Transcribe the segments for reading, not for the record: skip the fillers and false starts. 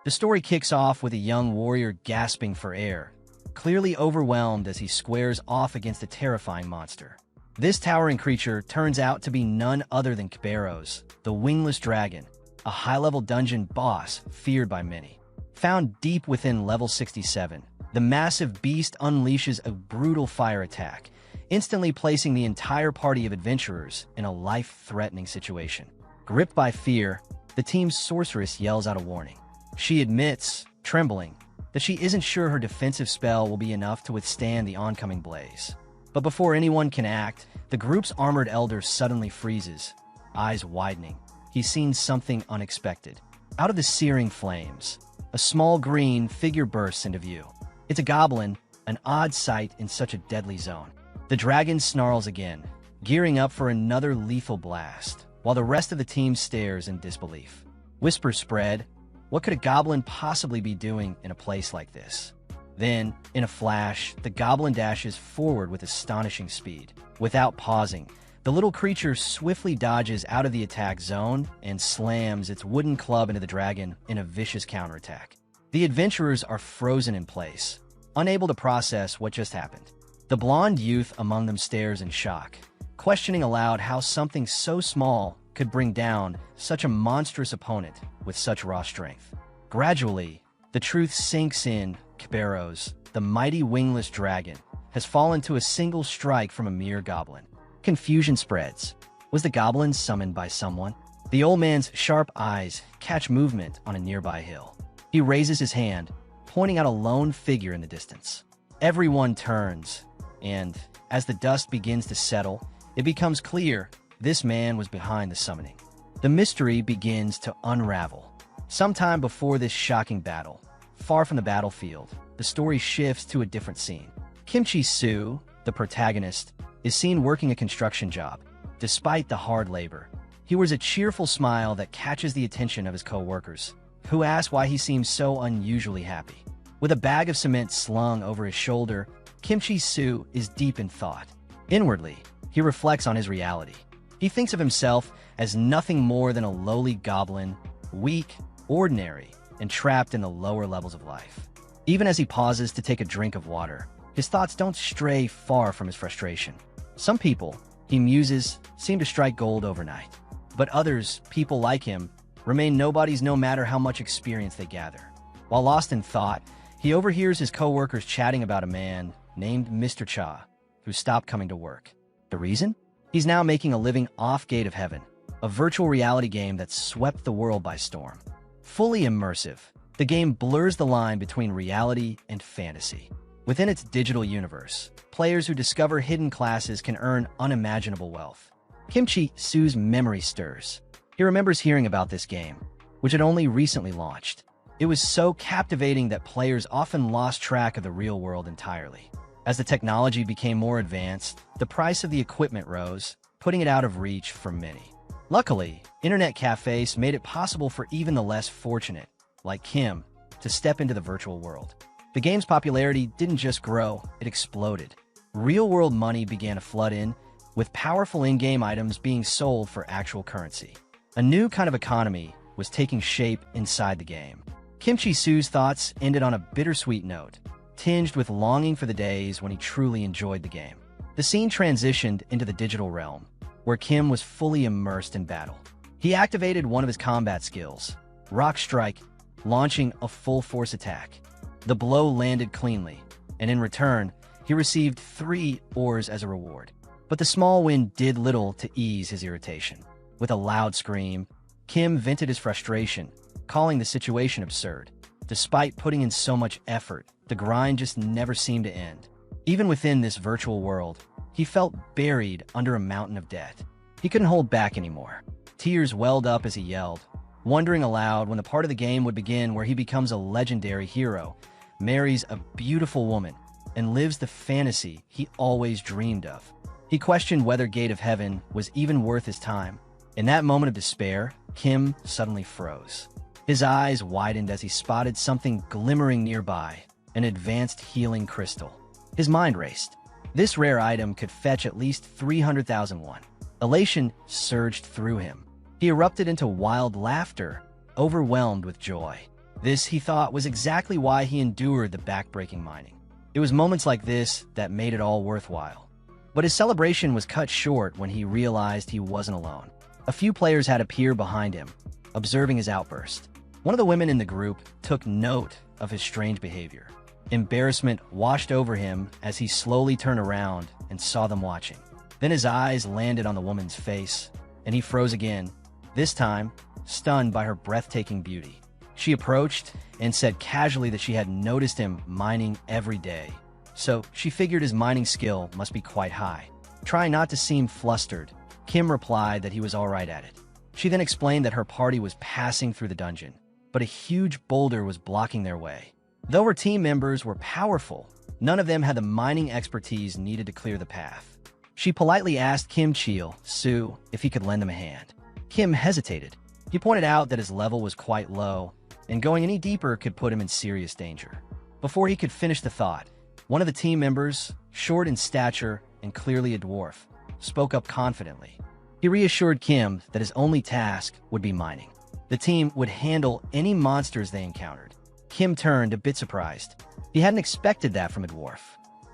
The story kicks off with a young warrior gasping for air, clearly overwhelmed as he squares off against a terrifying monster. This towering creature turns out to be none other than Kiberos, the wingless dragon, a high-level dungeon boss feared by many. Found deep within level 67, the massive beast unleashes a brutal fire attack, instantly placing the entire party of adventurers in a life-threatening situation. Gripped by fear, the team's sorceress yells out a warning. She admits, trembling, that she isn't sure her defensive spell will be enough to withstand the oncoming blaze. But before anyone can act, the group's armored elder suddenly freezes, eyes widening. He's seen something unexpected. Out of the searing flames, a small green figure bursts into view. It's a goblin, an odd sight in such a deadly zone. The dragon snarls again, gearing up for another lethal blast, while the rest of the team stares in disbelief. Whispers spread. What could a goblin possibly be doing in a place like this? Then, in a flash, the goblin dashes forward with astonishing speed. Without pausing, the little creature swiftly dodges out of the attack zone and slams its wooden club into the dragon in a vicious counterattack. The adventurers are frozen in place, unable to process what just happened. The blonde youth among them stares in shock, questioning aloud how something so small could bring down such a monstrous opponent with such raw strength. Gradually, the truth sinks in. Kiberos, the mighty wingless dragon, has fallen to a single strike from a mere goblin. Confusion spreads. Was the goblin summoned by someone? The old man's sharp eyes catch movement on a nearby hill. He raises his hand, pointing out a lone figure in the distance. Everyone turns, and as the dust begins to settle, it becomes clear this man was behind the summoning. The mystery begins to unravel. Sometime before this shocking battle, far from the battlefield, the story shifts to a different scene. Kimchi Soo, the protagonist, is seen working a construction job. Despite the hard labor, he wears a cheerful smile that catches the attention of his co-workers, who ask why he seems so unusually happy. With a bag of cement slung over his shoulder, Kimchi Soo is deep in thought. Inwardly, he reflects on his reality. He thinks of himself as nothing more than a lowly goblin, weak, ordinary, and trapped in the lower levels of life. Even as he pauses to take a drink of water, his thoughts don't stray far from his frustration. Some people, he muses, seem to strike gold overnight. But others, people like him, remain nobodies no matter how much experience they gather. While lost in thought, he overhears his co-workers chatting about a man named Mr. Cha, who stopped coming to work. The reason? He's now making a living off Gate of Heaven, a virtual reality game that swept the world by storm. Fully immersive, the game blurs the line between reality and fantasy. Within its digital universe, players who discover hidden classes can earn unimaginable wealth. Kimchi Soo's memory stirs. He remembers hearing about this game, which had only recently launched. It was so captivating that players often lost track of the real world entirely. As the technology became more advanced, the price of the equipment rose, putting it out of reach for many. Luckily, internet cafes made it possible for even the less fortunate, like Kim, to step into the virtual world. The game's popularity didn't just grow, it exploded. Real-world money began to flood in, with powerful in-game items being sold for actual currency. A new kind of economy was taking shape inside the game. Kimchi Soo's thoughts ended on a bittersweet note, tinged with longing for the days when he truly enjoyed the game. The scene transitioned into the digital realm, where Kim was fully immersed in battle. He activated one of his combat skills, Rock Strike, launching a full-force attack. The blow landed cleanly, and in return, he received 3 ores as a reward. But the small win did little to ease his irritation. With a loud scream, Kim vented his frustration, calling the situation absurd. Despite putting in so much effort, the grind just never seemed to end. Even within this virtual world, he felt buried under a mountain of debt. He couldn't hold back anymore. Tears welled up as he yelled, wondering aloud when the part of the game would begin where he becomes a legendary hero, marries a beautiful woman, and lives the fantasy he always dreamed of. He questioned whether Gate of Heaven was even worth his time. In that moment of despair, Kim suddenly froze. His eyes widened as he spotted something glimmering nearby, an advanced healing crystal. His mind raced. This rare item could fetch at least 300,000 won. Elation surged through him. He erupted into wild laughter, overwhelmed with joy. This, he thought, was exactly why he endured the back-breaking mining. It was moments like this that made it all worthwhile. But his celebration was cut short when he realized he wasn't alone. A few players had appeared behind him, observing his outburst. One of the women in the group took note of his strange behavior. Embarrassment washed over him as he slowly turned around and saw them watching. Then his eyes landed on the woman's face, and he froze again, this time stunned by her breathtaking beauty. She approached and said casually that she had noticed him mining every day, so she figured his mining skill must be quite high. Trying not to seem flustered, Kim replied that he was all right at it. She then explained that her party was passing through the dungeon, but a huge boulder was blocking their way. Though her team members were powerful, none of them had the mining expertise needed to clear the path. She politely asked Kim Chil-soo if he could lend them a hand. Kim hesitated. He pointed out that his level was quite low, and going any deeper could put him in serious danger. Before he could finish the thought, one of the team members, short in stature and clearly a dwarf, spoke up confidently. He reassured Kim that his only task would be mining. The team would handle any monsters they encountered. Kim turned a bit surprised. He hadn't expected that from a dwarf.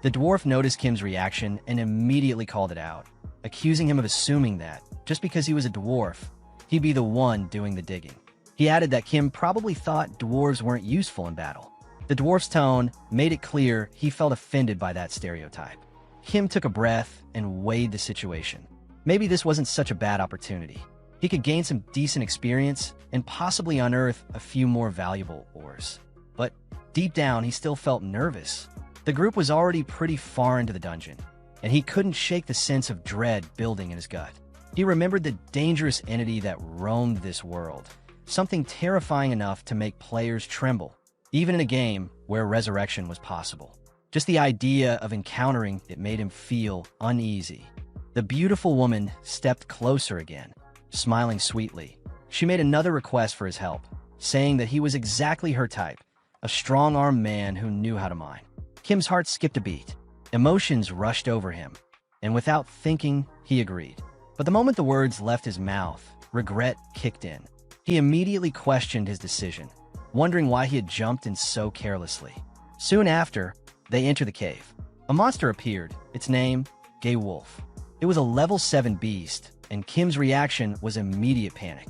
The dwarf noticed Kim's reaction and immediately called it out, accusing him of assuming that, just because he was a dwarf, he'd be the one doing the digging. He added that Kim probably thought dwarves weren't useful in battle. The dwarf's tone made it clear he felt offended by that stereotype. Kim took a breath and weighed the situation. Maybe this wasn't such a bad opportunity. He could gain some decent experience and possibly unearth a few more valuable ores. But deep down, he still felt nervous. The group was already pretty far into the dungeon, and he couldn't shake the sense of dread building in his gut. He remembered the dangerous entity that roamed this world, something terrifying enough to make players tremble, even in a game where resurrection was possible. Just the idea of encountering it made him feel uneasy. The beautiful woman stepped closer again, smiling sweetly. She made another request for his help, saying that he was exactly her type, a strong-armed man who knew how to mine. Kim's heart skipped a beat. Emotions rushed over him, and without thinking, he agreed. But the moment the words left his mouth, regret kicked in. He immediately questioned his decision, wondering why he had jumped in so carelessly. Soon after, they entered the cave. A monster appeared, its name, Gay Wolf. It was a level 7 beast, and Kim's reaction was immediate panic.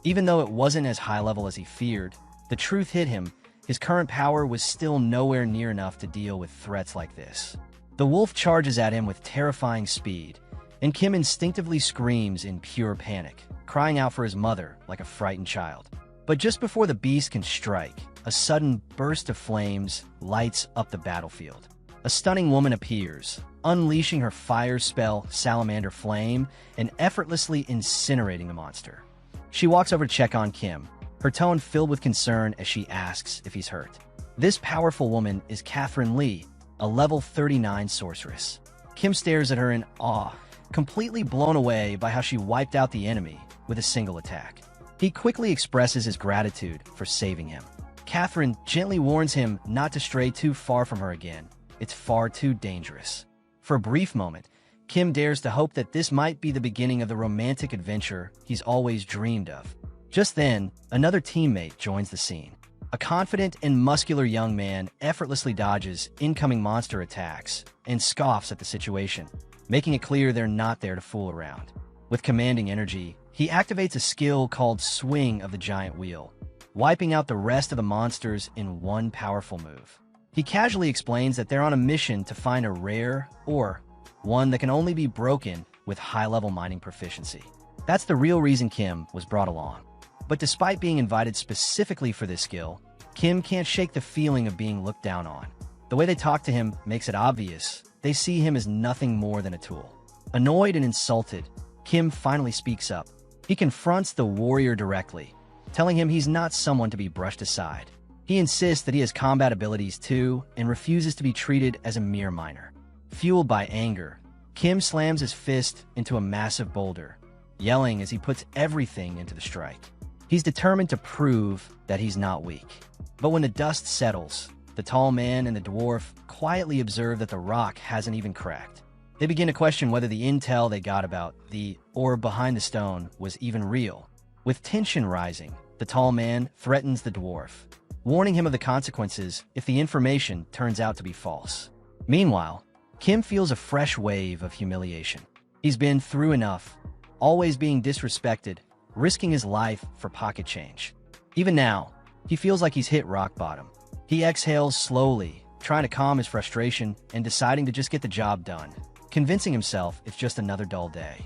Even though it wasn't as high level as he feared, the truth hit him. His current power was still nowhere near enough to deal with threats like this. The wolf charges at him with terrifying speed, and Kim instinctively screams in pure panic, crying out for his mother like a frightened child. But just before the beast can strike, a sudden burst of flames lights up the battlefield. A stunning woman appears, unleashing her fire spell, Salamander Flame, and effortlessly incinerating the monster. She walks over to check on Kim, her tone filled with concern as she asks if he's hurt. This powerful woman is Catherine Lee, a level 39 sorceress. Kim stares at her in awe, completely blown away by how she wiped out the enemy with a single attack. He quickly expresses his gratitude for saving him. Catherine gently warns him not to stray too far from her again. It's far too dangerous. For a brief moment, Kim dares to hope that this might be the beginning of the romantic adventure he's always dreamed of. Just then, another teammate joins the scene. A confident and muscular young man effortlessly dodges incoming monster attacks and scoffs at the situation, making it clear they're not there to fool around. With commanding energy, he activates a skill called Swing of the Giant Wheel, wiping out the rest of the monsters in one powerful move. He casually explains that they're on a mission to find a rare ore, one that can only be broken with high-level mining proficiency. That's the real reason Kim was brought along. But despite being invited specifically for this skill, Kim can't shake the feeling of being looked down on. The way they talk to him makes it obvious they see him as nothing more than a tool. Annoyed and insulted, Kim finally speaks up. He confronts the warrior directly, telling him he's not someone to be brushed aside. He insists that he has combat abilities too and refuses to be treated as a mere miner. Fueled by anger, Kim slams his fist into a massive boulder, yelling as he puts everything into the strike. He's determined to prove that he's not weak. But when the dust settles, the tall man and the dwarf quietly observe that the rock hasn't even cracked. They begin to question whether the intel they got about the orb behind the stone was even real. With tension rising, the tall man threatens the dwarf, warning him of the consequences if the information turns out to be false. Meanwhile, Kim feels a fresh wave of humiliation. He's been through enough, always being disrespected, risking his life for pocket change. Even now, he feels like he's hit rock bottom. He exhales slowly, trying to calm his frustration and deciding to just get the job done, convincing himself it's just another dull day.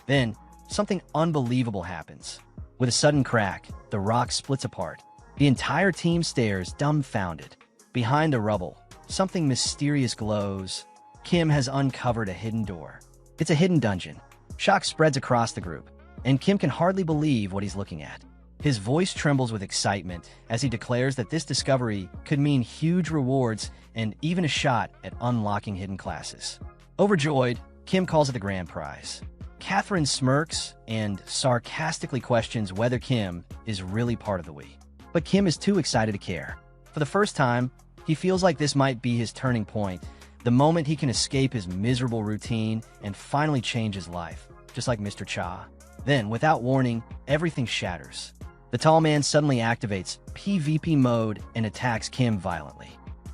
Then, something unbelievable happens. With a sudden crack, the rock splits apart. The entire team stares dumbfounded. Behind the rubble, something mysterious glows. Kim has uncovered a hidden door. It's a hidden dungeon. Shock spreads across the group, and Kim can hardly believe what he's looking at. His voice trembles with excitement as he declares that this discovery could mean huge rewards and even a shot at unlocking hidden classes. Overjoyed, Kim calls it the grand prize. Catherine smirks and sarcastically questions whether Kim is really part of the we. But Kim is too excited to care. For the first time, he feels like this might be his turning point, the moment he can escape his miserable routine and finally change his life, just like Mr. Cha. Then, without warning, everything shatters. The tall man suddenly activates PvP mode and attacks Kim violently.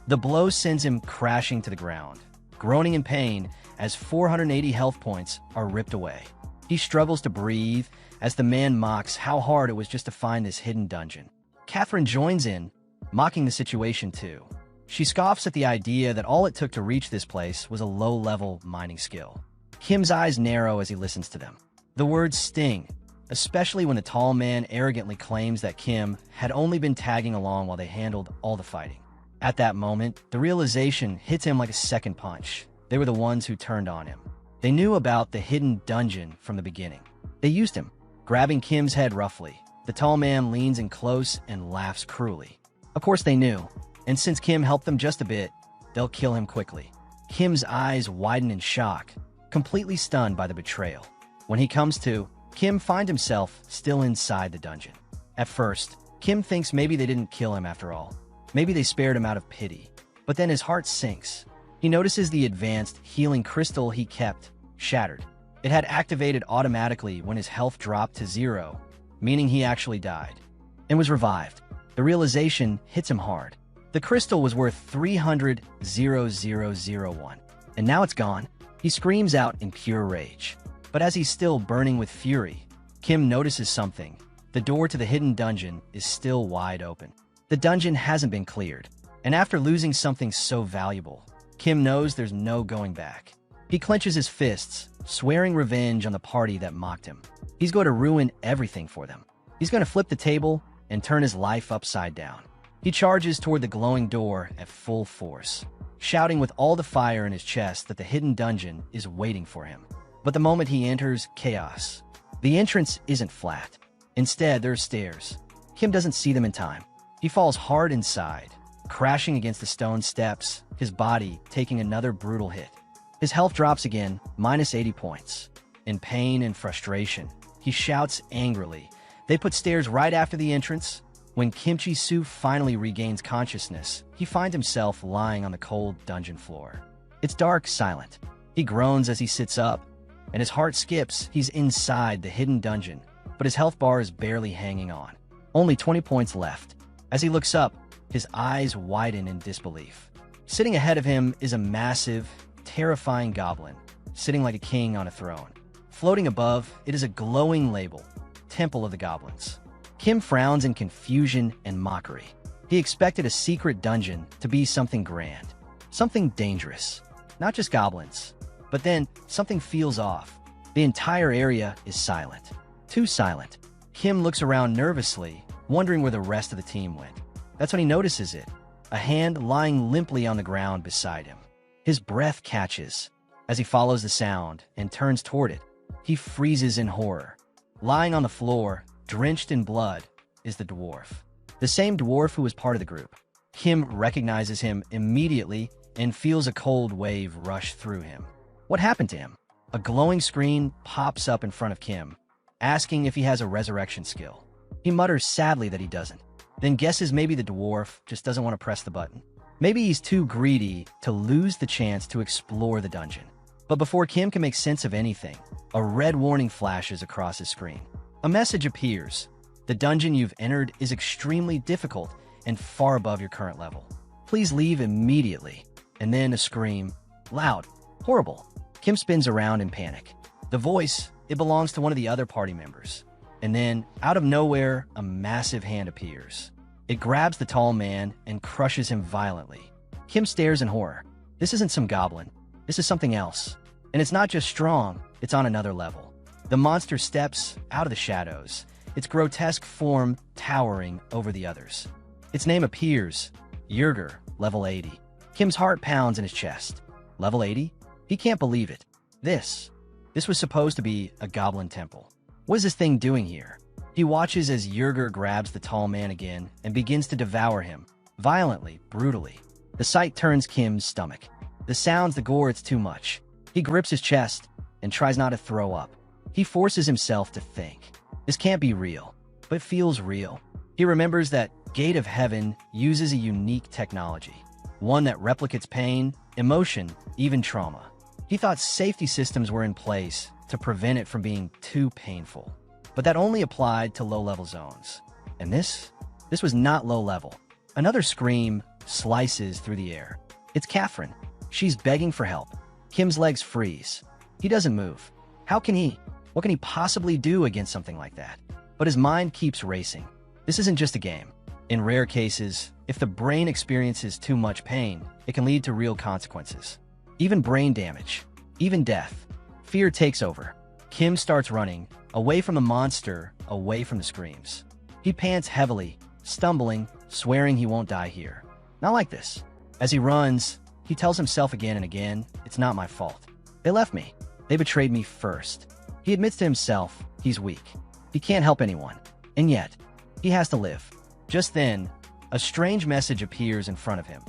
The blow sends him crashing to the ground, groaning in pain as 480 health points are ripped away. He struggles to breathe as the man mocks how hard it was just to find this hidden dungeon. Catherine joins in, mocking the situation too. She scoffs at the idea that all it took to reach this place was a low-level mining skill. Kim's eyes narrow as he listens to them. The words sting, especially when the tall man arrogantly claims that Kim had only been tagging along while they handled all the fighting. At that moment, the realization hits him like a second punch. They were the ones who turned on him. They knew about the hidden dungeon from the beginning. They used him. Grabbing Kim's head roughly, the tall man leans in close and laughs cruelly. Of course they knew, and since Kim helped them just a bit, they'll kill him quickly. Kim's eyes widen in shock, completely stunned by the betrayal. When he comes to, Kim finds himself still inside the dungeon. At first, Kim thinks maybe they didn't kill him after all. Maybe they spared him out of pity. But then his heart sinks. He notices the advanced healing crystal he kept shattered. It had activated automatically when his health dropped to 0, meaning he actually died, and was revived. The realization hits him hard. The crystal was worth 300,001, and now it's gone. He screams out in pure rage. But as he's still burning with fury, Kim notices something. The door to the hidden dungeon is still wide open. The dungeon hasn't been cleared, and after losing something so valuable, Kim knows there's no going back. He clenches his fists, swearing revenge on the party that mocked him. He's going to ruin everything for them. He's going to flip the table and turn his life upside down. He charges toward the glowing door at full force, shouting with all the fire in his chest that the hidden dungeon is waiting for him. But the moment he enters, chaos. The entrance isn't flat. Instead, there are stairs. Kim doesn't see them in time. He falls hard inside, crashing against the stone steps, his body taking another brutal hit. His health drops again, minus 80 points. In pain and frustration, he shouts angrily. They put stairs right after the entrance. When Kimchi Su finally regains consciousness, he finds himself lying on the cold dungeon floor. It's dark, silent. He groans as he sits up, and his heart skips. He's inside the hidden dungeon, but his health bar is barely hanging on. Only 20 points left. As he looks up, his eyes widen in disbelief. Sitting ahead of him is a massive, terrifying goblin, sitting like a king on a throne. Floating above, it is a glowing label, Temple of the Goblins. Kim frowns in confusion and mockery. He expected a secret dungeon to be something grand, something dangerous, not just goblins. But then, something feels off. The entire area is silent. Too silent. Kim looks around nervously, wondering where the rest of the team went. That's when he notices it, a hand lying limply on the ground beside him. His breath catches. As he follows the sound and turns toward it, he freezes in horror. Lying on the floor, drenched in blood, is the dwarf. The same dwarf who was part of the group. Kim recognizes him immediately and feels a cold wave rush through him. What happened to him? A glowing screen pops up in front of Kim, asking if he has a resurrection skill. He mutters sadly that he doesn't, then guesses maybe the dwarf just doesn't want to press the button. Maybe he's too greedy to lose the chance to explore the dungeon. But before Kim can make sense of anything, a red warning flashes across his screen. A message appears. The dungeon you've entered is extremely difficult and far above your current level. Please leave immediately. And then a scream. Loud. Horrible. Kim spins around in panic. The voice, it belongs to one of the other party members. And then, out of nowhere, a massive hand appears. It grabs the tall man and crushes him violently. Kim stares in horror. This isn't some goblin. This is something else. And it's not just strong, it's on another level. The monster steps out of the shadows, its grotesque form towering over the others. Its name appears, Yerger, level 80. Kim's heart pounds in his chest. Level 80? He can't believe it. This was supposed to be a goblin temple. What is this thing doing here? He watches as Yerger grabs the tall man again and begins to devour him, violently, brutally. The sight turns Kim's stomach. The sounds, the gore, it's too much. He grips his chest and tries not to throw up. He forces himself to think. This can't be real, but it feels real. He remembers that Gate of Heaven uses a unique technology, one that replicates pain, emotion, even trauma. He thought safety systems were in place to prevent it from being too painful, but that only applied to low-level zones. And this was not low-level. Another scream slices through the air. It's Catherine. She's begging for help. Kim's legs freeze. He doesn't move. What can he possibly do against something like that? But his mind keeps racing. This isn't just a game. In rare cases, if the brain experiences too much pain, it can lead to real consequences. Even brain damage, even death. Fear takes over. Kim starts running, away from the monster, away from the screams. He pants heavily, stumbling, swearing he won't die here. Not like this. As he runs, he tells himself again and again, it's not my fault. They left me. They betrayed me first. He admits to himself he's weak. He can't help anyone. And yet, he has to live. Just then, a strange message appears in front of him.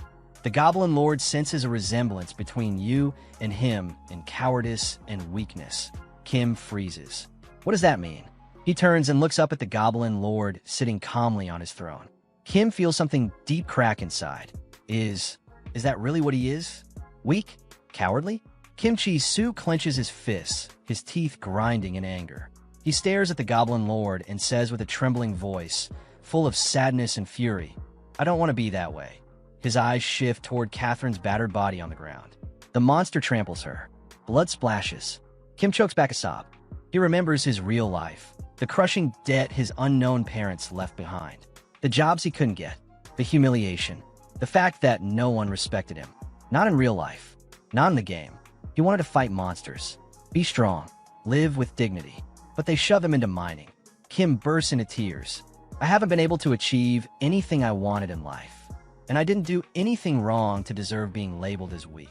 The Goblin Lord senses a resemblance between you and him in cowardice and weakness. Kim freezes. What does that mean? He turns and looks up at the Goblin Lord sitting calmly on his throne. Kim feels something deep crack inside. Is that really what he is? Weak? Cowardly? Kim Chi-Su clenches his fists, his teeth grinding in anger. He stares at the Goblin Lord and says with a trembling voice, full of sadness and fury, I don't want to be that way. His eyes shift toward Catherine's battered body on the ground. The monster tramples her. Blood splashes. Kim chokes back a sob. He remembers his real life, the crushing debt his unknown parents left behind, the jobs he couldn't get, the humiliation, the fact that no one respected him. Not in real life, not in the game. He wanted to fight monsters, be strong, live with dignity. But they shove him into mining. Kim bursts into tears. I haven't been able to achieve anything I wanted in life, and I didn't do anything wrong to deserve being labeled as weak.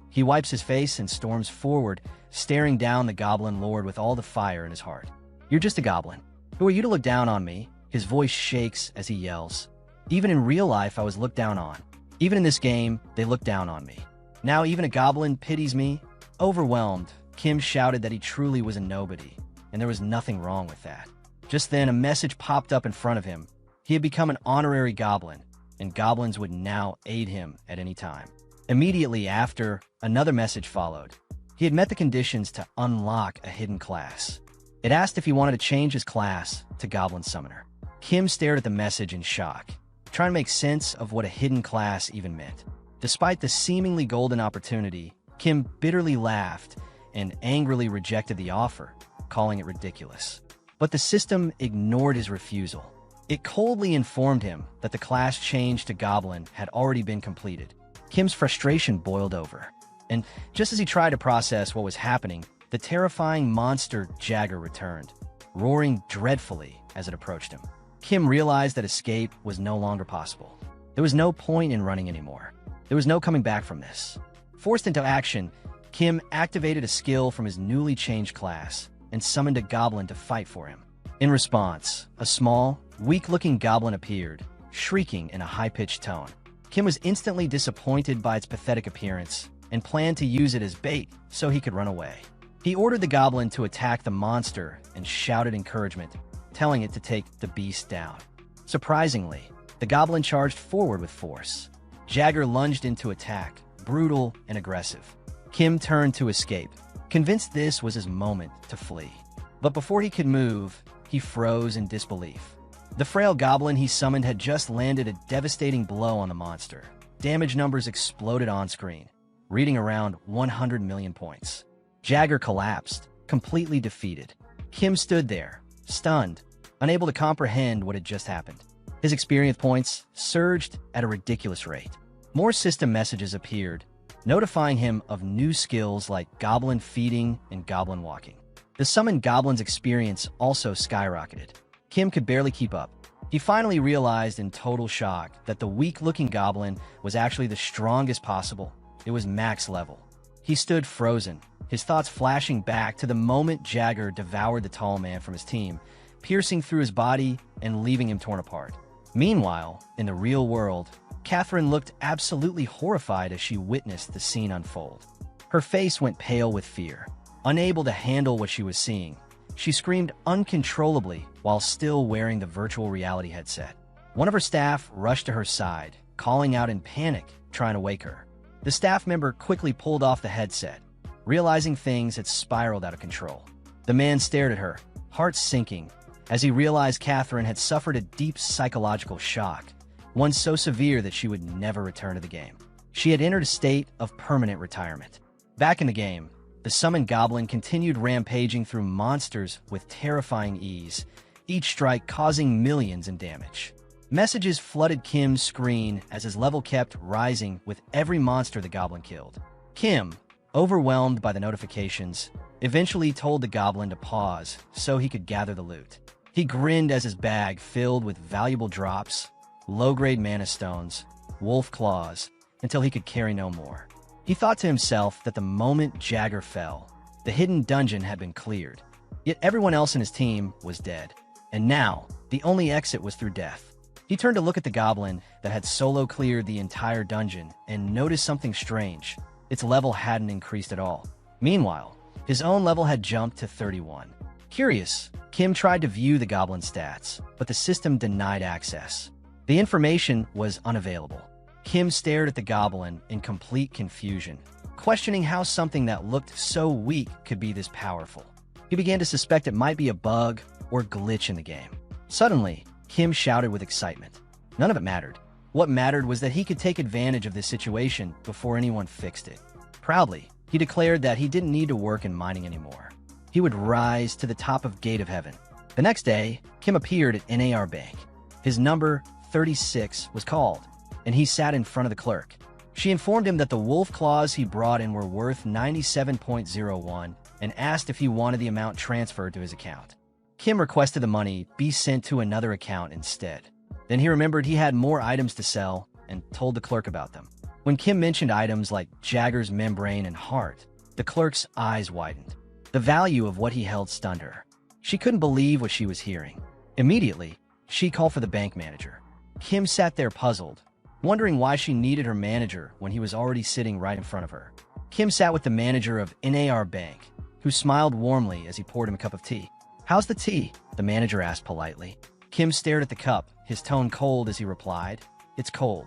He wipes his face and storms forward, staring down the Goblin Lord with all the fire in his heart. You're just a goblin. Who are you to look down on me? His voice shakes as he yells. Even in real life, I was looked down on. Even in this game, they look down on me. Now even a goblin pities me? Overwhelmed, Kim shouted that he truly was a nobody, and there was nothing wrong with that. Just then, a message popped up in front of him. He had become an honorary goblin, and goblins would now aid him at any time. Immediately after, another message followed. He had met the conditions to unlock a hidden class. It asked if he wanted to change his class to Goblin Summoner. Kim stared at the message in shock, trying to make sense of what a hidden class even meant. Despite the seemingly golden opportunity, Kim bitterly laughed and angrily rejected the offer, calling it ridiculous. But the system ignored his refusal. It coldly informed him that the class change to Goblin had already been completed. Kim's frustration boiled over, and just as he tried to process what was happening, the terrifying monster Jagger returned, roaring dreadfully as it approached him. Kim realized that escape was no longer possible. There was no point in running anymore. There was no coming back from this. Forced into action, Kim activated a skill from his newly changed class and summoned a goblin to fight for him. In response, a small, weak-looking goblin appeared, shrieking in a high-pitched tone. Kim was instantly disappointed by its pathetic appearance and planned to use it as bait so he could run away. He ordered the goblin to attack the monster and shouted encouragement, telling it to take the beast down. Surprisingly, the goblin charged forward with force. Jagger lunged into attack, brutal and aggressive. Kim turned to escape, convinced this was his moment to flee. But before he could move, he froze in disbelief. The frail goblin he summoned had just landed a devastating blow on the monster. Damage numbers exploded on screen, reading around 100 million points. Jagger collapsed, completely defeated. Kim stood there, stunned, unable to comprehend what had just happened. His experience points surged at a ridiculous rate. More system messages appeared, notifying him of new skills like goblin feeding and goblin walking. The summoned goblin's experience also skyrocketed. Kim could barely keep up. He finally realized in total shock that the weak-looking goblin was actually the strongest possible. It was max level. He stood frozen, his thoughts flashing back to the moment Jagger devoured the tall man from his team, piercing through his body and leaving him torn apart. Meanwhile, in the real world, Catherine looked absolutely horrified as she witnessed the scene unfold. Her face went pale with fear. Unable to handle what she was seeing, she screamed uncontrollably while still wearing the virtual reality headset. One of her staff rushed to her side, calling out in panic, trying to wake her. The staff member quickly pulled off the headset, realizing things had spiraled out of control. The man stared at her, heart sinking, as he realized Catherine had suffered a deep psychological shock, one so severe that she would never return to the game. She had entered a state of permanent retirement. Back in the game, the summoned goblin continued rampaging through monsters with terrifying ease, each strike causing millions in damage. Messages flooded Kim's screen as his level kept rising with every monster the goblin killed. Kim, overwhelmed by the notifications, eventually told the goblin to pause so he could gather the loot. He grinned as his bag filled with valuable drops, low-grade mana stones, wolf claws, until he could carry no more. He thought to himself that the moment Jagger fell, the hidden dungeon had been cleared. Yet everyone else in his team was dead. And now, the only exit was through death. He turned to look at the goblin that had solo cleared the entire dungeon and noticed something strange. Its level hadn't increased at all. Meanwhile, his own level had jumped to 31. Curious, Kim tried to view the goblin's stats, but the system denied access. The information was unavailable. Kim stared at the goblin in complete confusion, questioning how something that looked so weak could be this powerful. He began to suspect it might be a bug or glitch in the game. Suddenly, Kim shouted with excitement. None of it mattered. What mattered was that he could take advantage of this situation before anyone fixed it. Proudly, he declared that he didn't need to work in mining anymore. He would rise to the top of Gate of Heaven. The next day, Kim appeared at NAR Bank. His number 36 was called, and he sat in front of the clerk. She informed him that the wolf claws he brought in were worth 97.01 and asked if he wanted the amount transferred to his account. Kim requested the money be sent to another account instead. Then he remembered he had more items to sell and told the clerk about them. When Kim mentioned items like Jagger's membrane and heart, the clerk's eyes widened. The value of what he held stunned her. She couldn't believe what she was hearing. Immediately, she called for the bank manager. Kim sat there puzzled, wondering why she needed her manager when he was already sitting right in front of her. Kim sat with the manager of NAR Bank, who smiled warmly as he poured him a cup of tea. "How's the tea?" the manager asked politely. Kim stared at the cup, his tone cold as he replied, "It's cold."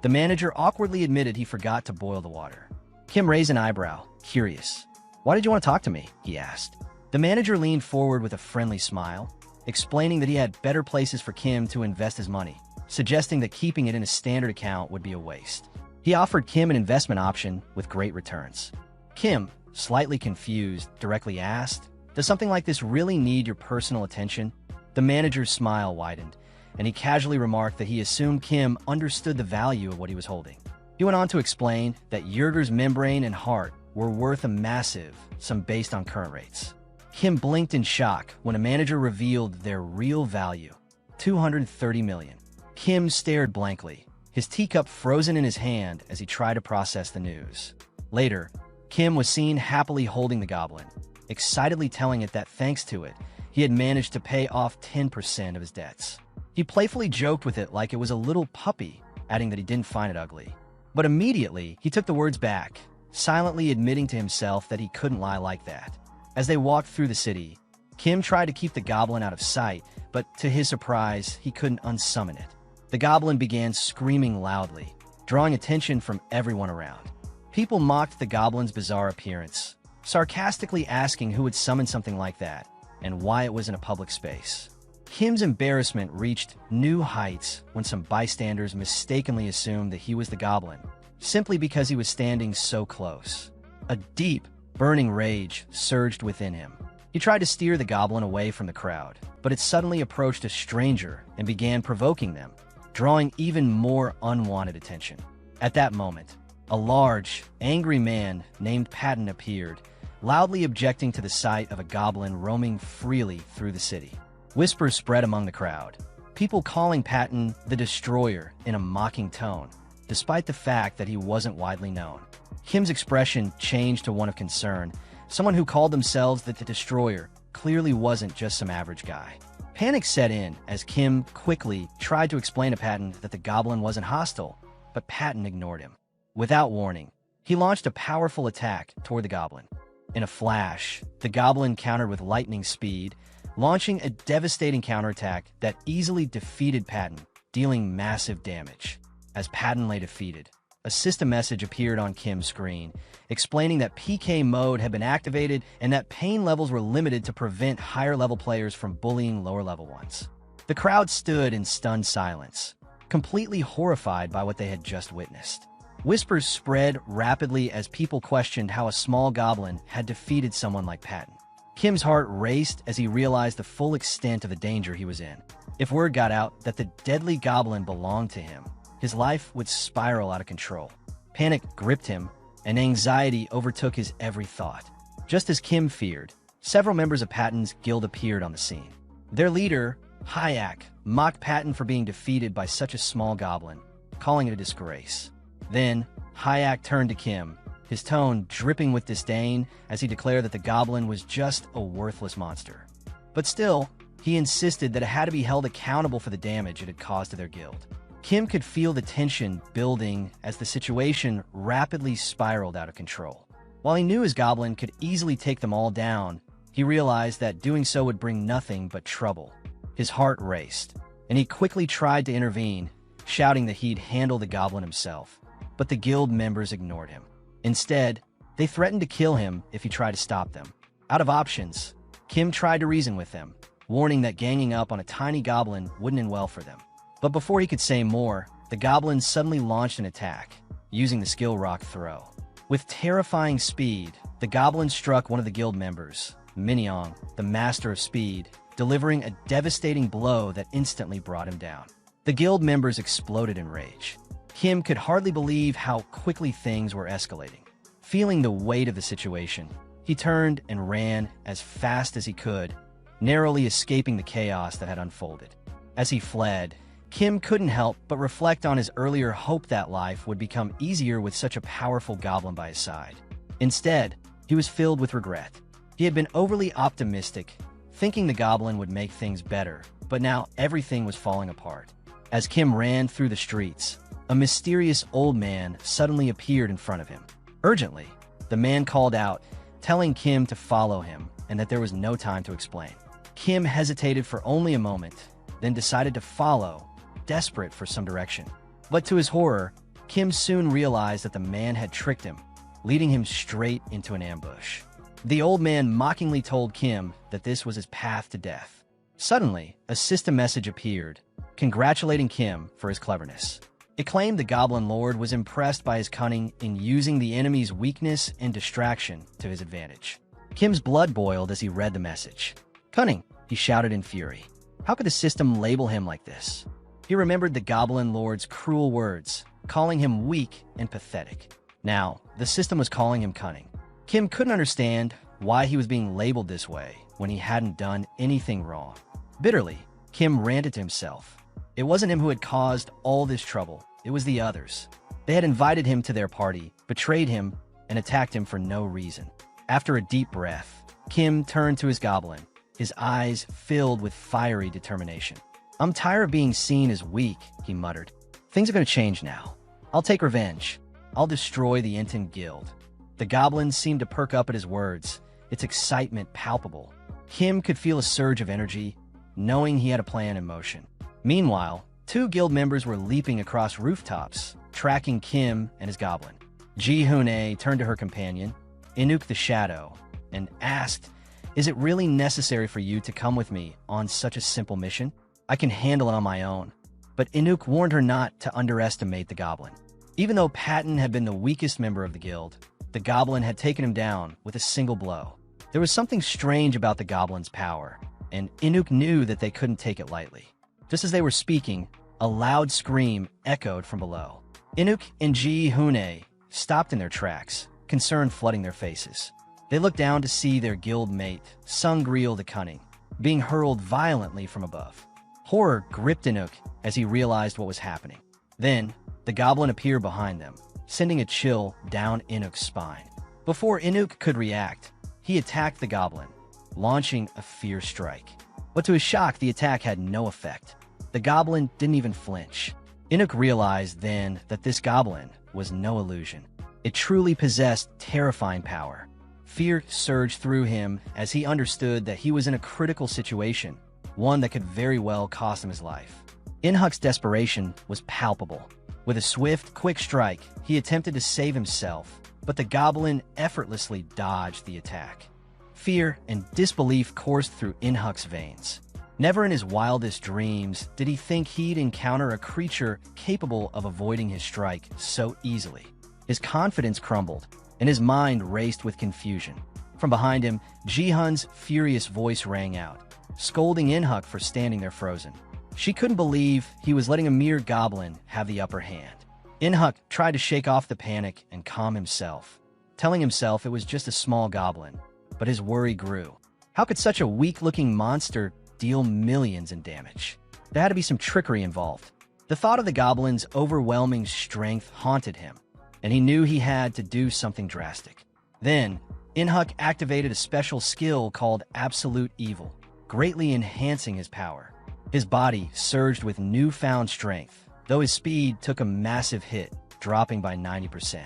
The manager awkwardly admitted he forgot to boil the water. Kim raised an eyebrow, curious. "Why did you want to talk to me?" he asked. The manager leaned forward with a friendly smile, explaining that he had better places for Kim to invest his money, suggesting that keeping it in a standard account would be a waste. He offered Kim an investment option with great returns. Kim, slightly confused, directly asked, "Does something like this really need your personal attention?" The manager's smile widened, and he casually remarked that he assumed Kim understood the value of what he was holding. He went on to explain that Jurger's membrane and heart were worth a massive sum based on current rates. Kim blinked in shock when a manager revealed their real value, 230 million. Kim stared blankly, his teacup frozen in his hand as he tried to process the news. Later, Kim was seen happily holding the goblin, excitedly telling it that thanks to it, he had managed to pay off 10% of his debts. He playfully joked with it like it was a little puppy, adding that he didn't find it ugly. But immediately, he took the words back, silently admitting to himself that he couldn't lie like that. As they walked through the city, Kim tried to keep the goblin out of sight, but to his surprise, he couldn't unsummon it. The goblin began screaming loudly, drawing attention from everyone around. People mocked the goblin's bizarre appearance, sarcastically asking who would summon something like that and why it was in a public space. Kim's embarrassment reached new heights when some bystanders mistakenly assumed that he was the goblin, simply because he was standing so close. A deep, burning rage surged within him. He tried to steer the goblin away from the crowd, but it suddenly approached a stranger and began provoking them, drawing even more unwanted attention. At that moment, a large, angry man named Patton appeared, loudly objecting to the sight of a goblin roaming freely through the city. Whispers spread among the crowd, people calling Patton the Destroyer in a mocking tone, despite the fact that he wasn't widely known. Kim's expression changed to one of concern. Someone who called themselves the Destroyer clearly wasn't just some average guy. Panic set in as Kim quickly tried to explain to Patton that the goblin wasn't hostile, but Patton ignored him. Without warning, he launched a powerful attack toward the goblin. In a flash, the goblin countered with lightning speed, launching a devastating counterattack that easily defeated Patton, dealing massive damage. As Patton lay defeated, a system message appeared on Kim's screen, explaining that PK mode had been activated and that pain levels were limited to prevent higher-level players from bullying lower-level ones. The crowd stood in stunned silence, completely horrified by what they had just witnessed. Whispers spread rapidly as people questioned how a small goblin had defeated someone like Patton. Kim's heart raced as he realized the full extent of the danger he was in. If word got out that the deadly goblin belonged to him, his life would spiral out of control. Panic gripped him, and anxiety overtook his every thought. Just as Kim feared, several members of Patton's guild appeared on the scene. Their leader, Hyak, mocked Patton for being defeated by such a small goblin, calling it a disgrace. Then, Hyak turned to Kim, his tone dripping with disdain as he declared that the goblin was just a worthless monster. But still, he insisted that it had to be held accountable for the damage it had caused to their guild. Kim could feel the tension building as the situation rapidly spiraled out of control. While he knew his goblin could easily take them all down, he realized that doing so would bring nothing but trouble. His heart raced, and he quickly tried to intervene, shouting that he'd handle the goblin himself. But the guild members ignored him. Instead, they threatened to kill him if he tried to stop them. Out of options, Kim tried to reason with them, warning that ganging up on a tiny goblin wouldn't end well for them. But before he could say more, the goblin suddenly launched an attack, using the skill rock throw. With terrifying speed, the goblin struck one of the guild members, Minyoung, the master of speed, delivering a devastating blow that instantly brought him down. The guild members exploded in rage. Kim could hardly believe how quickly things were escalating. Feeling the weight of the situation, he turned and ran as fast as he could, narrowly escaping the chaos that had unfolded. As he fled, Kim couldn't help but reflect on his earlier hope that life would become easier with such a powerful goblin by his side. Instead, he was filled with regret. He had been overly optimistic, thinking the goblin would make things better, but now everything was falling apart. As Kim ran through the streets, a mysterious old man suddenly appeared in front of him. Urgently, the man called out, telling Kim to follow him and that there was no time to explain. Kim hesitated for only a moment, then decided to follow, desperate for some direction. But to his horror, Kim soon realized that the man had tricked him, leading him straight into an ambush. The old man mockingly told Kim that this was his path to death. Suddenly, a system message appeared, congratulating Kim for his cleverness. It claimed the Goblin Lord was impressed by his cunning in using the enemy's weakness and distraction to his advantage. Kim's blood boiled as he read the message. "Cunning," he shouted in fury. How could the system label him like this? He remembered the Goblin Lord's cruel words, calling him weak and pathetic. Now, the system was calling him cunning. Kim couldn't understand why he was being labeled this way when he hadn't done anything wrong. Bitterly, Kim ranted to himself. It wasn't him who had caused all this trouble, it was the others. They had invited him to their party, betrayed him, and attacked him for no reason. After a deep breath, Kim turned to his goblin, his eyes filled with fiery determination. "I'm tired of being seen as weak," he muttered. "Things are going to change now. I'll take revenge. I'll destroy the Inten Guild." The goblin seemed to perk up at his words, its excitement palpable. Kim could feel a surge of energy, knowing he had a plan in motion. Meanwhile, two guild members were leaping across rooftops, tracking Kim and his goblin. Ji Hoon-ae turned to her companion, Inuk the Shadow, and asked, Is it really necessary for you to come with me on such a simple mission? I can handle it on my own. But Inuk warned her not to underestimate the goblin. Even though Patton had been the weakest member of the guild, the goblin had taken him down with a single blow. There was something strange about the goblin's power, and Inuk knew that they couldn't take it lightly. Just as they were speaking, a loud scream echoed from below. Inuk and Ji-Hune stopped in their tracks, concern flooding their faces. They looked down to see their guild mate, Sungreal the Cunning, being hurled violently from above. Horror gripped Inuk as he realized what was happening. Then, the goblin appeared behind them, sending a chill down Inuk's spine. Before Inuk could react, he attacked the goblin, launching a fierce strike. But to his shock, the attack had no effect. The goblin didn't even flinch. Inuk realized then that this goblin was no illusion. It truly possessed terrifying power. Fear surged through him as he understood that he was in a critical situation, one that could very well cost him his life. Inhuk's desperation was palpable. With a swift, quick strike, he attempted to save himself, but the goblin effortlessly dodged the attack. Fear and disbelief coursed through Inhuk's veins. Never in his wildest dreams did he think he'd encounter a creature capable of avoiding his strike so easily. His confidence crumbled, and his mind raced with confusion. From behind him, Ji-Hun's furious voice rang out, scolding Inhuk for standing there frozen. She couldn't believe he was letting a mere goblin have the upper hand. Inhuk tried to shake off the panic and calm himself, telling himself it was just a small goblin, but his worry grew. How could such a weak-looking monster deal millions in damage? There had to be some trickery involved. The thought of the goblin's overwhelming strength haunted him, and he knew he had to do something drastic. Then, Inhuk activated a special skill called Absolute Evil, greatly enhancing his power. His body surged with newfound strength, though his speed took a massive hit, dropping by 90%.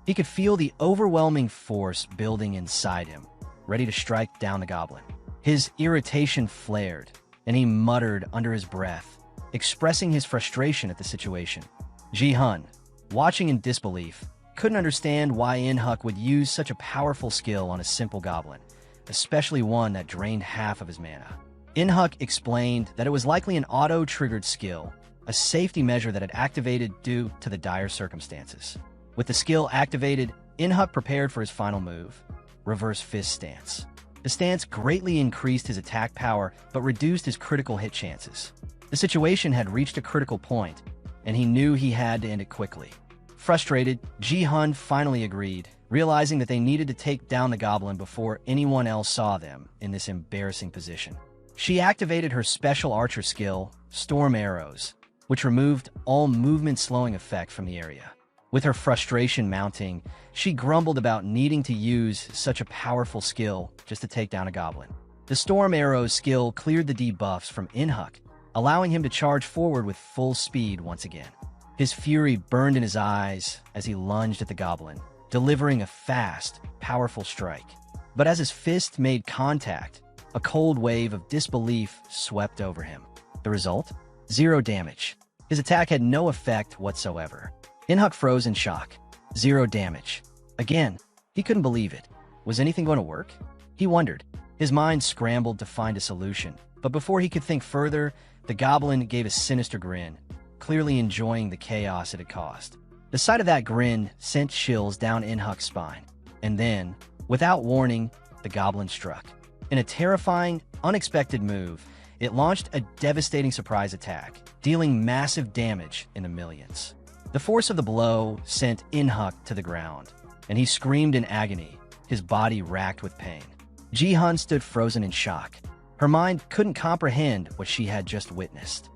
He could feel the overwhelming force building inside him, ready to strike down the goblin. His irritation flared, and he muttered under his breath, expressing his frustration at the situation. Ji-Hun, watching in disbelief, couldn't understand why Inhuk would use such a powerful skill on a simple goblin, especially one that drained half of his mana. Inhuk explained that it was likely an auto-triggered skill, a safety measure that had activated due to the dire circumstances. With the skill activated, Inhuk prepared for his final move, Reverse Fist Stance. The stance greatly increased his attack power but reduced his critical hit chances. The situation had reached a critical point, and he knew he had to end it quickly. Frustrated, Ji-Hun finally agreed, realizing that they needed to take down the goblin before anyone else saw them in this embarrassing position. She activated her special archer skill, Storm Arrows, which removed all movement-slowing effect from the area. With her frustration mounting, she grumbled about needing to use such a powerful skill just to take down a goblin. The Storm Arrows skill cleared the debuffs from Inhuk, allowing him to charge forward with full speed once again. His fury burned in his eyes as he lunged at the goblin, delivering a fast, powerful strike. But as his fist made contact, a cold wave of disbelief swept over him. The result? 0 damage. His attack had no effect whatsoever. Inhuk froze in shock. 0 damage. Again, he couldn't believe it. Was anything going to work? He wondered. His mind scrambled to find a solution, but before he could think further, the goblin gave a sinister grin, clearly enjoying the chaos it had caused. The sight of that grin sent chills down Inhuk's spine. And then, without warning, the goblin struck. In a terrifying, unexpected move, it launched a devastating surprise attack, dealing massive damage in the millions. The force of the blow sent Inhuk to the ground, and he screamed in agony, his body racked with pain. Ji-Hun stood frozen in shock. Her mind couldn't comprehend what she had just witnessed.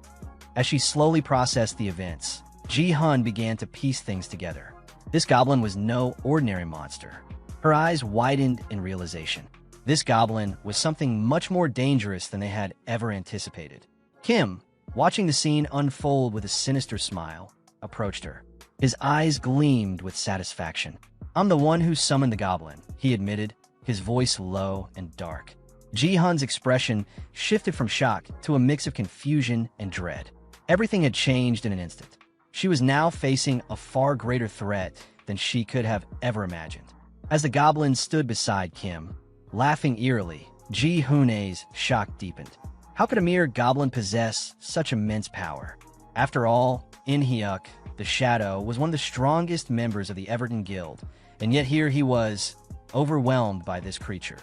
As she slowly processed the events, Ji-Hun began to piece things together. This goblin was no ordinary monster. Her eyes widened in realization. This goblin was something much more dangerous than they had ever anticipated. Kim, watching the scene unfold with a sinister smile, approached her. His eyes gleamed with satisfaction. "I'm the one who summoned the goblin," he admitted, his voice low and dark. Ji-Hun's expression shifted from shock to a mix of confusion and dread. Everything had changed in an instant. She was now facing a far greater threat than she could have ever imagined. As the goblin stood beside Kim, laughing eerily, Ji Hune's shock deepened. How could a mere goblin possess such immense power? After all, In-hyuk, the Shadow, was one of the strongest members of the Everton Guild, and yet here he was, overwhelmed by this creature.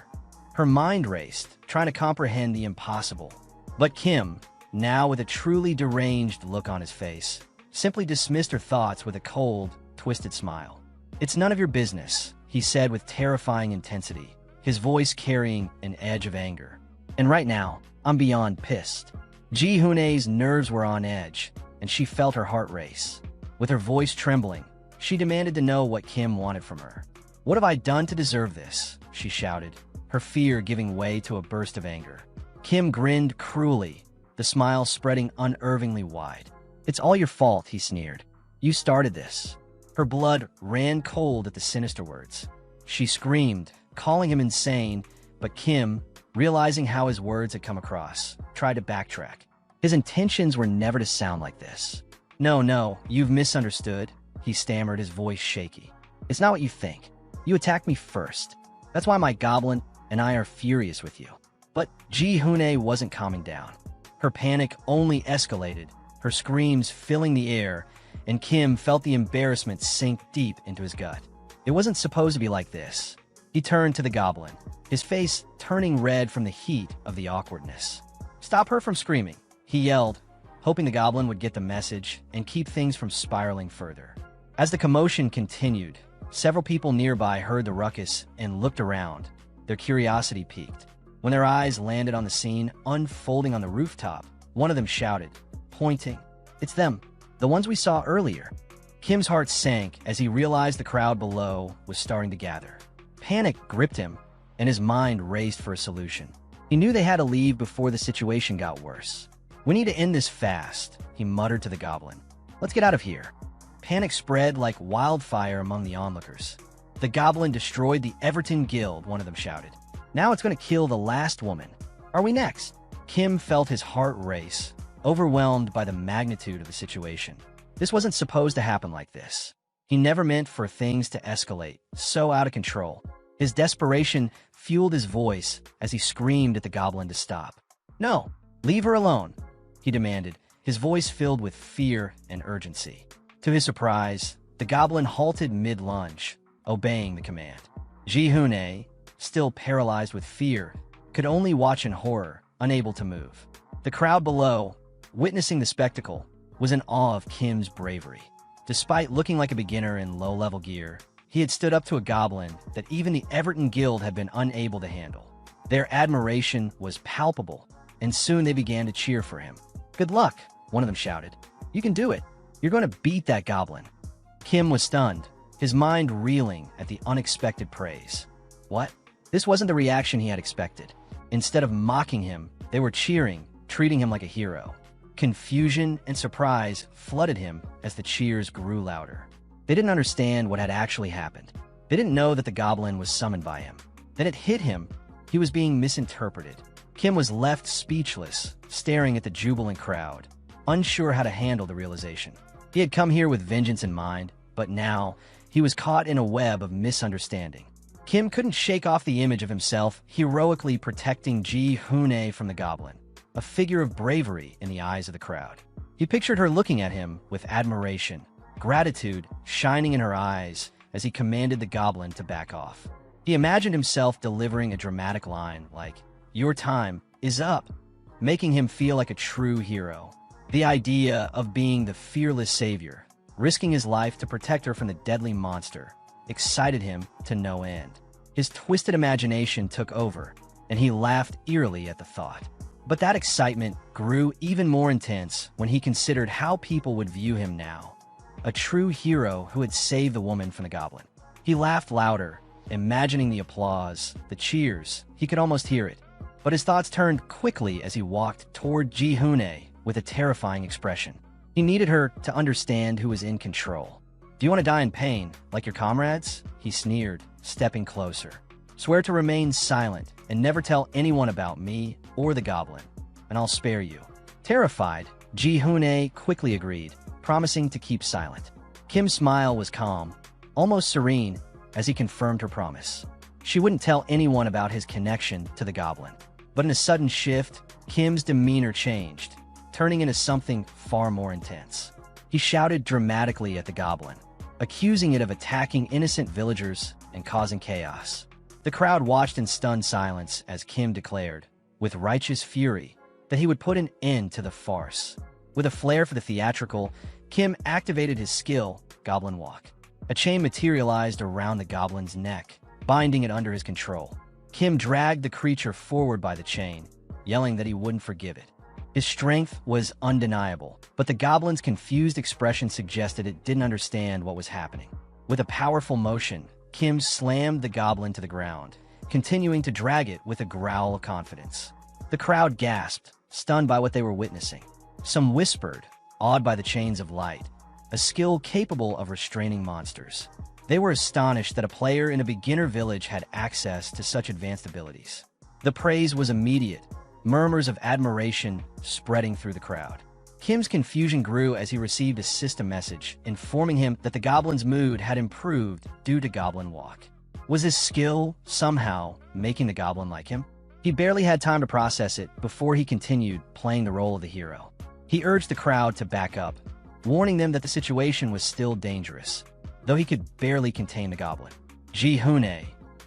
Her mind raced, trying to comprehend the impossible. But Kim, now with a truly deranged look on his face, simply dismissed her thoughts with a cold, twisted smile. "It's none of your business," he said with terrifying intensity, his voice carrying an edge of anger. "And right now, I'm beyond pissed." Ji Hune's nerves were on edge, and she felt her heart race. With her voice trembling, she demanded to know what Kim wanted from her. "What have I done to deserve this?" she shouted, her fear giving way to a burst of anger. Kim grinned cruelly, the smile spreading unervingly wide. "It's all your fault," he sneered. "You started this." Her blood ran cold at the sinister words. She screamed, calling him insane, but Kim, realizing how his words had come across, tried to backtrack. His intentions were never to sound like this. No, you've misunderstood," he stammered, his voice shaky. "It's not what you think. You attacked me first. That's why my goblin and I are furious with you." But Ji Hune wasn't calming down. Her panic only escalated, her screams filling the air, and Kim felt the embarrassment sink deep into his gut. It wasn't supposed to be like this. He turned to the goblin, his face turning red from the heat of the awkwardness. "Stop her from screaming," he yelled, hoping the goblin would get the message and keep things from spiraling further. As the commotion continued, several people nearby heard the ruckus and looked around, their curiosity piqued. When their eyes landed on the scene unfolding on the rooftop, one of them shouted, pointing, "It's them, the ones we saw earlier." Kim's heart sank as he realized the crowd below was starting to gather. Panic gripped him, and his mind raced for a solution. He knew they had to leave before the situation got worse. "We need to end this fast," he muttered to the goblin. "Let's get out of here." Panic spread like wildfire among the onlookers. "The goblin destroyed the Everton Guild," one of them shouted. "Now it's going to kill the last woman. Are we next?" Kim felt his heart race, overwhelmed by the magnitude of the situation. This wasn't supposed to happen like this. He never meant for things to escalate so out of control. His desperation fueled his voice as he screamed at the goblin to stop. "No, leave her alone," he demanded, his voice filled with fear and urgency. To his surprise, the goblin halted mid-lunge, obeying the command. Ji Hune, still paralyzed with fear, could only watch in horror, unable to move. The crowd below, witnessing the spectacle, was in awe of Kim's bravery. Despite looking like a beginner in low-level gear, he had stood up to a goblin that even the Everton Guild had been unable to handle. Their admiration was palpable, and soon they began to cheer for him. "Good luck," one of them shouted. "You can do it. You're going to beat that goblin." Kim was stunned, his mind reeling at the unexpected praise. What? This wasn't the reaction he had expected. Instead of mocking him, they were cheering, treating him like a hero. Confusion and surprise flooded him as the cheers grew louder. They didn't understand what had actually happened. They didn't know that the goblin was summoned by him. Then it hit him. He was being misinterpreted. Kim was left speechless, staring at the jubilant crowd, unsure how to handle the realization. He had come here with vengeance in mind, but now he was caught in a web of misunderstanding. Kim couldn't shake off the image of himself heroically protecting Ji Hune from the goblin, a figure of bravery in the eyes of the crowd. He pictured her looking at him with admiration, gratitude shining in her eyes as he commanded the goblin to back off. He imagined himself delivering a dramatic line like, "Your time is up," making him feel like a true hero. The idea of being the fearless savior, risking his life to protect her from the deadly monster, excited him to no end. His twisted imagination took over, and he laughed eerily at the thought. But that excitement grew even more intense when he considered how people would view him now. A true hero who had saved the woman from the goblin. He laughed louder, imagining the applause, the cheers. He could almost hear it. But his thoughts turned quickly as he walked toward Ji Hune with a terrifying expression. He needed her to understand who was in control. "Do you want to die in pain, like your comrades?" he sneered, stepping closer. "Swear to remain silent and never tell anyone about me or the goblin, and I'll spare you." Terrified, Ji Hune quickly agreed, promising to keep silent. Kim's smile was calm, almost serene, as he confirmed her promise. She wouldn't tell anyone about his connection to the goblin. But in a sudden shift, Kim's demeanor changed, turning into something far more intense. He shouted dramatically at the goblin, accusing it of attacking innocent villagers and causing chaos. The crowd watched in stunned silence as Kim declared, with righteous fury, that he would put an end to the farce. With a flair for the theatrical, Kim activated his skill, Goblin Walk. A chain materialized around the goblin's neck, binding it under his control. Kim dragged the creature forward by the chain, yelling that he wouldn't forgive it. His strength was undeniable, but the goblin's confused expression suggested it didn't understand what was happening. With a powerful motion, Kim slammed the goblin to the ground, continuing to drag it with a growl of confidence. The crowd gasped, stunned by what they were witnessing. Some whispered, awed by the chains of light, a skill capable of restraining monsters. They were astonished that a player in a beginner village had access to such advanced abilities. The praise was immediate, murmurs of admiration spreading through the crowd. Kim's confusion grew as he received a system message informing him that the goblin's mood had improved due to Goblin Walk. Was his skill somehow making the goblin like him? He barely had time to process it before he continued playing the role of the hero. He urged the crowd to back up, warning them that the situation was still dangerous, though he could barely contain the goblin. Ji-Hoon,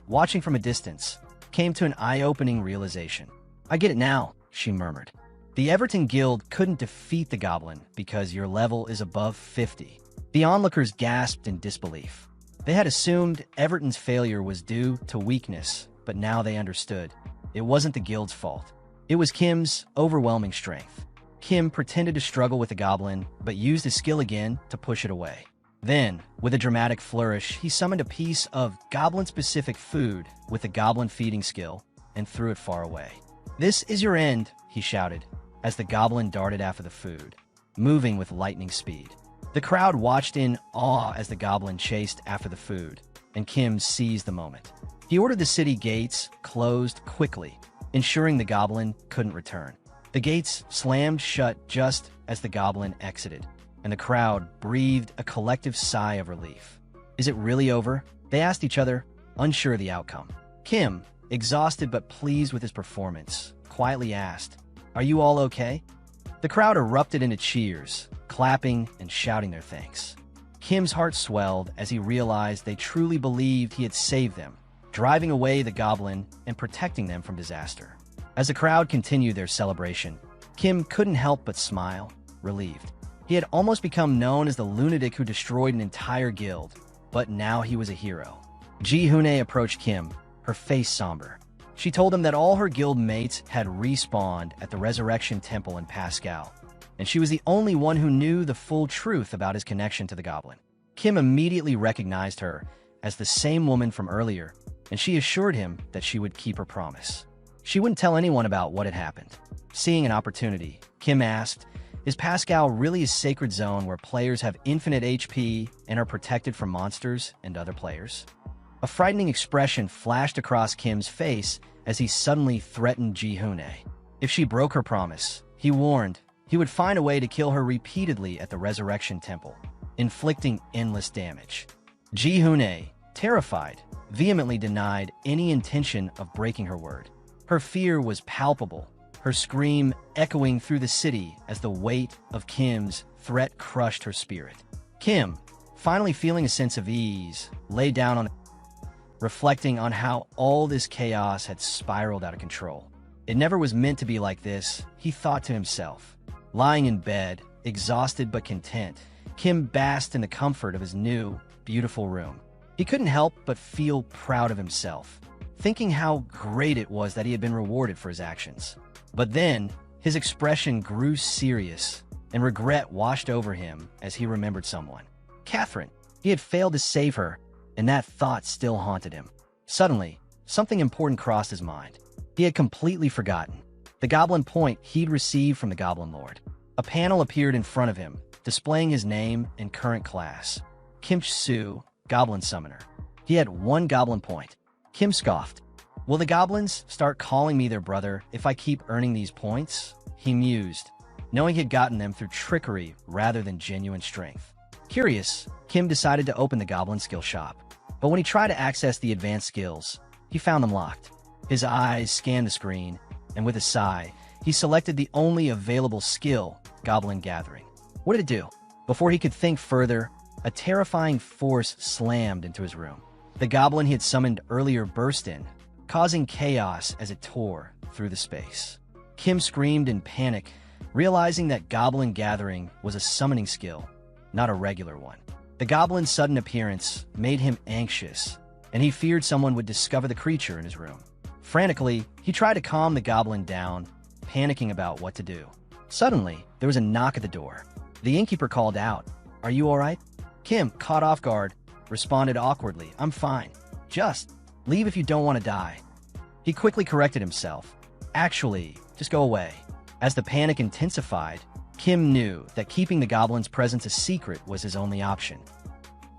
watching from a distance, came to an eye-opening realization. "I get it now," she murmured. "The Everton Guild couldn't defeat the goblin because your level is above 50. The onlookers gasped in disbelief. They had assumed Everton's failure was due to weakness, but now they understood. It wasn't the guild's fault. It was Kim's overwhelming strength. Kim pretended to struggle with the goblin, but used his skill again to push it away. Then, with a dramatic flourish, he summoned a piece of goblin-specific food with the goblin feeding skill and threw it far away. "This is your end," he shouted, as the goblin darted after the food, moving with lightning speed. The crowd watched in awe as the goblin chased after the food, and Kim seized the moment. He ordered the city gates closed quickly, ensuring the goblin couldn't return. The gates slammed shut just as the goblin exited, and the crowd breathed a collective sigh of relief. "Is it really over?" they asked each other, unsure of the outcome. Kim, exhausted but pleased with his performance, quietly asked, "Are you all okay?" The crowd erupted into cheers, clapping and shouting their thanks. Kim's heart swelled as he realized they truly believed he had saved them, driving away the goblin and protecting them from disaster. As the crowd continued their celebration, Kim couldn't help but smile, relieved. He had almost become known as the lunatic who destroyed an entire guild, but now he was a hero. Ji-Hoon approached Kim, her face somber. She told him that all her guild mates had respawned at the Resurrection Temple in Pascal, and she was the only one who knew the full truth about his connection to the goblin. Kim immediately recognized her as the same woman from earlier, and she assured him that she would keep her promise. She wouldn't tell anyone about what had happened. Seeing an opportunity, Kim asked, "Is Pascal really a sacred zone where players have infinite HP and are protected from monsters and other players?" A frightening expression flashed across Kim's face as he suddenly threatened Ji-Hoon. If she broke her promise, he warned, he would find a way to kill her repeatedly at the Resurrection Temple, inflicting endless damage. Ji-Hoon, terrified, vehemently denied any intention of breaking her word. Her fear was palpable, her scream echoing through the city as the weight of Kim's threat crushed her spirit. Kim, finally feeling a sense of ease, lay down on reflecting on how all this chaos had spiraled out of control. It never was meant to be like this, he thought to himself. Lying in bed, exhausted but content, Kim basked in the comfort of his new, beautiful room. He couldn't help but feel proud of himself, thinking how great it was that he had been rewarded for his actions. But then, his expression grew serious, and regret washed over him as he remembered someone. Catherine. He had failed to save her, and that thought still haunted him. Suddenly, something important crossed his mind. He had completely forgotten the goblin point he'd received from the Goblin Lord. A panel appeared in front of him, displaying his name and current class. Kim Su, Goblin Summoner. He had 1 goblin point. Kim scoffed. "Will the goblins start calling me their brother if I keep earning these points?" he mused, knowing he had gotten them through trickery rather than genuine strength. Curious, Kim decided to open the goblin skill shop. But when he tried to access the advanced skills, he found them locked. His eyes scanned the screen, and with a sigh, he selected the only available skill, Goblin Gathering. What did it do? Before he could think further, a terrifying force slammed into his room. The goblin he had summoned earlier burst in, causing chaos as it tore through the space. Kim screamed in panic, realizing that Goblin Gathering was a summoning skill, not a regular one. The goblin's sudden appearance made him anxious, and he feared someone would discover the creature in his room. Frantically, he tried to calm the goblin down, panicking about what to do. Suddenly, there was a knock at the door. The innkeeper called out, "Are you all right?" Kim, caught off guard, responded awkwardly, "I'm fine. Just leave if you don't want to die." He quickly corrected himself. "Actually, just go away." As the panic intensified, Kim knew that keeping the goblin's presence a secret was his only option.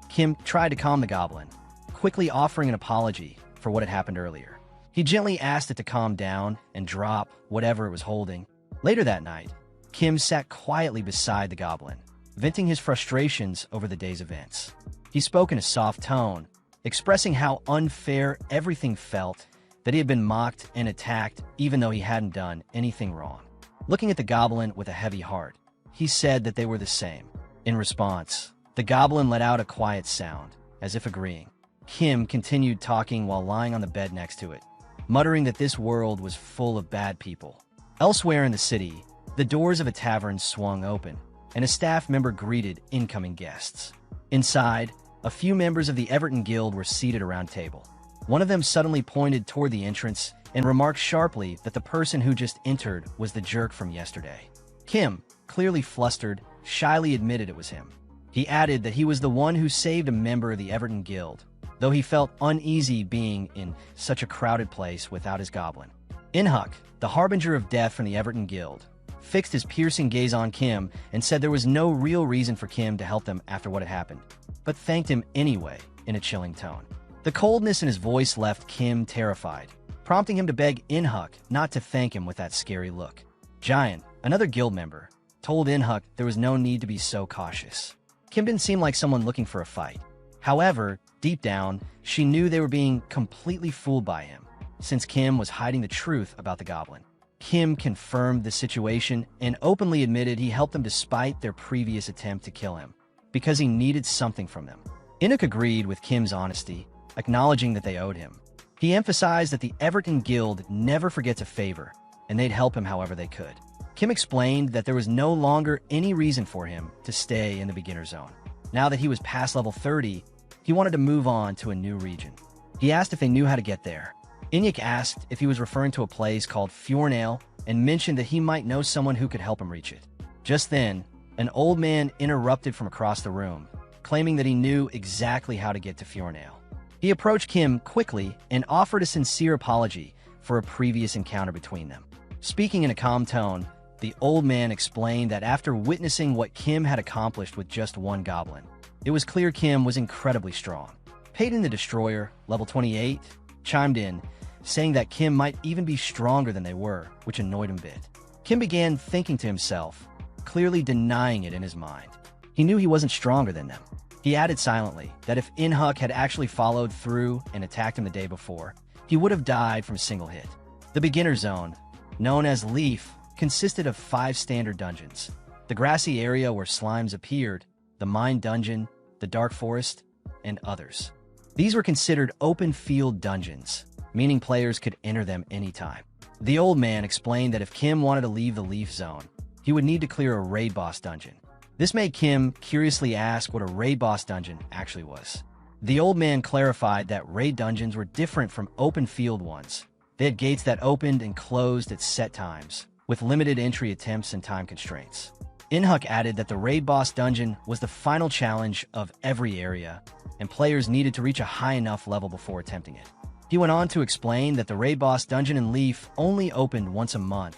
Kim tried to calm the goblin, quickly offering an apology for what had happened earlier. He gently asked it to calm down and drop whatever it was holding. Later that night, Kim sat quietly beside the goblin, venting his frustrations over the day's events. He spoke in a soft tone, expressing how unfair everything felt, that he had been mocked and attacked even though he hadn't done anything wrong. Looking at the goblin with a heavy heart, he said that they were the same. In response, the goblin let out a quiet sound, as if agreeing. Kim continued talking while lying on the bed next to it, muttering that this world was full of bad people. Elsewhere in the city, the doors of a tavern swung open, and a staff member greeted incoming guests. Inside, a few members of the Everton Guild were seated around a table. One of them suddenly pointed toward the entrance and remarked sharply that the person who just entered was the jerk from yesterday. Kim, clearly flustered, shyly admitted it was him. He added that he was the one who saved a member of the Everton Guild, though he felt uneasy being in such a crowded place without his goblin. Inhuck, the harbinger of death from the Everton Guild, fixed his piercing gaze on Kim and said there was no real reason for Kim to help them after what had happened, but thanked him anyway in a chilling tone. The coldness in his voice left Kim terrified, prompting him to beg Inhuck not to thank him with that scary look. Giant, another guild member, told Inhuck there was no need to be so cautious. Kim didn't seem like someone looking for a fight. However, deep down, she knew they were being completely fooled by him, since Kim was hiding the truth about the goblin. Kim confirmed the situation and openly admitted he helped them despite their previous attempt to kill him, because he needed something from them. Inhuck agreed with Kim's honesty, acknowledging that they owed him. He emphasized that the Everton Guild never forgets a favor, and they'd help him however they could. Kim explained that there was no longer any reason for him to stay in the beginner zone. Now that he was past level 30, he wanted to move on to a new region. He asked if they knew how to get there. Inhuck asked if he was referring to a place called Fjornail and mentioned that he might know someone who could help him reach it. Just then, an old man interrupted from across the room, claiming that he knew exactly how to get to Fjornail. He approached Kim quickly and offered a sincere apology for a previous encounter between them. Speaking in a calm tone, the old man explained that after witnessing what Kim had accomplished with just one goblin, it was clear Kim was incredibly strong. Peyton the Destroyer, level 28, chimed in, saying that Kim might even be stronger than they were, which annoyed him a bit. Kim began thinking to himself, clearly denying it in his mind. He knew he wasn't stronger than them. He added silently that if Inhuck had actually followed through and attacked him the day before, he would have died from a single hit. The beginner zone, known as Leaf, consisted of 5 standard dungeons: the grassy area where slimes appeared, the mine dungeon, the dark forest, and others. These were considered open field dungeons, meaning players could enter them anytime. The old man explained that if Kim wanted to leave the Leaf zone, he would need to clear a raid boss dungeon. This made Kim curiously ask what a raid boss dungeon actually was. The old man clarified that raid dungeons were different from open field ones. They had gates that opened and closed at set times, with limited entry attempts and time constraints. Inhuck added that the raid boss dungeon was the final challenge of every area, and players needed to reach a high enough level before attempting it. He went on to explain that the raid boss dungeon in Leaf only opened once a month,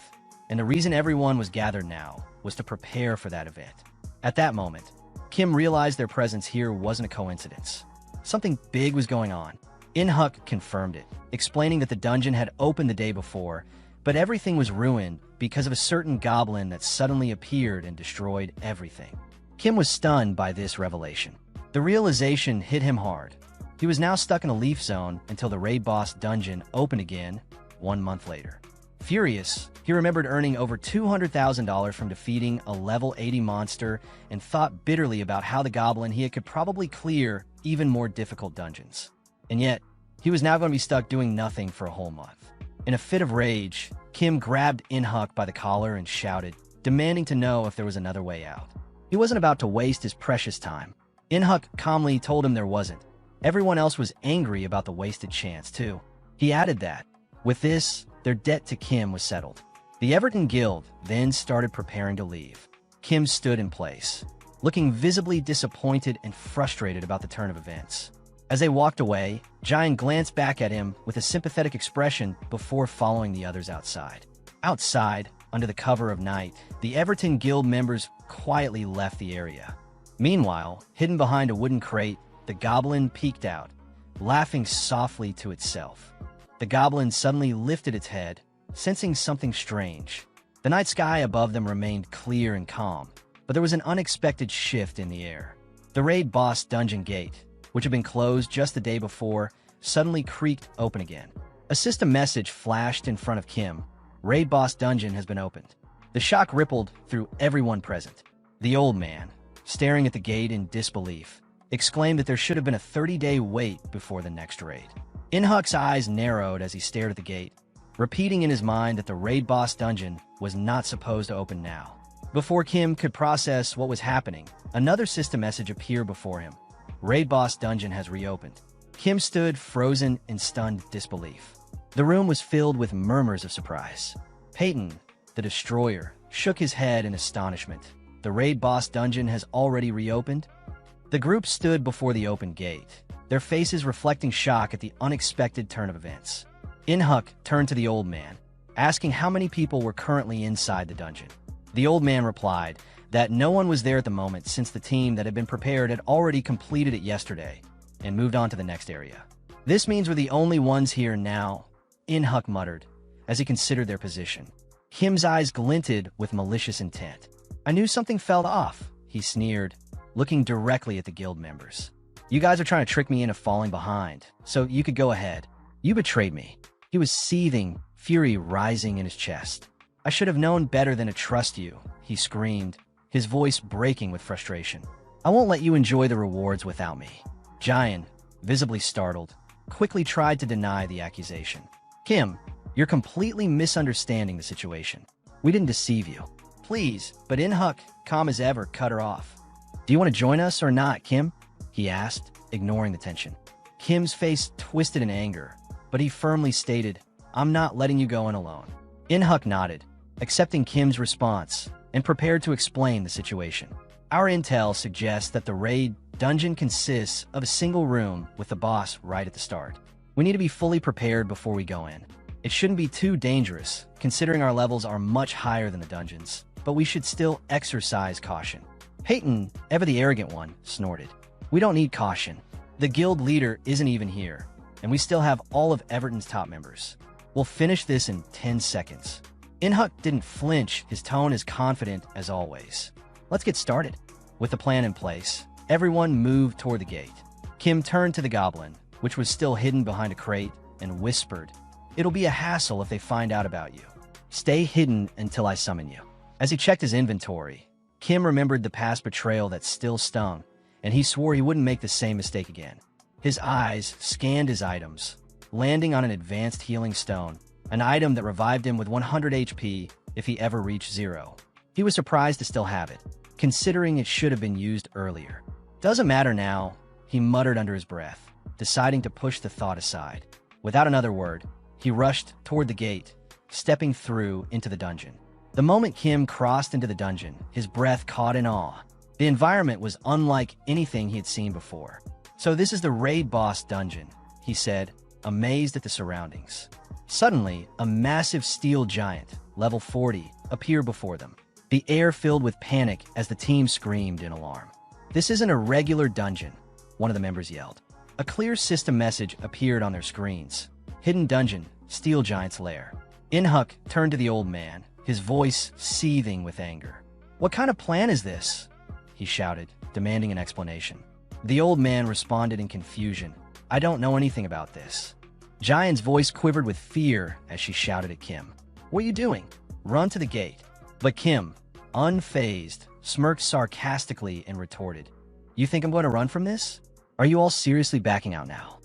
and the reason everyone was gathered now was to prepare for that event. At that moment, Kim realized their presence here wasn't a coincidence. Something big was going on. Inhuck confirmed it, explaining that the dungeon had opened the day before, but everything was ruined because of a certain goblin that suddenly appeared and destroyed everything. Kim was stunned by this revelation. The realization hit him hard. He was now stuck in a leaf zone until the raid boss dungeon opened again 1 month later. Furious, he remembered earning over $200,000 from defeating a level 80 monster and thought bitterly about how the goblin he could probably clear even more difficult dungeons. And yet, he was now going to be stuck doing nothing for a whole month. In a fit of rage, Kim grabbed In-huk by the collar and shouted, demanding to know if there was another way out. He wasn't about to waste his precious time. In-huk calmly told him there wasn't. Everyone else was angry about the wasted chance, too. He added that, with this, their debt to Kim was settled. The Everton Guild then started preparing to leave. Kim stood in place, looking visibly disappointed and frustrated about the turn of events. As they walked away, Giant glanced back at him with a sympathetic expression before following the others outside. Outside, under the cover of night, the Everton Guild members quietly left the area. Meanwhile, hidden behind a wooden crate, the goblin peeked out, laughing softly to itself. The goblin suddenly lifted its head, sensing something strange. The night sky above them remained clear and calm, but there was an unexpected shift in the air. The raid boss dungeon gate, which had been closed just the day before, suddenly creaked open again. A system message flashed in front of Kim. Raid boss dungeon has been opened. The shock rippled through everyone present. The old man, staring at the gate in disbelief, exclaimed that there should have been a 30-day wait before the next raid. In-huk's eyes narrowed as he stared at the gate, repeating in his mind that the raid boss dungeon was not supposed to open now. Before Kim could process what was happening, another system message appeared before him. Raid boss dungeon has reopened. Kim stood frozen in stunned disbelief. The room was filled with murmurs of surprise. Peyton, the destroyer, shook his head in astonishment. The raid boss dungeon has already reopened? The group stood before the open gate, their faces reflecting shock at the unexpected turn of events. In-huk turned to the old man, asking how many people were currently inside the dungeon. The old man replied that no one was there at the moment since the team that had been prepared had already completed it yesterday and moved on to the next area. This means we're the only ones here now, In-huk muttered, as he considered their position. Kim's eyes glinted with malicious intent. I knew something fell off, he sneered, looking directly at the guild members. You guys are trying to trick me into falling behind, so you could go ahead. You betrayed me. He was seething, fury rising in his chest. I should have known better than to trust you, he screamed, his voice breaking with frustration. I won't let you enjoy the rewards without me. Giant, visibly startled, quickly tried to deny the accusation. Kim, you're completely misunderstanding the situation. We didn't deceive you. Please, but In-huk, calm as ever, cut her off. Do you want to join us or not, Kim? He asked, ignoring the tension. Kim's face twisted in anger, but he firmly stated, I'm not letting you go in alone. In-huk nodded, accepting Kim's response, and prepared to explain the situation. Our intel suggests that the raid dungeon consists of a single room with the boss right at the start. We need to be fully prepared before we go in. It shouldn't be too dangerous, considering our levels are much higher than the dungeons, but we should still exercise caution. Peyton, ever the arrogant one, snorted. We don't need caution. The guild leader isn't even here, and we still have all of Everton's top members. We'll finish this in 10 seconds. In-huk didn't flinch, his tone as confident as always. Let's get started. With the plan in place, everyone moved toward the gate. Kim turned to the goblin, which was still hidden behind a crate, and whispered, It'll be a hassle if they find out about you. Stay hidden until I summon you. As he checked his inventory, Kim remembered the past betrayal that still stung, and he swore he wouldn't make the same mistake again. His eyes scanned his items, landing on an advanced healing stone, an item that revived him with 100 HP if he ever reached 0. He was surprised to still have it, considering it should have been used earlier. Doesn't matter now, he muttered under his breath, deciding to push the thought aside. Without another word, he rushed toward the gate, stepping through into the dungeon. The moment Kim crossed into the dungeon, his breath caught in awe. The environment was unlike anything he had seen before. So this is the raid boss dungeon, he said, amazed at the surroundings. Suddenly, a massive steel giant, level 40, appeared before them. The air filled with panic as the team screamed in alarm. This isn't a regular dungeon, one of the members yelled. A clear system message appeared on their screens. Hidden dungeon, steel giant's lair. In-huk turned to the old man, his voice seething with anger. What kind of plan is this? He shouted, demanding an explanation. The old man responded in confusion. I don't know anything about this. Giant's voice quivered with fear as she shouted at Kim. What are you doing? Run to the gate. But Kim, unfazed, smirked sarcastically and retorted, You think I'm going to run from this? Are you all seriously backing out now?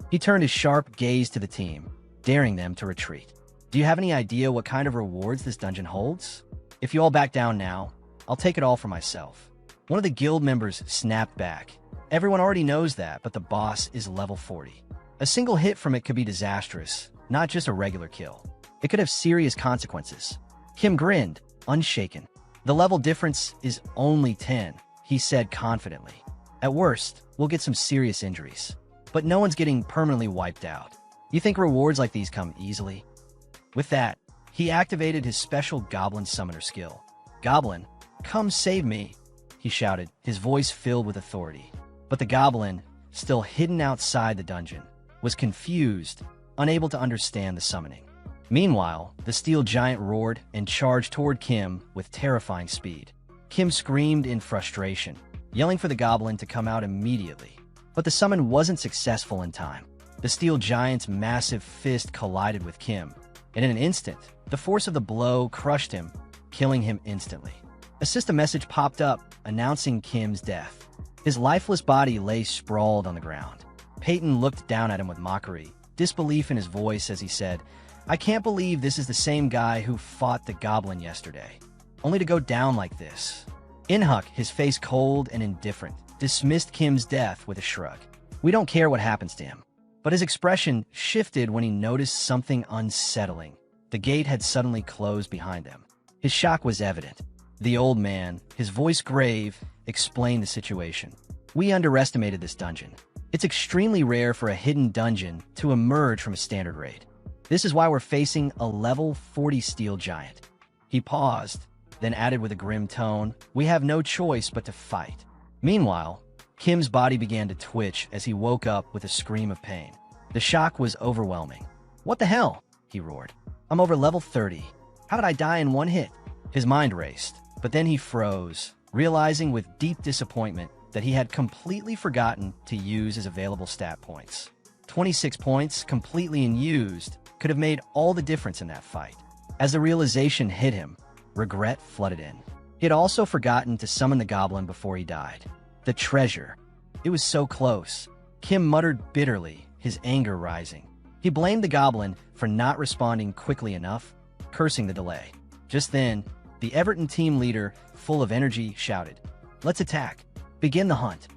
He turned his sharp gaze to the team, daring them to retreat. Do you have any idea what kind of rewards this dungeon holds? If you all back down now, I'll take it all for myself. One of the guild members snapped back. Everyone already knows that, but the boss is level 40. A single hit from it could be disastrous, not just a regular kill. It could have serious consequences. Kim grinned, unshaken. The level difference is only 10, he said confidently. At worst, we'll get some serious injuries. But no one's getting permanently wiped out. You think rewards like these come easily? With that, he activated his special Goblin Summoner skill. Goblin, come save me, he shouted, his voice filled with authority. But the Goblin, still hidden outside the dungeon, was confused, unable to understand the summoning. Meanwhile, the steel giant roared and charged toward Kim with terrifying speed. Kim screamed in frustration, yelling for the Goblin to come out immediately. But the summon wasn't successful in time. The steel giant's massive fist collided with Kim, and in an instant, the force of the blow crushed him, killing him instantly. A system message popped up, announcing Kim's death. His lifeless body lay sprawled on the ground. Peyton looked down at him with mockery, disbelief in his voice as he said, I can't believe this is the same guy who fought the Goblin yesterday, only to go down like this. Inhuck, his face cold and indifferent, dismissed Kim's death with a shrug. We don't care what happens to him. But his expression shifted when he noticed something unsettling. The gate had suddenly closed behind him. His shock was evident. The old man, his voice grave, explained the situation. We underestimated this dungeon. It's extremely rare for a hidden dungeon to emerge from a standard raid. This is why we're facing a level 40 steel giant. He paused, then added with a grim tone, We have no choice but to fight. Meanwhile, Kim's body began to twitch as he woke up with a scream of pain. The shock was overwhelming. What the hell? He roared. I'm over level 30. How did I die in one hit? His mind raced, but then he froze, realizing with deep disappointment that he had completely forgotten to use his available stat points. 26 points, completely unused, could have made all the difference in that fight. As the realization hit him, regret flooded in. He had also forgotten to summon the Goblin before he died. The treasure. It was so close. Kim muttered bitterly, his anger rising. He blamed the Goblin for not responding quickly enough, cursing the delay. Just then, the Everton team leader, full of energy, shouted, Let's attack. Begin the hunt.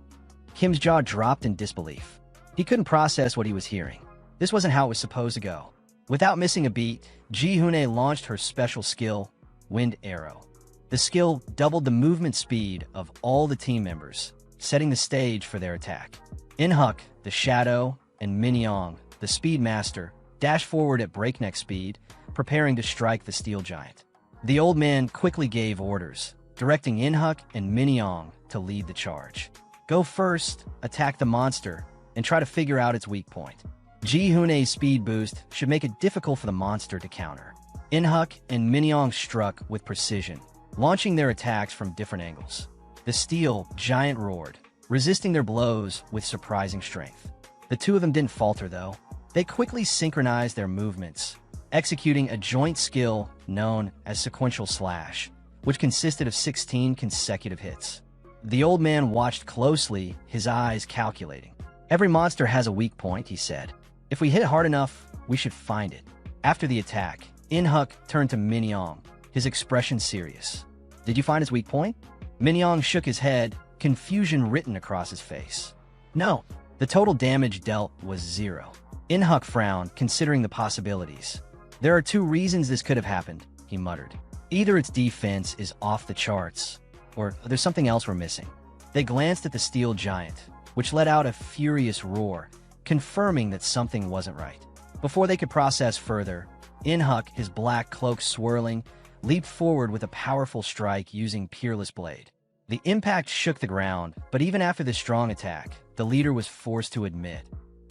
Kim's jaw dropped in disbelief. He couldn't process what he was hearing. This wasn't how it was supposed to go. Without missing a beat, Ji-Hoon launched her special skill, Wind Arrow. The skill doubled the movement speed of all the team members, setting the stage for their attack. Inhuck, the Shadow, and Minyoung, the Speed Master, dashed forward at breakneck speed, preparing to strike the steel giant. The old man quickly gave orders, directing Inhuck and Minyoung to lead the charge. Go first, attack the monster, and try to figure out its weak point. Ji-Hoon's speed boost should make it difficult for the monster to counter. Inhuck and Minyoung struck with precision, launching their attacks from different angles. The steel giant roared, resisting their blows with surprising strength. The two of them didn't falter, though. They quickly synchronized their movements, executing a joint skill known as Sequential Slash, which consisted of 16 consecutive hits. The old man watched closely, his eyes calculating. Every monster has a weak point, he said. If we hit hard enough, we should find it. After the attack, Inhuck turned to Minyoung, his expression serious. Did you find his weak point? Minyoung shook his head, confusion written across his face. No, the total damage dealt was 0. Inhuck frowned, considering the possibilities. There are 2 reasons this could have happened, he muttered. Either its defense is off the charts, or there's something else we're missing. They glanced at the steel giant, which let out a furious roar, confirming that something wasn't right. Before they could process further, Inhuck, his black cloak swirling, leaped forward with a powerful strike using Peerless Blade. The impact shook the ground, but even after this strong attack, the leader was forced to admit,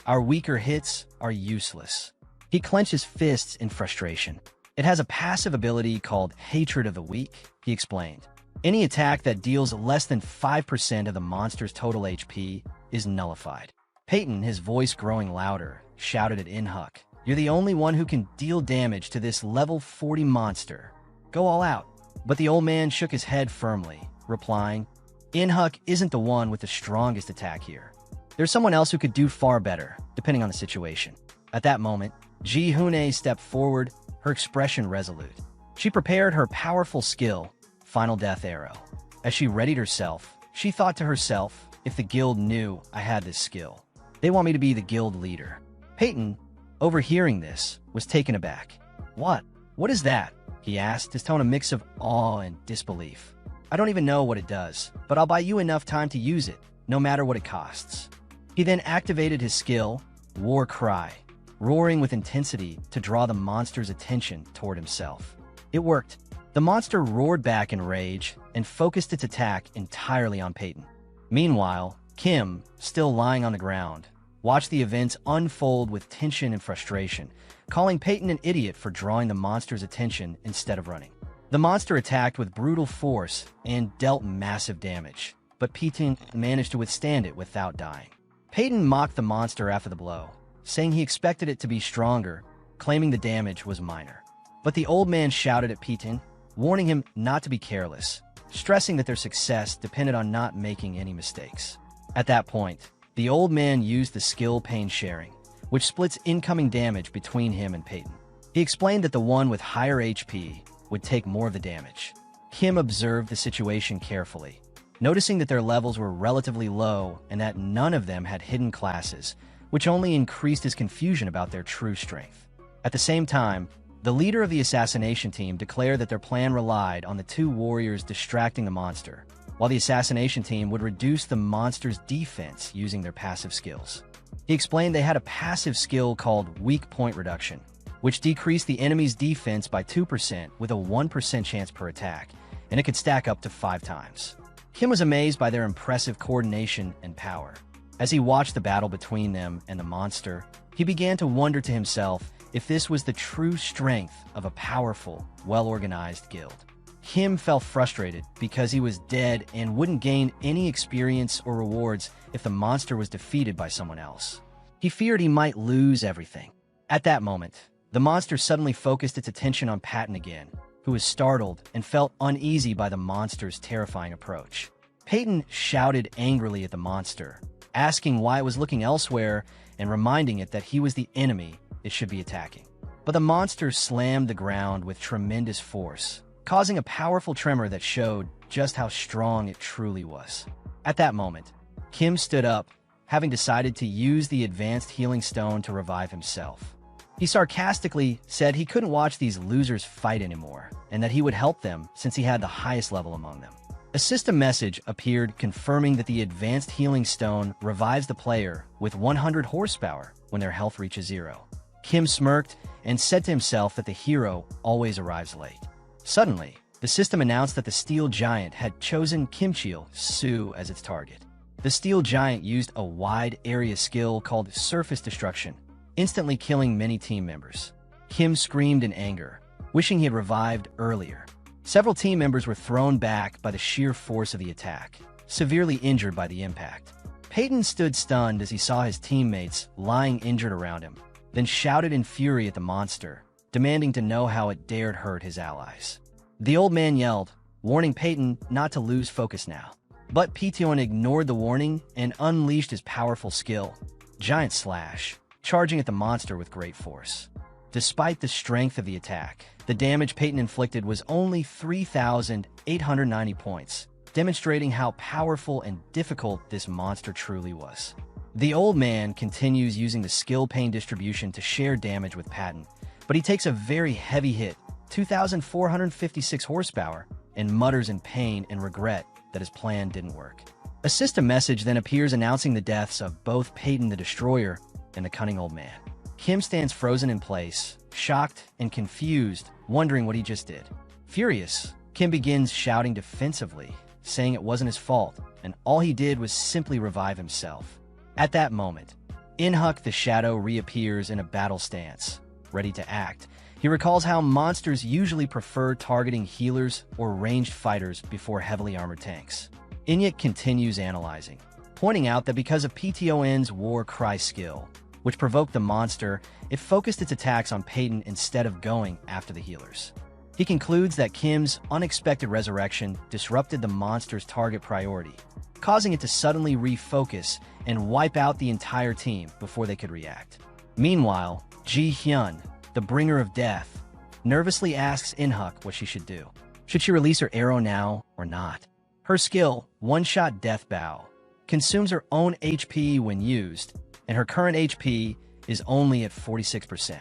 our weaker hits are useless. He clenched his fists in frustration. It has a passive ability called Hatred of the Weak, he explained. Any attack that deals less than 5% of the monster's total HP is nullified. Peyton, his voice growing louder, shouted at Inhuk, "You're the only one who can deal damage to this level 40 monster. Go all out." But the old man shook his head firmly, replying, "Inhuk isn't the one with the strongest attack here. There's someone else who could do far better, depending on the situation." At that moment, Ji Hune stepped forward, her expression resolute. She prepared her powerful skill, Final Death Arrow. As she readied herself, she thought to herself, "If the guild knew I had this skill, they want me to be the guild leader." Peyton, overhearing this, was taken aback. What is that?" he asked, his tone a mix of awe and disbelief. "I don't even know what it does, but I'll buy you enough time to use it, no matter what it costs." He then activated his skill, War Cry, roaring with intensity to draw the monster's attention toward himself. It worked. The monster roared back in rage and focused its attack entirely on Peyton. Meanwhile, Kim, still lying on the ground, watched the events unfold with tension and frustration, calling Peyton an idiot for drawing the monster's attention instead of running. The monster attacked with brutal force and dealt massive damage, but Peyton managed to withstand it without dying. Peyton mocked the monster after the blow, saying he expected it to be stronger, claiming the damage was minor. But the old man shouted at Peyton, warning him not to be careless, stressing that their success depended on not making any mistakes. At that point, the old man used the skill Pain Sharing, which splits incoming damage between him and Peyton. He explained that the one with higher HP would take more of the damage. Kim observed the situation carefully, noticing that their levels were relatively low and that none of them had hidden classes, which only increased his confusion about their true strength. At the same time, the leader of the assassination team declared that their plan relied on the two warriors distracting the monster, while the assassination team would reduce the monster's defense using their passive skills. He explained they had a passive skill called Weak Point Reduction, which decreased the enemy's defense by 2% with a 1% chance per attack, and it could stack up to 5 times. Kim was amazed by their impressive coordination and power. As he watched the battle between them and the monster, he began to wonder to himself if this was the true strength of a powerful, well-organized guild. Kim felt frustrated because he was dead and wouldn't gain any experience or rewards if the monster was defeated by someone else. He feared he might lose everything. At that moment, the monster suddenly focused its attention on Patton again, who was startled and felt uneasy by the monster's terrifying approach. Peyton shouted angrily at the monster, asking why it was looking elsewhere and reminding it that he was the enemy it should be attacking. But the monster slammed the ground with tremendous force, causing a powerful tremor that showed just how strong it truly was. At that moment, Kim stood up, having decided to use the advanced healing stone to revive himself. He sarcastically said he couldn't watch these losers fight anymore, and that he would help them since he had the highest level among them. A system message appeared confirming that the advanced healing stone revives the player with 100 horsepower when their health reaches 0. Kim smirked and said to himself that the hero always arrives late. Suddenly, the system announced that the Steel Giant had chosen Kimchil Su as its target. The Steel Giant used a wide area skill called Surface Destruction, instantly killing many team members. Kim screamed in anger, wishing he had revived earlier. Several team members were thrown back by the sheer force of the attack, severely injured by the impact. Peyton stood stunned as he saw his teammates lying injured around him, then shouted in fury at the monster, demanding to know how it dared hurt his allies. The old man yelled, warning Peyton not to lose focus now. But Peyton ignored the warning and unleashed his powerful skill, Giant Slash, charging at the monster with great force. Despite the strength of the attack, the damage Peyton inflicted was only 3,890 points, demonstrating how powerful and difficult this monster truly was. The old man continues using the skill Pain Distribution to share damage with Patton, but he takes a very heavy hit, 2,456 horsepower, and mutters in pain and regret that his plan didn't work. A system message then appears announcing the deaths of both Peyton the Destroyer and the cunning old man. Kim stands frozen in place, shocked and confused, wondering what he just did. Furious, Kim begins shouting defensively, saying it wasn't his fault, and all he did was simply revive himself. At that moment, Inhuk the Shadow reappears in a battle stance, ready to act. He recalls how monsters usually prefer targeting healers or ranged fighters before heavily armored tanks. Inyuk continues analyzing, pointing out that because of PTON's War Cry skill, which provoked the monster, it focused its attacks on Peyton instead of going after the healers. He concludes that Kim's unexpected resurrection disrupted the monster's target priority, causing it to suddenly refocus and wipe out the entire team before they could react. Meanwhile, Ji-hyun, the bringer of death, nervously asks In-huk what she should do. Should she release her arrow now or not? Her skill, One-Shot Death Bow, consumes her own HP when used, and her current HP is only at 46%.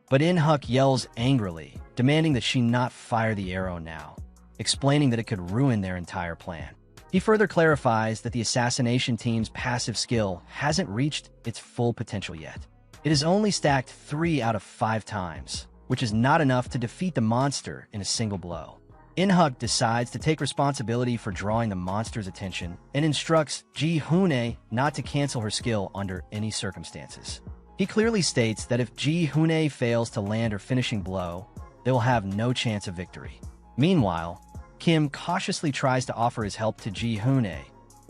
But In-huk yells angrily, demanding that she not fire the arrow now, explaining that it could ruin their entire plan. He further clarifies that the assassination team's passive skill hasn't reached its full potential yet. It is only stacked 3 out of 5 times, which is not enough to defeat the monster in a single blow. In-huk decides to take responsibility for drawing the monster's attention and instructs Ji-hoon not to cancel her skill under any circumstances. He clearly states that if Ji-hoon fails to land her finishing blow, they will have no chance of victory. Meanwhile, Kim cautiously tries to offer his help to Ji-hoon,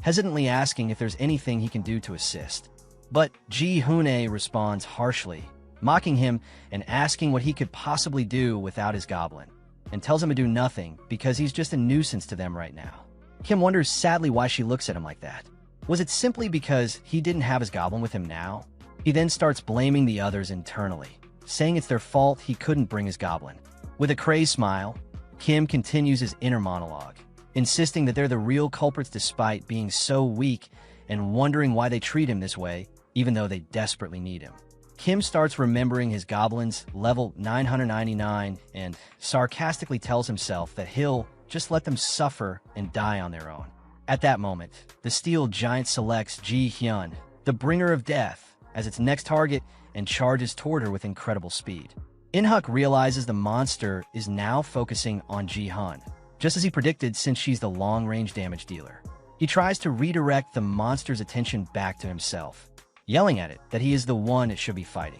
hesitantly asking if there's anything he can do to assist. But Ji-hoon responds harshly, mocking him and asking what he could possibly do without his goblin, and tells him to do nothing because he's just a nuisance to them right now. Kim wonders sadly why she looks at him like that. Was it simply because he didn't have his goblin with him now? He then starts blaming the others internally, saying it's their fault he couldn't bring his goblin. With a crazed smile, Kim continues his inner monologue, insisting that they're the real culprits despite being so weak and wondering why they treat him this way, even though they desperately need him. Kim starts remembering his goblin's level 999 and sarcastically tells himself that he'll just let them suffer and die on their own. At that moment, the steel giant selects Ji-hyun, the bringer of death, as its next target and charges toward her with incredible speed. In-huk realizes the monster is now focusing on Ji-hyun, just as he predicted since she's the long-range damage dealer. He tries to redirect the monster's attention back to himself, yelling at it that he is the one it should be fighting.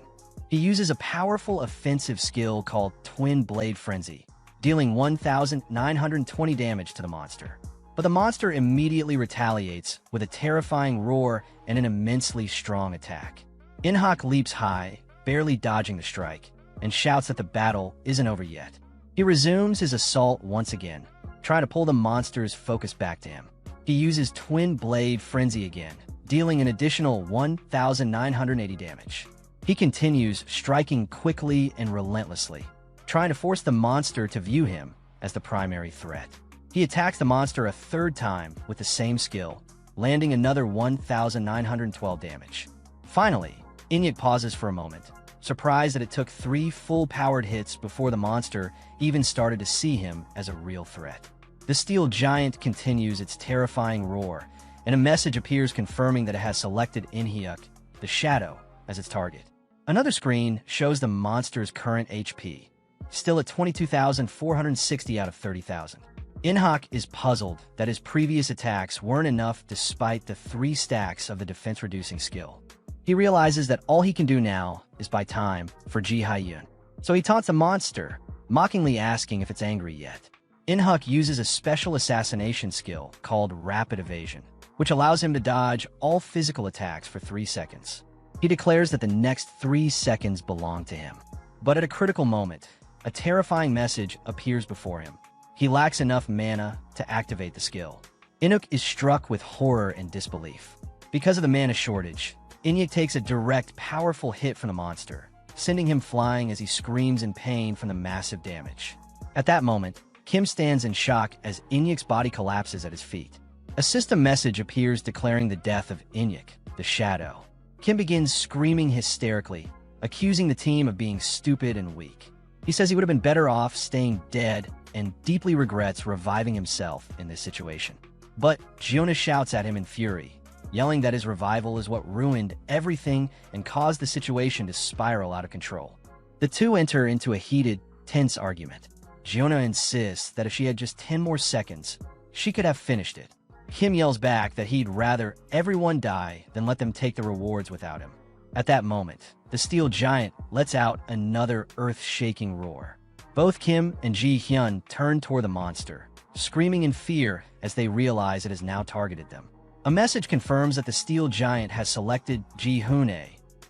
He uses a powerful offensive skill called Twin Blade Frenzy, dealing 1,920 damage to the monster. But the monster immediately retaliates with a terrifying roar and an immensely strong attack. In-huk leaps high, barely dodging the strike, and shouts that the battle isn't over yet. He resumes his assault once again, trying to pull the monster's focus back to him. He uses Twin Blade Frenzy again, dealing an additional 1,980 damage. He continues striking quickly and relentlessly, trying to force the monster to view him as the primary threat. He attacks the monster a third time with the same skill, landing another 1,912 damage. Finally, In-huk pauses for a moment, surprised that it took 3 full-powered hits before the monster even started to see him as a real threat. The steel giant continues its terrifying roar, and a message appears confirming that it has selected In-huk, the Shadow, as its target. Another screen shows the monster's current HP, still at 22,460 out of 30,000. In-huk is puzzled that his previous attacks weren't enough despite the 3 stacks of the defense-reducing skill. He realizes that all he can do now is buy time for Ji-hyun, so he taunts the monster, mockingly asking if it's angry yet. In-huk uses a special assassination skill called Rapid Evasion, which allows him to dodge all physical attacks for 3 seconds. He declares that the next 3 seconds belong to him. But at a critical moment, a terrifying message appears before him. He lacks enough mana to activate the skill. In-huk is struck with horror and disbelief. Because of the mana shortage, In-huk takes a direct, powerful hit from the monster, sending him flying as he screams in pain from the massive damage. At that moment, Kim stands in shock as In-huk's body collapses at his feet. A system message appears declaring the death of In-huk, the Shadow. Kim begins screaming hysterically, accusing the team of being stupid and weak. He says he would have been better off staying dead and deeply regrets reviving himself in this situation. But Giona shouts at him in fury, yelling that his revival is what ruined everything and caused the situation to spiral out of control. The two enter into a heated, tense argument. Giona insists that if she had just 10 more seconds, she could have finished it. Kim yells back that he'd rather everyone die than let them take the rewards without him. At that moment, the steel giant lets out another earth-shaking roar. Both Kim and Ji-hyun turn toward the monster, screaming in fear as they realize it has now targeted them. A message confirms that the steel giant has selected Ji-Hoon,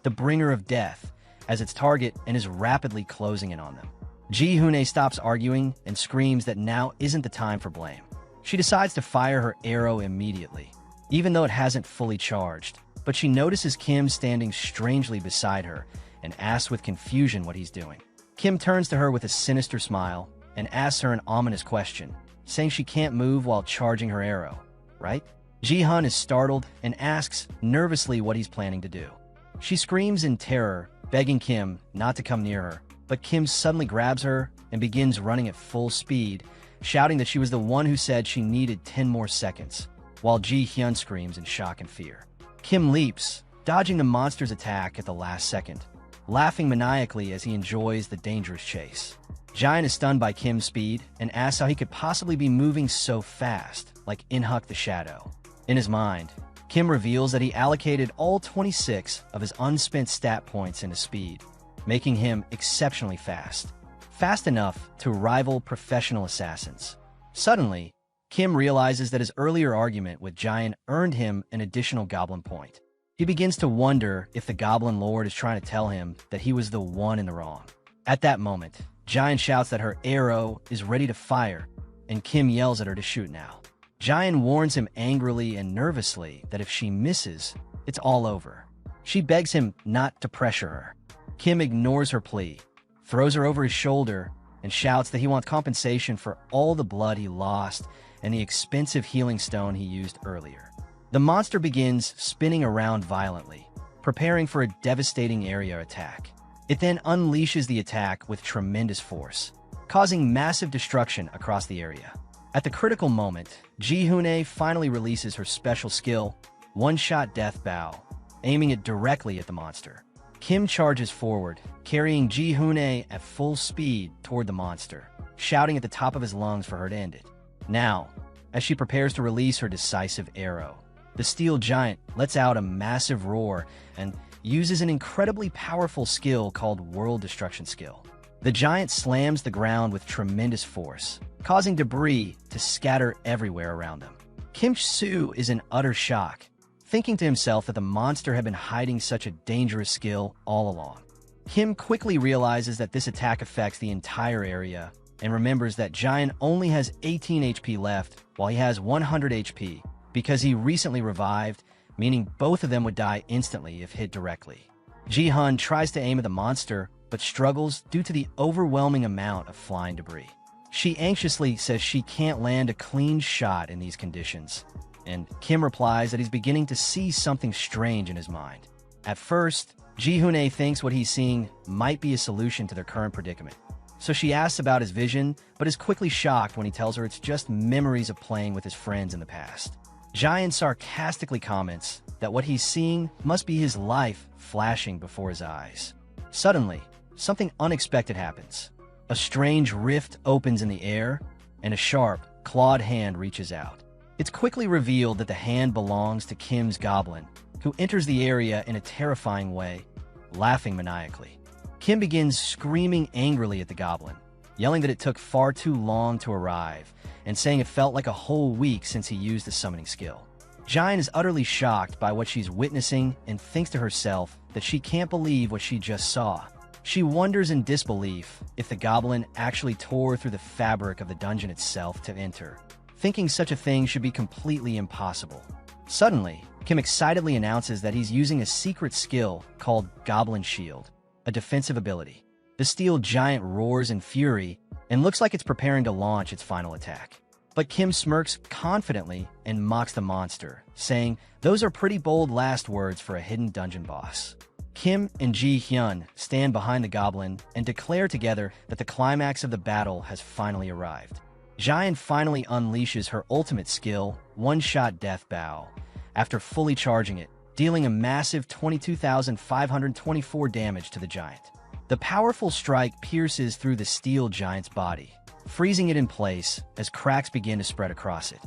the bringer of death, as its target and is rapidly closing in on them. Ji-Hoon stops arguing and screams that now isn't the time for blame. She decides to fire her arrow immediately, even though it hasn't fully charged, but she notices Kim standing strangely beside her and asks with confusion what he's doing. Kim turns to her with a sinister smile and asks her an ominous question, saying she can't move while charging her arrow, right? Ji-Hoon is startled and asks nervously what he's planning to do. She screams in terror, begging Kim not to come near her, but Kim suddenly grabs her and begins running at full speed, shouting that she was the one who said she needed 10 more seconds, while Ji-Hyun screams in shock and fear. Kim leaps, dodging the monster's attack at the last second, laughing maniacally as he enjoys the dangerous chase. Giant is stunned by Kim's speed and asks how he could possibly be moving so fast, like In-Huk the Shadow. In his mind, Kim reveals that he allocated all 26 of his unspent stat points into speed, making him exceptionally fast. Fast enough to rival professional assassins. Suddenly, Kim realizes that his earlier argument with Giant earned him an additional Goblin point. He begins to wonder if the Goblin Lord is trying to tell him that he was the one in the wrong. At that moment, Giant shouts that her arrow is ready to fire, and Kim yells at her to shoot now. Giant warns him angrily and nervously that if she misses, it's all over. She begs him not to pressure her. Kim ignores her plea, throws her over his shoulder, and shouts that he wants compensation for all the blood he lost and the expensive healing stone he used earlier. The monster begins spinning around violently, preparing for a devastating area attack. It then unleashes the attack with tremendous force, causing massive destruction across the area. At the critical moment, Ji-Hoon finally releases her special skill, One-Shot Death Bow, aiming it directly at the monster. Kim charges forward, carrying Ji-Hoon at full speed toward the monster, shouting at the top of his lungs for her to end it. Now, as she prepares to release her decisive arrow, the steel giant lets out a massive roar and uses an incredibly powerful skill called World Destruction Skill. The giant slams the ground with tremendous force, causing debris to scatter everywhere around them. Kim Soo is in utter shock, thinking to himself that the monster had been hiding such a dangerous skill all along. Kim quickly realizes that this attack affects the entire area and remembers that Giant only has 18 HP left while he has 100 HP because he recently revived, meaning both of them would die instantly if hit directly. Ji-Hoon tries to aim at the monster, but struggles due to the overwhelming amount of flying debris. She anxiously says she can't land a clean shot in these conditions, and Kim replies that he's beginning to see something strange in his mind. At first, Ji-Hoon thinks what he's seeing might be a solution to their current predicament, so she asks about his vision, but is quickly shocked when he tells her it's just memories of playing with his friends in the past. Giant sarcastically comments that what he's seeing must be his life flashing before his eyes. Suddenly, something unexpected happens. A strange rift opens in the air, and a sharp, clawed hand reaches out. It's quickly revealed that the hand belongs to Kim's goblin, who enters the area in a terrifying way, laughing maniacally. Kim begins screaming angrily at the goblin, yelling that it took far too long to arrive, and saying it felt like a whole week since he used the summoning skill. Giant is utterly shocked by what she's witnessing and thinks to herself that she can't believe what she just saw. She wonders in disbelief if the goblin actually tore through the fabric of the dungeon itself to enter, thinking such a thing should be completely impossible. Suddenly, Kim excitedly announces that he's using a secret skill called Goblin Shield, a defensive ability. The steel giant roars in fury and looks like it's preparing to launch its final attack. But Kim smirks confidently and mocks the monster, saying, "Those are pretty bold last words for a hidden dungeon boss." Kim and Ji-Hyun stand behind the goblin and declare together that the climax of the battle has finally arrived. Giant finally unleashes her ultimate skill, One-Shot Death Bow, after fully charging it, dealing a massive 22,524 damage to the giant. The powerful strike pierces through the steel giant's body, freezing it in place as cracks begin to spread across it.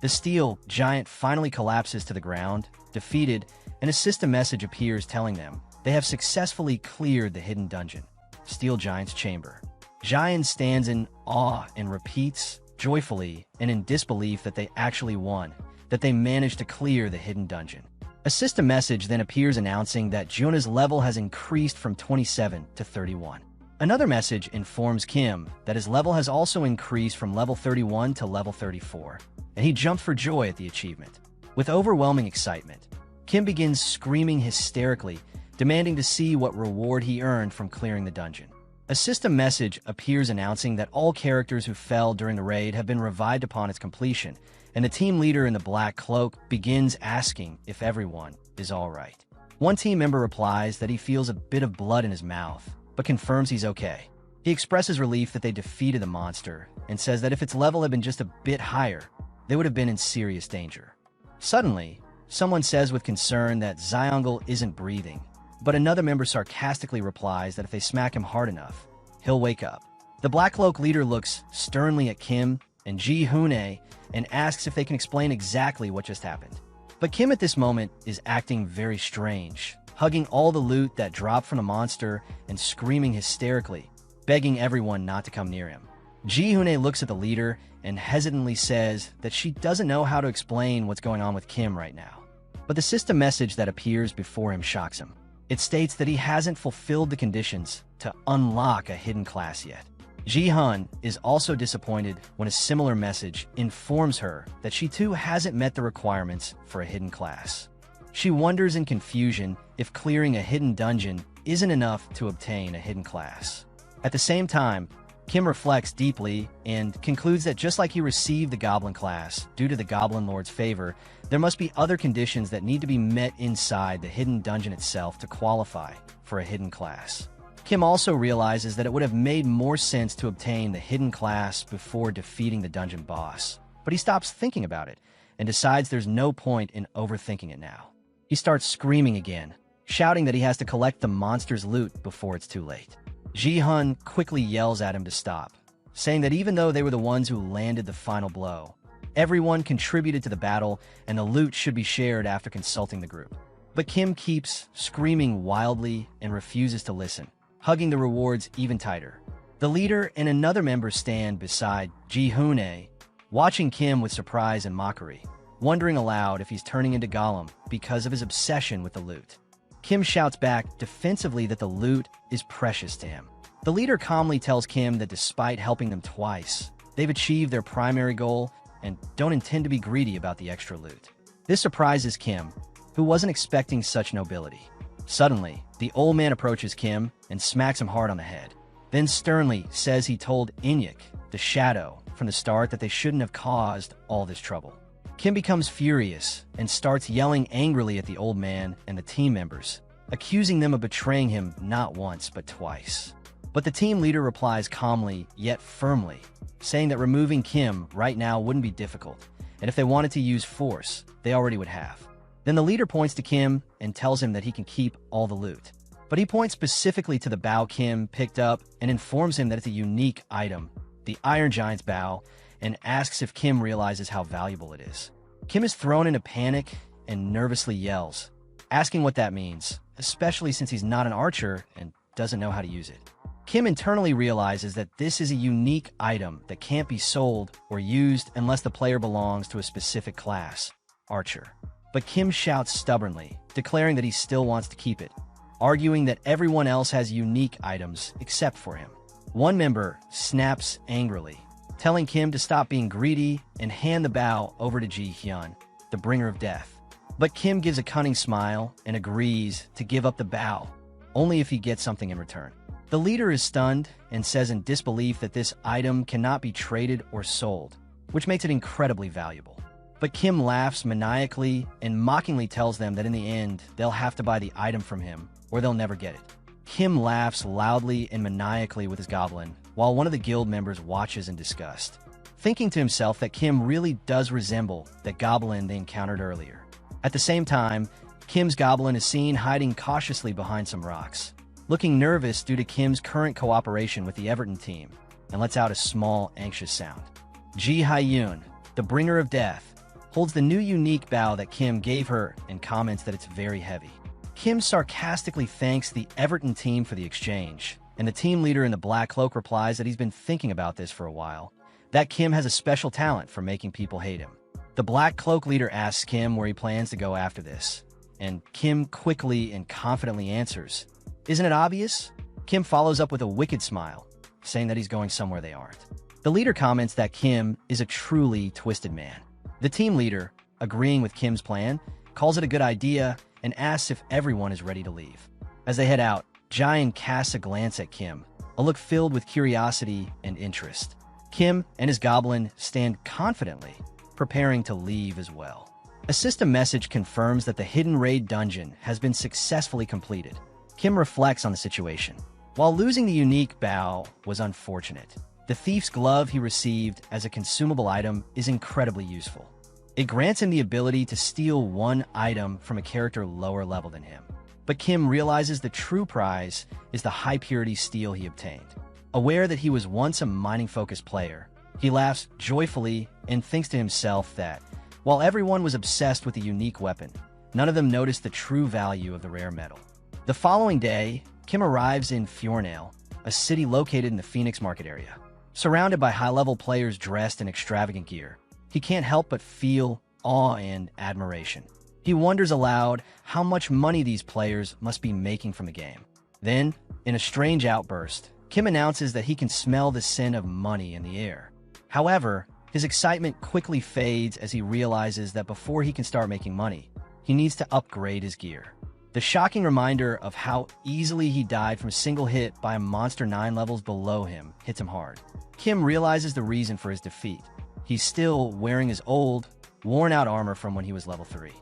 The steel giant finally collapses to the ground, defeated, and a system message appears telling them they have successfully cleared the hidden dungeon, Steel Giant's chamber. Giant stands in awe and repeats, joyfully and in disbelief, that they actually won, that they managed to clear the hidden dungeon. A system message then appears announcing that Juna's level has increased from 27 to 31. Another message informs Kim that his level has also increased from level 31 to level 34, and he jumps for joy at the achievement. With overwhelming excitement, Kim begins screaming hysterically, demanding to see what reward he earned from clearing the dungeon. A system message appears announcing that all characters who fell during the raid have been revived upon its completion, and the team leader in the black cloak begins asking if everyone is alright. One team member replies that he feels a bit of blood in his mouth, but confirms he's okay. He expresses relief that they defeated the monster, and says that if its level had been just a bit higher, they would have been in serious danger. Suddenly, someone says with concern that Zyongle isn't breathing, but another member sarcastically replies that if they smack him hard enough, he'll wake up. The Black Cloak leader looks sternly at Kim and Ji-hoon and asks if they can explain exactly what just happened. But Kim at this moment is acting very strange, hugging all the loot that dropped from the monster and screaming hysterically, begging everyone not to come near him. Ji-hoon looks at the leader and hesitantly says that she doesn't know how to explain what's going on with Kim right now. But the system message that appears before him shocks him. It states that he hasn't fulfilled the conditions to unlock a hidden class yet. Ji-hun is also disappointed when a similar message informs her that she too hasn't met the requirements for a hidden class. She wonders in confusion if clearing a hidden dungeon isn't enough to obtain a hidden class. At the same time, Kim reflects deeply and concludes that just like he received the Goblin class due to the Goblin Lord's favor, there must be other conditions that need to be met inside the hidden dungeon itself to qualify for a hidden class. Kim also realizes that it would have made more sense to obtain the hidden class before defeating the dungeon boss, but he stops thinking about it and decides there's no point in overthinking it now. He starts screaming again, shouting that he has to collect the monster's loot before it's too late. Ji-hun quickly yells at him to stop, saying that even though they were the ones who landed the final blow, everyone contributed to the battle and the loot should be shared after consulting the group. But Kim keeps screaming wildly and refuses to listen, hugging the rewards even tighter. The leader and another member stand beside Ji-hoon, watching Kim with surprise and mockery, wondering aloud if he's turning into Gollum because of his obsession with the loot. Kim shouts back defensively that the loot is precious to him. The leader calmly tells Kim that despite helping them twice, they've achieved their primary goal and don't intend to be greedy about the extra loot. This surprises Kim, who wasn't expecting such nobility. Suddenly, the old man approaches Kim and smacks him hard on the head, then sternly says he told Inyuk, the shadow, from the start that they shouldn't have caused all this trouble. Kim becomes furious and starts yelling angrily at the old man and the team members, accusing them of betraying him not once but twice. But the team leader replies calmly yet firmly, saying that removing Kim right now wouldn't be difficult, and if they wanted to use force, they already would have. Then the leader points to Kim and tells him that he can keep all the loot. But he points specifically to the bow Kim picked up and informs him that it's a unique item, the Iron Giant's bow, and asks if Kim realizes how valuable it is. Kim is thrown into panic and nervously yells, asking what that means, especially since he's not an archer and doesn't know how to use it. Kim internally realizes that this is a unique item that can't be sold or used unless the player belongs to a specific class, archer. But Kim shouts stubbornly, declaring that he still wants to keep it, arguing that everyone else has unique items except for him. One member snaps angrily, telling Kim to stop being greedy and hand the bow over to Ji-hyun, the bringer of death. But Kim gives a cunning smile and agrees to give up the bow, only if he gets something in return. The leader is stunned and says in disbelief that this item cannot be traded or sold, which makes it incredibly valuable. But Kim laughs maniacally and mockingly tells them that in the end, they'll have to buy the item from him or they'll never get it. Kim laughs loudly and maniacally with his goblin, while one of the guild members watches in disgust, thinking to himself that Kim really does resemble the goblin they encountered earlier. At the same time, Kim's goblin is seen hiding cautiously behind some rocks, looking nervous due to Kim's current cooperation with the Everton team, and lets out a small, anxious sound. Ji-hyun, the bringer of death, holds the new unique bow that Kim gave her and comments that it's very heavy. Kim sarcastically thanks the Everton team for the exchange, and the team leader in the black cloak replies that he's been thinking about this for a while, that Kim has a special talent for making people hate him. The Black Cloak leader asks Kim where he plans to go after this, and Kim quickly and confidently answers, "Isn't it obvious?" Kim follows up with a wicked smile, saying that he's going somewhere they aren't. The leader comments that Kim is a truly twisted man. The team leader, agreeing with Kim's plan, calls it a good idea and asks if everyone is ready to leave. As they head out, Jian casts a glance at Kim, a look filled with curiosity and interest. Kim and his goblin stand confidently, preparing to leave as well. A system message confirms that the hidden raid dungeon has been successfully completed. Kim reflects on the situation. While losing the unique bow was unfortunate, the thief's glove he received as a consumable item is incredibly useful. It grants him the ability to steal one item from a character lower level than him. But Kim realizes the true prize is the high-purity steel he obtained. Aware that he was once a mining-focused player, he laughs joyfully and thinks to himself that, while everyone was obsessed with the unique weapon, none of them noticed the true value of the rare metal. The following day, Kim arrives in Fjornale, a city located in the Phoenix Market area. Surrounded by high-level players dressed in extravagant gear, he can't help but feel awe and admiration. He wonders aloud how much money these players must be making from the game. Then, in a strange outburst, Kim announces that he can smell the scent of money in the air. However, his excitement quickly fades as he realizes that before he can start making money, he needs to upgrade his gear. The shocking reminder of how easily he died from a single hit by a monster 9 levels below him hits him hard. Kim realizes the reason for his defeat. He's still wearing his old, worn-out armor from when he was level 3.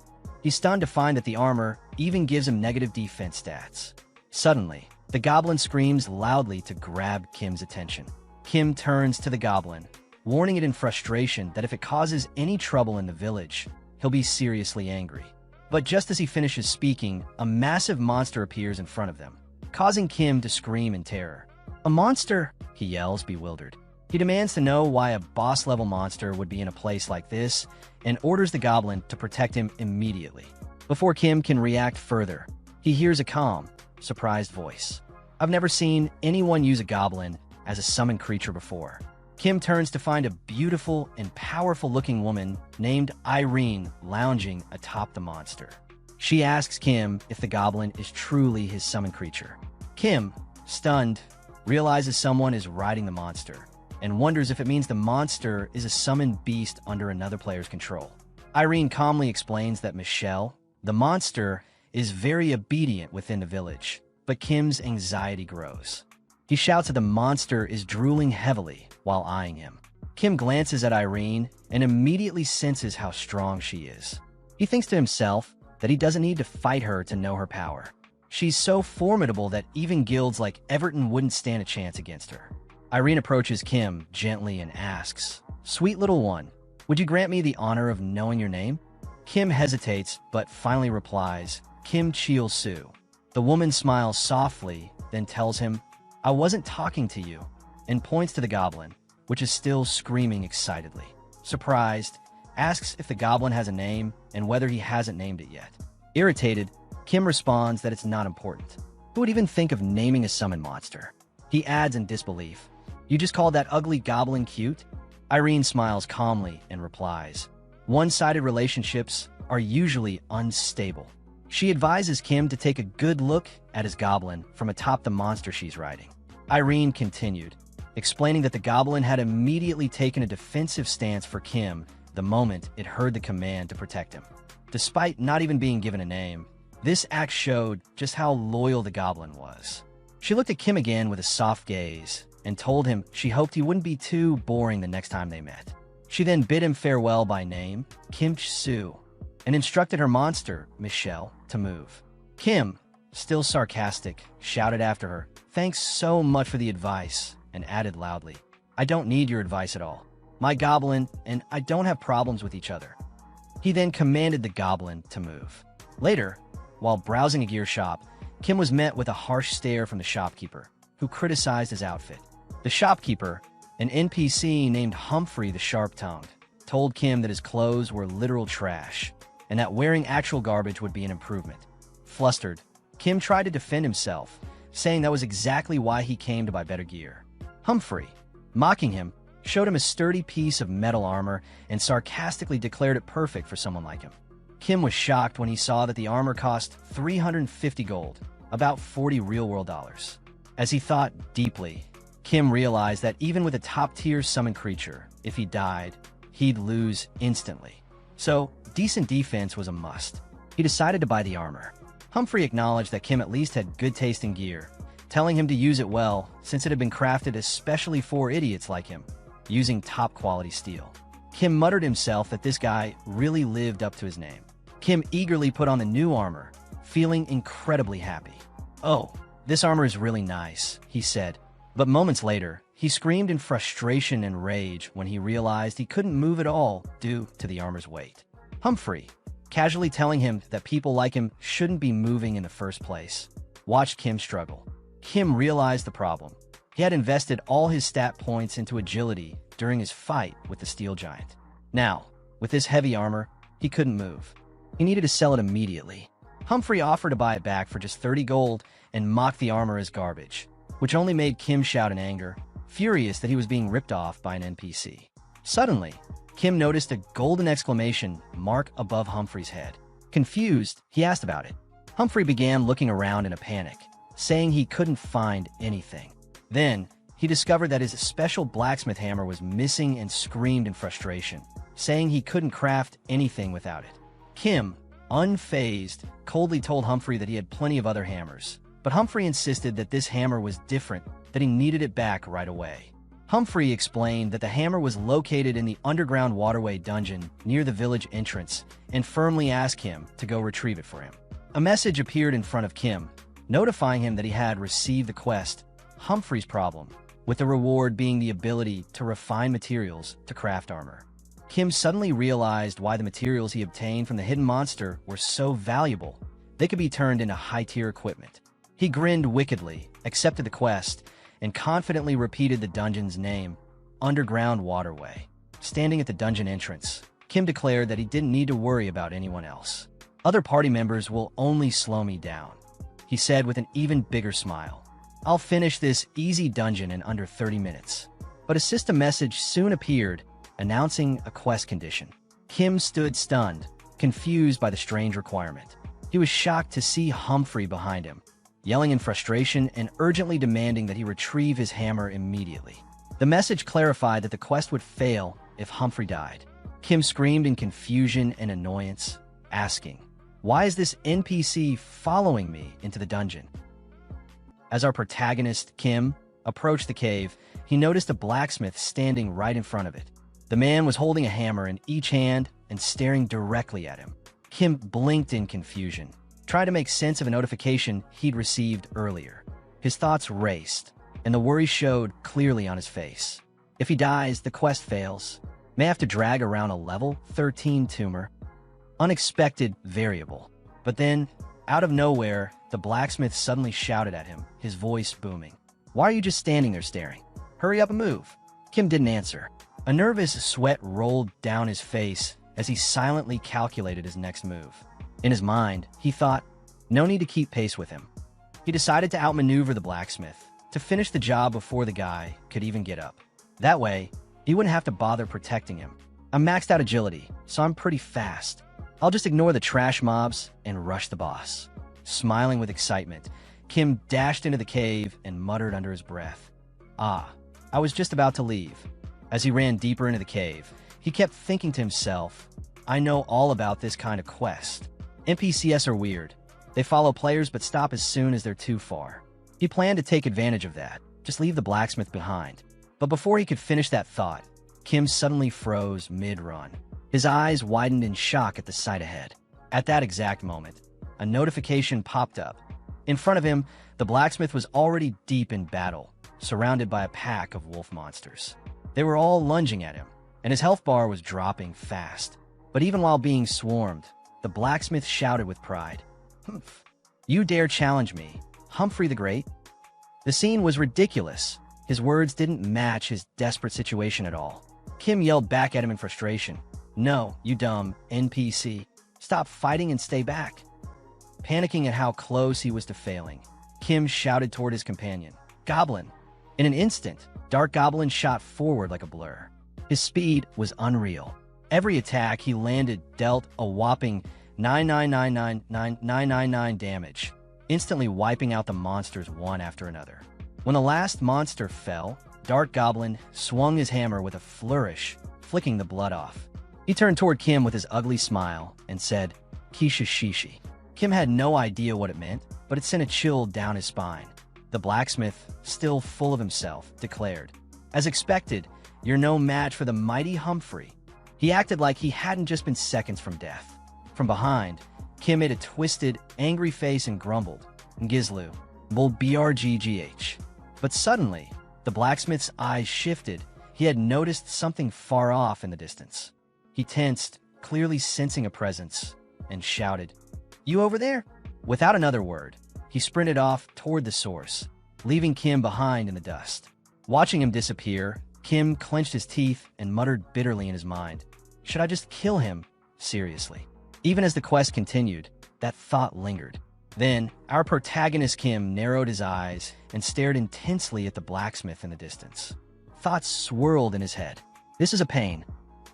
He's stunned to find that the armor even gives him negative defense stats. Suddenly, the goblin screams loudly to grab Kim's attention. Kim turns to the goblin, warning it in frustration that if it causes any trouble in the village, he'll be seriously angry. But just as he finishes speaking, a massive monster appears in front of them, causing Kim to scream in terror. "A monster!" he yells, bewildered. He demands to know why a boss-level monster would be in a place like this and orders the goblin to protect him immediately. Before Kim can react further, he hears a calm, surprised voice. "I've never seen anyone use a goblin as a summoned creature before." Kim turns to find a beautiful and powerful-looking woman named Irene lounging atop the monster. She asks Kim if the goblin is truly his summoned creature. Kim, stunned, realizes someone is riding the monster and wonders if it means the monster is a summoned beast under another player's control. Irene calmly explains that Michelle, the monster, is very obedient within the village, but Kim's anxiety grows. He shouts that the monster is drooling heavily while eyeing him. Kim glances at Irene and immediately senses how strong she is. He thinks to himself that he doesn't need to fight her to know her power. She's so formidable that even guilds like Everton wouldn't stand a chance against her. Irene approaches Kim gently and asks, "Sweet little one, would you grant me the honor of knowing your name?" Kim hesitates, but finally replies, "Kim Chil-Su." The woman smiles softly, then tells him, "I wasn't talking to you," and points to the goblin, which is still screaming excitedly. Surprised, asks if the goblin has a name and whether he hasn't named it yet. Irritated, Kim responds that it's not important. Who would even think of naming a summon monster? He adds in disbelief, "You just called that ugly goblin cute?" Irene smiles calmly and replies, "One-sided relationships are usually unstable." She advises Kim to take a good look at his goblin from atop the monster she's riding. Irene continued, explaining that the goblin had immediately taken a defensive stance for Kim the moment it heard the command to protect him. Despite not even being given a name, this act showed just how loyal the goblin was. She looked at Kim again with a soft gaze and told him she hoped he wouldn't be too boring the next time they met. She then bid him farewell by name, Kim Ch-Su, and instructed her monster, Michelle, to move. Kim, still sarcastic, shouted after her, "Thanks so much for the advice," and added loudly, "I don't need your advice at all. My goblin and I don't have problems with each other." He then commanded the goblin to move. Later, while browsing a gear shop, Kim was met with a harsh stare from the shopkeeper, who criticized his outfit. The shopkeeper, an NPC named Humphrey the Sharp-Tongued, told Kim that his clothes were literal trash, and that wearing actual garbage would be an improvement. Flustered, Kim tried to defend himself, saying that was exactly why he came to buy better gear. Humphrey, mocking him, showed him a sturdy piece of metal armor, and sarcastically declared it perfect for someone like him. Kim was shocked when he saw that the armor cost 350 gold, about 40 real-world dollars. As he thought deeply, Kim realized that even with a top-tier summon creature, if he died, he'd lose instantly. So, decent defense was a must. He decided to buy the armor. Humphrey acknowledged that Kim at least had good taste in gear, telling him to use it well since it had been crafted especially for idiots like him, using top-quality steel. Kim muttered himself that this guy really lived up to his name. Kim eagerly put on the new armor, feeling incredibly happy. "Oh, this armor is really nice," he said. But moments later, he screamed in frustration and rage when he realized he couldn't move at all due to the armor's weight. Humphrey, casually telling him that people like him shouldn't be moving in the first place, watched Kim struggle. Kim realized the problem. He had invested all his stat points into agility during his fight with the steel giant. Now, with this heavy armor, he couldn't move. He needed to sell it immediately. Humphrey offered to buy it back for just 30 gold and mocked the armor as garbage, which only made Kim shout in anger, furious that he was being ripped off by an NPC. Suddenly, Kim noticed a golden exclamation mark above Humphrey's head. Confused, he asked about it. Humphrey began looking around in a panic, saying he couldn't find anything. Then, he discovered that his special blacksmith hammer was missing and screamed in frustration, saying he couldn't craft anything without it. Kim, unfazed, coldly told Humphrey that he had plenty of other hammers, but Humphrey insisted that this hammer was different, that he needed it back right away. Humphrey explained that the hammer was located in the underground waterway dungeon near the village entrance and firmly asked him to go retrieve it for him. A message appeared in front of Kim, notifying him that he had received the quest, Humphrey's problem, with the reward being the ability to refine materials to craft armor. Kim suddenly realized why the materials he obtained from the hidden monster were so valuable. They could be turned into high-tier equipment. He grinned wickedly, accepted the quest, and confidently repeated the dungeon's name, Underground Waterway. Standing at the dungeon entrance, Kim declared that he didn't need to worry about anyone else. "Other party members will only slow me down," he said with an even bigger smile. "I'll finish this easy dungeon in under 30 minutes. But a system message soon appeared, announcing a quest condition. Kim stood stunned, confused by the strange requirement. He was shocked to see Humphrey behind him, yelling in frustration and urgently demanding that he retrieve his hammer immediately. The message clarified that the quest would fail if Humphrey died. Kim screamed in confusion and annoyance, asking, "Why is this NPC following me into the dungeon?" As our protagonist, Kim, approached the cave, he noticed a blacksmith standing right in front of it. The man was holding a hammer in each hand and staring directly at him. Kim blinked in confusion, trying to make sense of a notification he'd received earlier. His thoughts raced, and the worry showed clearly on his face. If he dies, the quest fails. May have to drag around a level 13 tumor. Unexpected variable. But then, out of nowhere, the blacksmith suddenly shouted at him, his voice booming. "Why are you just standing there staring? Hurry up and move." Kim didn't answer. A nervous sweat rolled down his face as he silently calculated his next move. In his mind, he thought, no need to keep pace with him. He decided to outmaneuver the blacksmith, to finish the job before the guy could even get up. That way, he wouldn't have to bother protecting him. "I'm maxed out agility, so I'm pretty fast. I'll just ignore the trash mobs and rush the boss." Smiling with excitement, Kim dashed into the cave and muttered under his breath, "Ah, I was just about to leave." As he ran deeper into the cave, he kept thinking to himself, "I know all about this kind of quest. NPCs are weird. They follow players but stop as soon as they're too far." He planned to take advantage of that, just leave the blacksmith behind. But before he could finish that thought, Kim suddenly froze mid-run. His eyes widened in shock at the sight ahead. At that exact moment, a notification popped up. In front of him, the blacksmith was already deep in battle, surrounded by a pack of wolf monsters. They were all lunging at him, and his health bar was dropping fast. But even while being swarmed, the blacksmith shouted with pride, "Humph! You dare challenge me, Humphrey the Great?" The scene was ridiculous. His words didn't match his desperate situation at all. Kim yelled back at him in frustration, "No, you dumb NPC. Stop fighting and stay back." Panicking at how close he was to failing, Kim shouted toward his companion, "Goblin." In an instant, Dark Goblin shot forward like a blur. His speed was unreal. Every attack he landed dealt a whopping 9999999 damage, instantly wiping out the monsters one after another. When the last monster fell, Dark Goblin swung his hammer with a flourish, flicking the blood off. He turned toward Kim with his ugly smile and said, "Kisha Shishi." Kim had no idea what it meant, but it sent a chill down his spine. The blacksmith, still full of himself, declared, "As expected, you're no match for the mighty Humphrey." He acted like he hadn't just been seconds from death. From behind, Kim made a twisted, angry face and grumbled, "Gizlu, bol brggh." But suddenly, the blacksmith's eyes shifted. He had noticed something far off in the distance. He tensed, clearly sensing a presence, and shouted, "You over there?" Without another word, he sprinted off toward the source, leaving Kim behind in the dust. Watching him disappear, Kim clenched his teeth and muttered bitterly in his mind, "Should I just kill him? Seriously." Even as the quest continued, that thought lingered. Then, our protagonist Kim narrowed his eyes and stared intensely at the blacksmith in the distance. Thoughts swirled in his head. This is a pain.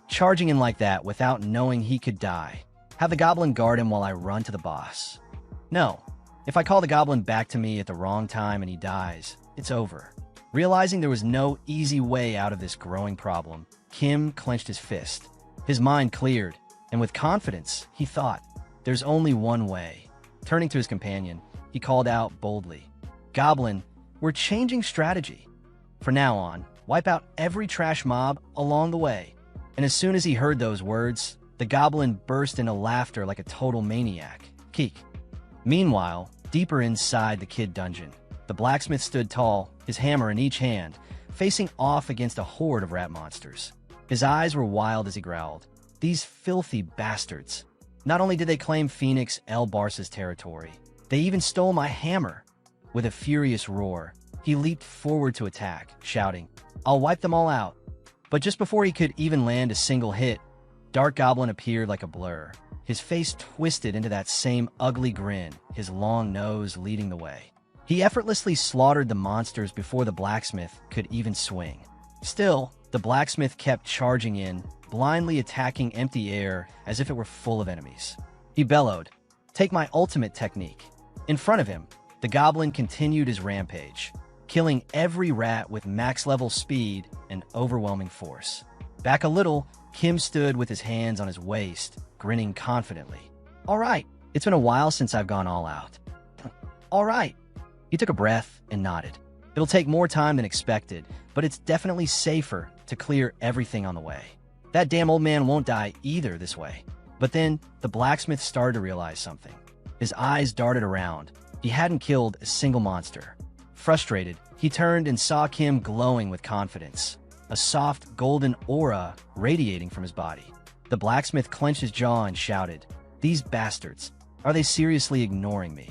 Charging in like that without knowing he could die. Have the goblin guard him while I run to the boss. No. If I call the goblin back to me at the wrong time and he dies, it's over. Realizing there was no easy way out of this growing problem, Kim clenched his fist. His mind cleared, and with confidence, he thought, "There's only one way." Turning to his companion, he called out boldly, "Goblin, we're changing strategy. From now on, wipe out every trash mob along the way." And as soon as he heard those words, the goblin burst into laughter like a total maniac. Keek. Meanwhile, deeper inside the kid dungeon, the blacksmith stood tall, his hammer in each hand, facing off against a horde of rat monsters. His eyes were wild as he growled, "These filthy bastards. Not only did they claim Phoenix El Barsa's territory, they even stole my hammer." With a furious roar, he leaped forward to attack, shouting, "I'll wipe them all out." But just before he could even land a single hit, Dark Goblin appeared like a blur, his face twisted into that same ugly grin, his long nose leading the way. He effortlessly slaughtered the monsters before the blacksmith could even swing. Still, the blacksmith kept charging in, blindly attacking empty air as if it were full of enemies. He bellowed, "Take my ultimate technique." In front of him, the goblin continued his rampage, killing every rat with max-level speed and overwhelming force. Back a little, Kim stood with his hands on his waist, grinning confidently. "All right, it's been a while since I've gone all out." "All right." He took a breath and nodded. "It'll take more time than expected, but it's definitely safer to clear everything on the way. That damn old man won't die either this way." But then, the blacksmith started to realize something. His eyes darted around. He hadn't killed a single monster. Frustrated, he turned and saw Kim glowing with confidence, a soft golden aura radiating from his body. The blacksmith clenched his jaw and shouted, "These bastards, are they seriously ignoring me?"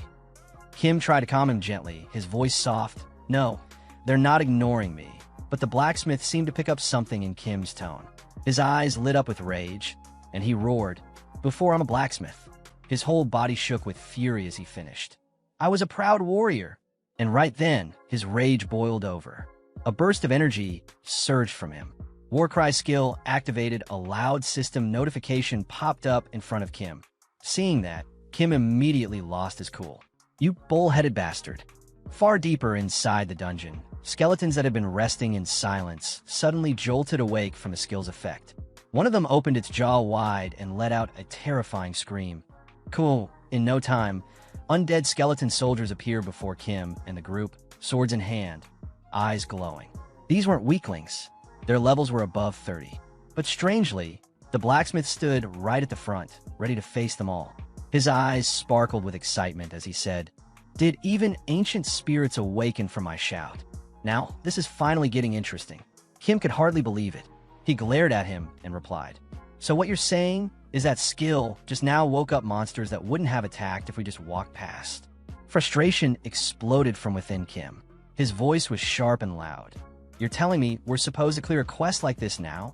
Kim tried to calm him gently, his voice soft. "No, they're not ignoring me." But the blacksmith seemed to pick up something in Kim's tone. His eyes lit up with rage, and he roared, "Before I'm a blacksmith." His whole body shook with fury as he finished. "I was a proud warrior." And right then, his rage boiled over. A burst of energy surged from him. Warcry skill activated, a loud system notification popped up in front of Kim. Seeing that, Kim immediately lost his cool. "You bull-headed bastard." Far deeper inside the dungeon, skeletons that had been resting in silence suddenly jolted awake from the skill's effect. One of them opened its jaw wide and let out a terrifying scream. Cool. In no time, undead skeleton soldiers appeared before Kim and the group, swords in hand, eyes glowing. These weren't weaklings. Their levels were above 30. But strangely, the blacksmith stood right at the front, ready to face them all. His eyes sparkled with excitement as he said, "Did even ancient spirits awaken from my shout?" Now, this is finally getting interesting. Kim could hardly believe it. He glared at him and replied, "So what you're saying is that skill just now woke up monsters that wouldn't have attacked if we just walked past?" Frustration exploded from within Kim. His voice was sharp and loud. "You're telling me we're supposed to clear a quest like this now?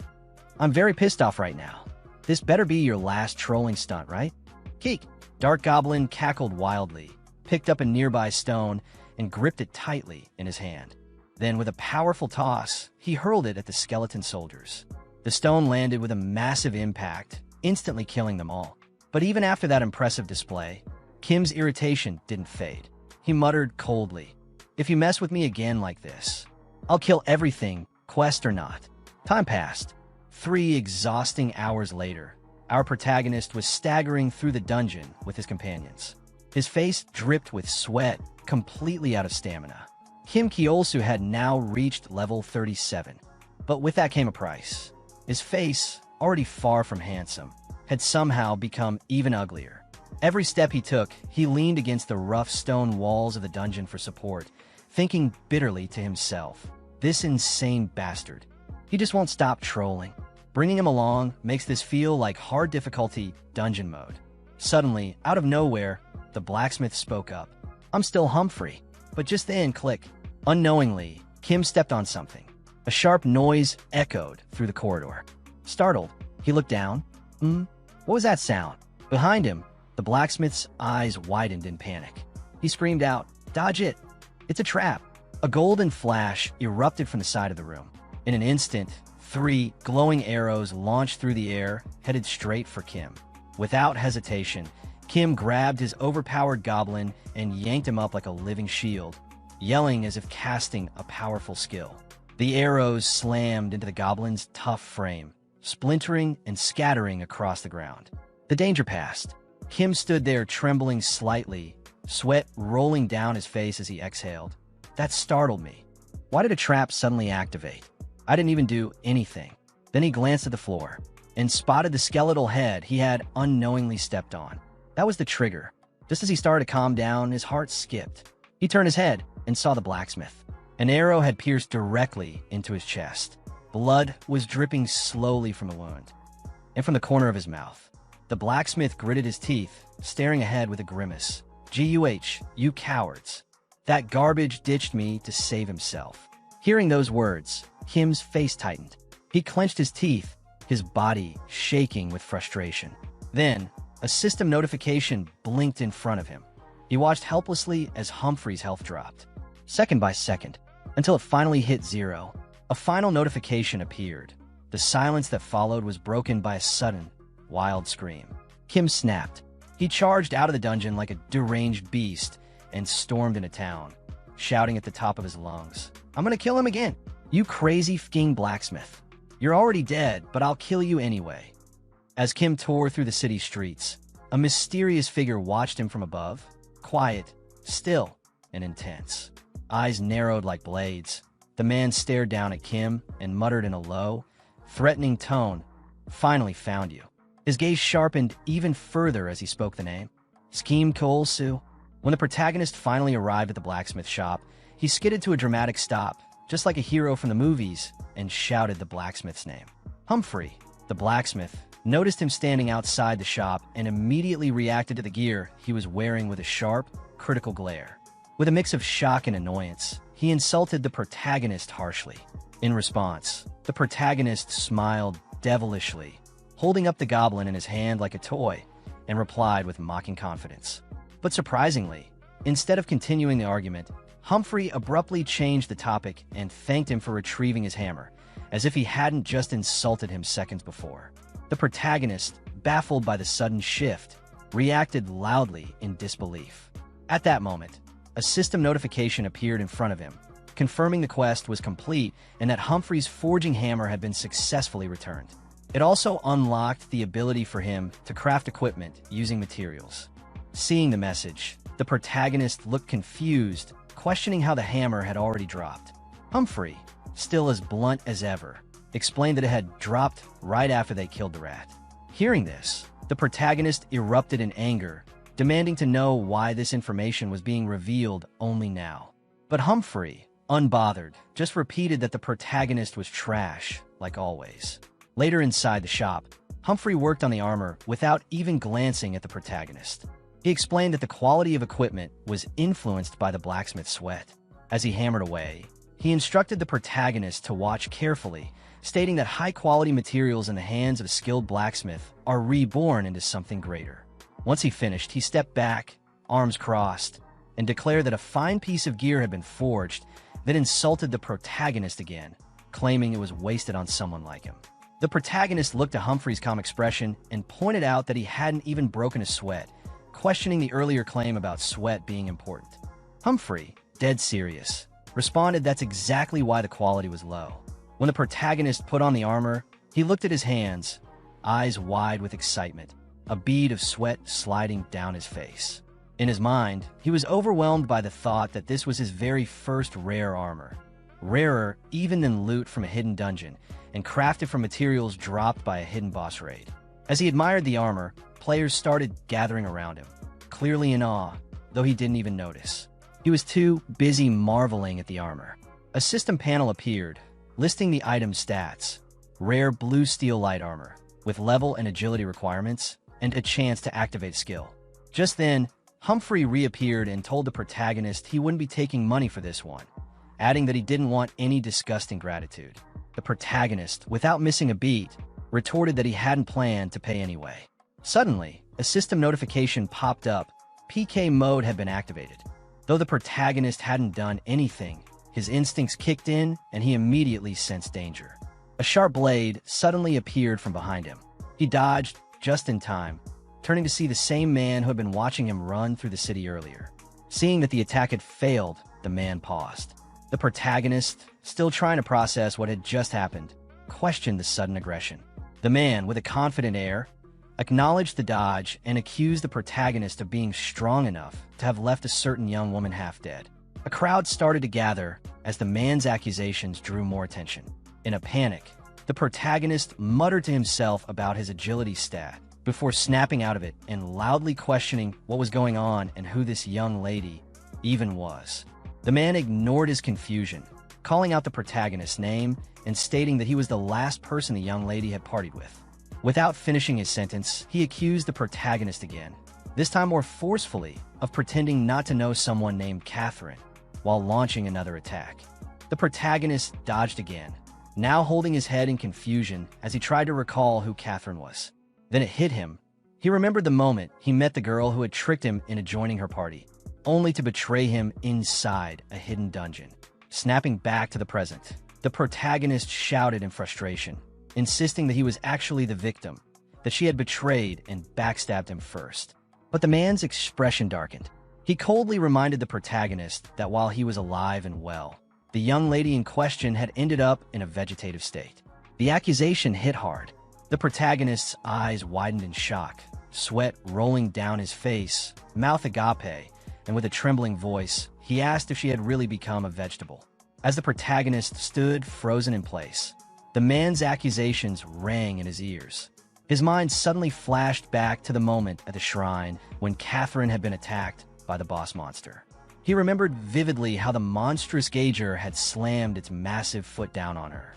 I'm very pissed off right now. This better be your last trolling stunt, right?" Keek! Dark Goblin cackled wildly, picked up a nearby stone, and gripped it tightly in his hand. Then, with a powerful toss, he hurled it at the skeleton soldiers. The stone landed with a massive impact, instantly killing them all. But even after that impressive display, Kim's irritation didn't fade. He muttered coldly, "If you mess with me again like this, I'll kill everything, quest or not." Time passed. 3 exhausting hours later, our protagonist was staggering through the dungeon with his companions. His face dripped with sweat, completely out of stamina. Kim Kyeolsu had now reached level 37, but with that came a price. His face, already far from handsome, had somehow become even uglier. Every step he took, he leaned against the rough stone walls of the dungeon for support, thinking bitterly to himself, "This insane bastard. He just won't stop trolling." Bringing him along makes this feel like hard difficulty dungeon mode. Suddenly, out of nowhere, the blacksmith spoke up. "I'm still Humphrey." But just then, click. Unknowingly, Kim stepped on something. A sharp noise echoed through the corridor. Startled, he looked down. What was that sound? Behind him, the blacksmith's eyes widened in panic. He screamed out, "Dodge it! It's a trap!" A golden flash erupted from the side of the room. In an instant, 3 glowing arrows launched through the air, headed straight for Kim. Without hesitation, Kim grabbed his overpowered goblin and yanked him up like a living shield, yelling as if casting a powerful skill. The arrows slammed into the goblin's tough frame, splintering and scattering across the ground. The danger passed. Kim stood there trembling slightly, sweat rolling down his face as he exhaled. That startled me. Why did a trap suddenly activate? I didn't even do anything. Then he glanced at the floor and spotted the skeletal head he had unknowingly stepped on. That was the trigger. Just as he started to calm down, his heart skipped. He turned his head and saw the blacksmith. An arrow had pierced directly into his chest. Blood was dripping slowly from the wound. And from the corner of his mouth, the blacksmith gritted his teeth, staring ahead with a grimace. "Guh, you cowards. That garbage ditched me to save himself." Hearing those words, Kim's face tightened. He clenched his teeth, his body shaking with frustration. Then, a system notification blinked in front of him. He watched helplessly as Humphrey's health dropped, second by second, until it finally hit 0. A final notification appeared. The silence that followed was broken by a sudden, wild scream. Kim snapped. He charged out of the dungeon like a deranged beast and stormed into town, shouting at the top of his lungs, "I'm gonna kill him again! You crazy f***ing blacksmith! You're already dead, but I'll kill you anyway." As Kim tore through the city streets, a mysterious figure watched him from above, quiet, still, and intense. Eyes narrowed like blades, the man stared down at Kim and muttered in a low, threatening tone, "Finally found you." His gaze sharpened even further as he spoke the name. Kim Kyeolsu. When the protagonist finally arrived at the blacksmith shop, he skidded to a dramatic stop, just like a hero from the movies, and shouted the blacksmith's name. Humphrey, the blacksmith, noticed him standing outside the shop and immediately reacted to the gear he was wearing with a sharp, critical glare. With a mix of shock and annoyance, he insulted the protagonist harshly. In response, the protagonist smiled devilishly, holding up the goblin in his hand like a toy, and replied with mocking confidence. But surprisingly, instead of continuing the argument, Humphrey abruptly changed the topic and thanked him for retrieving his hammer, as if he hadn't just insulted him seconds before. The protagonist, baffled by the sudden shift, reacted loudly in disbelief. At that moment, a system notification appeared in front of him, confirming the quest was complete and that Humphrey's forging hammer had been successfully returned. It also unlocked the ability for him to craft equipment using materials. Seeing the message, the protagonist looked confused, questioning how the hammer had already dropped. Humphrey, still as blunt as ever, explained that it had dropped right after they killed the rat. Hearing this, the protagonist erupted in anger, demanding to know why this information was being revealed only now. But Humphrey, unbothered, just repeated that the protagonist was trash, like always. Later inside the shop, Humphrey worked on the armor without even glancing at the protagonist. He explained that the quality of equipment was influenced by the blacksmith's sweat. As he hammered away, he instructed the protagonist to watch carefully, stating that high-quality materials in the hands of a skilled blacksmith are reborn into something greater. Once he finished, he stepped back, arms crossed, and declared that a fine piece of gear had been forged, then insulted the protagonist again, claiming it was wasted on someone like him. The protagonist looked at Humphrey's calm expression and pointed out that he hadn't even broken a sweat, questioning the earlier claim about sweat being important. Humphrey, dead serious, responded that's exactly why the quality was low. When the protagonist put on the armor, he looked at his hands, eyes wide with excitement, a bead of sweat sliding down his face. In his mind, he was overwhelmed by the thought that this was his very first rare armor, rarer even than loot from a hidden dungeon, and crafted from materials dropped by a hidden boss raid. As he admired the armor, players started gathering around him, clearly in awe, though he didn't even notice. He was too busy marveling at the armor. A system panel appeared, listing the item's stats: rare blue steel light armor, with level and agility requirements, and a chance to activate skill. Just then, Humphrey reappeared and told the protagonist he wouldn't be taking money for this one, adding that he didn't want any disgusting gratitude. The protagonist, without missing a beat, retorted that he hadn't planned to pay anyway. Suddenly, a system notification popped up. PK mode had been activated. Though the protagonist hadn't done anything, his instincts kicked in and he immediately sensed danger. A sharp blade suddenly appeared from behind him. He dodged just in time, turning to see the same man who had been watching him run through the city earlier. Seeing that the attack had failed, the man paused. The protagonist, still trying to process what had just happened, questioned the sudden aggression. The man, with a confident air, acknowledged the dodge and accused the protagonist of being strong enough to have left a certain young woman half dead. A crowd started to gather as the man's accusations drew more attention. In a panic, the protagonist muttered to himself about his agility stat before snapping out of it and loudly questioning what was going on and who this young lady even was. The man ignored his confusion, calling out the protagonist's name and stating that he was the last person the young lady had partied with. Without finishing his sentence, he accused the protagonist again, this time more forcefully, of pretending not to know someone named Catherine, while launching another attack. The protagonist dodged again, now holding his head in confusion as he tried to recall who Catherine was. Then it hit him. He remembered the moment he met the girl who had tricked him into joining her party, only to betray him inside a hidden dungeon. Snapping back to the present, the protagonist shouted in frustration, insisting that he was actually the victim, that she had betrayed and backstabbed him first. But the man's expression darkened. He coldly reminded the protagonist that while he was alive and well, the young lady in question had ended up in a vegetative state. The accusation hit hard. The protagonist's eyes widened in shock, sweat rolling down his face, mouth agape, and with a trembling voice, he asked if she had really become a vegetable. As the protagonist stood frozen in place, the man's accusations rang in his ears. His mind suddenly flashed back to the moment at the shrine when Catherine had been attacked by the boss monster. He remembered vividly how the monstrous gauger had slammed its massive foot down on her.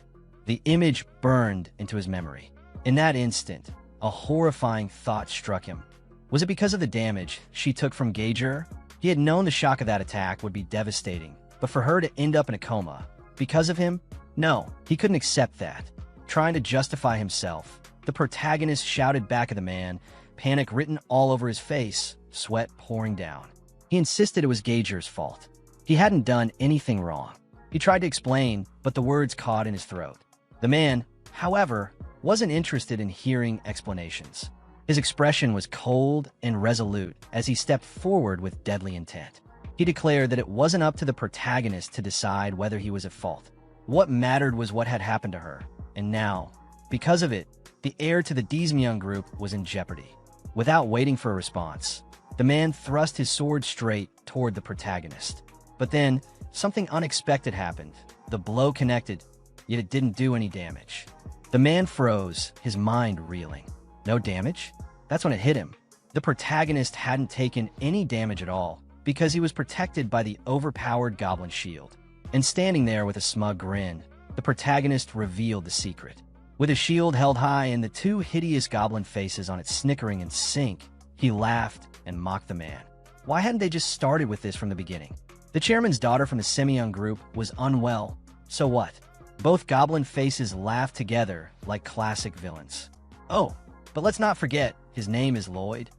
The image burned into his memory. In that instant, a horrifying thought struck him. Was it because of the damage she took from Gauger? He had known the shock of that attack would be devastating, but for her to end up in a coma, because of him? No, he couldn't accept that. Trying to justify himself, the protagonist shouted back at the man, panic written all over his face, sweat pouring down. He insisted it was Gauger's fault. He hadn't done anything wrong. He tried to explain, but the words caught in his throat. The man, however, wasn't interested in hearing explanations. His expression was cold and resolute as he stepped forward with deadly intent. He declared that it wasn't up to the protagonist to decide whether he was at fault. What mattered was what had happened to her, and now, because of it, the heir to the Dizmyeon group was in jeopardy. Without waiting for a response, the man thrust his sword straight toward the protagonist. But then, something unexpected happened. The blow connected, yet it didn't do any damage. The man froze, his mind reeling. No damage? That's when it hit him. The protagonist hadn't taken any damage at all because he was protected by the overpowered goblin shield. And standing there with a smug grin, the protagonist revealed the secret. With his shield held high and the two hideous goblin faces on it snickering in sync, he laughed and mocked the man. Why hadn't they just started with this from the beginning? The chairman's daughter from the Semyon group was unwell. So what? Both goblin faces laughed together like classic villains. Oh, but let's not forget, his name is Lloyd.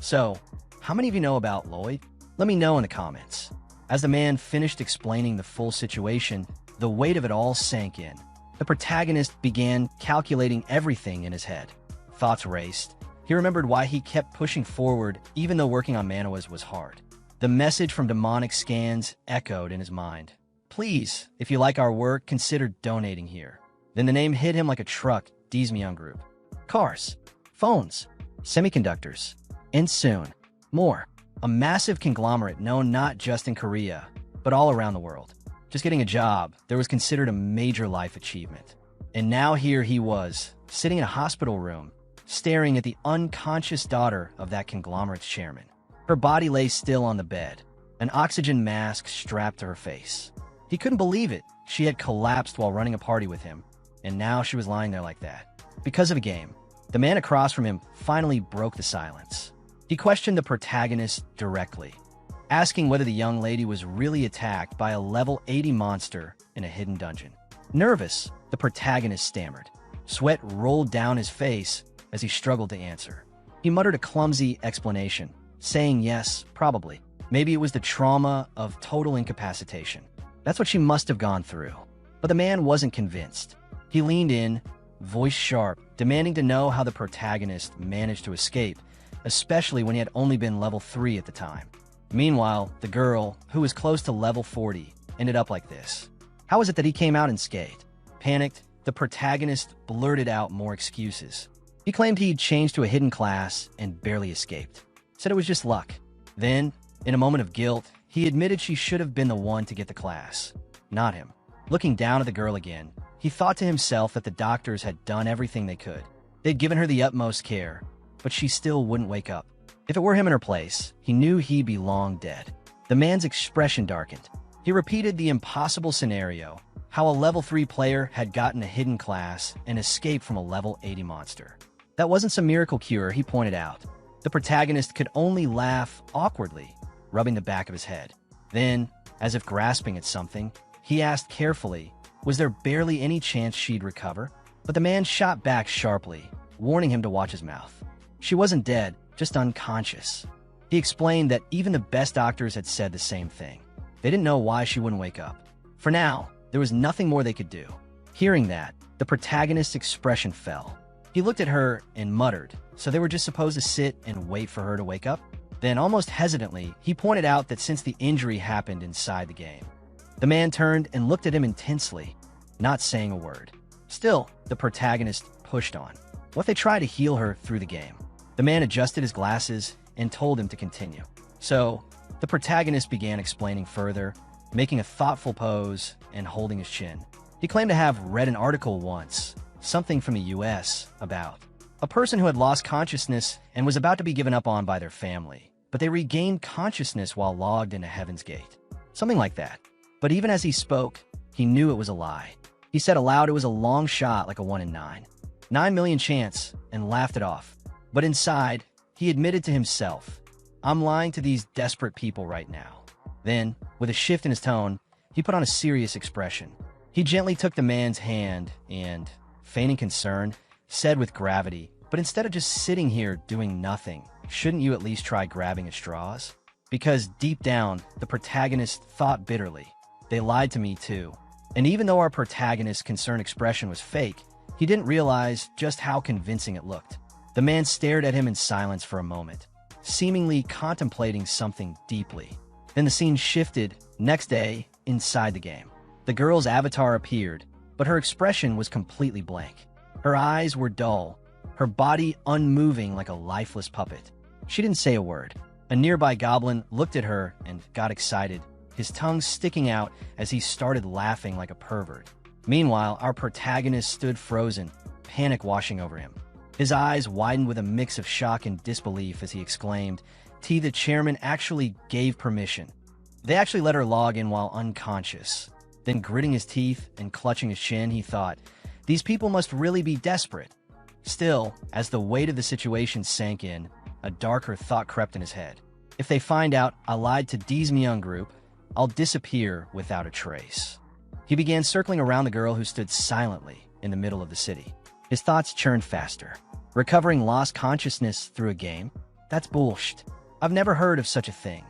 So, how many of you know about Lloyd? Let me know in the comments. As the man finished explaining the full situation, the weight of it all sank in. The protagonist began calculating everything in his head. Thoughts raced. He remembered why he kept pushing forward even though working on Manhwas was hard. The message from demonic scans echoed in his mind. Please, if you like our work, consider donating here. Then the name hit him like a truck, Dizmyeon Group. Cars, phones, semiconductors, and soon, more. A massive conglomerate known not just in Korea, but all around the world. Just getting a job, there was considered a major life achievement. And now here he was, sitting in a hospital room, staring at the unconscious daughter of that conglomerate's chairman. Her body lay still on the bed, an oxygen mask strapped to her face. He couldn't believe it. She had collapsed while running a party with him, and now she was lying there like that. Because of a game, the man across from him finally broke the silence. He questioned the protagonist directly, asking whether the young lady was really attacked by a level 80 monster in a hidden dungeon. Nervous, the protagonist stammered. Sweat rolled down his face as he struggled to answer. He muttered a clumsy explanation, saying yes, probably. Maybe it was the trauma of total incapacitation. That's what she must have gone through. But the man wasn't convinced. He leaned in, voice sharp, demanding to know how the protagonist managed to escape, especially when he had only been level 3 at the time. Meanwhile, the girl, who was close to level 40, ended up like this. How was it that he came out unscathed? Panicked, the protagonist blurted out more excuses. He claimed he'd changed to a hidden class and barely escaped. Said it was just luck. Then, in a moment of guilt, he admitted she should have been the one to get the class, not him. Looking down at the girl again, he thought to himself that the doctors had done everything they could. They'd given her the utmost care, but she still wouldn't wake up. If it were him in her place, he knew he'd be long dead. The man's expression darkened. He repeated the impossible scenario, how a level 3 player had gotten a hidden class and escaped from a level 80 monster. That wasn't some miracle cure, he pointed out. The protagonist could only laugh awkwardly, rubbing the back of his head. Then, as if grasping at something, he asked carefully, was there barely any chance she'd recover? But the man shot back sharply, warning him to watch his mouth. She wasn't dead, just unconscious. He explained that even the best doctors had said the same thing. They didn't know why she wouldn't wake up. For now, there was nothing more they could do. Hearing that, the protagonist's expression fell. He looked at her and muttered, so they were just supposed to sit and wait for her to wake up? Then, almost hesitantly, he pointed out that since the injury happened inside the game. The man turned and looked at him intensely, not saying a word. Still, the protagonist pushed on. What if they tried to heal her through the game? The man adjusted his glasses and told him to continue. So, the protagonist began explaining further, making a thoughtful pose and holding his chin. He claimed to have read an article once, something from the US, about a person who had lost consciousness and was about to be given up on by their family, but they regained consciousness while logged into Heaven's Gate. Something like that. But even as he spoke, he knew it was a lie. He said aloud it was a long shot like a 1 in 9. 9 million chance, and laughed it off. But inside, he admitted to himself, I'm lying to these desperate people right now. Then, with a shift in his tone, he put on a serious expression. He gently took the man's hand and, feigning concern, said with gravity, but instead of just sitting here doing nothing, shouldn't you at least try grabbing at straws? Because deep down, the protagonist thought bitterly, they lied to me too. And even though our protagonist's concerned expression was fake, he didn't realize just how convincing it looked. The man stared at him in silence for a moment, seemingly contemplating something deeply. Then the scene shifted. Next day, inside the game. The girl's avatar appeared, but her expression was completely blank. Her eyes were dull, her body unmoving like a lifeless puppet. She didn't say a word. A nearby goblin looked at her and got excited, his tongue sticking out as he started laughing like a pervert. Meanwhile, our protagonist stood frozen, panic washing over him. His eyes widened with a mix of shock and disbelief as he exclaimed, the chairman actually gave permission. They actually let her log in while unconscious. Then gritting his teeth and clutching his chin, he thought, these people must really be desperate. Still, as the weight of the situation sank in, a darker thought crept in his head. If they find out I lied to Dizmyeon Group, I'll disappear without a trace. He began circling around the girl who stood silently in the middle of the city. His thoughts churned faster. Recovering lost consciousness through a game? That's bullshit. I've never heard of such a thing.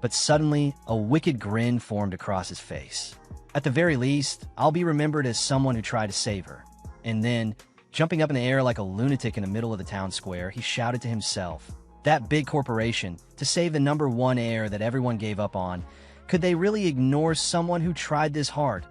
but suddenly a wicked grin formed across his face. At the very least, I'll be remembered as someone who tried to save her. And then, jumping up in the air like a lunatic in the middle of the town square, he shouted to himself, that big corporation, to save the number one heir that everyone gave up on, could they really ignore someone who tried this hard?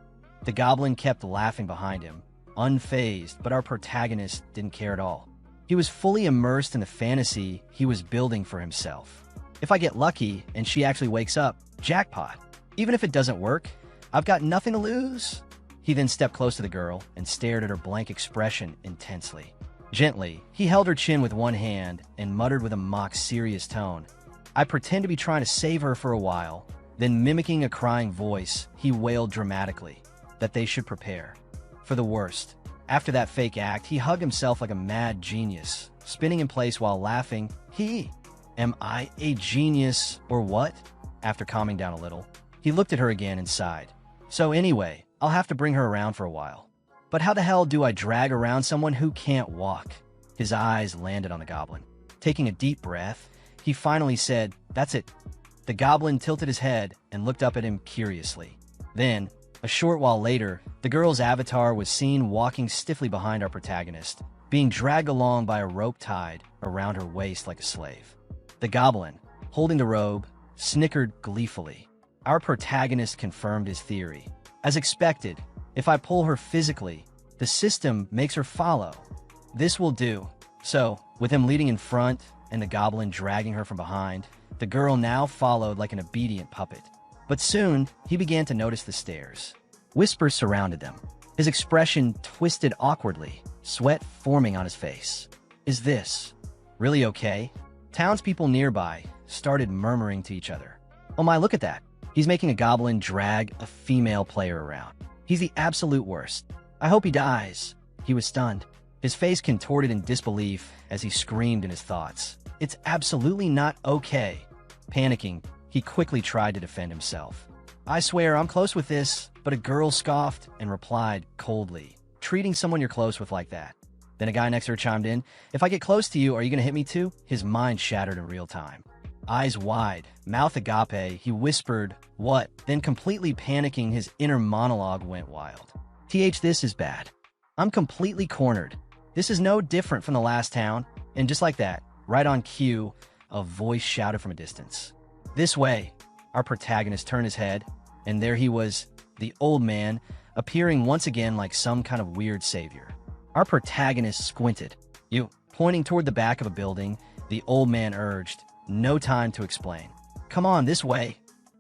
The goblin kept laughing behind him, unfazed, but our protagonist didn't care at all. He was fully immersed in the fantasy he was building for himself. If I get lucky and she actually wakes up, jackpot. Even if it doesn't work, I've got nothing to lose. He then stepped close to the girl and stared at her blank expression intensely. Gently, he held her chin with one hand and muttered with a mock-serious tone, I pretend to be trying to save her for a while. Then, mimicking a crying voice, he wailed dramatically that they should prepare for the worst. After that fake act, he hugged himself like a mad genius, spinning in place while laughing. Am I a genius or what? After calming down a little, he looked at her again and sighed. So anyway, I'll have to bring her around for a while. But how the hell do I drag around someone who can't walk? His eyes landed on the goblin. Taking a deep breath, he finally said, That's it. The goblin tilted his head and looked up at him curiously. Then, a short while later, the girl's avatar was seen walking stiffly behind our protagonist, being dragged along by a rope tied around her waist like a slave. The goblin, holding the robe, snickered gleefully. Our protagonist confirmed his theory. As expected, if I pull her physically, the system makes her follow. This will do. So, with him leading in front and the goblin dragging her from behind, the girl now followed like an obedient puppet. But soon, he began to notice the stares. Whispers surrounded them. His expression twisted awkwardly, sweat forming on his face. Is this really okay? Townspeople nearby started murmuring to each other. Oh my, look at that. He's making a goblin drag a female player around. He's the absolute worst. I hope he dies. He was stunned. His face contorted in disbelief as he screamed in his thoughts. It's absolutely not okay. Panicking, he quickly tried to defend himself. I swear I'm close with this, but a girl scoffed and replied coldly, treating someone you're close with like that. Then a guy next to her chimed in, If I get close to you, are you going to hit me too? His mind shattered in real time. Eyes wide, mouth agape, he whispered, What? Then completely panicking, his inner monologue went wild. This is bad. I'm completely cornered. This is no different from the last town. And just like that, right on cue, a voice shouted from a distance. This way. Our protagonist turned his head, and there he was, the old man, appearing once again like some kind of weird savior. Our protagonist squinted. You, pointing toward the back of a building, the old man urged, no time to explain. Come on, this way.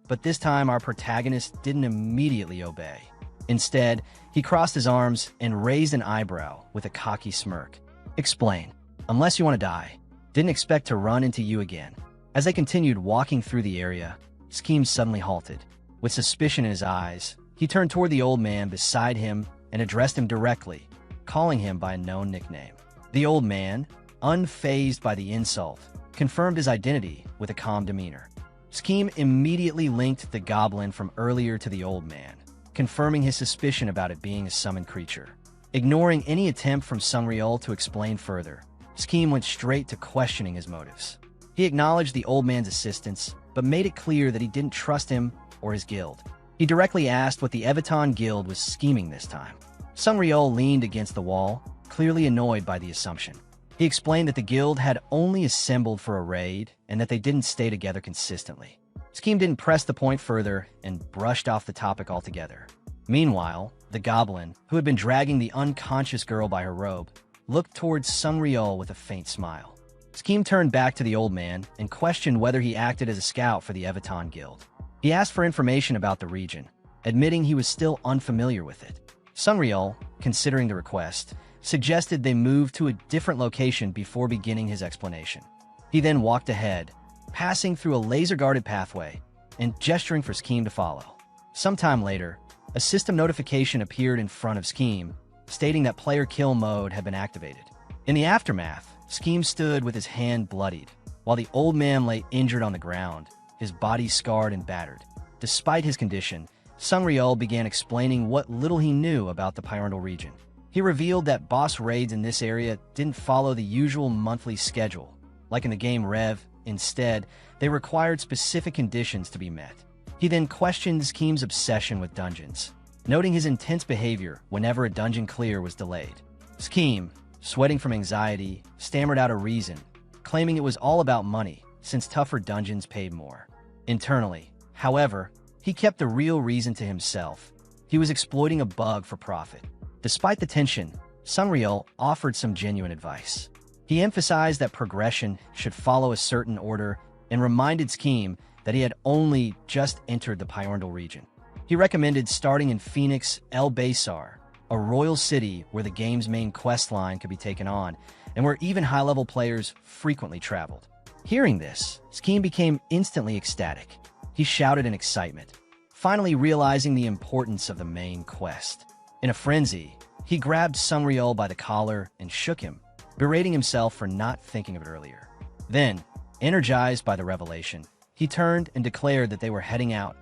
But this time our protagonist didn't immediately obey. Instead, he crossed his arms and raised an eyebrow with a cocky smirk. Explain. Unless you want to die. Didn't expect to run into you again. As they continued walking through the area, Scheme suddenly halted. With suspicion in his eyes, he turned toward the old man beside him and addressed him directly, calling him by a known nickname. The old man, unfazed by the insult, confirmed his identity with a calm demeanor. Scheme immediately linked the goblin from earlier to the old man, confirming his suspicion about it being a summoned creature. Ignoring any attempt from Sungryul to explain further, Scheme went straight to questioning his motives. He acknowledged the old man's assistance, but made it clear that he didn't trust him or his guild. He directly asked what the Evaton Guild was scheming this time. Sungryul leaned against the wall, clearly annoyed by the assumption. He explained that the guild had only assembled for a raid and that they didn't stay together consistently. Scheme didn't press the point further and brushed off the topic altogether. Meanwhile, the goblin, who had been dragging the unconscious girl by her robe, looked towards Sungryul with a faint smile. Scheme turned back to the old man and questioned whether he acted as a scout for the Evaton Guild. He asked for information about the region, admitting he was still unfamiliar with it. Sungryul, considering the request, suggested they move to a different location before beginning his explanation. He then walked ahead, passing through a laser-guarded pathway and gesturing for Scheme to follow. Sometime later, a system notification appeared in front of Scheme, stating that player kill mode had been activated. In the aftermath, Scheme stood with his hand bloodied, while the old man lay injured on the ground, his body scarred and battered. Despite his condition, Sungryul began explaining what little he knew about the Pyramidal region. He revealed that boss raids in this area didn't follow the usual monthly schedule. Like in the game Rev, Instead, they required specific conditions to be met. He then questioned Schem's obsession with dungeons, noting his intense behavior whenever a dungeon clear was delayed. Scheme, sweating from anxiety, stammered out a reason, claiming it was all about money, since tougher dungeons paid more. Internally, however, he kept the real reason to himself. He was exploiting a bug for profit. Despite the tension, Sungryul offered some genuine advice. He emphasized that progression should follow a certain order and reminded Scheme that he had only just entered the Pyondal region. He recommended starting in Phoenix El Baysar, a royal city where the game's main quest line could be taken on, and where even high-level players frequently traveled. Hearing this, Scheme became instantly ecstatic. He shouted in excitement, finally realizing the importance of the main quest. In a frenzy, he grabbed Sungryul by the collar and shook him, berating himself for not thinking of it earlier. Then, energized by the revelation, he turned and declared that they were heading out,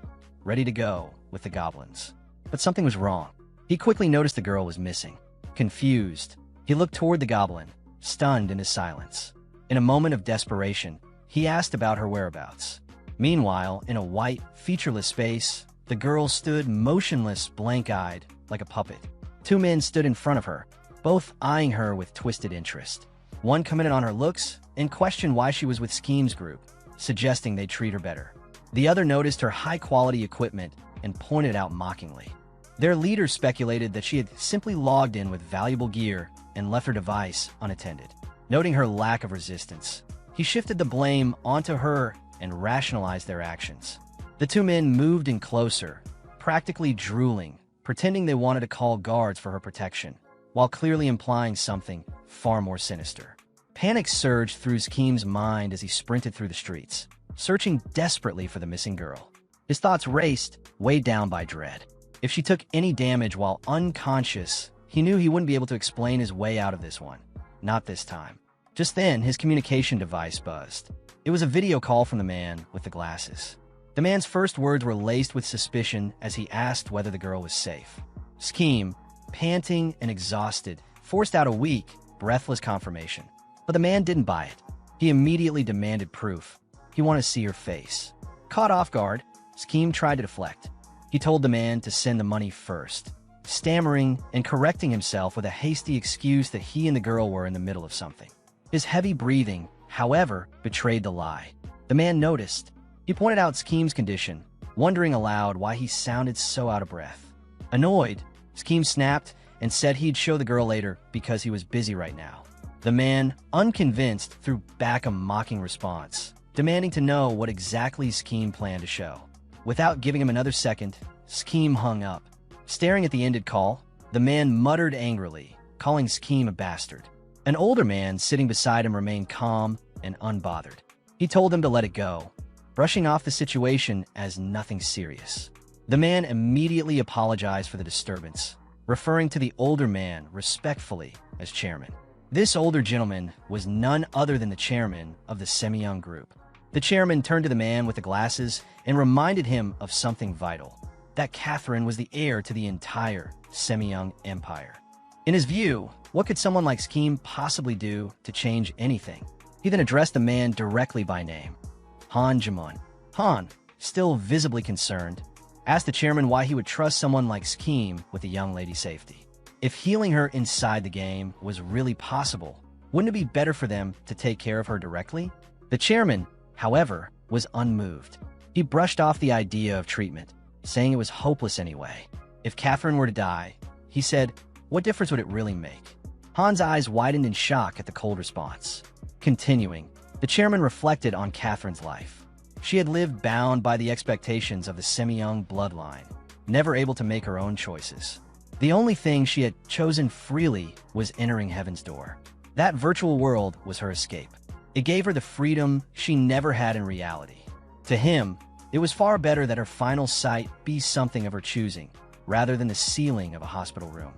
ready to go, with the goblins. But something was wrong. He quickly noticed the girl was missing. Confused, he looked toward the goblin, stunned in his silence. In a moment of desperation, he asked about her whereabouts. Meanwhile, in a white, featureless space, the girl stood motionless, blank-eyed, like a puppet. Two men stood in front of her, both eyeing her with twisted interest. One commented on her looks and questioned why she was with Scheme's group, suggesting they treat her better. The other noticed her high-quality equipment and pointed out mockingly. Their leader speculated that she had simply logged in with valuable gear and left her device unattended. Noting her lack of resistance, he shifted the blame onto her and rationalized their actions. The two men moved in closer, practically drooling, pretending they wanted to call guards for her protection, while clearly implying something far more sinister. Panic surged through Scheme's mind as he sprinted through the streets, searching desperately for the missing girl. His thoughts raced, weighed down by dread. If she took any damage while unconscious, he knew he wouldn't be able to explain his way out of this one. Not this time. Just then, his communication device buzzed. It was a video call from the man with the glasses. The man's first words were laced with suspicion as he asked whether the girl was safe. Scheme, panting and exhausted, forced out a weak, breathless confirmation. But the man didn't buy it. He immediately demanded proof. He wanted to see her face. Caught off guard, Scheme tried to deflect. He told the man to send the money first, stammering and correcting himself with a hasty excuse that he and the girl were in the middle of something. His heavy breathing, however, betrayed the lie. The man noticed. He pointed out Scheme's condition, wondering aloud why he sounded so out of breath. Annoyed, Scheme snapped and said he'd show the girl later because he was busy right now. The man, unconvinced, threw back a mocking response, demanding to know what exactly Scheme planned to show. Without giving him another second, Scheme hung up. Staring at the ended call, the man muttered angrily, calling Scheme a bastard. An older man sitting beside him remained calm and unbothered. He told him to let it go, brushing off the situation as nothing serious. The man immediately apologized for the disturbance, referring to the older man respectfully as chairman. This older gentleman was none other than the chairman of the Semyoung group. The chairman turned to the man with the glasses and reminded him of something vital, that Catherine was the heir to the entire Semyoung empire. In his view, what could someone like Scheme possibly do to change anything? He then addressed the man directly by name. Han Jamun. Han, still visibly concerned, asked the chairman why he would trust someone like Scheme with the young lady's safety. If healing her inside the game was really possible, wouldn't it be better for them to take care of her directly? The chairman, however, was unmoved. He brushed off the idea of treatment, saying it was hopeless anyway. If Catherine were to die, he said, what difference would it really make? Han's eyes widened in shock at the cold response. Continuing, the chairman reflected on Catherine's life. She had lived bound by the expectations of the Semyoung bloodline, never able to make her own choices. The only thing she had chosen freely was entering heaven's door. That virtual world was her escape. It gave her the freedom she never had in reality. To him, it was far better that her final sight be something of her choosing, rather than the ceiling of a hospital room.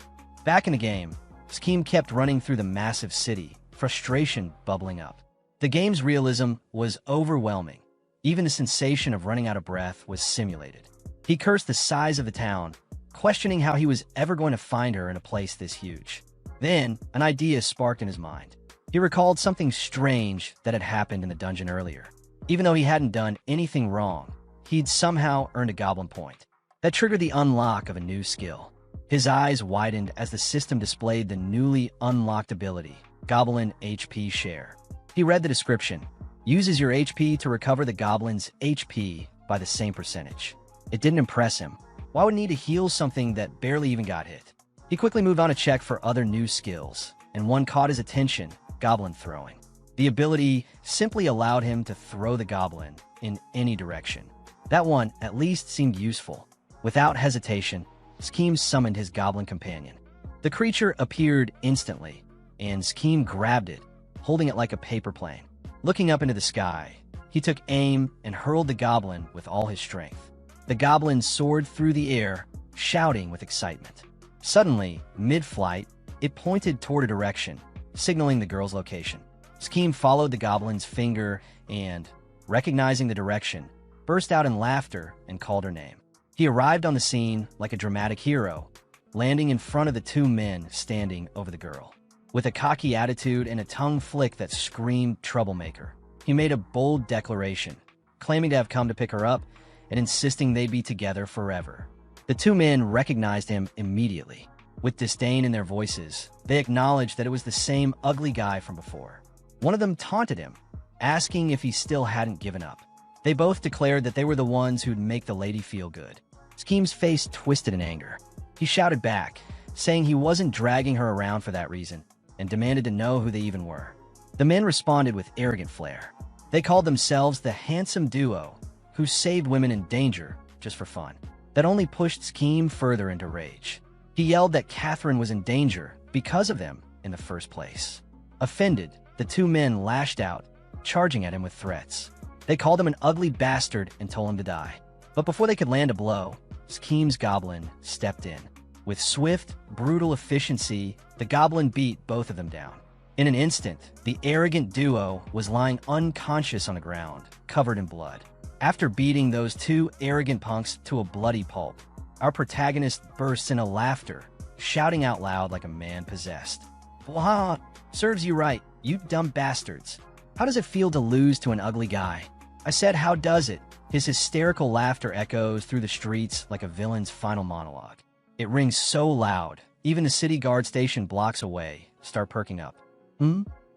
Back in the game, Scheme kept running through the massive city, frustration bubbling up. The game's realism was overwhelming. Even the sensation of running out of breath was simulated. He cursed the size of the town, questioning how he was ever going to find her in a place this huge. Then, an idea sparked in his mind. He recalled something strange that had happened in the dungeon earlier. Even though he hadn't done anything wrong, he'd somehow earned a goblin point. That triggered the unlock of a new skill. His eyes widened as the system displayed the newly unlocked ability, Goblin HP Share. He read the description. Uses your HP to recover the goblin's HP by the same percentage. It didn't impress him. Why would he need to heal something that barely even got hit? He quickly moved on to check for other new skills, and one caught his attention, Goblin Throwing. The ability simply allowed him to throw the goblin in any direction. That one at least seemed useful. Without hesitation, Scheme summoned his goblin companion. The creature appeared instantly, and Scheme grabbed it, holding it like a paper plane. Looking up into the sky, he took aim and hurled the goblin with all his strength. The goblin soared through the air, shouting with excitement. Suddenly, mid-flight, it pointed toward a direction, signaling the girl's location. Scheme followed the goblin's finger and, recognizing the direction, burst out in laughter and called her name. He arrived on the scene like a dramatic hero, landing in front of the two men standing over the girl. With a cocky attitude and a tongue flick that screamed troublemaker, he made a bold declaration, claiming to have come to pick her up and insisting they'd be together forever. The two men recognized him immediately. With disdain in their voices, they acknowledged that it was the same ugly guy from before. One of them taunted him, asking if he still hadn't given up. They both declared that they were the ones who'd make the lady feel good. Scheme's face twisted in anger. He shouted back, saying he wasn't dragging her around for that reason, and demanded to know who they even were. The men responded with arrogant flair. They called themselves the handsome duo who saved women in danger just for fun. That only pushed Scheme further into rage. He yelled that Catherine was in danger because of them in the first place. Offended, the two men lashed out, charging at him with threats. They called him an ugly bastard and told him to die. But before they could land a blow, Scheme's goblin stepped in. With swift, brutal efficiency, the goblin beat both of them down. In an instant, the arrogant duo was lying unconscious on the ground, covered in blood. After beating those two arrogant punks to a bloody pulp, our protagonist bursts into laughter, shouting out loud like a man possessed. "Blah! Serves you right, you dumb bastards. How does it feel to lose to an ugly guy?" I said, "How does it?" His hysterical laughter echoes through the streets like a villain's final monologue. It rings so loud, even the city guard station blocks away start perking up.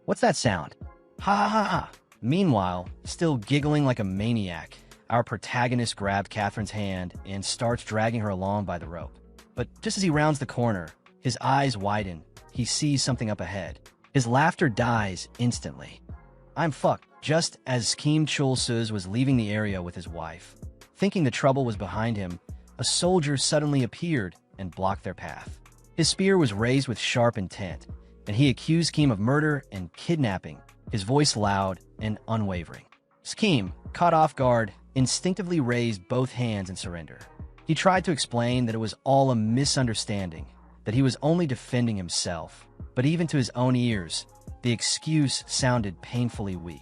What's that sound? Ha ha ha ha. Meanwhile, still giggling like a maniac, our protagonist grabbed Catherine's hand and starts dragging her along by the rope. But just as he rounds the corner, his eyes widen. He sees something up ahead. His laughter dies instantly. I'm fucked. Just as Scheme Chulsuz was leaving the area with his wife, thinking the trouble was behind him, a soldier suddenly appeared and blocked their path. His spear was raised with sharp intent, and he accused Scheme of murder and kidnapping, his voice loud and unwavering. Scheme, caught off guard, instinctively raised both hands in surrender. He tried to explain that it was all a misunderstanding, that he was only defending himself, but even to his own ears, the excuse sounded painfully weak.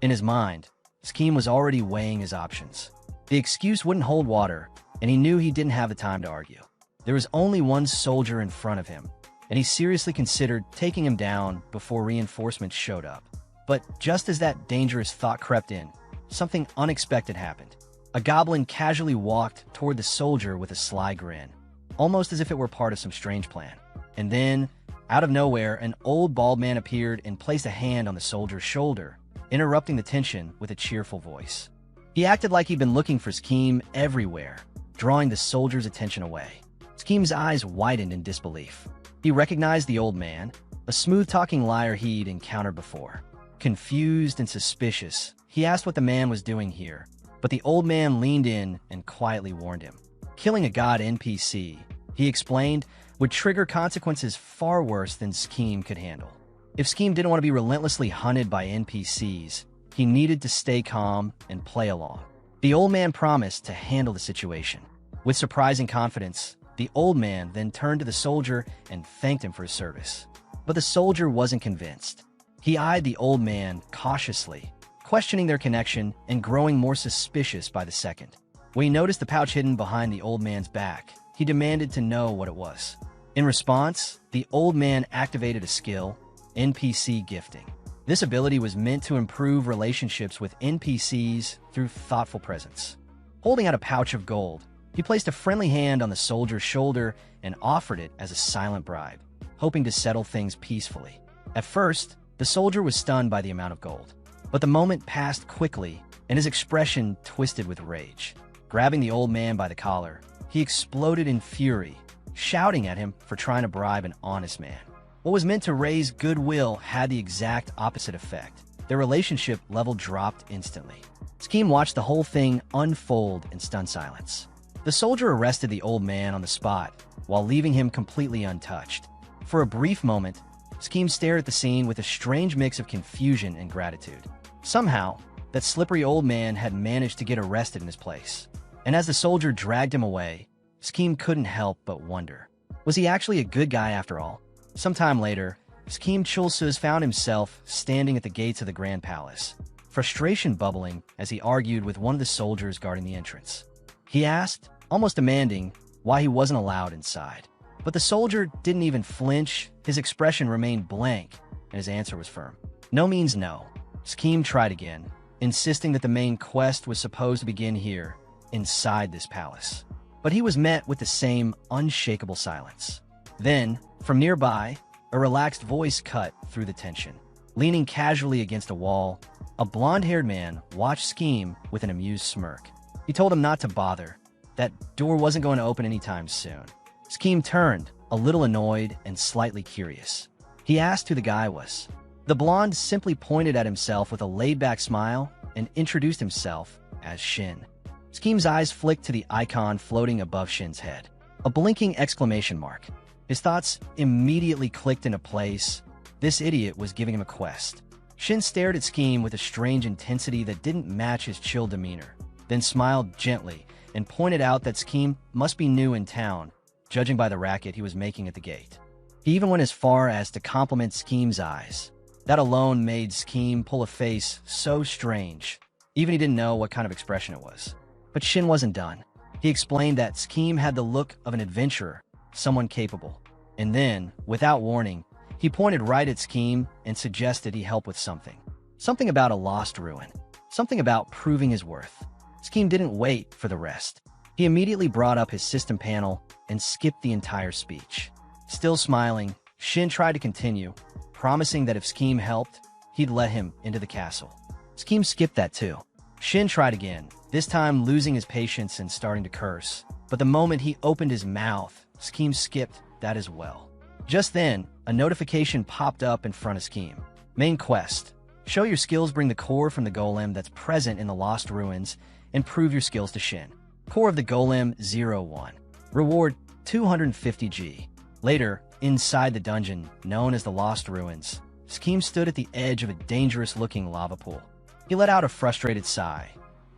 In his mind, Scheme was already weighing his options. The excuse wouldn't hold water, and he knew he didn't have the time to argue. There was only one soldier in front of him, and he seriously considered taking him down before reinforcements showed up. But just as that dangerous thought crept in, something unexpected happened. A goblin casually walked toward the soldier with a sly grin, almost as if it were part of some strange plan. And then, out of nowhere, an old bald man appeared and placed a hand on the soldier's shoulder, interrupting the tension with a cheerful voice. He acted like he'd been looking for Scheme everywhere, drawing the soldier's attention away. Scheme's eyes widened in disbelief. He recognized the old man, a smooth-talking liar he'd encountered before. Confused and suspicious, he asked what the man was doing here, but the old man leaned in and quietly warned him. Killing a god NPC, he explained, would trigger consequences far worse than Scheme could handle. If Scheme didn't want to be relentlessly hunted by NPCs, he needed to stay calm and play along. The old man promised to handle the situation. With surprising confidence, the old man then turned to the soldier and thanked him for his service. But the soldier wasn't convinced. He eyed the old man cautiously, questioning their connection and growing more suspicious by the second. When he noticed the pouch hidden behind the old man's back, he demanded to know what it was. In response, the old man activated a skill, NPC gifting. This ability was meant to improve relationships with NPCs through thoughtful presence. Holding out a pouch of gold, he placed a friendly hand on the soldier's shoulder and offered it as a silent bribe, hoping to settle things peacefully. At first, the soldier was stunned by the amount of gold, but the moment passed quickly and his expression twisted with rage. Grabbing the old man by the collar, he exploded in fury, shouting at him for trying to bribe an honest man. What was meant to raise goodwill had the exact opposite effect. Their relationship level dropped instantly. Scheme watched the whole thing unfold in stunned silence. The soldier arrested the old man on the spot, while leaving him completely untouched. For a brief moment, Scheme stared at the scene with a strange mix of confusion and gratitude. Somehow, that slippery old man had managed to get arrested in his place. And as the soldier dragged him away, Scheme couldn't help but wonder. Was he actually a good guy after all? Sometime later, Scheme Chulsuz found himself standing at the gates of the Grand Palace, frustration bubbling as he argued with one of the soldiers guarding the entrance. He asked, almost demanding, why he wasn't allowed inside. But the soldier didn't even flinch, his expression remained blank, and his answer was firm. No means no. Scheme tried again, insisting that the main quest was supposed to begin here, inside this palace. But he was met with the same unshakable silence. Then, from nearby, a relaxed voice cut through the tension. Leaning casually against a wall, a blonde-haired man watched Scheme with an amused smirk. He told him not to bother, that door wasn't going to open anytime soon. Scheme turned, a little annoyed and slightly curious. He asked who the guy was. The blonde simply pointed at himself with a laid-back smile and introduced himself as Shin. Scheme's eyes flicked to the icon floating above Shin's head. A blinking exclamation mark. His thoughts immediately clicked into place. This idiot was giving him a quest. Shin stared at Scheme with a strange intensity that didn't match his chill demeanor, then smiled gently and pointed out that Scheme must be new in town, judging by the racket he was making at the gate. He even went as far as to compliment Scheme's eyes. That alone made Scheme pull a face so strange. Even he didn't know what kind of expression it was. But Shin wasn't done. He explained that Scheme had the look of an adventurer, someone capable. And then, without warning, he pointed right at Scheme and suggested he help with something. Something about a lost ruin. Something about proving his worth. Scheme didn't wait for the rest. He immediately brought up his system panel and skipped the entire speech. Still smiling, Shin tried to continue, promising that if Scheme helped, he'd let him into the castle. Scheme skipped that too. Shin tried again, this time losing his patience and starting to curse. But the moment he opened his mouth, Scheme skipped that as well. Just then, a notification popped up in front of Scheme. Main quest. Show your skills, bring the core from the golem that's present in the lost ruins, and prove your skills to Shin. Core of the Golem 01. Reward 250G. Later, inside the dungeon, known as the Lost Ruins, Scheme stood at the edge of a dangerous-looking lava pool. He let out a frustrated sigh,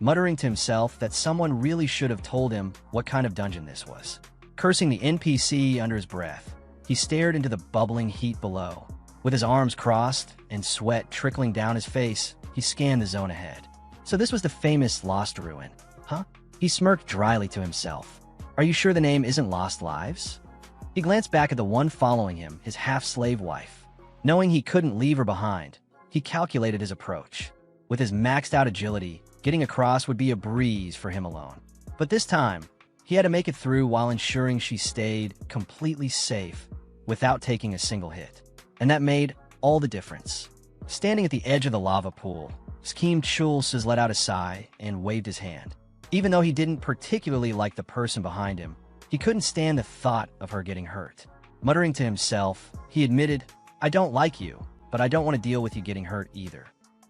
muttering to himself that someone really should have told him what kind of dungeon this was. Cursing the NPC under his breath, he stared into the bubbling heat below. With his arms crossed and sweat trickling down his face, he scanned the zone ahead. So this was the famous Lost Ruin, huh? He smirked dryly to himself. Are you sure the name isn't Lost Lives? He glanced back at the one following him, his half-slave wife. Knowing he couldn't leave her behind, he calculated his approach. With his maxed-out agility, getting across would be a breeze for him alone. But this time, he had to make it through while ensuring she stayed completely safe without taking a single hit. And that made all the difference. Standing at the edge of the lava pool, Scheme Chulsuz let out a sigh and waved his hand. Even though he didn't particularly like the person behind him, he couldn't stand the thought of her getting hurt. Muttering to himself, he admitted, I don't like you, but I don't want to deal with you getting hurt either.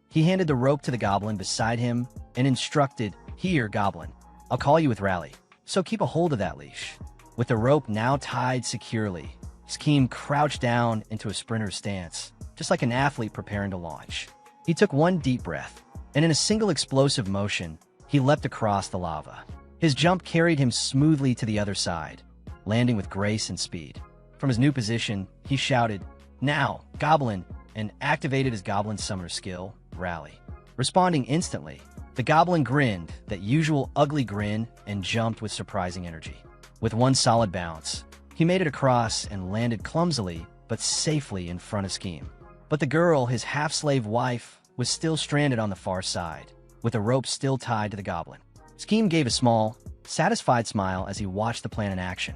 He handed the rope to the goblin beside him and instructed, Here, goblin, I'll call you with Rally, so keep a hold of that leash. With the rope now tied securely, Scheme crouched down into a sprinter's stance, just like an athlete preparing to launch. He took one deep breath, and in a single explosive motion, he leapt across the lava. His jump carried him smoothly to the other side, landing with grace and speed. From his new position, he shouted, Now, Goblin, and activated his Goblin Summoner skill, Rally. Responding instantly, the Goblin grinned that usual ugly grin and jumped with surprising energy. With one solid bounce, he made it across and landed clumsily but safely in front of Scheme. But the girl, his half-slave wife, was still stranded on the far side, with a rope still tied to the goblin. Scheme gave a small, satisfied smile as he watched the plan in action.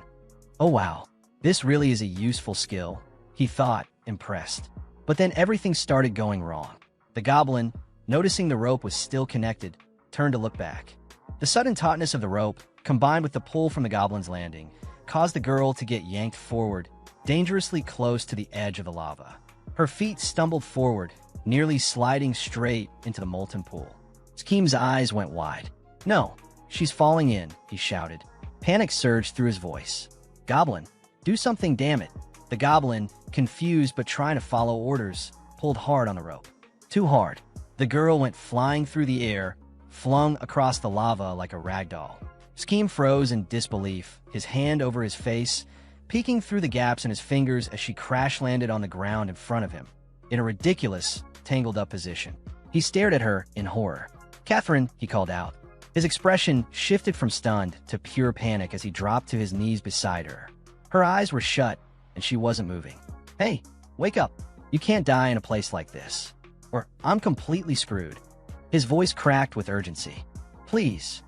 Oh wow, this really is a useful skill, he thought, impressed. But then everything started going wrong. The goblin, noticing the rope was still connected, turned to look back. The sudden tautness of the rope, combined with the pull from the goblin's landing, caused the girl to get yanked forward, dangerously close to the edge of the lava. Her feet stumbled forward, nearly sliding straight into the molten pool. Scheme's eyes went wide. "No, she's falling in," he shouted. Panic surged through his voice. "Goblin, do something, damn it." The goblin, confused but trying to follow orders, pulled hard on the rope. Too hard. The girl went flying through the air, flung across the lava like a rag doll. Scheme froze in disbelief, his hand over his face, peeking through the gaps in his fingers as she crash-landed on the ground in front of him, in a ridiculous, tangled-up position. He stared at her in horror. "Catherine," he called out. His expression shifted from stunned to pure panic as he dropped to his knees beside her. Her eyes were shut, and she wasn't moving. "Hey, wake up. You can't die in a place like this, or I'm completely screwed." His voice cracked with urgency. "Please,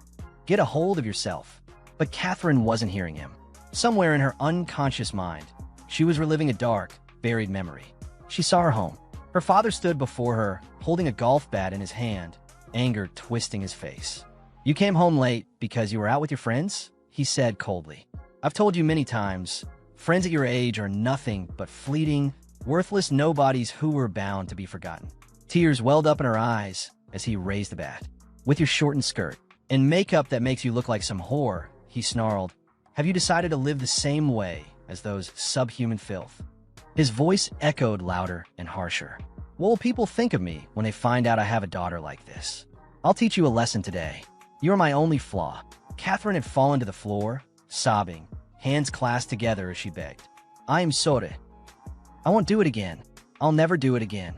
get a hold of yourself." But Catherine wasn't hearing him. Somewhere in her unconscious mind, she was reliving a dark, buried memory. She saw her home. Her father stood before her, holding a golf bat in his hand, anger twisting his face. "You came home late because you were out with your friends?" he said coldly. "I've told you many times, friends at your age are nothing but fleeting, worthless nobodies who were bound to be forgotten." Tears welled up in her eyes as he raised the bat. "With your shortened skirt and makeup that makes you look like some whore," he snarled, "have you decided to live the same way as those subhuman filth?" His voice echoed louder and harsher. "What will people think of me when they find out I have a daughter like this? I'll teach you a lesson today. You are my only flaw." Catherine had fallen to the floor, sobbing, hands clasped together as she begged. "I am sorry. I won't do it again. I'll never do it again."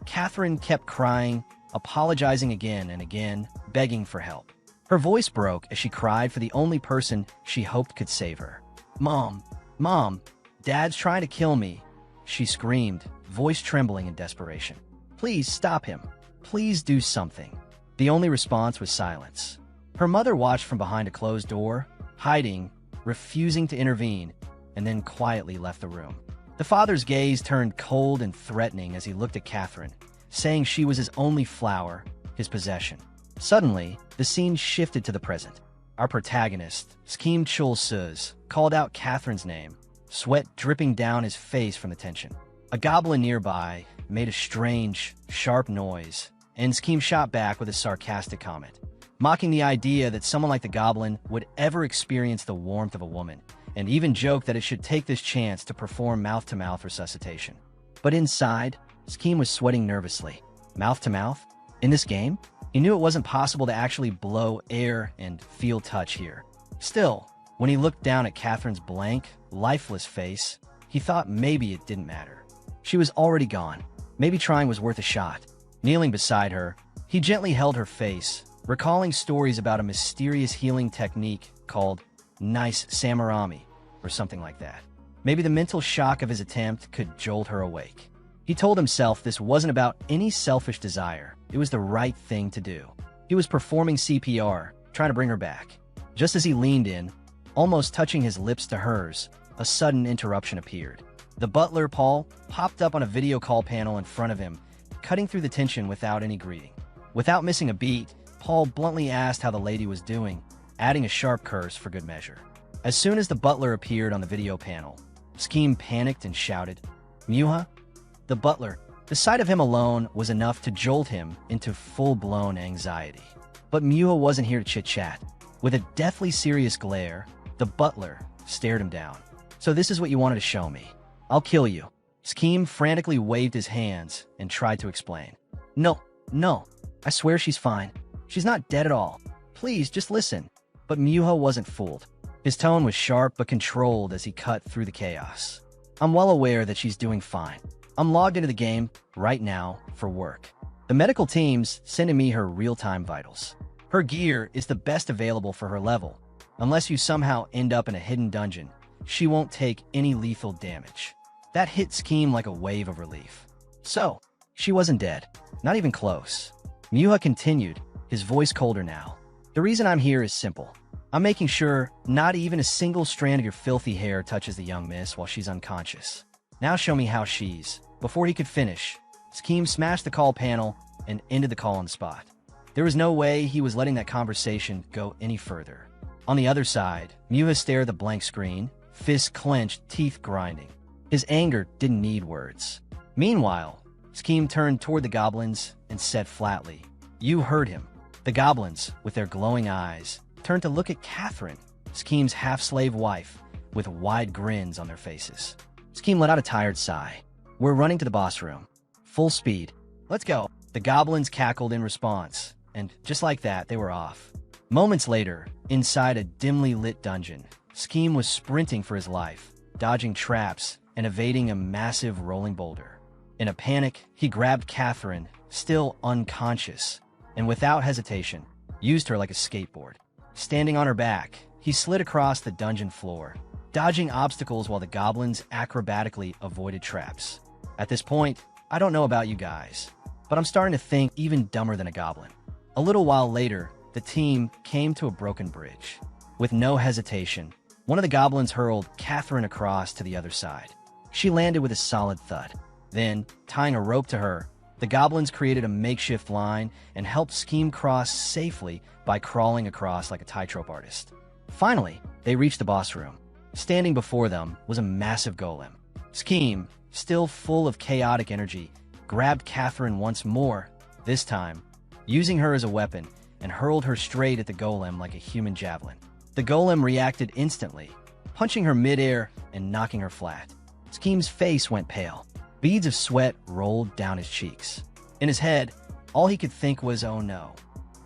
Catherine kept crying, apologizing again and again, begging for help. Her voice broke as she cried for the only person she hoped could save her. Mom, Dad's trying to kill me," she screamed, voice trembling in desperation. "Please stop him. Please do something." The only response was silence. Her mother watched from behind a closed door, hiding, refusing to intervene, and then quietly left the room. The father's gaze turned cold and threatening as he looked at Catherine, saying she was his only flower, his possession. Suddenly, the scene shifted to the present. Our protagonist, Scheme Chul-Suz, called out Catherine's name, sweat dripping down his face from the tension. A goblin nearby made a strange, sharp noise, and Scheme shot back with a sarcastic comment, mocking the idea that someone like the goblin would ever experience the warmth of a woman, and even joked that it should take this chance to perform mouth-to-mouth resuscitation. But inside, Scheme was sweating nervously. Mouth-to-mouth? In this game? He knew it wasn't possible to actually blow air and feel touch here. Still, when he looked down at Catherine's blank, lifeless face, he thought maybe it didn't matter. She was already gone. Maybe trying was worth a shot. Kneeling beside her, he gently held her face, recalling stories about a mysterious healing technique called nice Samarami, or something like that. Maybe the mental shock of his attempt could jolt her awake. He told himself this wasn't about any selfish desire. It was the right thing to do. He was performing CPR, trying to bring her back. Just as he leaned in, almost touching his lips to hers, a sudden interruption appeared. The butler, Paul, popped up on a video call panel in front of him, cutting through the tension without any greeting. Without missing a beat, Paul bluntly asked how the lady was doing, adding a sharp curse for good measure. As soon as the butler appeared on the video panel, Scheme panicked and shouted, "Manhwa?" The butler. The sight of him alone was enough to jolt him into full-blown anxiety. But Manhwa wasn't here to chit-chat. With a deathly serious glare, the butler stared him down. "So this is what you wanted to show me. I'll kill you." Scheme frantically waved his hands and tried to explain. No, I swear she's fine. She's not dead at all. Please, just listen." But Manhwa wasn't fooled. His tone was sharp but controlled as he cut through the chaos. "I'm well aware that she's doing fine. I'm logged into the game right now for work. The medical team's sending me her real-time vitals. Her gear is the best available for her level. Unless you somehow end up in a hidden dungeon, she won't take any lethal damage." That hit Scheme like a wave of relief. So, she wasn't dead. Not even close. Manhwa continued, his voice colder now. The reason I'm here is simple. I'm making sure not even a single strand of your filthy hair touches the young miss while she's unconscious. Now show me how she's. Before he could finish, Scheme smashed the call panel and ended the call on the spot. There was no way he was letting that conversation go any further. On the other side, Manhwa stared at the blank screen, fists clenched, teeth grinding. His anger didn't need words. Meanwhile, Scheme turned toward the goblins and said flatly, "You heard him." The goblins, with their glowing eyes, turned to look at Catherine, Scheme's half-slave wife, with wide grins on their faces. Scheme let out a tired sigh. "We're running to the boss room. Full speed. Let's go." The goblins cackled in response, and just like that, they were off. Moments later, inside a dimly lit dungeon, Scheme was sprinting for his life, dodging traps and evading a massive rolling boulder. In a panic, he grabbed Catherine, still unconscious, and without hesitation, used her like a skateboard. Standing on her back, he slid across the dungeon floor, dodging obstacles while the goblins acrobatically avoided traps. At this point, I don't know about you guys, but I'm starting to think even dumber than a goblin. A little while later, the team came to a broken bridge. With no hesitation, one of the goblins hurled Catherine across to the other side. She landed with a solid thud. Then, tying a rope to her, the goblins created a makeshift line and helped Scheme cross safely by crawling across like a tightrope artist. Finally, they reached the boss room. Standing before them was a massive golem. Scheme, still full of chaotic energy, grabbed Catherine once more, this time, using her as a weapon, and hurled her straight at the golem like a human javelin. The golem reacted instantly, punching her midair and knocking her flat. Scheme's face went pale. Beads of sweat rolled down his cheeks. In his head, all he could think was, "Oh no."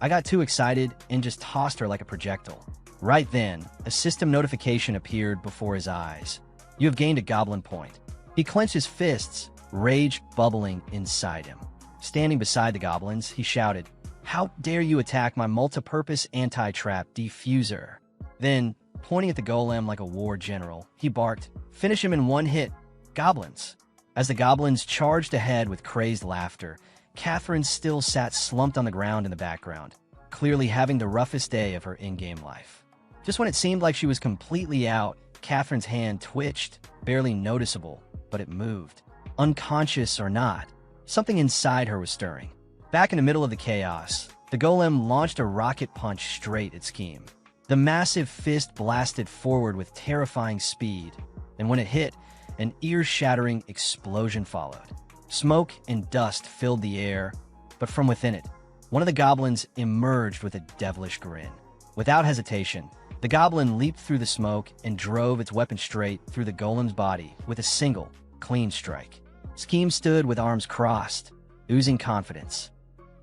I got too excited and just tossed her like a projectile. Right then, a system notification appeared before his eyes. "You have gained a goblin point." He clenched his fists, rage bubbling inside him. Standing beside the goblins, he shouted, "How dare you attack my multi-purpose anti-trap diffuser?" Then, pointing at the golem like a war general, he barked, "Finish him in one hit, goblins." As the goblins charged ahead with crazed laughter, Catherine still sat slumped on the ground in the background, clearly having the roughest day of her in-game life. Just when it seemed like she was completely out, Catherine's hand twitched, barely noticeable, but it moved. Unconscious or not, something inside her was stirring. Back in the middle of the chaos, the golem launched a rocket punch straight at Scheme. The massive fist blasted forward with terrifying speed, and when it hit, an ear-shattering explosion followed. Smoke and dust filled the air, but from within it, one of the goblins emerged with a devilish grin. Without hesitation, the goblin leaped through the smoke and drove its weapon straight through the golem's body with a single, clean strike. Scheme stood with arms crossed, oozing confidence.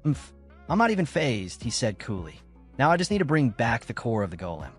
"I'm not even phased," he said coolly. "Now I just need to bring back the core of the golem."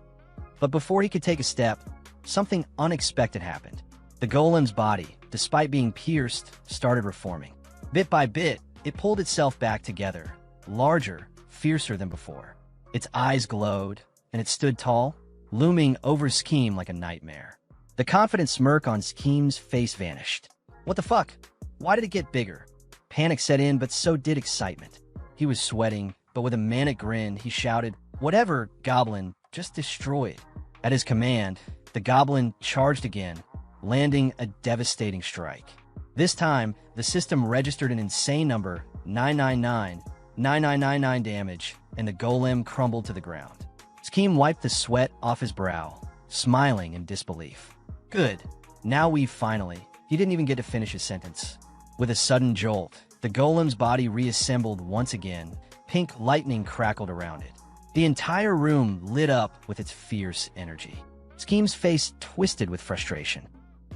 But before he could take a step, something unexpected happened. The golem's body, despite being pierced, started reforming. Bit by bit, it pulled itself back together, larger, fiercer than before. Its eyes glowed, and it stood tall, looming over Scheme like a nightmare. The confident smirk on Scheme's face vanished. What the fuck? Why did it get bigger? Panic set in, but so did excitement. He was sweating, but with a manic grin, he shouted, "Whatever, Goblin, just destroy it." At his command, the Goblin charged again, landing a devastating strike. This time, the system registered an insane number, 999 damage, and the golem crumbled to the ground. Scheme wiped the sweat off his brow, smiling in disbelief. "Good. Now we've finally..." He didn't even get to finish his sentence. With a sudden jolt, the golem's body reassembled once again. Pink lightning crackled around it. The entire room lit up with its fierce energy. Scheme's face twisted with frustration.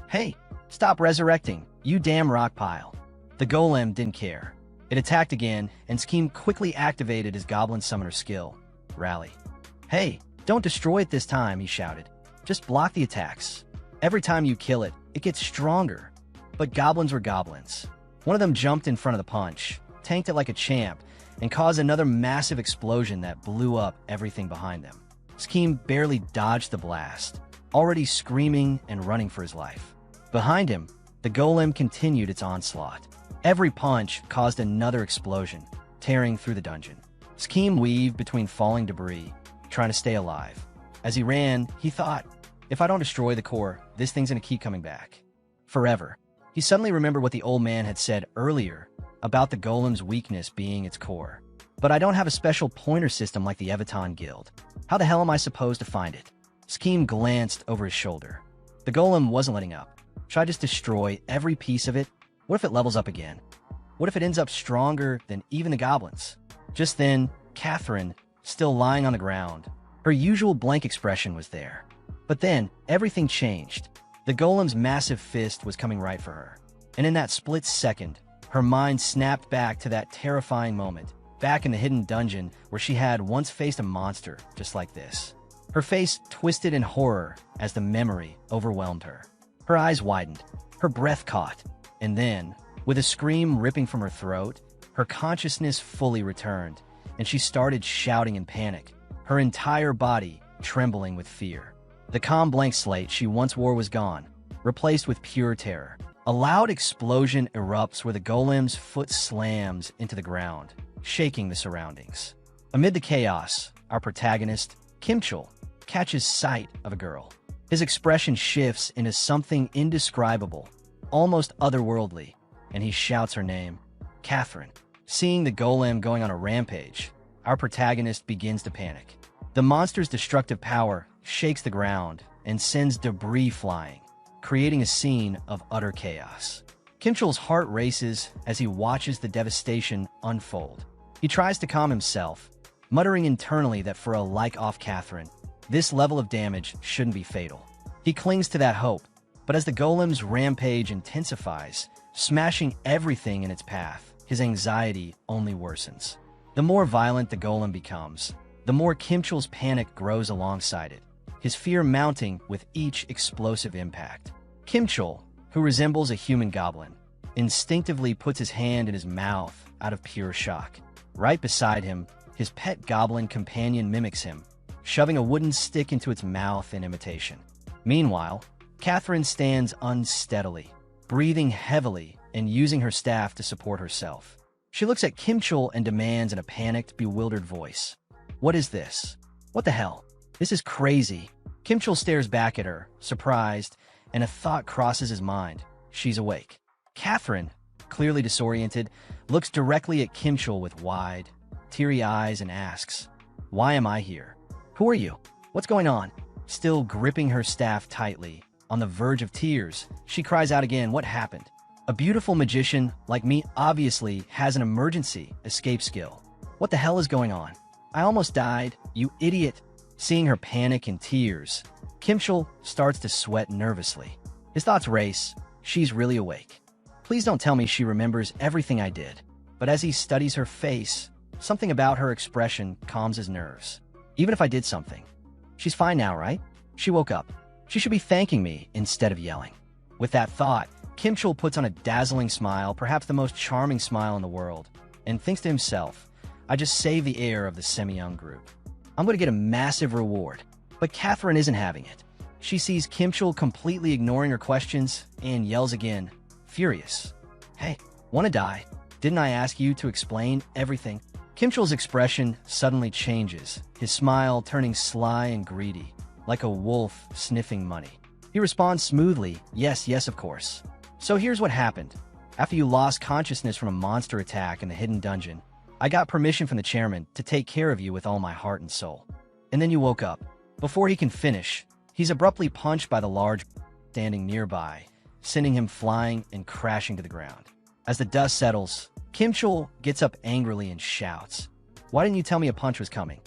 "Hey, stop resurrecting, you damn rock pile." The golem didn't care. It attacked again, and Scheme quickly activated his goblin summoner skill, Rally. "Hey, don't destroy it this time," he shouted. "Just block the attacks. Every time you kill it, it gets stronger." But goblins were goblins. One of them jumped in front of the punch, tanked it like a champ, and caused another massive explosion that blew up everything behind them. Scheme barely dodged the blast, already screaming and running for his life. Behind him, the golem continued its onslaught. Every punch caused another explosion, tearing through the dungeon. Scheme weaved between falling debris, trying to stay alive. As he ran, he thought, if I don't destroy the core, this thing's gonna keep coming back. Forever. He suddenly remembered what the old man had said earlier about the golem's weakness being its core. But I don't have a special pointer system like the Evaton Guild. How the hell am I supposed to find it? Scheme glanced over his shoulder. The golem wasn't letting up. Should I just destroy every piece of it? What if it levels up again? What if it ends up stronger than even the goblins? Just then, Catherine, still lying on the ground, her usual blank expression was there. But then, everything changed. The golem's massive fist was coming right for her. And in that split second, her mind snapped back to that terrifying moment, back in the hidden dungeon where she had once faced a monster just like this. Her face twisted in horror as the memory overwhelmed her. Her eyes widened, her breath caught, and then, with a scream ripping from her throat, her consciousness fully returned, and she started shouting in panic, her entire body trembling with fear. The calm blank slate she once wore was gone, replaced with pure terror. A loud explosion erupts where the golem's foot slams into the ground, shaking the surroundings. Amid the chaos, our protagonist, Kimchul, catches sight of a girl. His expression shifts into something indescribable, almost otherworldly, and he shouts her name, Catherine. Seeing the golem going on a rampage, our protagonist begins to panic. The monster's destructive power shakes the ground and sends debris flying, creating a scene of utter chaos. Kimchul's heart races as he watches the devastation unfold. He tries to calm himself, muttering internally that for a like-off Catherine, this level of damage shouldn't be fatal. He clings to that hope, but as the golem's rampage intensifies, smashing everything in its path, his anxiety only worsens. The more violent the golem becomes, the more Kimchul's panic grows alongside it, his fear mounting with each explosive impact. Kimchul, who resembles a human goblin, instinctively puts his hand in his mouth out of pure shock. Right beside him, his pet goblin companion mimics him, shoving a wooden stick into its mouth in imitation. Meanwhile, Catherine stands unsteadily, breathing heavily and using her staff to support herself. She looks at Kimchul and demands in a panicked, bewildered voice, "What is this? What the hell? This is crazy." Kimchul stares back at her, surprised, and a thought crosses his mind. She's awake. Catherine, clearly disoriented, looks directly at Kimchul with wide, teary eyes and asks, "Why am I here? Who are you? What's going on?" Still gripping her staff tightly, on the verge of tears, she cries out again, "What happened? A beautiful magician like me obviously has an emergency escape skill. What the hell is going on? I almost died, you idiot." Seeing her panic and tears, Kimchul starts to sweat nervously. His thoughts race. She's really awake. Please don't tell me she remembers everything I did. But as he studies her face, something about her expression calms his nerves. Even if I did something. She's fine now, right? She woke up. She should be thanking me instead of yelling. With that thought, Kimchul puts on a dazzling smile, perhaps the most charming smile in the world, and thinks to himself, I just saved the heir of the semi-young group. I'm going to get a massive reward. But Catherine isn't having it. She sees Kimchul completely ignoring her questions and yells again, furious. "Hey, wanna die? Didn't I ask you to explain everything?" Kimchul's expression suddenly changes, his smile turning sly and greedy, like a wolf sniffing money. He responds smoothly, yes, of course. "So here's what happened. After you lost consciousness from a monster attack in the hidden dungeon, I got permission from the chairman to take care of you with all my heart and soul. And then you woke up." Before he can finish, he's abruptly punched by the large standing nearby, sending him flying and crashing to the ground. As the dust settles, Kimchul gets up angrily and shouts, "Why didn't you tell me a punch was coming?"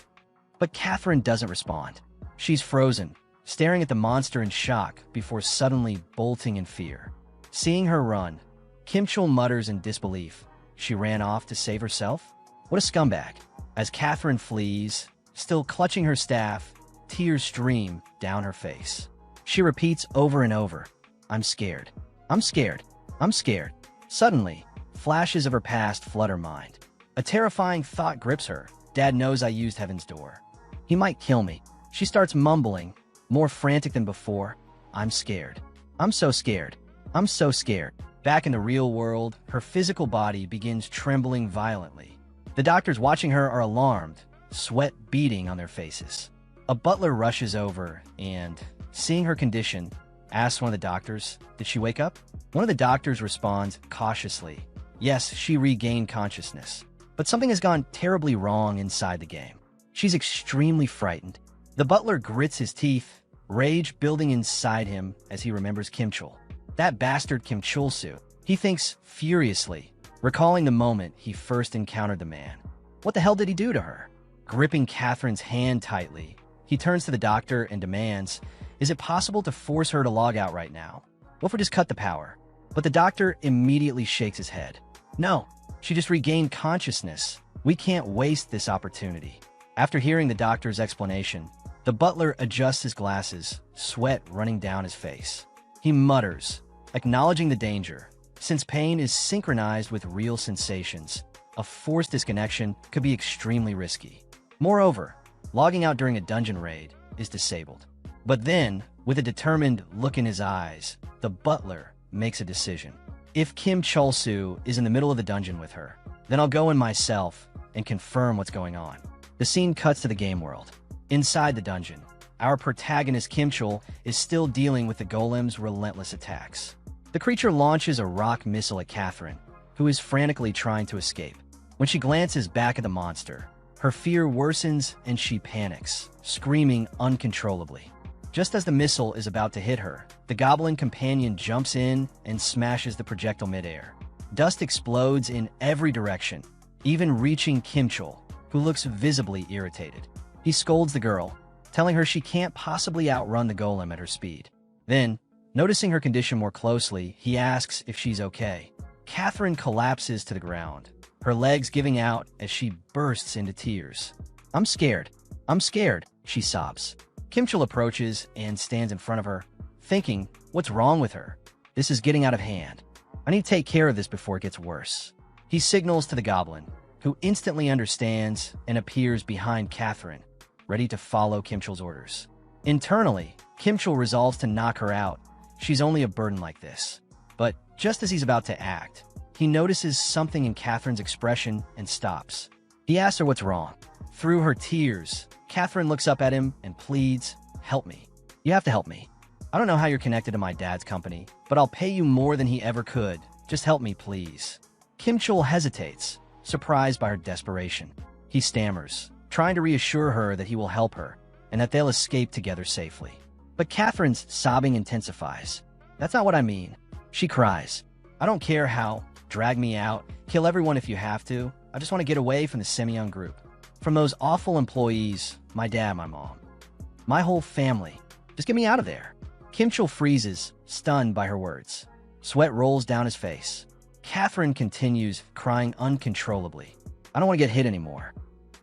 But Catherine doesn't respond. She's frozen, staring at the monster in shock before suddenly bolting in fear. Seeing her run, Kimchul mutters in disbelief. She ran off to save herself? What a scumbag. As Catherine flees, still clutching her staff, tears stream down her face. She repeats over and over, "I'm scared. I'm scared. I'm scared." Suddenly, flashes of her past flood her mind. A terrifying thought grips her. Dad knows I used Heaven's Door. He might kill me. She starts mumbling, more frantic than before. "I'm scared. I'm so scared. I'm so scared." Back in the real world, her physical body begins trembling violently. The doctors watching her are alarmed, sweat beading on their faces. A butler rushes over and, seeing her condition, asks one of the doctors, "Did she wake up?" One of the doctors responds cautiously, "Yes, she regained consciousness. But something has gone terribly wrong inside the game." She's extremely frightened. The butler grits his teeth, rage building inside him as he remembers Kim Chul. That bastard Kim Chul-soo. He thinks furiously, recalling the moment he first encountered the man. What the hell did he do to her? Gripping Catherine's hand tightly, he turns to the doctor and demands, "Is it possible to force her to log out right now? What if we just cut the power?" But the doctor immediately shakes his head. "No, she just regained consciousness. We can't waste this opportunity." After hearing the doctor's explanation, the butler adjusts his glasses, sweat running down his face. He mutters, acknowledging the danger. Since pain is synchronized with real sensations, a forced disconnection could be extremely risky. Moreover, logging out during a dungeon raid is disabled. But then, with a determined look in his eyes, the butler makes a decision. If Kim Chul-soo is in the middle of the dungeon with her, then I'll go in myself and confirm what's going on. The scene cuts to the game world. Inside the dungeon, our protagonist Kim Chul is still dealing with the golem's relentless attacks. The creature launches a rock missile at Catherine, who is frantically trying to escape. When she glances back at the monster, her fear worsens and she panics, screaming uncontrollably. Just as the missile is about to hit her, the goblin companion jumps in and smashes the projectile midair. Dust explodes in every direction, even reaching Kim Chul, who looks visibly irritated. He scolds the girl, telling her she can't possibly outrun the golem at her speed. Then, noticing her condition more closely, he asks if she's okay. Catherine collapses to the ground, her legs giving out as she bursts into tears. I'm scared, she sobs. Kim Chul approaches and stands in front of her, thinking, what's wrong with her? This is getting out of hand. I need to take care of this before it gets worse. He signals to the goblin, who instantly understands and appears behind Catherine, ready to follow Kim Chul's orders. Internally, Kim Chul resolves to knock her out. She's only a burden like this. But just as he's about to act, he notices something in Catherine's expression and stops. He asks her what's wrong. Through her tears, Catherine looks up at him and pleads, "Help me. You have to help me. I don't know how you're connected to my dad's company, but I'll pay you more than he ever could. Just help me, please." Kim Chul hesitates, surprised by her desperation. He stammers, trying to reassure her that he will help her and that they'll escape together safely. But Catherine's sobbing intensifies. "That's not what I mean," she cries. "I don't care how. Drag me out. Kill everyone if you have to. I just want to get away from the Semyon group. From those awful employees, my dad, my mom. My whole family. Just get me out of there." Kim Chul freezes, stunned by her words. Sweat rolls down his face. Catherine continues, crying uncontrollably. "I don't want to get hit anymore."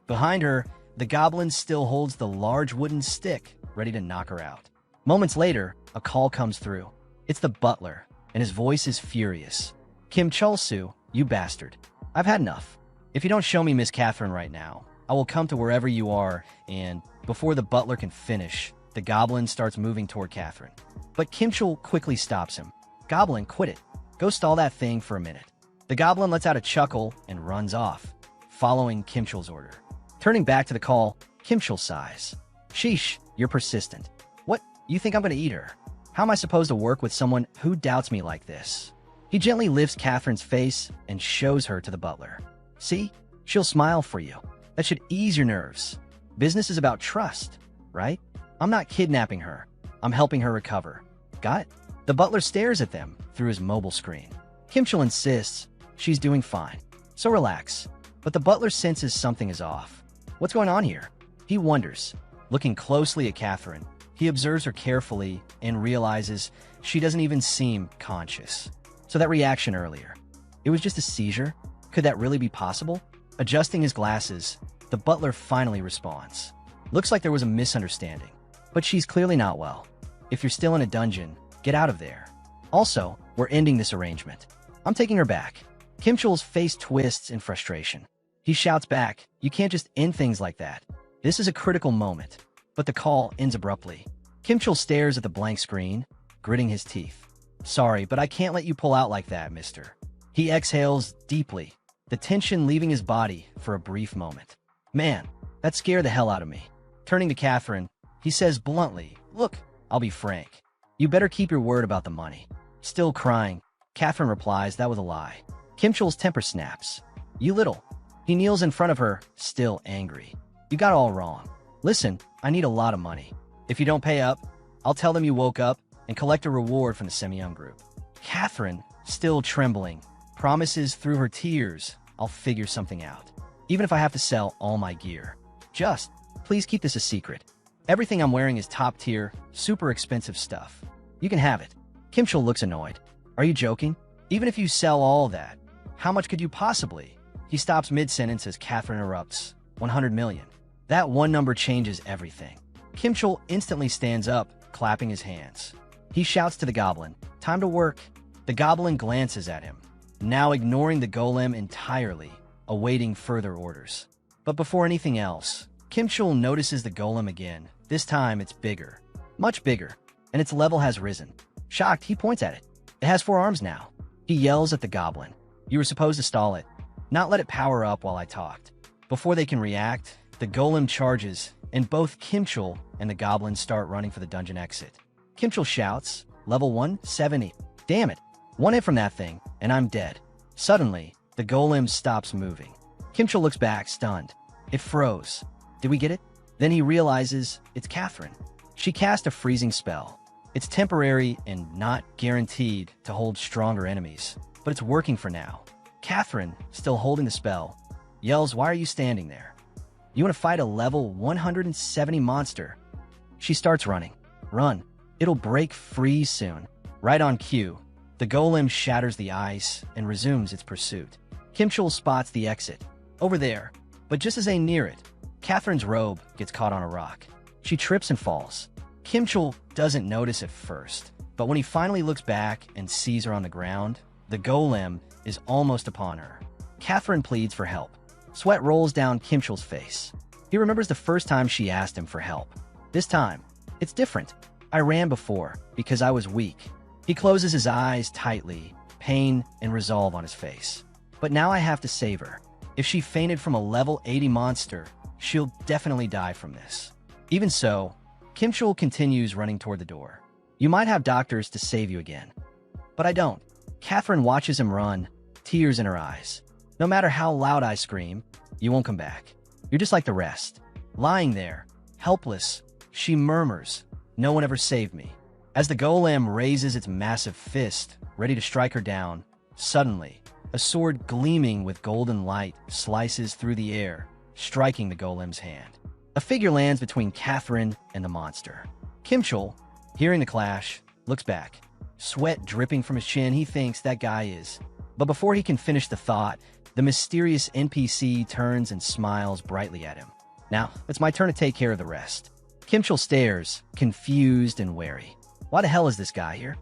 Behind her, the goblin still holds the large wooden stick, ready to knock her out. Moments later, a call comes through. It's the butler, and his voice is furious. "Kim Chul-soo, you bastard. I've had enough. If you don't show me Miss Catherine right now, I will come to wherever you are," and before the butler can finish, the goblin starts moving toward Catherine. But Kim Chul quickly stops him. "Goblin, quit it. Go stall that thing for a minute." The goblin lets out a chuckle and runs off, following Kim Chul's order. Turning back to the call, Kim Chul sighs. "Sheesh, you're persistent. What, you think I'm going to eat her? How am I supposed to work with someone who doubts me like this?" He gently lifts Catherine's face and shows her to the butler. "See? She'll smile for you. That should ease your nerves. Business is about trust, right? I'm not kidnapping her. I'm helping her recover. Got it?" The butler stares at them through his mobile screen. Kim Chul insists she's doing fine, so relax. But the butler senses something is off. What's going on here? He wonders. Looking closely at Catherine, he observes her carefully and realizes she doesn't even seem conscious. So that reaction earlier, it was just a seizure? Could that really be possible? Adjusting his glasses, the butler finally responds. "Looks like there was a misunderstanding, but she's clearly not well. If you're still in a dungeon, get out of there. Also, we're ending this arrangement. I'm taking her back." Kim Chul's face twists in frustration. He shouts back, "You can't just end things like that. This is a critical moment." But the call ends abruptly. Kim Chul stares at the blank screen, gritting his teeth. Sorry, but I can't let you pull out like that, mister. He exhales deeply, the tension leaving his body for a brief moment. Man, that scared the hell out of me. Turning to Catherine, he says bluntly, look, I'll be frank. You better keep your word about the money. Still crying, Catherine replies that was a lie. Kim Chul's temper snaps. You little. He kneels in front of her, still angry. You got it all wrong. Listen, I need a lot of money. If you don't pay up, I'll tell them you woke up and collect a reward from the Semyon group. Catherine, still trembling, promises through her tears, I'll figure something out. Even if I have to sell all my gear. Just, please keep this a secret. Everything I'm wearing is top tier, super expensive stuff. You can have it. Kim Chul looks annoyed. Are you joking? Even if you sell all that, how much could you possibly? He stops mid-sentence as Catherine interrupts. 100 million. That one number changes everything. Kim Chul instantly stands up, clapping his hands. He shouts to the Goblin, time to work. The Goblin glances at him, now ignoring the Golem entirely, awaiting further orders. But before anything else, Kim Chul notices the Golem again. This time it's bigger, much bigger, and its level has risen. Shocked, he points at it. It has 4 arms now. He yells at the Goblin. You were supposed to stall it, not let it power up while I talked. Before they can react, the Golem charges, and both Kim Chul and the Goblin start running for the dungeon exit. Kim Chul shouts, level 170. Damn it, one hit from that thing, and I'm dead. Suddenly, the Golem stops moving. Kim Chul looks back, stunned. It froze. Did we get it? Then he realizes it's Catherine. She cast a freezing spell. It's temporary and not guaranteed to hold stronger enemies, but it's working for now. Catherine, still holding the spell, yells, why are you standing there? You want to fight a level 170 monster? She starts running. Run. It'll break free soon. Right on cue, the Golem shatters the ice and resumes its pursuit. Kim Chul spots the exit. Over there. But just as they near it, Catherine's robe gets caught on a rock. She trips and falls. Kim Chul doesn't notice at first, but when he finally looks back and sees her on the ground, the Golem is almost upon her. Catherine pleads for help. Sweat rolls down Kim Chul's face. He remembers the first time she asked him for help. This time, it's different. I ran before because I was weak. He closes his eyes tightly, pain and resolve on his face. But now I have to save her. If she fainted from a level 80 monster, she'll definitely die from this. Even so, Kim Chul continues running toward the door. You might have doctors to save you again. But I don't. Catherine watches him run, tears in her eyes. No matter how loud I scream, you won't come back. You're just like the rest. Lying there, helpless, she murmurs, no one ever saved me. As the Golem raises its massive fist, ready to strike her down, suddenly, a sword gleaming with golden light slices through the air, striking the Golem's hand. A figure lands between Catherine and the monster. Kim Chul, hearing the clash, looks back. Sweat dripping from his chin, he thinks that guy is. But before he can finish the thought, the mysterious NPC turns and smiles brightly at him. Now, it's my turn to take care of the rest. Kim Chul stares, confused and wary. Why the hell is this guy here?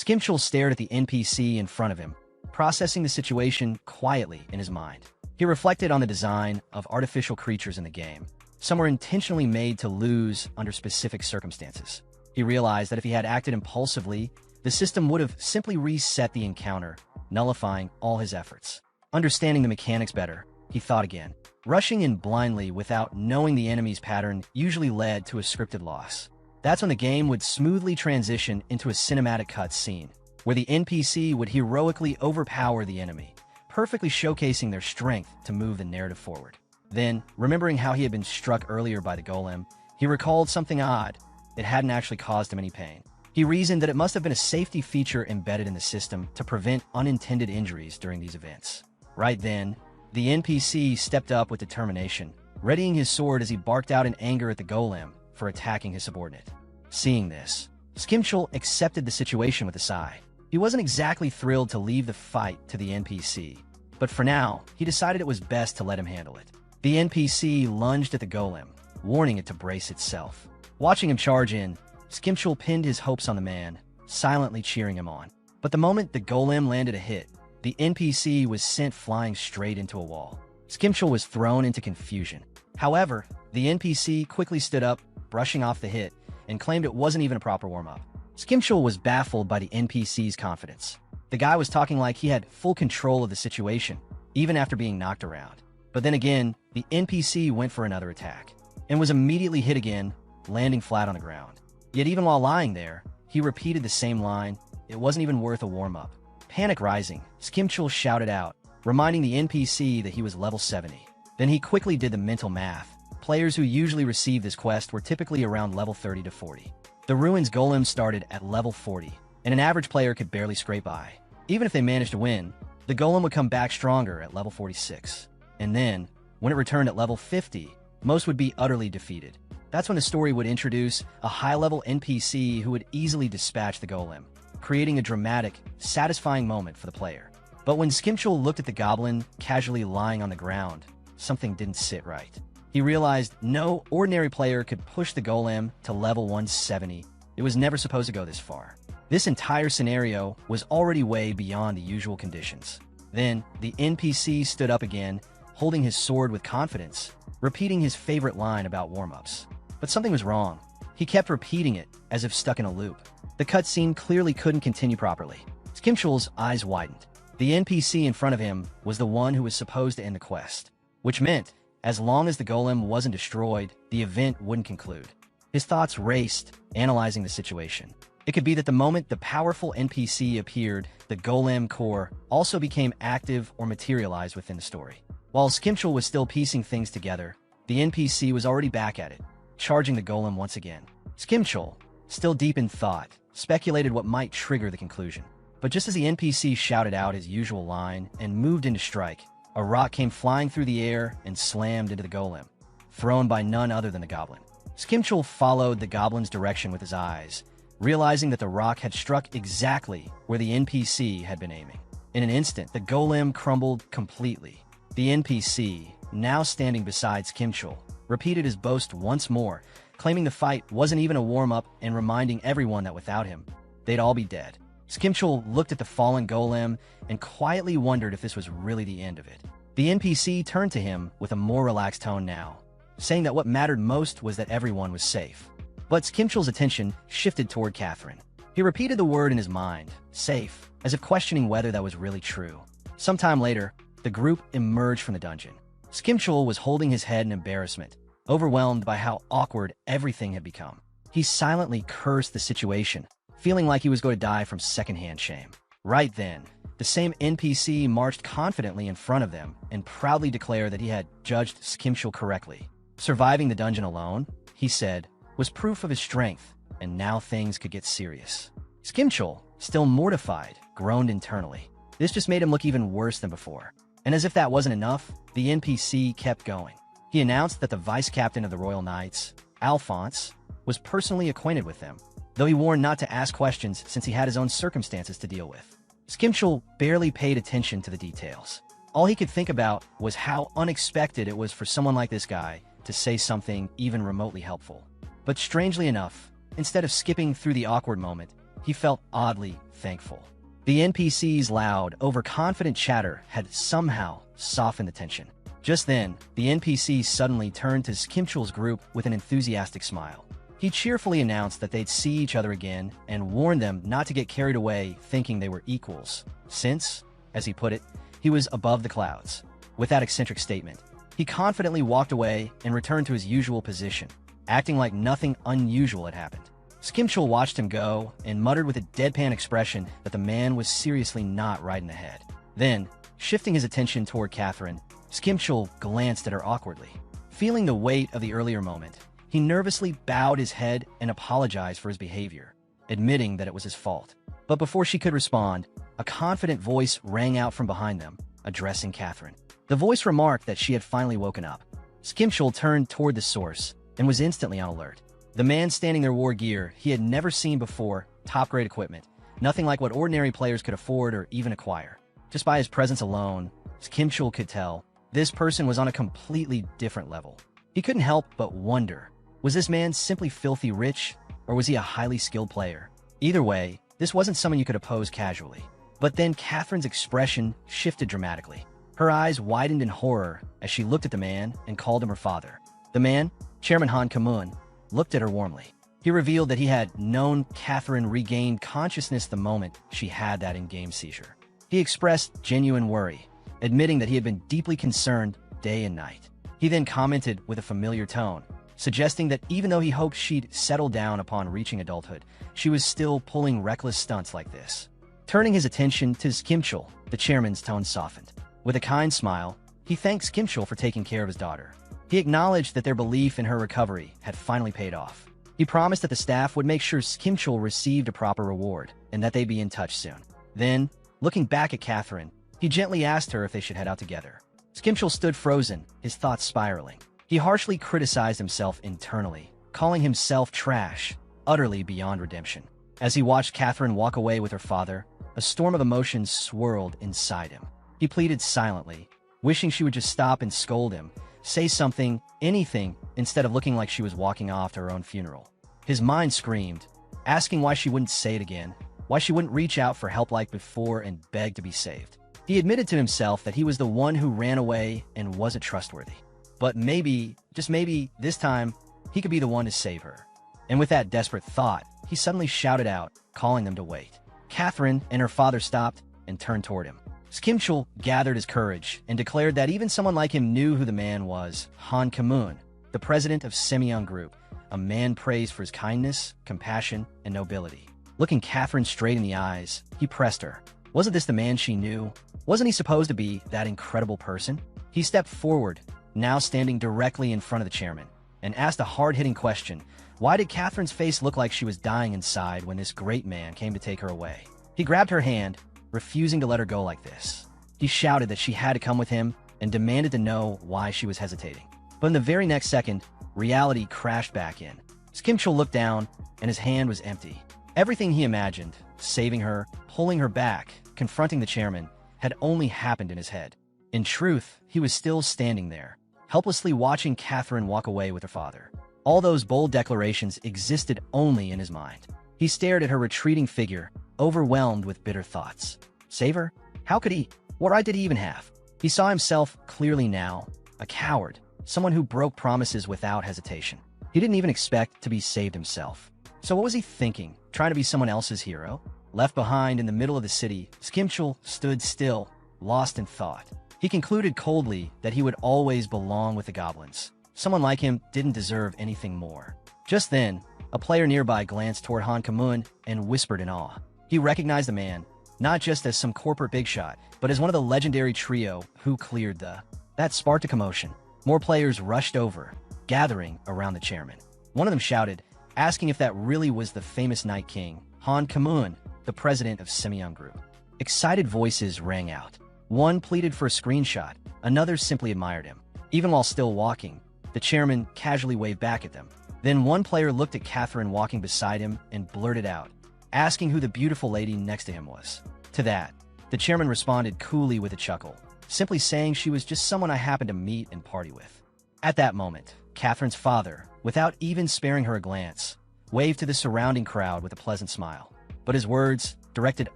Kim Chul stared at the NPC in front of him, processing the situation quietly in his mind. He reflected on the design of artificial creatures in the game. Some were intentionally made to lose under specific circumstances. He realized that if he had acted impulsively, the system would have simply reset the encounter, nullifying all his efforts. Understanding the mechanics better, he thought again. Rushing in blindly without knowing the enemy's pattern usually led to a scripted loss. That's when the game would smoothly transition into a cinematic cutscene, where the NPC would heroically overpower the enemy, perfectly showcasing their strength to move the narrative forward. Then, remembering how he had been struck earlier by the Golem, he recalled something odd. It hadn't actually caused him any pain. He reasoned that it must have been a safety feature embedded in the system to prevent unintended injuries during these events. Right then, the NPC stepped up with determination, readying his sword as he barked out in anger at the Golem for attacking his subordinate. Seeing this, Kim Chul accepted the situation with a sigh. He wasn't exactly thrilled to leave the fight to the NPC, but for now, he decided it was best to let him handle it. The NPC lunged at the Golem, warning it to brace itself. Watching him charge in, Kim Chul pinned his hopes on the man, silently cheering him on. But the moment the Golem landed a hit, the NPC was sent flying straight into a wall. Kim Chul was thrown into confusion. However, the NPC quickly stood up, brushing off the hit, and claimed it wasn't even a proper warm-up. Skimchul was baffled by the NPC's confidence. The guy was talking like he had full control of the situation, even after being knocked around. But then again, the NPC went for another attack, and was immediately hit again, landing flat on the ground. Yet even while lying there, he repeated the same line, "It wasn't even worth a warm-up." Panic rising, Skimchul shouted out, reminding the NPC that he was level 70. Then he quickly did the mental math. Players who usually receive this quest were typically around level 30 to 40. The Ruins Golem started at level 40, and an average player could barely scrape by. Even if they managed to win, the Golem would come back stronger at level 46. And then, when it returned at level 50, most would be utterly defeated. That's when the story would introduce a high-level NPC who would easily dispatch the Golem, creating a dramatic, satisfying moment for the player. But when Skimchul looked at the Goblin casually lying on the ground, something didn't sit right. He realized no ordinary player could push the Golem to level 170. It was never supposed to go this far. This entire scenario was already way beyond the usual conditions. Then, the NPC stood up again, holding his sword with confidence, repeating his favorite line about warm-ups. But something was wrong. He kept repeating it, as if stuck in a loop. The cutscene clearly couldn't continue properly. Skimchul's eyes widened. The NPC in front of him was the one who was supposed to end the quest, which meant, as long as the Golem wasn't destroyed, the event wouldn't conclude. His thoughts raced, analyzing the situation. It could be that the moment the powerful NPC appeared, the Golem core also became active or materialized within the story. While Skimchul was still piecing things together, the NPC was already back at it, charging the Golem once again. Skimchul, still deep in thought, speculated what might trigger the conclusion. But just as the NPC shouted out his usual line and moved into strike, a rock came flying through the air and slammed into the Golem, thrown by none other than the Goblin. Skimchul followed the Goblin's direction with his eyes, realizing that the rock had struck exactly where the NPC had been aiming. In an instant, the Golem crumbled completely. The NPC, now standing beside Skimchul, repeated his boast once more, claiming the fight wasn't even a warm-up and reminding everyone that without him, they'd all be dead. Skimchul looked at the fallen Golem and quietly wondered if this was really the end of it. The NPC turned to him with a more relaxed tone now, saying that what mattered most was that everyone was safe. But Skimchul's attention shifted toward Catherine. He repeated the word in his mind, safe, as if questioning whether that was really true. Sometime later, the group emerged from the dungeon. Skimchul was holding his head in embarrassment, overwhelmed by how awkward everything had become. He silently cursed the situation, feeling like he was going to die from secondhand shame. Right then, the same NPC marched confidently in front of them and proudly declared that he had judged Skimchul correctly. Surviving the dungeon alone, he said, was proof of his strength, and now things could get serious. Skimchul, still mortified, groaned internally. This just made him look even worse than before. And as if that wasn't enough, the NPC kept going. He announced that the vice-captain of the Royal Knights, Alphonse, was personally acquainted with them, though he warned not to ask questions since he had his own circumstances to deal with. Skimchul barely paid attention to the details. All he could think about was how unexpected it was for someone like this guy to say something even remotely helpful. But strangely enough, instead of skipping through the awkward moment, he felt oddly thankful. The NPC's loud, overconfident chatter had somehow softened the tension. Just then, the NPC suddenly turned to Skimchul's group with an enthusiastic smile. He cheerfully announced that they'd see each other again and warned them not to get carried away thinking they were equals, since, as he put it, he was above the clouds. With that eccentric statement, he confidently walked away and returned to his usual position, acting like nothing unusual had happened. Skimchul watched him go and muttered with a deadpan expression that the man was seriously not right in the head. Then, shifting his attention toward Catherine, Skimchul glanced at her awkwardly. Feeling the weight of the earlier moment, he nervously bowed his head and apologized for his behavior, admitting that it was his fault. But before she could respond, a confident voice rang out from behind them, addressing Catherine. The voice remarked that she had finally woken up. Skimchul turned toward the source and was instantly on alert. The man standing there wore gear he had never seen before, top-grade equipment, nothing like what ordinary players could afford or even acquire. Just by his presence alone, Skimchul could tell this person was on a completely different level. He couldn't help but wonder, was this man simply filthy rich, or was he a highly skilled player? Either way, this wasn't someone you could oppose casually. But then Catherine's expression shifted dramatically. Her eyes widened in horror as she looked at the man and called him her father. The man, Chairman Han Kamun, looked at her warmly. He revealed that he had known Catherine regained consciousness the moment she had that in-game seizure. He expressed genuine worry, admitting that he had been deeply concerned day and night. He then commented with a familiar tone, suggesting that even though he hoped she'd settle down upon reaching adulthood, she was still pulling reckless stunts like this. Turning his attention to Skimchul, the chairman's tone softened. With a kind smile, he thanked Skimchul for taking care of his daughter. He acknowledged that their belief in her recovery had finally paid off. He promised that the staff would make sure Skimchul received a proper reward and that they'd be in touch soon. Then, looking back at Catherine, he gently asked her if they should head out together. Skimchul stood frozen, his thoughts spiraling. He harshly criticized himself internally, calling himself trash, utterly beyond redemption. As he watched Catherine walk away with her father, a storm of emotions swirled inside him. He pleaded silently, wishing she would just stop and scold him, say something, anything, instead of looking like she was walking off to her own funeral. His mind screamed, asking why she wouldn't say it again, why she wouldn't reach out for help like before and beg to be saved. He admitted to himself that he was the one who ran away and wasn't trustworthy. But maybe, just maybe, this time, he could be the one to save her. And with that desperate thought, he suddenly shouted out, calling them to wait. Catherine and her father stopped and turned toward him. Skimchul gathered his courage and declared that even someone like him knew who the man was, Han Kamun, the president of Semyeon Group, a man praised for his kindness, compassion, and nobility. Looking Catherine straight in the eyes, he pressed her. Wasn't this the man she knew? Wasn't he supposed to be that incredible person? He stepped forward, now standing directly in front of the chairman, and asked a hard-hitting question. Why did Catherine's face look like she was dying inside when this great man came to take her away? He grabbed her hand, refusing to let her go like this. He shouted that she had to come with him and demanded to know why she was hesitating. But in the very next second, reality crashed back in. Skimchul looked down, and his hand was empty. Everything he imagined, saving her, pulling her back, confronting the chairman, had only happened in his head. In truth, he was still standing there, helplessly watching Catherine walk away with her father. All those bold declarations existed only in his mind. He stared at her retreating figure, overwhelmed with bitter thoughts. Save her? How could he? What right did he even have? He saw himself clearly now, a coward, someone who broke promises without hesitation. He didn't even expect to be saved himself. So what was he thinking? Trying to be someone else's hero? Left behind in the middle of the city, Skimchul stood still, lost in thought. He concluded coldly that he would always belong with the goblins. Someone like him didn't deserve anything more. Just then, a player nearby glanced toward Han Kamun and whispered in awe. He recognized the man, not just as some corporate big shot, but as one of the legendary trio who cleared the... That sparked a commotion. More players rushed over, gathering around the chairman. One of them shouted, asking if that really was the famous Night King, Han Kamun, the president of Semyeon Group. Excited voices rang out. One pleaded for a screenshot, another simply admired him. Even while still walking, the chairman casually waved back at them. Then one player looked at Catherine walking beside him and blurted out, asking who the beautiful lady next to him was. To that, the chairman responded coolly with a chuckle, simply saying she was just someone I happened to meet and party with. At that moment, Catherine's father, without even sparing her a glance, waved to the surrounding crowd with a pleasant smile. But his words, directed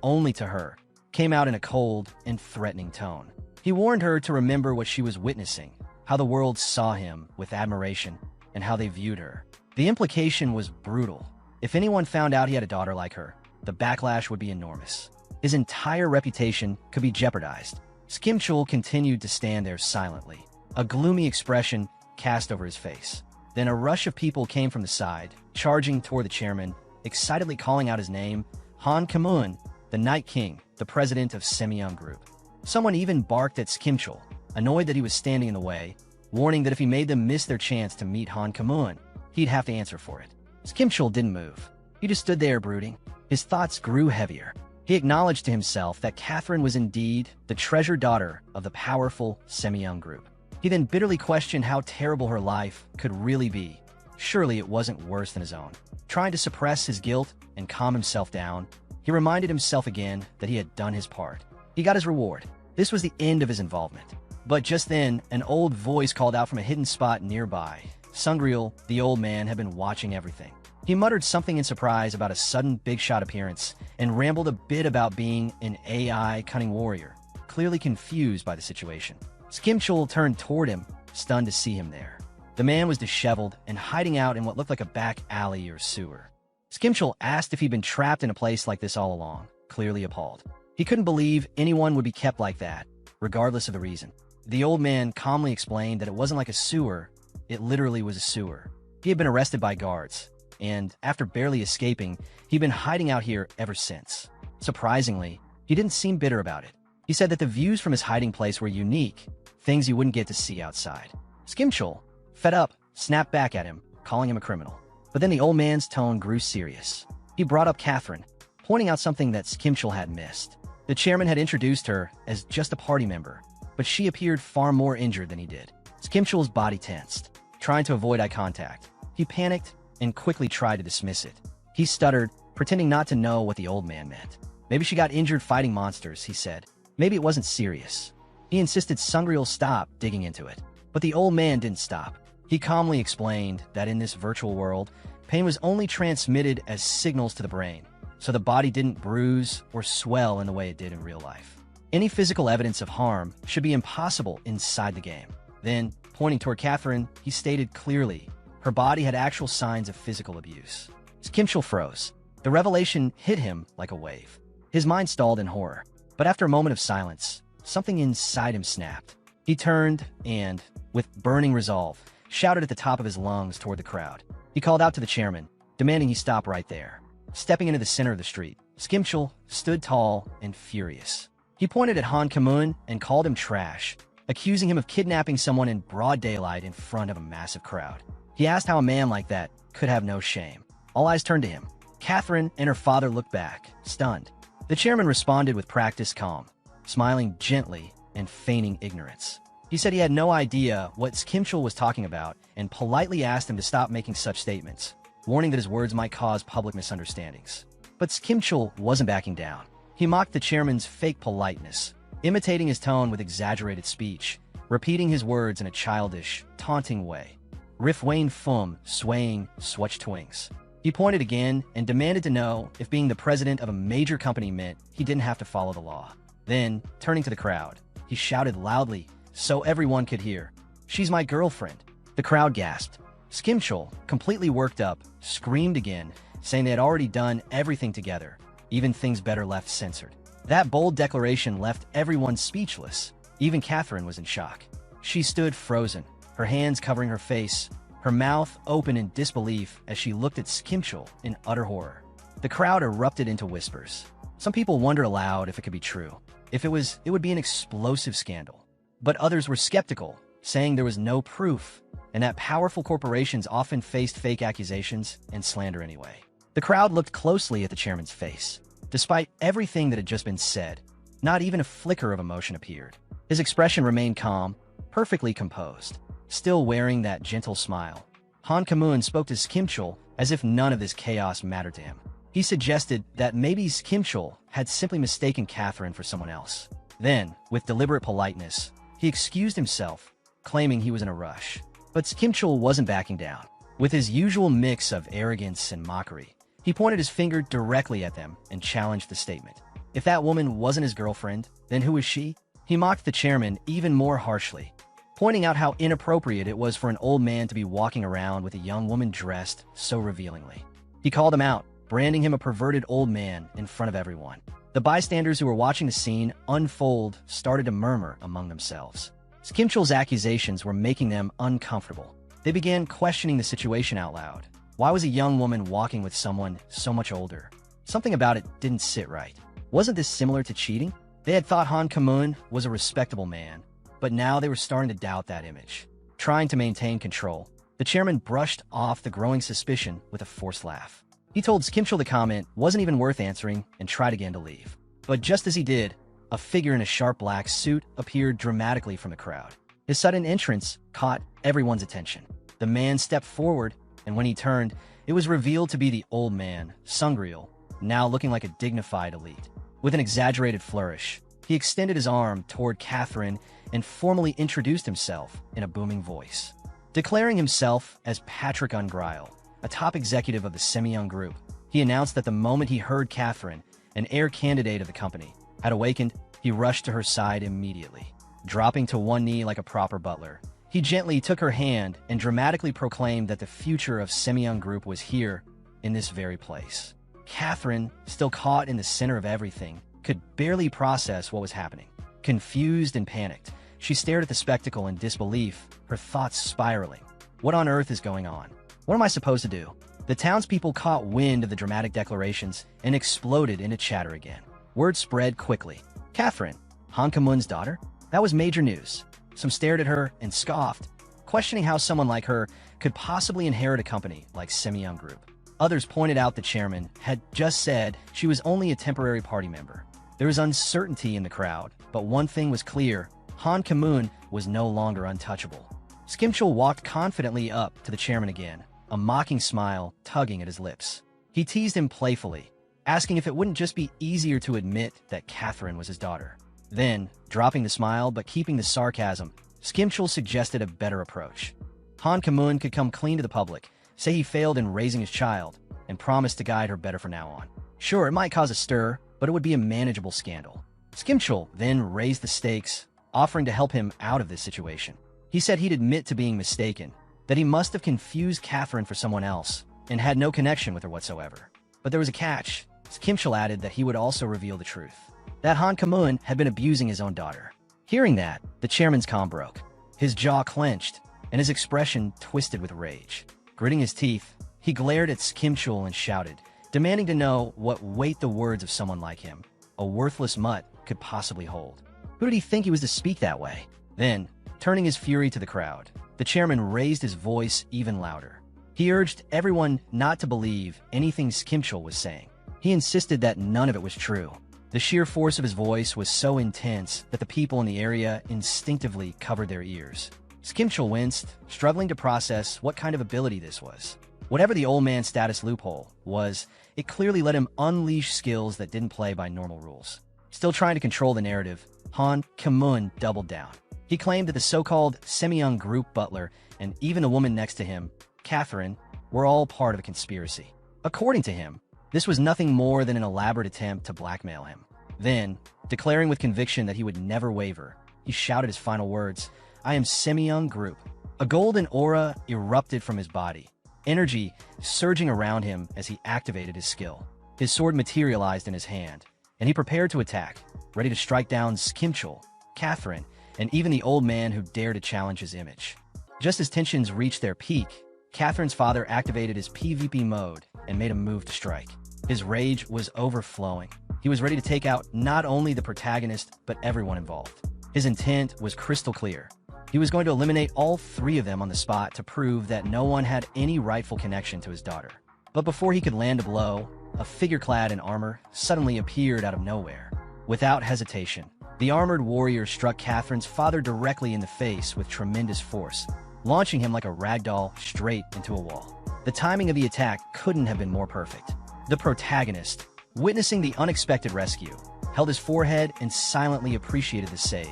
only to her, came out in a cold and threatening tone. He warned her to remember what she was witnessing, how the world saw him with admiration, and how they viewed her. The implication was brutal. If anyone found out he had a daughter like her, the backlash would be enormous. His entire reputation could be jeopardized. Skimchul continued to stand there silently, a gloomy expression cast over his face. Then a rush of people came from the side, charging toward the chairman, excitedly calling out his name, Han Kamun, the Night King, the president of Semyeon Group. Someone even barked at Skimchul, annoyed that he was standing in the way, warning that if he made them miss their chance to meet Han Kamun, he'd have to answer for it. Skimchul didn't move. He just stood there brooding. His thoughts grew heavier. He acknowledged to himself that Catherine was indeed the treasured daughter of the powerful Semyeon Group. He then bitterly questioned how terrible her life could really be. Surely it wasn't worse than his own. Trying to suppress his guilt and calm himself down, he reminded himself again that he had done his part. He got his reward. This was the end of his involvement. But just then, an old voice called out from a hidden spot nearby. Sungryul, the old man, had been watching everything. He muttered something in surprise about a sudden big shot appearance and rambled a bit about being an AI cunning warrior, clearly confused by the situation. Skimchul turned toward him, stunned to see him there. The man was disheveled and hiding out in what looked like a back alley or sewer. Skimchel asked if he'd been trapped in a place like this all along, clearly appalled. He couldn't believe anyone would be kept like that, regardless of the reason. The old man calmly explained that it wasn't like a sewer, it literally was a sewer. He had been arrested by guards, and after barely escaping, he'd been hiding out here ever since. Surprisingly, he didn't seem bitter about it. He said that the views from his hiding place were unique, things you wouldn't get to see outside. Skimchel, fed up, snapped back at him, calling him a criminal. But then the old man's tone grew serious. He brought up Catherine, pointing out something that Skimchel had missed. The chairman had introduced her as just a party member, but she appeared far more injured than he did. Skimchel's body tensed, trying to avoid eye contact. He panicked and quickly tried to dismiss it. He stuttered, pretending not to know what the old man meant. Maybe she got injured fighting monsters, he said. Maybe it wasn't serious. He insisted Sungriel stop digging into it. But the old man didn't stop. He calmly explained that in this virtual world, pain was only transmitted as signals to the brain, so the body didn't bruise or swell in the way it did in real life. Any physical evidence of harm should be impossible inside the game. Then, pointing toward Catherine, he stated clearly, her body had actual signs of physical abuse. Skimchel froze. The revelation hit him like a wave. His mind stalled in horror. But after a moment of silence, something inside him snapped. He turned and, with burning resolve, shouted at the top of his lungs toward the crowd. He called out to the chairman, demanding he stop right there. Stepping into the center of the street, Skimchel stood tall and furious. He pointed at Han Kamun and called him trash, accusing him of kidnapping someone in broad daylight in front of a massive crowd. He asked how a man like that could have no shame. All eyes turned to him. Catherine and her father looked back, stunned. The chairman responded with practiced calm, smiling gently and feigning ignorance. He said he had no idea what Skimchel was talking about and politely asked him to stop making such statements, warning that his words might cause public misunderstandings. But Skimchel wasn't backing down. He mocked the chairman's fake politeness, imitating his tone with exaggerated speech, repeating his words in a childish, taunting way. Riff Wayne Fum, swaying, swatch twings. He pointed again and demanded to know if being the president of a major company meant he didn't have to follow the law. Then, turning to the crowd, he shouted loudly so everyone could hear, "She's my girlfriend." The crowd gasped. Skimchel, completely worked up, screamed again, saying they had already done everything together, even things better left censored. That bold declaration left everyone speechless. Even Catherine was in shock. She stood frozen, her hands covering her face, her mouth open in disbelief as she looked at Skimchel in utter horror. The crowd erupted into whispers. Some people wondered aloud if it could be true. If it was, it would be an explosive scandal. But others were skeptical, saying there was no proof, and that powerful corporations often faced fake accusations and slander anyway. The crowd looked closely at the chairman's face. Despite everything that had just been said, not even a flicker of emotion appeared. His expression remained calm, perfectly composed, still wearing that gentle smile. Han Kamun spoke to Skimchel as if none of this chaos mattered to him. He suggested that maybe Skimchel had simply mistaken Catherine for someone else. Then, with deliberate politeness, he excused himself, claiming he was in a rush. But Skimchel wasn't backing down. With his usual mix of arrogance and mockery, he pointed his finger directly at them and challenged the statement. If that woman wasn't his girlfriend, then who was she? He mocked the chairman even more harshly, pointing out how inappropriate it was for an old man to be walking around with a young woman dressed so revealingly. He called him out, branding him a perverted old man in front of everyone. The bystanders who were watching the scene unfold started to murmur among themselves. Skimchel's accusations were making them uncomfortable. They began questioning the situation out loud. Why was a young woman walking with someone so much older? Something about it didn't sit right. Wasn't this similar to cheating? They had thought Han Kamun was a respectable man, but now they were starting to doubt that image. Trying to maintain control, the chairman brushed off the growing suspicion with a forced laugh. He told Skimchel the comment wasn't even worth answering and tried again to leave. But just as he did, a figure in a sharp black suit appeared dramatically from the crowd. His sudden entrance caught everyone's attention. The man stepped forward, and when he turned, it was revealed to be the old man, Sungriel, now looking like a dignified elite. With an exaggerated flourish, he extended his arm toward Catherine and formally introduced himself in a booming voice. Declaring himself as Patrick Ungreil, a top executive of the Semyoung Group, he announced that the moment he heard Catherine, an heir candidate of the company, had awakened, he rushed to her side immediately. Dropping to one knee like a proper butler, He gently took her hand and dramatically proclaimed that the future of Semyeon Group was here, in this very place. Catherine, still caught in the center of everything, could barely process what was happening. Confused and panicked, she stared at the spectacle in disbelief, her thoughts spiraling. What on earth is going on? What am I supposed to do? The townspeople caught wind of the dramatic declarations and exploded into chatter again. Word spread quickly. Catherine, Han Kamun's daughter? That was major news. Some stared at her and scoffed, questioning how someone like her could possibly inherit a company like Semyeon Group. Others pointed out the chairman had just said she was only a temporary party member. There was uncertainty in the crowd, but one thing was clear: Han Kamun was no longer untouchable. Skimchul walked confidently up to the chairman again, a mocking smile tugging at his lips. He teased him playfully, asking if it wouldn't just be easier to admit that Catherine was his daughter. Then, dropping the smile but keeping the sarcasm, Skimchul suggested a better approach. Han Kamun could come clean to the public, say he failed in raising his child, and promise to guide her better from now on. Sure, it might cause a stir, but it would be a manageable scandal. Skimchul then raised the stakes, offering to help him out of this situation. He said he'd admit to being mistaken, that he must have confused Catherine for someone else, and had no connection with her whatsoever. But there was a catch. Skimchul added that he would also reveal the truth, that Han Kamun had been abusing his own daughter. Hearing that, the chairman's calm broke. His jaw clenched, and his expression twisted with rage. Gritting his teeth, he glared at Skimchul and shouted, demanding to know what weight the words of someone like him, a worthless mutt, could possibly hold. Who did he think he was to speak that way? Then, turning his fury to the crowd, the chairman raised his voice even louder. He urged everyone not to believe anything Skimchul was saying. He insisted that none of it was true. The sheer force of his voice was so intense that the people in the area instinctively covered their ears. Skimchul winced, struggling to process what kind of ability this was. Whatever the old man's status loophole was, it clearly let him unleash skills that didn't play by normal rules. Still trying to control the narrative, Han Kamun doubled down. He claimed that the so-called Semyeon Group butler and even the woman next to him, Catherine, were all part of a conspiracy. According to him, this was nothing more than an elaborate attempt to blackmail him. Then, declaring with conviction that he would never waver, he shouted his final words, "I am Semyeon Group." A golden aura erupted from his body, energy surging around him as he activated his skill. His sword materialized in his hand, and he prepared to attack, ready to strike down Skimchul, Catherine, and even the old man who dared to challenge his image. Just as tensions reached their peak, Catherine's father activated his PvP mode and made a move to strike. His rage was overflowing. He was ready to take out not only the protagonist, but everyone involved. His intent was crystal clear. He was going to eliminate all three of them on the spot to prove that no one had any rightful connection to his daughter. But before he could land a blow, a figure clad in armor suddenly appeared out of nowhere. Without hesitation, the armored warrior struck Catherine's father directly in the face with tremendous force, launching him like a ragdoll straight into a wall. The timing of the attack couldn't have been more perfect. The protagonist, witnessing the unexpected rescue, held his forehead and silently appreciated the save.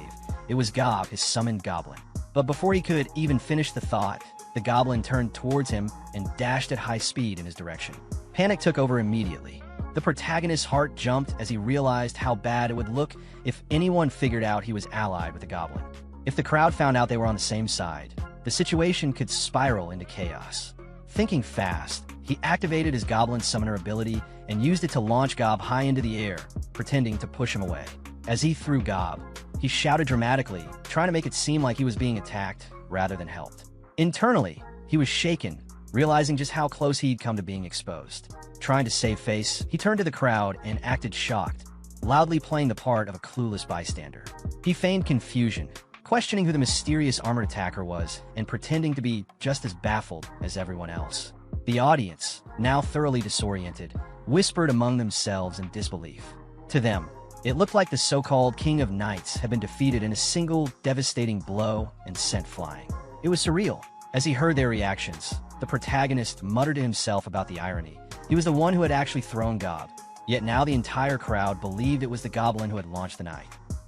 It was Gob, his summoned goblin. But before he could even finish the thought, the goblin turned towards him and dashed at high speed in his direction. Panic took over immediately. The protagonist's heart jumped as he realized how bad it would look if anyone figured out he was allied with the goblin. If the crowd found out they were on the same side, the situation could spiral into chaos. Thinking fast, he activated his goblin summoner ability and used it to launch Gob high into the air, pretending to push him away. As he threw Gob, he shouted dramatically, trying to make it seem like he was being attacked rather than helped. Internally, he was shaken, realizing just how close he'd come to being exposed. Trying to save face, he turned to the crowd and acted shocked, loudly playing the part of a clueless bystander. He feigned confusion, questioning who the mysterious armored attacker was and pretending to be just as baffled as everyone else. The audience, now thoroughly disoriented, whispered among themselves in disbelief. To them, it looked like the so-called King of Knights had been defeated in a single devastating blow and sent flying. It was surreal. As he heard their reactions, the protagonist muttered to himself about the irony. He was the one who had actually thrown Gob, yet now the entire crowd believed it was the goblin who had launched the knight.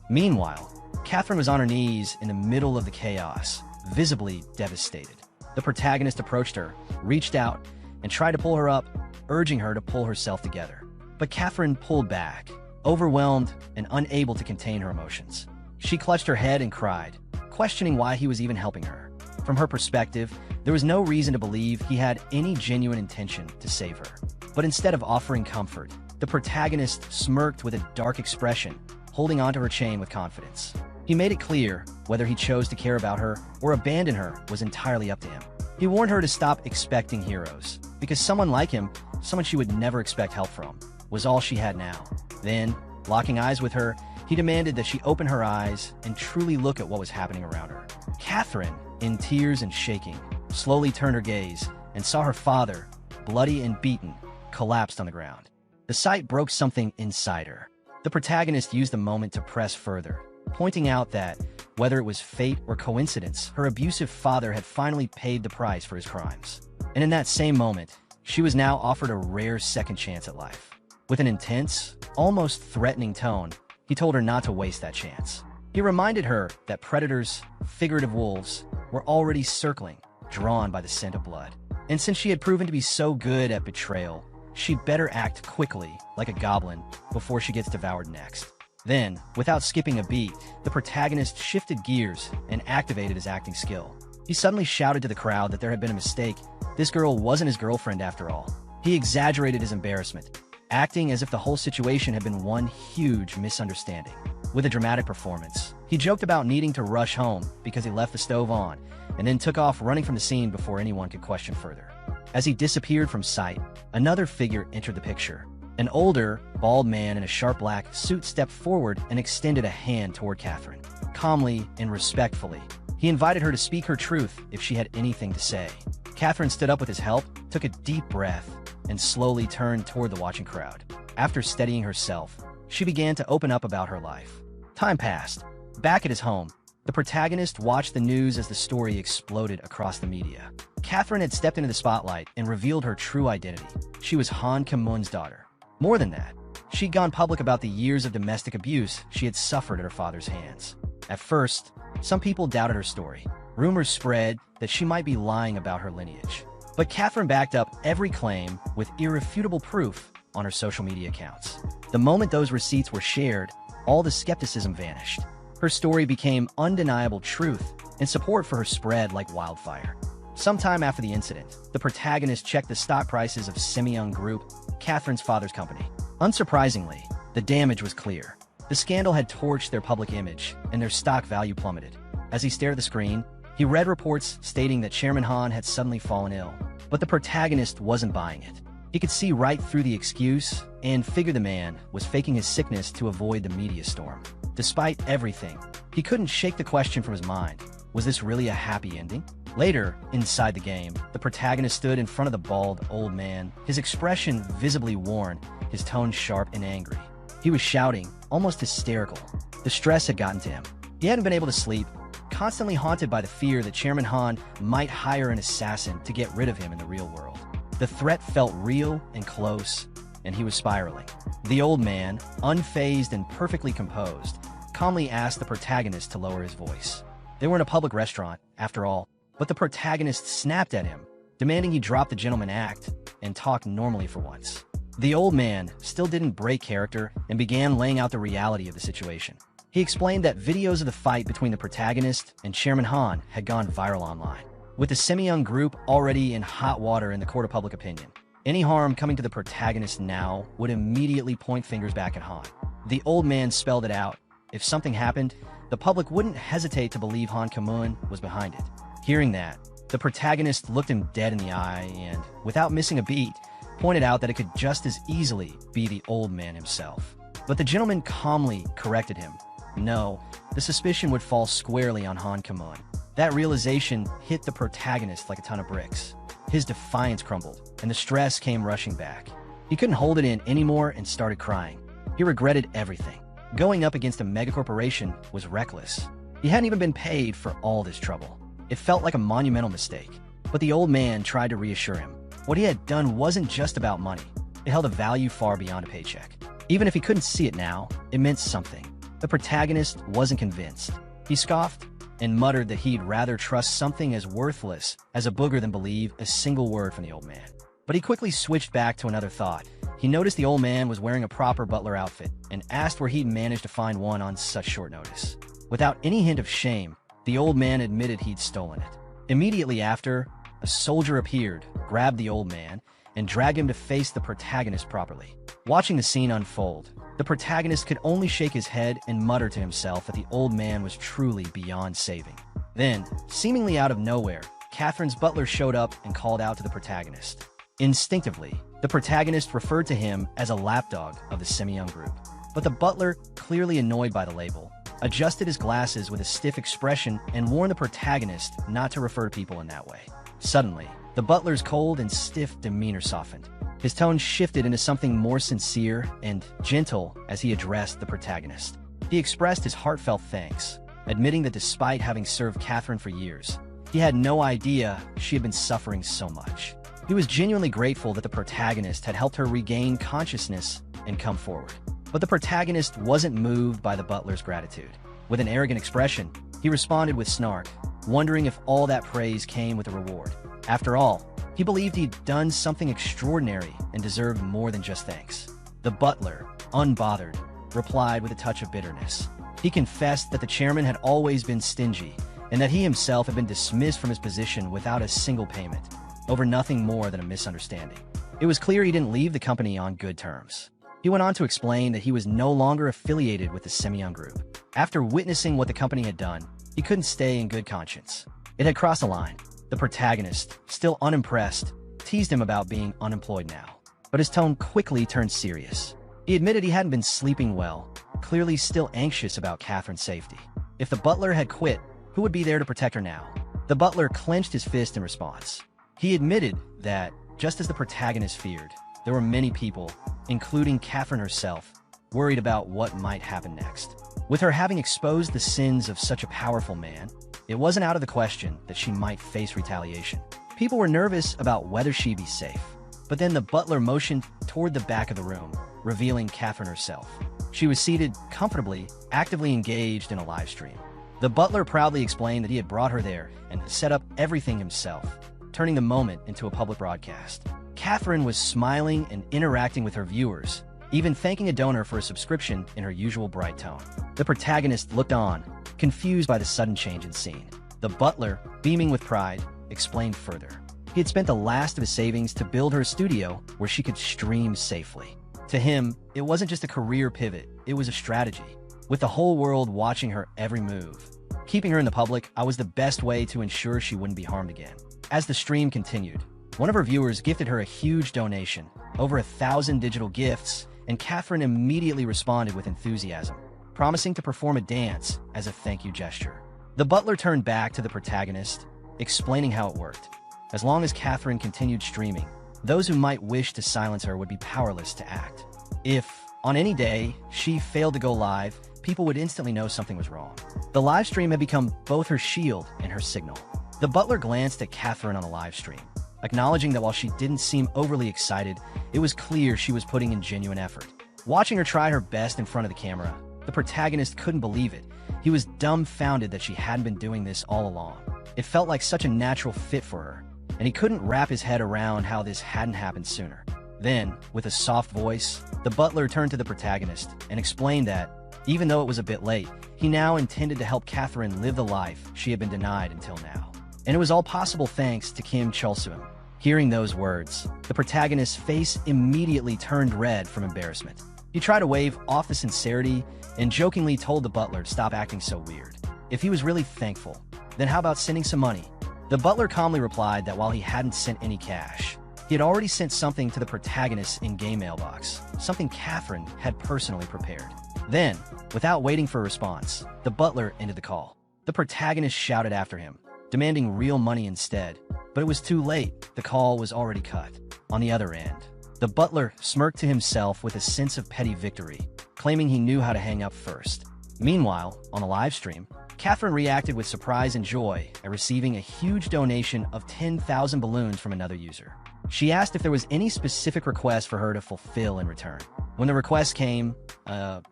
Meanwhile, Catherine was on her knees in the middle of the chaos, visibly devastated. The protagonist approached her, reached out, and tried to pull her up, urging her to pull herself together. But Catherine pulled back, overwhelmed and unable to contain her emotions. She clutched her head and cried, questioning why he was even helping her. From her perspective, there was no reason to believe he had any genuine intention to save her. But instead of offering comfort, the protagonist smirked with a dark expression, holding onto her chain with confidence. He made it clear whether he chose to care about her or abandon her was entirely up to him. He warned her to stop expecting heroes, because someone like him, someone she would never expect help from, was all she had now. Then, locking eyes with her, he demanded that she open her eyes and truly look at what was happening around her. Catherine, in tears and shaking, slowly turned her gaze and saw her father, bloody and beaten, collapsed on the ground. The sight broke something inside her. The protagonist used the moment to press further, pointing out that, whether it was fate or coincidence, her abusive father had finally paid the price for his crimes. And in that same moment, she was now offered a rare second chance at life. With an intense, almost threatening tone, he told her not to waste that chance. He reminded her that predators, figurative wolves, were already circling, drawn by the scent of blood. And since she had proven to be so good at betrayal, she'd better act quickly, like a goblin, before she gets devoured next. Then, without skipping a beat, the protagonist shifted gears and activated his acting skill. He suddenly shouted to the crowd that there had been a mistake. This girl wasn't his girlfriend after all. He exaggerated his embarrassment, acting as if the whole situation had been one huge misunderstanding. With a dramatic performance, he joked about needing to rush home because he left the stove on, and then took off running from the scene before anyone could question further. As he disappeared from sight, another figure entered the picture. An older, bald man in a sharp black suit stepped forward and extended a hand toward Catherine. Calmly and respectfully, he invited her to speak her truth if she had anything to say. Catherine stood up with his help, took a deep breath, and slowly turned toward the watching crowd. After steadying herself, she began to open up about her life. Time passed. Back at his home, the protagonist watched the news as the story exploded across the media. Catherine had stepped into the spotlight and revealed her true identity. She was Han Ki-moon's daughter. More than that, she'd gone public about the years of domestic abuse she had suffered at her father's hands. At first, some people doubted her story. Rumors spread that she might be lying about her lineage. But Catherine backed up every claim with irrefutable proof on her social media accounts. The moment those receipts were shared, all the skepticism vanished. Her story became undeniable truth, and support for her spread like wildfire. Sometime after the incident, the protagonist checked the stock prices of Semyoung Group, Catherine's father's company. Unsurprisingly, the damage was clear. The scandal had torched their public image, and their stock value plummeted. As he stared at the screen, he read reports stating that Chairman Han had suddenly fallen ill. But the protagonist wasn't buying it. He could see right through the excuse and figured the man was faking his sickness to avoid the media storm. Despite everything, he couldn't shake the question from his mind. Was this really a happy ending? Later, inside the game, the protagonist stood in front of the bald old man, his expression visibly worn, his tone sharp and angry. He was shouting, almost hysterical. The stress had gotten to him. He hadn't been able to sleep, constantly haunted by the fear that Chairman Han might hire an assassin to get rid of him in the real world. The threat felt real and close, and he was spiraling. The old man, unfazed and perfectly composed, calmly asked the protagonist to lower his voice. They were in a public restaurant, after all, but the protagonist snapped at him, demanding he drop the gentleman act and talk normally for once. The old man still didn't break character and began laying out the reality of the situation. He explained that videos of the fight between the protagonist and Chairman Han had gone viral online, with the Semyoung Group already in hot water in the court of public opinion. Any harm coming to the protagonist now would immediately point fingers back at Han. The old man spelled it out. If something happened, the public wouldn't hesitate to believe Han Ki-moon was behind it. Hearing that, the protagonist looked him dead in the eye and, without missing a beat, pointed out that it could just as easily be the old man himself. But the gentleman calmly corrected him. No, the suspicion would fall squarely on Han Ki-moon. That realization hit the protagonist like a ton of bricks. His defiance crumbled, and the stress came rushing back. He couldn't hold it in anymore and started crying. He regretted everything. Going up against a megacorporation was reckless. He hadn't even been paid for all this trouble. It felt like a monumental mistake. But the old man tried to reassure him. What he had done wasn't just about money. It held a value far beyond a paycheck. Even if he couldn't see it now, it meant something. The protagonist wasn't convinced. He scoffed and muttered that he'd rather trust something as worthless as a booger than believe a single word from the old man. But he quickly switched back to another thought. He noticed the old man was wearing a proper butler outfit and asked where he'd managed to find one on such short notice. Without any hint of shame, the old man admitted he'd stolen it. Immediately after, a soldier appeared, grabbed the old man, and dragged him to face the protagonist properly. Watching the scene unfold, the protagonist could only shake his head and mutter to himself that the old man was truly beyond saving. Then, seemingly out of nowhere, Catherine's butler showed up and called out to the protagonist. Instinctively, the protagonist referred to him as a lapdog of the Semi-Young group. But the butler, clearly annoyed by the label, adjusted his glasses with a stiff expression and warned the protagonist not to refer to people in that way. Suddenly, the butler's cold and stiff demeanor softened. His tone shifted into something more sincere and gentle as he addressed the protagonist. He expressed his heartfelt thanks, admitting that despite having served Catherine for years, he had no idea she had been suffering so much. He was genuinely grateful that the protagonist had helped her regain consciousness and come forward. But the protagonist wasn't moved by the butler's gratitude. With an arrogant expression, he responded with snark, wondering if all that praise came with a reward. After all, he believed he'd done something extraordinary and deserved more than just thanks. The butler, unbothered, replied with a touch of bitterness. He confessed that the chairman had always been stingy and that he himself had been dismissed from his position without a single payment, over nothing more than a misunderstanding. It was clear he didn't leave the company on good terms. He went on to explain that he was no longer affiliated with the Semi-Young group. After witnessing what the company had done, he couldn't stay in good conscience. It had crossed a line. The protagonist, still unimpressed, teased him about being unemployed now. But his tone quickly turned serious. He admitted he hadn't been sleeping well, clearly still anxious about Catherine's safety. If the butler had quit, who would be there to protect her now? The butler clenched his fist in response. He admitted that, just as the protagonist feared, there were many people, including Catherine herself, worried about what might happen next. With her having exposed the sins of such a powerful man, it wasn't out of the question that she might face retaliation. People were nervous about whether she'd be safe. But then the butler motioned toward the back of the room, revealing Catherine herself. She was seated comfortably, actively engaged in a live stream. The butler proudly explained that he had brought her there and set up everything himself, turning the moment into a public broadcast. Catherine was smiling and interacting with her viewers, even thanking a donor for a subscription in her usual bright tone. The protagonist looked on, confused by the sudden change in scene. The butler, beaming with pride, explained further. He had spent the last of his savings to build her a studio where she could stream safely. To him, it wasn't just a career pivot, it was a strategy. With the whole world watching her every move, keeping her in the public was the best way to ensure she wouldn't be harmed again. As the stream continued, one of her viewers gifted her a huge donation, over 1,000 digital gifts, and Catherine immediately responded with enthusiasm, promising to perform a dance as a thank you gesture. The butler turned back to the protagonist, explaining how it worked. As long as Catherine continued streaming, those who might wish to silence her would be powerless to act. If, on any day, she failed to go live, people would instantly know something was wrong. The live stream had become both her shield and her signal. The butler glanced at Catherine on the live stream, acknowledging that while she didn't seem overly excited, it was clear she was putting in genuine effort. Watching her try her best in front of the camera, the protagonist couldn't believe it. He was dumbfounded that she hadn't been doing this all along. It felt like such a natural fit for her, and he couldn't wrap his head around how this hadn't happened sooner. Then, with a soft voice, the butler turned to the protagonist and explained that, even though it was a bit late, he now intended to help Catherine live the life she had been denied until now. And it was all possible thanks to Kim Chul-seum. Hearing those words, the protagonist's face immediately turned red from embarrassment. He tried to wave off the sincerity and jokingly told the butler to stop acting so weird. If he was really thankful, then how about sending some money? The butler calmly replied that while he hadn't sent any cash, he had already sent something to the protagonist's in-game mailbox, something Catherine had personally prepared. Then, without waiting for a response, the butler ended the call. The protagonist shouted after him, demanding real money instead, but it was too late. The call was already cut. On the other end, the butler smirked to himself with a sense of petty victory, claiming he knew how to hang up first. Meanwhile, on the live stream, Catherine reacted with surprise and joy at receiving a huge donation of 10,000 balloons from another user. She asked if there was any specific request for her to fulfill in return. When the request came,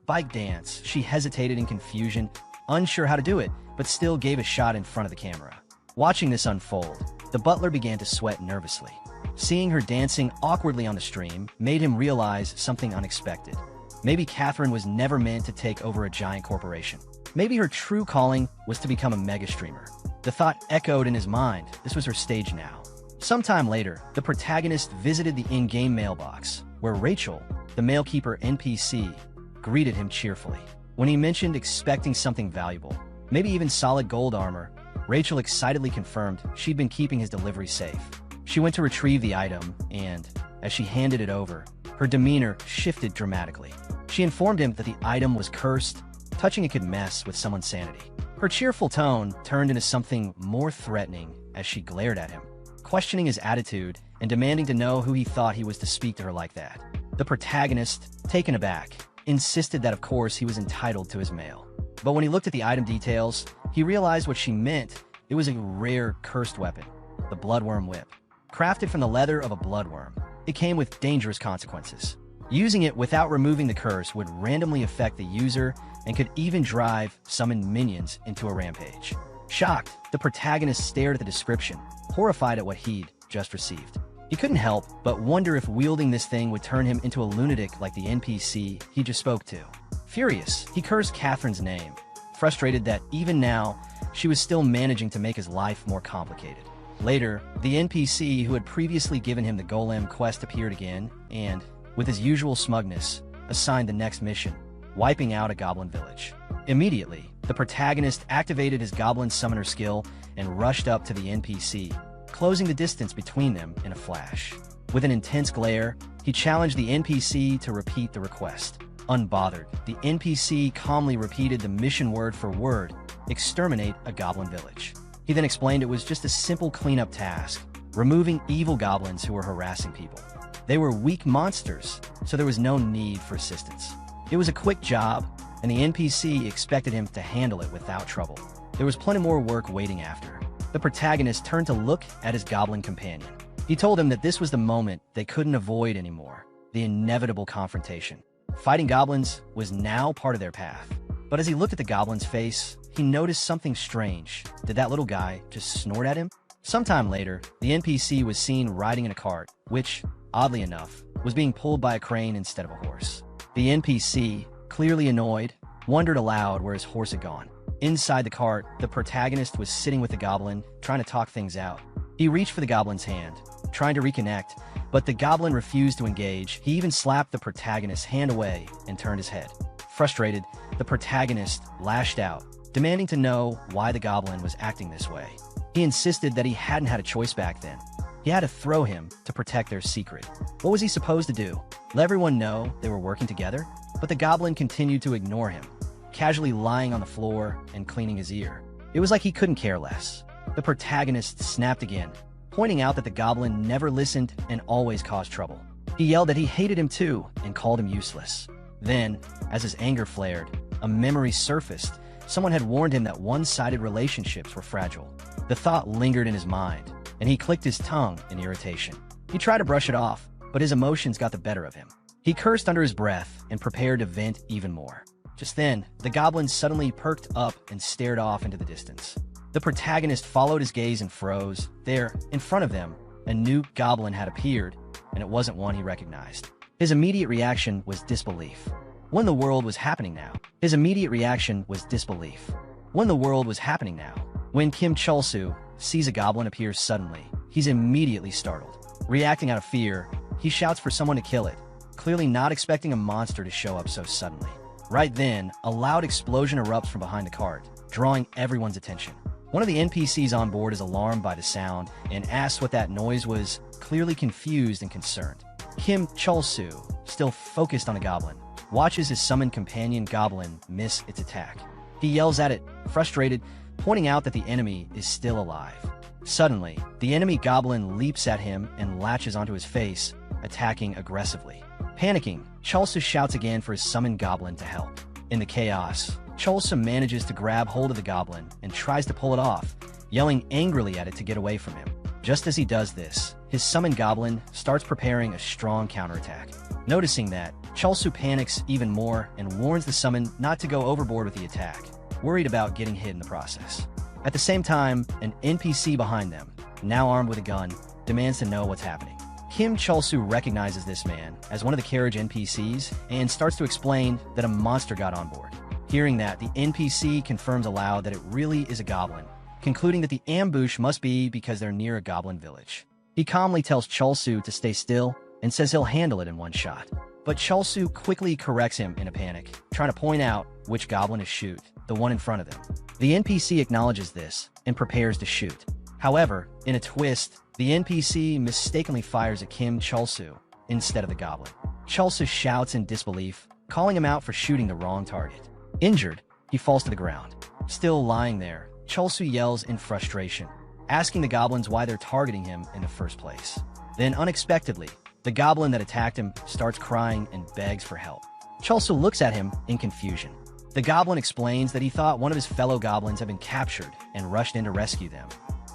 bike dance, she hesitated in confusion, unsure how to do it, but still gave a shot in front of the camera. Watching this unfold, the butler began to sweat nervously. Seeing her dancing awkwardly on the stream made him realize something unexpected. Maybe Catherine was never meant to take over a giant corporation. Maybe her true calling was to become a mega streamer. The thought echoed in his mind. This was her stage now. Sometime later, the protagonist visited the in-game mailbox, where Rachel, the mailkeeper NPC, greeted him cheerfully. When he mentioned expecting something valuable, maybe even solid gold armor, Rachel excitedly confirmed she'd been keeping his delivery safe. She went to retrieve the item, and, as she handed it over, her demeanor shifted dramatically. She informed him that the item was cursed, touching it could mess with someone's sanity. Her cheerful tone turned into something more threatening as she glared at him, questioning his attitude and demanding to know who he thought he was to speak to her like that. The protagonist, taken aback, insisted that of course he was entitled to his mail. But when he looked at the item details, he realized what she meant. It was a rare cursed weapon, the Bloodworm Whip. Crafted from the leather of a bloodworm, it came with dangerous consequences. Using it without removing the curse would randomly affect the user and could even drive summoned minions into a rampage. Shocked, the protagonist stared at the description, horrified at what he'd just received. He couldn't help but wonder if wielding this thing would turn him into a lunatic like the NPC he just spoke to. Furious, he cursed Catherine's name, frustrated that even now, she was still managing to make his life more complicated. Later, the NPC who had previously given him the Golem quest appeared again and, with his usual smugness, assigned the next mission, wiping out a goblin village. Immediately, the protagonist activated his goblin summoner skill and rushed up to the NPC, closing the distance between them in a flash. With an intense glare, he challenged the NPC to repeat the request. Unbothered, the NPC calmly repeated the mission word for word, exterminate a goblin village. He then explained it was just a simple cleanup task, removing evil goblins who were harassing people. They were weak monsters, so there was no need for assistance. It was a quick job, and the NPC expected him to handle it without trouble. There was plenty more work waiting after. The protagonist turned to look at his goblin companion. He told him that this was the moment they couldn't avoid anymore, the inevitable confrontation. Fighting goblins was now part of their path. But as he looked at the goblin's face, he noticed something strange. Did that little guy just snort at him? Sometime later, the NPC was seen riding in a cart, which, oddly enough, was being pulled by a crane instead of a horse. The NPC, clearly annoyed, wondered aloud where his horse had gone. Inside the cart, the protagonist was sitting with the goblin, trying to talk things out. He reached for the goblin's hand, trying to reconnect, but the goblin refused to engage. He even slapped the protagonist's hand away and turned his head. Frustrated, the protagonist lashed out, demanding to know why the goblin was acting this way. He insisted that he hadn't had a choice back then. He had to throw him to protect their secret. What was he supposed to do? Let everyone know they were working together? But the goblin continued to ignore him, casually lying on the floor and cleaning his ear. It was like he couldn't care less. The protagonist snapped again, pointing out that the goblin never listened and always caused trouble. He yelled that he hated him too and called him useless. Then, as his anger flared, a memory surfaced. Someone had warned him that one-sided relationships were fragile. The thought lingered in his mind, and he clicked his tongue in irritation. He tried to brush it off, but his emotions got the better of him. He cursed under his breath and prepared to vent even more. Just then, the goblin suddenly perked up and stared off into the distance. The protagonist followed his gaze and froze. There, in front of them, a new goblin had appeared, and it wasn't one he recognized. His immediate reaction was disbelief. What in the world was happening now? His immediate reaction was disbelief. What in the world was happening now? When Kim Chulsu sees a goblin appear suddenly, he's immediately startled. Reacting out of fear, he shouts for someone to kill it, clearly not expecting a monster to show up so suddenly. Right then, a loud explosion erupts from behind the cart, drawing everyone's attention. One of the NPCs on board is alarmed by the sound and asks what that noise was, clearly confused and concerned. Kim Chulsu, still focused on the goblin, watches his summoned companion goblin miss its attack. He yells at it, frustrated, pointing out that the enemy is still alive. Suddenly, the enemy goblin leaps at him and latches onto his face, attacking aggressively. Panicking, Chulsa shouts again for his summoned goblin to help. In the chaos, Chulsa manages to grab hold of the goblin and tries to pull it off, yelling angrily at it to get away from him. Just as he does this, his summoned goblin starts preparing a strong counterattack. Noticing that, Chulsu panics even more and warns the summon not to go overboard with the attack, worried about getting hit in the process. At the same time, an NPC behind them, now armed with a gun, demands to know what's happening. Kim Chulsu recognizes this man as one of the carriage NPCs and starts to explain that a monster got on board. Hearing that, the NPC confirms aloud that it really is a goblin, concluding that the ambush must be because they're near a goblin village. He calmly tells Cholsu to stay still and says he'll handle it in one shot. But Cholsu quickly corrects him in a panic, trying to point out which goblin to shoot, the one in front of them. The NPC acknowledges this and prepares to shoot. However, in a twist, the NPC mistakenly fires at Kim Cholsu instead of the goblin. Cholsu shouts in disbelief, calling him out for shooting the wrong target. Injured, he falls to the ground. Still lying there, Cholsu yells in frustration, asking the goblins why they're targeting him in the first place. Then, unexpectedly, the goblin that attacked him starts crying and begs for help. Cholsu looks at him in confusion. The goblin explains that he thought one of his fellow goblins had been captured and rushed in to rescue them,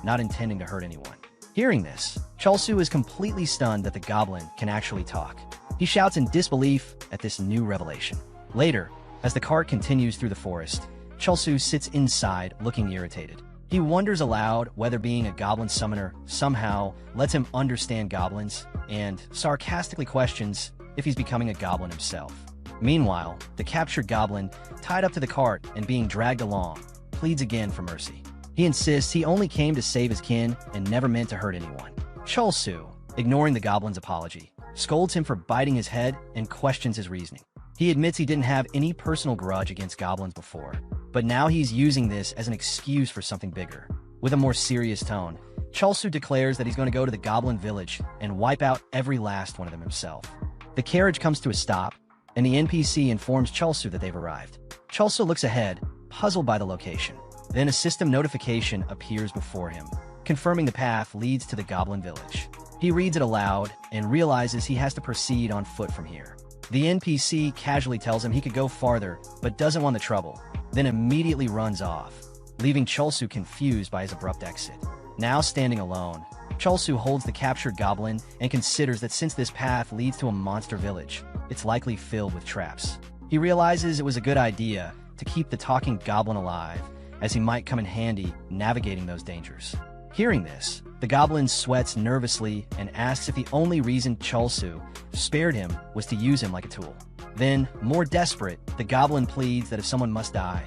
not intending to hurt anyone. Hearing this, Cholsu is completely stunned that the goblin can actually talk. He shouts in disbelief at this new revelation. Later, as the cart continues through the forest, Cholsu sits inside, looking irritated. He wonders aloud whether being a goblin summoner somehow lets him understand goblins, and sarcastically questions if he's becoming a goblin himself. Meanwhile, the captured goblin, tied up to the cart and being dragged along, pleads again for mercy. He insists he only came to save his kin and never meant to hurt anyone. Cholsu, ignoring the goblin's apology, scolds him for biting his head and questions his reasoning. He admits he didn't have any personal grudge against goblins before, but now he's using this as an excuse for something bigger. With a more serious tone, Cholsu declares that he's going to go to the goblin village and wipe out every last one of them himself. The carriage comes to a stop, and the NPC informs Cholsu that they've arrived. Cholsu looks ahead, puzzled by the location. Then a system notification appears before him, confirming the path leads to the goblin village. He reads it aloud and realizes he has to proceed on foot from here. The NPC casually tells him he could go farther, but doesn't want the trouble, then immediately runs off, leaving Cholsu confused by his abrupt exit. Now standing alone, Cholsu holds the captured goblin and considers that since this path leads to a monster village, it's likely filled with traps. He realizes it was a good idea to keep the talking goblin alive, as he might come in handy navigating those dangers. Hearing this, the goblin sweats nervously and asks if the only reason Cholsu spared him was to use him like a tool. Then, more desperate, the goblin pleads that if someone must die,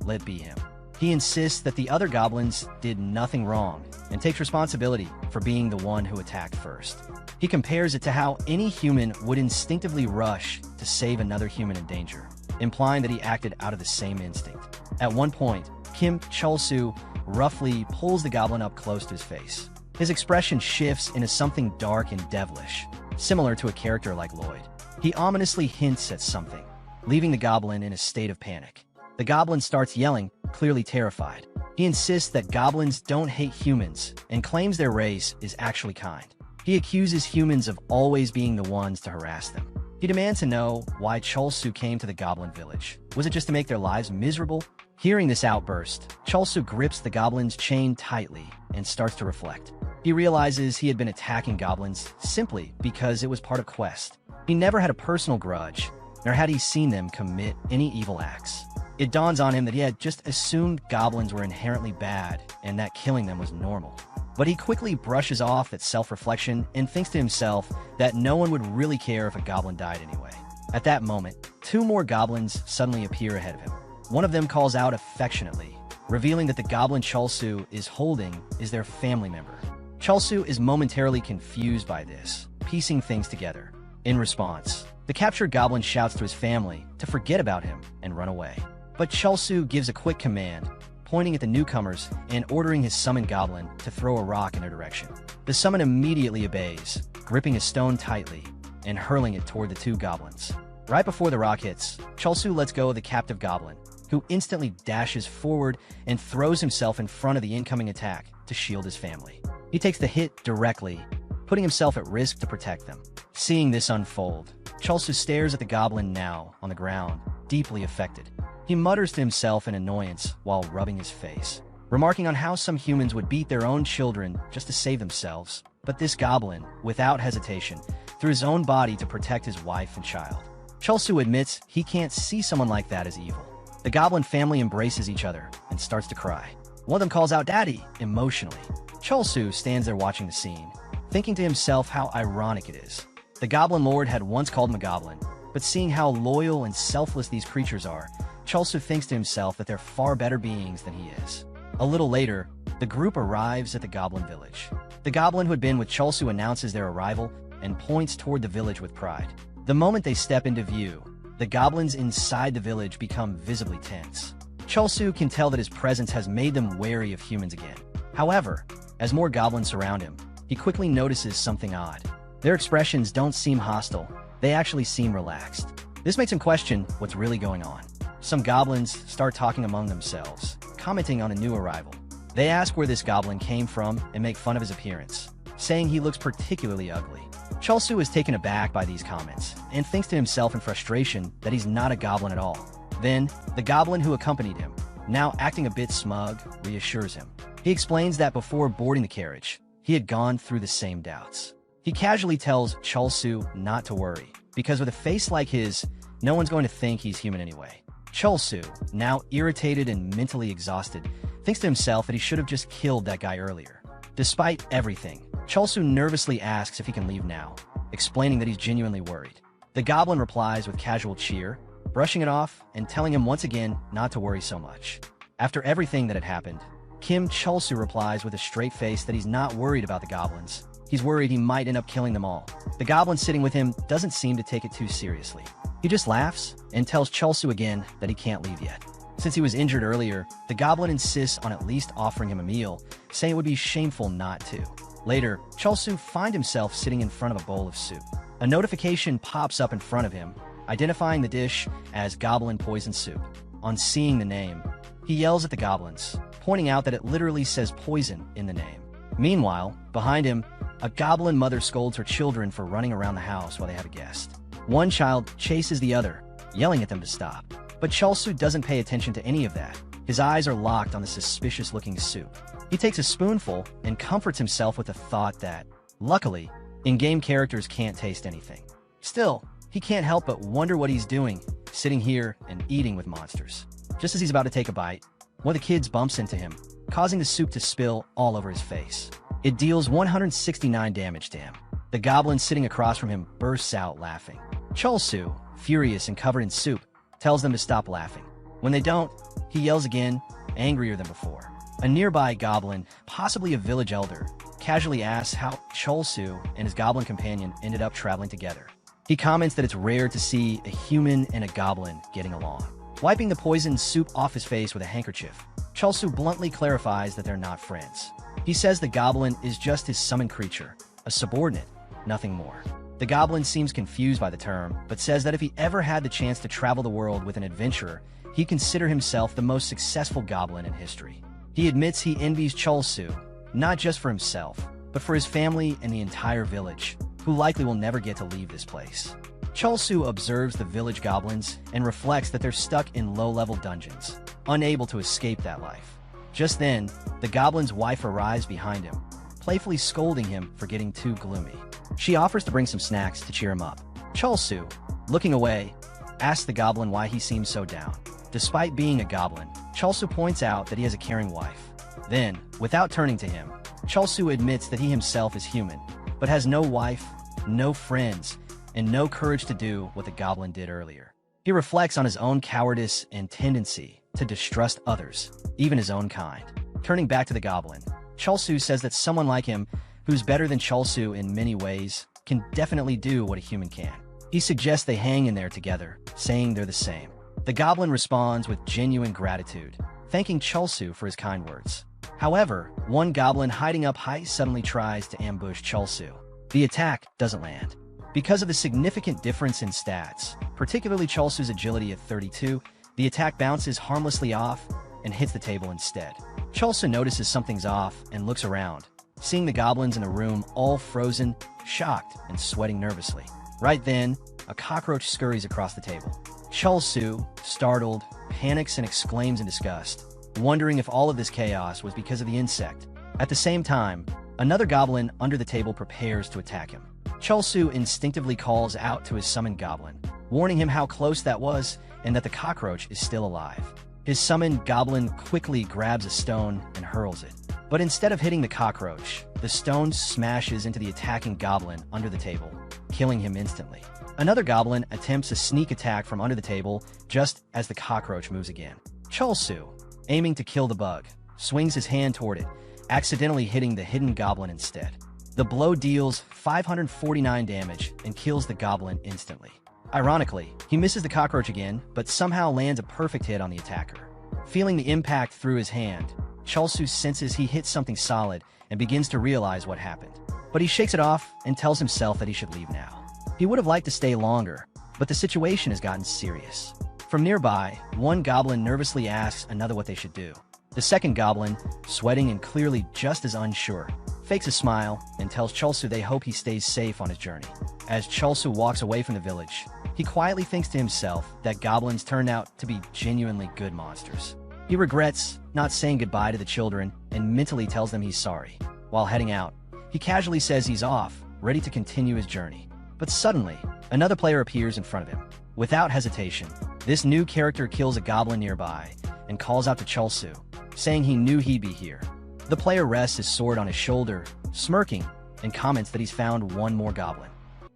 let it be him. He insists that the other goblins did nothing wrong and takes responsibility for being the one who attacked first. He compares it to how any human would instinctively rush to save another human in danger, implying that he acted out of the same instinct. At one point, Kim Cholsu roughly pulls the goblin up close to his face. His expression shifts into something dark and devilish, similar to a character like Lloyd. He ominously hints at something, leaving the goblin in a state of panic. The goblin starts yelling, clearly terrified. He insists that goblins don't hate humans and claims their race is actually kind. He accuses humans of always being the ones to harass them. He demands to know why Cholsu came to the goblin village. Was it just to make their lives miserable? Hearing this outburst, Cholsu grips the goblin's chain tightly and starts to reflect. He realizes he had been attacking goblins simply because it was part of quest. He never had a personal grudge, nor had he seen them commit any evil acts. It dawns on him that he had just assumed goblins were inherently bad and that killing them was normal. But he quickly brushes off that self-reflection and thinks to himself that no one would really care if a goblin died anyway. At that moment, two more goblins suddenly appear ahead of him. One of them calls out affectionately, revealing that the goblin Cholsu is holding is their family member. Cholsu is momentarily confused by this, piecing things together. In response, the captured goblin shouts to his family to forget about him and run away. But Cholsu gives a quick command, pointing at the newcomers and ordering his summoned goblin to throw a rock in their direction. The summon immediately obeys, gripping a stone tightly and hurling it toward the two goblins. Right before the rock hits, Cholsu lets go of the captive goblin, who instantly dashes forward and throws himself in front of the incoming attack to shield his family. He takes the hit directly, putting himself at risk to protect them. Seeing this unfold, Cholsu stares at the goblin now on the ground, deeply affected. He mutters to himself in annoyance while rubbing his face, remarking on how some humans would beat their own children just to save themselves. But this goblin, without hesitation, threw his own body to protect his wife and child. Cholsu admits he can't see someone like that as evil. The goblin family embraces each other and starts to cry. One of them calls out "Daddy" emotionally. Cholsu stands there watching the scene, thinking to himself how ironic it is. The Goblin Lord had once called him a goblin, but seeing how loyal and selfless these creatures are, Cholsu thinks to himself that they're far better beings than he is. A little later, the group arrives at the Goblin village. The Goblin who had been with Chulsu announces their arrival and points toward the village with pride. The moment they step into view, the goblins inside the village become visibly tense. Chulsu can tell that his presence has made them wary of humans again. However, as more goblins surround him, he quickly notices something odd. Their expressions don't seem hostile, they actually seem relaxed. This makes him question what's really going on. Some goblins start talking among themselves, commenting on a new arrival. They ask where this goblin came from and make fun of his appearance, saying he looks particularly ugly. Chulsu is taken aback by these comments and thinks to himself in frustration that he's not a goblin at all. Then, the goblin who accompanied him, now acting a bit smug, reassures him. He explains that before boarding the carriage, he had gone through the same doubts. He casually tells Chulsu not to worry, because with a face like his, no one's going to think he's human anyway. Chulsu, now irritated and mentally exhausted, thinks to himself that he should have just killed that guy earlier. Despite everything, Chulsu nervously asks if he can leave now, explaining that he's genuinely worried. The goblin replies with casual cheer, brushing it off and telling him once again not to worry so much. After everything that had happened, Chulsu replies with a straight face that he's not worried about the goblins. He's worried he might end up killing them all. The goblin sitting with him doesn't seem to take it too seriously. He just laughs and tells Chulsu again that he can't leave yet. Since he was injured earlier, the goblin insists on at least offering him a meal, saying it would be shameful not to. Later, Chulsu finds himself sitting in front of a bowl of soup. A notification pops up in front of him, identifying the dish as Goblin Poison Soup. On seeing the name, he yells at the goblins, pointing out that it literally says poison in the name. Meanwhile, behind him, a goblin mother scolds her children for running around the house while they have a guest. One child chases the other, yelling at them to stop. But Chulsu doesn't pay attention to any of that. His eyes are locked on the suspicious-looking soup. He takes a spoonful and comforts himself with the thought that, luckily, in-game characters can't taste anything. Still, he can't help but wonder what he's doing, sitting here and eating with monsters. Just as he's about to take a bite, one of the kids bumps into him, causing the soup to spill all over his face. It deals 169 damage to him. The goblin sitting across from him bursts out laughing. Chulsu, furious and covered in soup, tells them to stop laughing. When they don't, he yells again, angrier than before. A nearby goblin, possibly a village elder, casually asks how Chulsu and his goblin companion ended up traveling together. He comments that it's rare to see a human and a goblin getting along. Wiping the poisoned soup off his face with a handkerchief, Chulsu bluntly clarifies that they're not friends. He says the goblin is just his summoned creature, a subordinate, nothing more. The goblin seems confused by the term, but says that if he ever had the chance to travel the world with an adventurer, he'd consider himself the most successful goblin in history. He admits he envies Chulsu, not just for himself, but for his family and the entire village, who likely will never get to leave this place. Chulsu observes the village goblins and reflects that they're stuck in low-level dungeons, unable to escape that life. Just then, the goblin's wife arrives behind him, playfully scolding him for getting too gloomy. She offers to bring some snacks to cheer him up. Chulsu, looking away, asks the goblin why he seems so down. Despite being a goblin, Chulsu points out that he has a caring wife. Then, without turning to him, Chulsu admits that he himself is human, but has no wife, no friends, and no courage to do what the goblin did earlier. He reflects on his own cowardice and tendency to distrust others, even his own kind. Turning back to the goblin, Chulsu says that someone like him, who's better than Chulsu in many ways, can definitely do what a human can. He suggests they hang in there together, saying they're the same. The goblin responds with genuine gratitude, thanking Chulsu for his kind words. However, one goblin hiding up high suddenly tries to ambush Chulsu. The attack doesn't land. Because of the significant difference in stats, particularly Chulsu's agility at 32, the attack bounces harmlessly off and hits the table instead. Chulsu notices something's off and looks around, seeing the goblins in a room all frozen, shocked, and sweating nervously. Right then, a cockroach scurries across the table. Chulsu, startled, panics and exclaims in disgust, wondering if all of this chaos was because of the insect. At the same time, another goblin under the table prepares to attack him. Chulsu instinctively calls out to his summoned goblin, warning him how close that was and that the cockroach is still alive. His summoned goblin quickly grabs a stone and hurls it. But instead of hitting the cockroach, the stone smashes into the attacking goblin under the table, killing him instantly. Another goblin attempts a sneak attack from under the table just as the cockroach moves again. Chulsu, aiming to kill the bug, swings his hand toward it, accidentally hitting the hidden goblin instead. The blow deals 549 damage and kills the goblin instantly. Ironically, he misses the cockroach again, but somehow lands a perfect hit on the attacker. Feeling the impact through his hand, Chulsu senses he hit something solid and begins to realize what happened. But he shakes it off and tells himself that he should leave now. He would have liked to stay longer, but the situation has gotten serious. From nearby, one goblin nervously asks another what they should do. The second goblin, sweating and clearly just as unsure, fakes a smile and tells Chulsu they hope he stays safe on his journey. As Chulsu walks away from the village, he quietly thinks to himself that goblins turned out to be genuinely good monsters. He regrets not saying goodbye to the children and mentally tells them he's sorry. While heading out, he casually says he's off, ready to continue his journey. But suddenly, another player appears in front of him. Without hesitation, this new character kills a goblin nearby and calls out to Chulsu, saying he knew he'd be here. The player rests his sword on his shoulder, smirking, and comments that he's found one more goblin.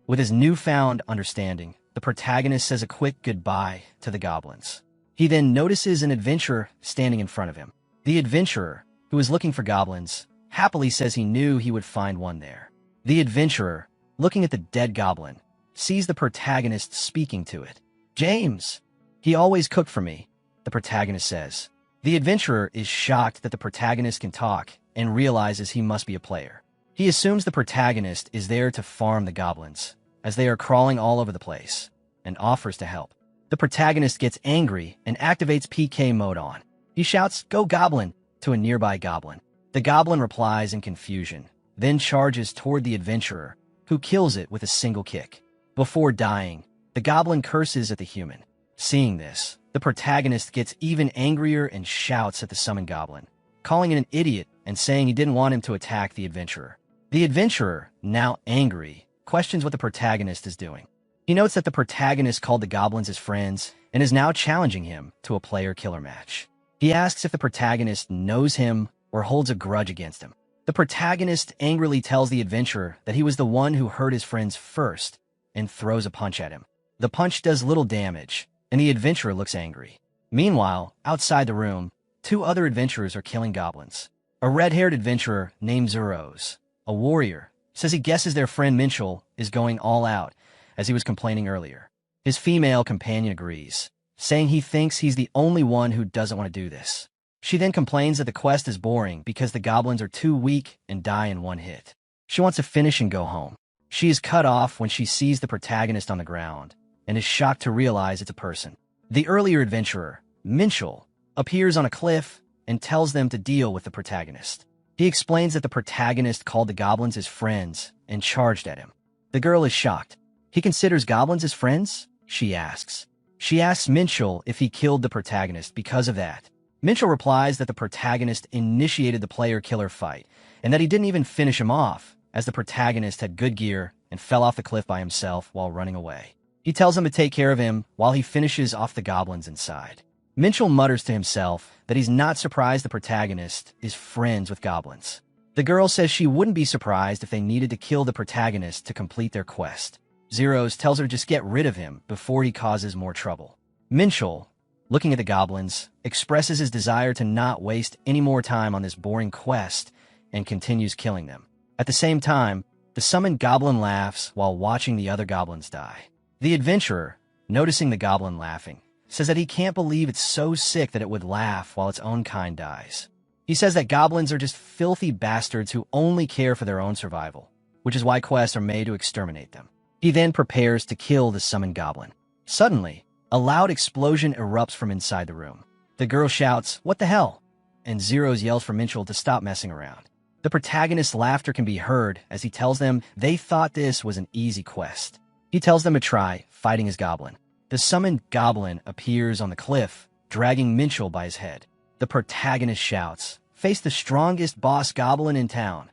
With his newfound understanding, the protagonist says a quick goodbye to the goblins. He then notices an adventurer standing in front of him. The adventurer, who is looking for goblins, happily says he knew he would find one there. The adventurer, looking at the dead goblin, sees the protagonist speaking to it. "James, he always cooked for me," the protagonist says. The adventurer is shocked that the protagonist can talk and realizes he must be a player. He assumes the protagonist is there to farm the goblins, as they are crawling all over the place, and offers to help. The protagonist gets angry and activates PK mode on. He shouts, "Go Goblin!" to a nearby goblin. The goblin replies in confusion, then charges toward the adventurer, who kills it with a single kick. Before dying, the goblin curses at the human. Seeing this, the protagonist gets even angrier and shouts at the summoned goblin, calling it an idiot and saying he didn't want him to attack the adventurer. The adventurer, now angry, questions what the protagonist is doing. He notes that the protagonist called the goblins his friends and is now challenging him to a player-killer match. He asks if the protagonist knows him or holds a grudge against him. The protagonist angrily tells the adventurer that he was the one who hurt his friends first and throws a punch at him. The punch does little damage, and the adventurer looks angry. Meanwhile, outside the room, two other adventurers are killing goblins. A red-haired adventurer named Zeros, a warrior, says he guesses their friend Minchel is going all out, as he was complaining earlier. His female companion agrees, saying he thinks he's the only one who doesn't want to do this. She then complains that the quest is boring because the goblins are too weak and die in one hit. She wants to finish and go home. She is cut off when she sees the protagonist on the ground and is shocked to realize it's a person. The earlier adventurer, Minchel, appears on a cliff and tells them to deal with the protagonist. He explains that the protagonist called the goblins his friends and charged at him. The girl is shocked. He considers goblins as friends? She asks. She asks Minchel if he killed the protagonist because of that. Minchel replies that the protagonist initiated the player-killer fight and that he didn't even finish him off, as the protagonist had good gear and fell off the cliff by himself while running away. He tells him to take care of him while he finishes off the goblins inside. Minchel mutters to himself that he's not surprised the protagonist is friends with goblins. The girl says she wouldn't be surprised if they needed to kill the protagonist to complete their quest. Zeros tells her to just get rid of him before he causes more trouble. Minchel, looking at the goblins, expresses his desire to not waste any more time on this boring quest and continues killing them. At the same time, the summoned goblin laughs while watching the other goblins die. The adventurer, noticing the goblin laughing, says that he can't believe it's so sick that it would laugh while its own kind dies. He says that goblins are just filthy bastards who only care for their own survival, which is why quests are made to exterminate them. He then prepares to kill the summoned goblin. Suddenly, a loud explosion erupts from inside the room. The girl shouts, "What the hell?" and Zeros yells for Minchel to stop messing around. The protagonist's laughter can be heard as he tells them they thought this was an easy quest. He tells them to try fighting his goblin. The summoned goblin appears on the cliff, dragging Minchel by his head. The protagonist shouts, "Face the strongest boss goblin in town."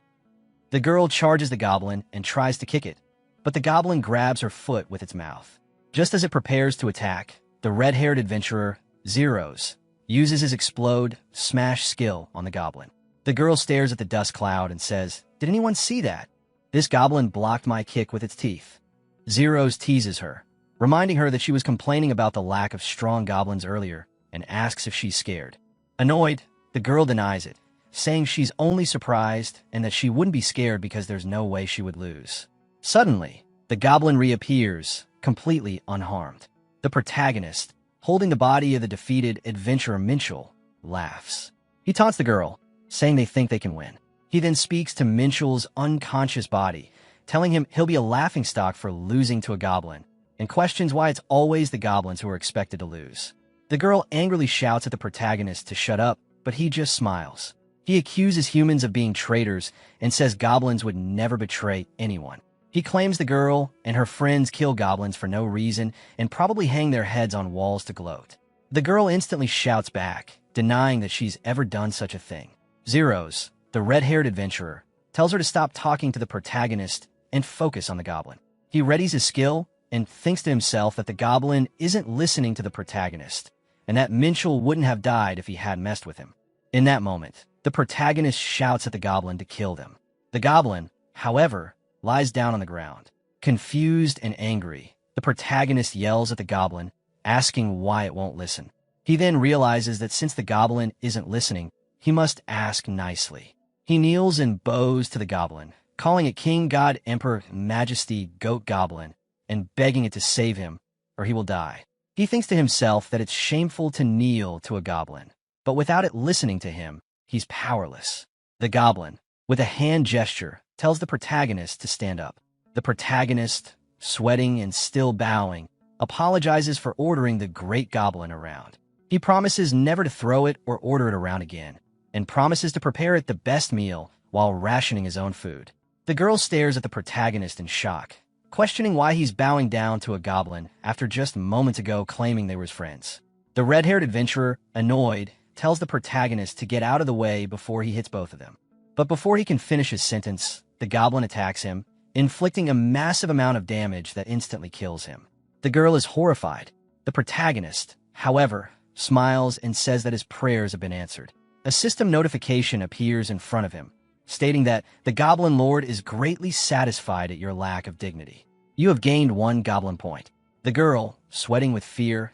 The girl charges the goblin and tries to kick it, but the goblin grabs her foot with its mouth. Just as it prepares to attack, the red-haired adventurer, Zeros, uses his explode, smash skill on the goblin. The girl stares at the dust cloud and says, "Did anyone see that? This goblin blocked my kick with its teeth." Zeros teases her, reminding her that she was complaining about the lack of strong goblins earlier and asks if she's scared. Annoyed, the girl denies it, saying she's only surprised and that she wouldn't be scared because there's no way she would lose. Suddenly, the goblin reappears, completely unharmed. The protagonist, holding the body of the defeated adventurer Minchel, laughs. He taunts the girl, saying they think they can win. He then speaks to Minchel's unconscious body, telling him he'll be a laughingstock for losing to a goblin, and questions why it's always the goblins who are expected to lose. The girl angrily shouts at the protagonist to shut up, but he just smiles. He accuses humans of being traitors and says goblins would never betray anyone. He claims the girl and her friends kill goblins for no reason and probably hang their heads on walls to gloat. The girl instantly shouts back, denying that she's ever done such a thing. Zeros, the red-haired adventurer, tells her to stop talking to the protagonist and focus on the goblin. He readies his skill and thinks to himself that the goblin isn't listening to the protagonist, and that Minchel wouldn't have died if he had messed with him. In that moment, the protagonist shouts at the goblin to kill them. The goblin, however, lies down on the ground. Confused and angry, the protagonist yells at the goblin, asking why it won't listen. He then realizes that since the goblin isn't listening, he must ask nicely. He kneels and bows to the goblin, calling it King, God, Emperor, Majesty, Goat Goblin, and begging it to save him, or he will die. He thinks to himself that it's shameful to kneel to a goblin, but without it listening to him, he's powerless. The goblin, with a hand gesture, tells the protagonist to stand up. The protagonist, sweating and still bowing, apologizes for ordering the great goblin around. He promises never to throw it or order it around again, and promises to prepare it the best meal while rationing his own food. The girl stares at the protagonist in shock, questioning why he's bowing down to a goblin after just moments ago claiming they were his friends. The red-haired adventurer, annoyed, tells the protagonist to get out of the way before he hits both of them. But before he can finish his sentence, the goblin attacks him, inflicting a massive amount of damage that instantly kills him. The girl is horrified. The protagonist, however, smiles and says that his prayers have been answered. A system notification appears in front of him, stating that the Goblin Lord is greatly satisfied at your lack of dignity. You have gained 1 goblin point. The girl, sweating with fear,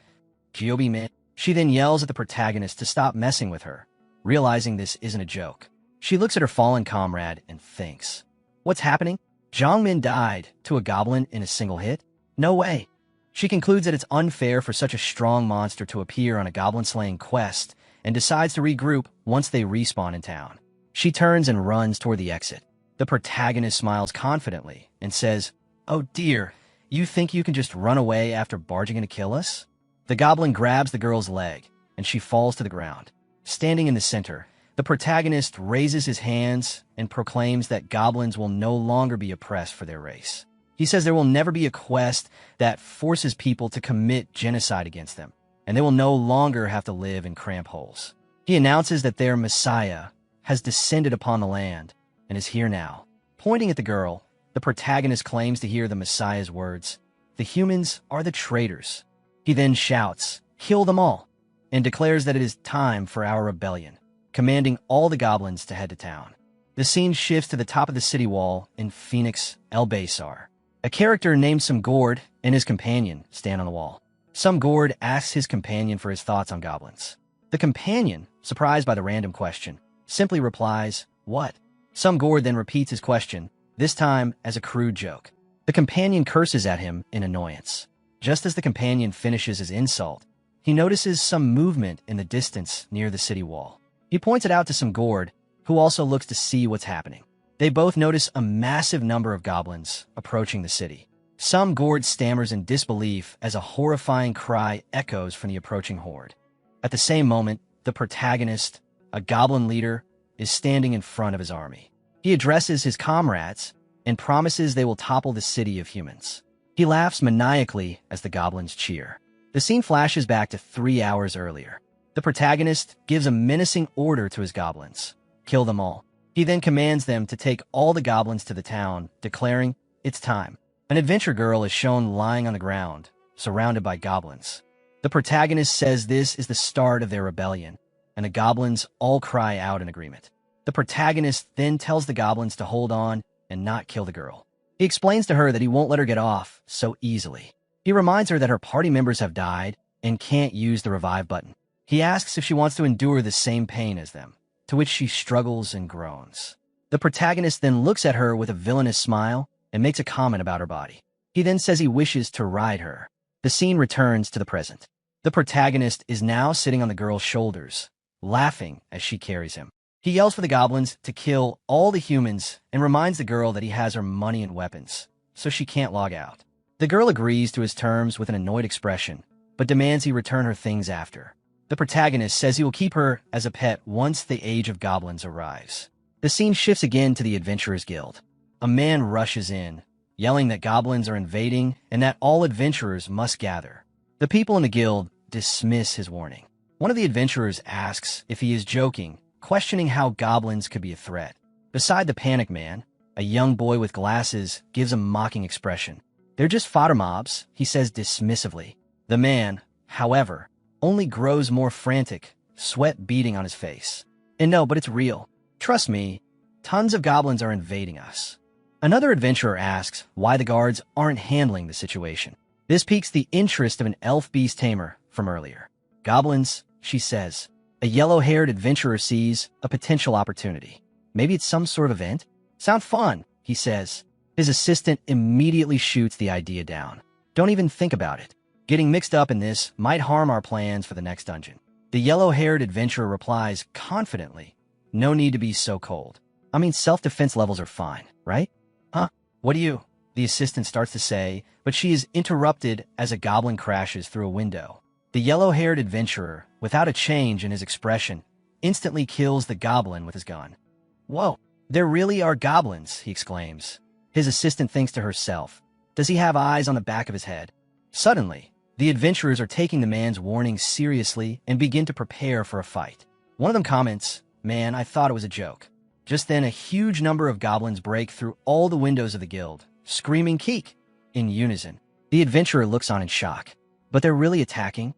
she then yells at the protagonist to stop messing with her, realizing this isn't a joke. She looks at her fallen comrade and thinks, what's happening? Zhongmin died to a goblin in a single hit? No way. She concludes that it's unfair for such a strong monster to appear on a goblin-slaying quest and decides to regroup once they respawn in town. She turns and runs toward the exit. The protagonist smiles confidently and says, oh dear, you think you can just run away after barging in to kill us? The goblin grabs the girl's leg, and she falls to the ground. Standing in the center, the protagonist raises his hands and proclaims that goblins will no longer be oppressed for their race. He says there will never be a quest that forces people to commit genocide against them, and they will no longer have to live in cramped holes. He announces that their Messiah has descended upon the land and is here now. Pointing at the girl, the protagonist claims to hear the Messiah's words, the humans are the traitors. He then shouts, kill them all, and declares that it is time for our rebellion, commanding all the goblins to head to town. The scene shifts to the top of the city wall in Phoenix, El Baysar. A character named Samgord and his companion stand on the wall. Samgord asks his companion for his thoughts on goblins. The companion, surprised by the random question, simply replies, what? Samgord then repeats his question, this time as a crude joke. The companion curses at him in annoyance. Just as the companion finishes his insult, he notices some movement in the distance near the city wall. He points it out to Samgord, who also looks to see what's happening. They both notice a massive number of goblins approaching the city. Samgord stammers in disbelief as a horrifying cry echoes from the approaching horde. At the same moment, the protagonist, a goblin leader, is standing in front of his army. He addresses his comrades and promises they will topple the city of humans. He laughs maniacally as the goblins cheer. The scene flashes back to 3 hours earlier. The protagonist gives a menacing order to his goblins. Kill them all. He then commands them to take all the goblins to the town, declaring, it's time. An adventure girl is shown lying on the ground, surrounded by goblins. The protagonist says this is the start of their rebellion, and the goblins all cry out in agreement. The protagonist then tells the goblins to hold on and not kill the girl. He explains to her that he won't let her get off so easily. He reminds her that her party members have died and can't use the revive button. He asks if she wants to endure the same pain as them. to which she struggles and groans. The protagonist then looks at her with a villainous smile and makes a comment about her body. He then says he wishes to ride her. The scene returns to the present. The protagonist is now sitting on the girl's shoulders, laughing as she carries him. He yells for the goblins to kill all the humans and reminds the girl that he has her money and weapons, so she can't log out. The girl agrees to his terms with an annoyed expression, but demands he return her things after. The protagonist says he will keep her as a pet once the age of goblins arrives. The scene shifts again to the Adventurers Guild. A man rushes in, yelling that goblins are invading and that all adventurers must gather. The people in the guild dismiss his warning. One of the adventurers asks if he is joking, questioning how goblins could be a threat. Beside the panic man, a young boy with glasses gives a mocking expression. They're just fodder mobs, he says dismissively. The man, however, only grows more frantic, sweat beading on his face. And no, but it's real. Trust me, tons of goblins are invading us. Another adventurer asks why the guards aren't handling the situation. This piques the interest of an elf beast tamer from earlier. Goblins, she says. A yellow-haired adventurer sees a potential opportunity. Maybe it's some sort of event? Sound fun, he says. His assistant immediately shoots the idea down. Don't even think about it. Getting mixed up in this might harm our plans for the next dungeon. The yellow-haired adventurer replies confidently, no need to be so cold. I mean, self-defense levels are fine, right? Huh? What do you? The assistant starts to say, but she is interrupted as a goblin crashes through a window. The yellow-haired adventurer, without a change in his expression, instantly kills the goblin with his gun. Whoa, there really are goblins, he exclaims. His assistant thinks to herself, does he have eyes on the back of his head? Suddenly, the adventurers are taking the man's warning seriously and begin to prepare for a fight. One of them comments, man, I thought it was a joke. Just then, a huge number of goblins break through all the windows of the guild, screaming "Keek!" in unison. The adventurer looks on in shock. But they're really attacking?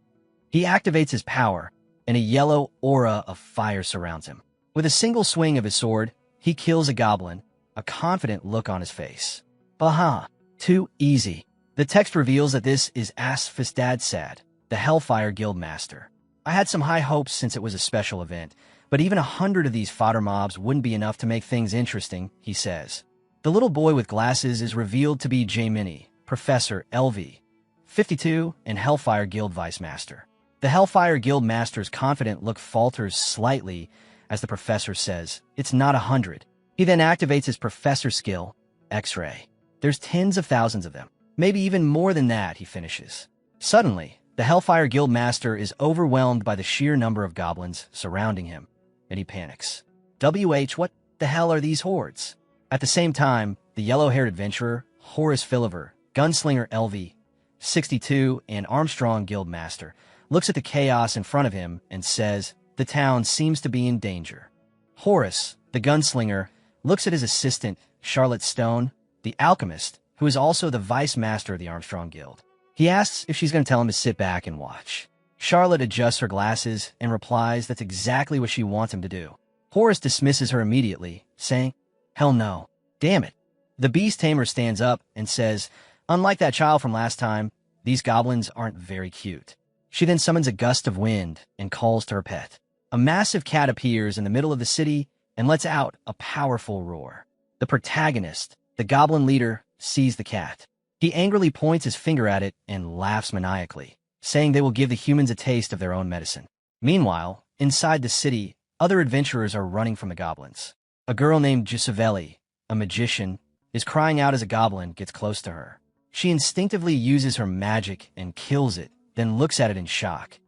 He activates his power, and a yellow aura of fire surrounds him. With a single swing of his sword, he kills a goblin, a confident look on his face. Aha, too easy. The text reveals that this is Asfistad, the Hellfire Guild Master. I had some high hopes since it was a special event, but even 100 of these fodder mobs wouldn't be enough to make things interesting, he says. The little boy with glasses is revealed to be J-Mini, Professor LV, 52, and Hellfire Guild Vice Master. The Hellfire Guild Master's confident look falters slightly as the professor says, it's not 100. He then activates his professor skill, X-Ray. There's tens of thousands of them. Maybe even more than that, he finishes. Suddenly, the Hellfire Guild Master is overwhelmed by the sheer number of goblins surrounding him, and he panics. What the hell are these hordes? At the same time, the yellow-haired adventurer, Horace Philiver, Gunslinger LV, 62, and Armstrong Guild Master, looks at the chaos in front of him and says, the town seems to be in danger. Horace, the gunslinger, looks at his assistant, Charlotte Stone, the alchemist, who is also the vice master of the Armstrong Guild. He asks if she's going to tell him to sit back and watch. Charlotte adjusts her glasses and replies that's exactly what she wants him to do. Horace dismisses her immediately, saying, hell no. Damn it. The beast tamer stands up and says, unlike that child from last time, these goblins aren't very cute. She then summons a gust of wind and calls to her pet. A massive cat appears in the middle of the city and lets out a powerful roar. The protagonist, the goblin leader, sees the cat. He angrily points his finger at it and laughs maniacally, saying they will give the humans a taste of their own medicine. Meanwhile, inside the city, other adventurers are running from the goblins. A girl named Giusevelli, a magician, is crying out as a goblin gets close to her. She instinctively uses her magic and kills it, then looks at it in shock.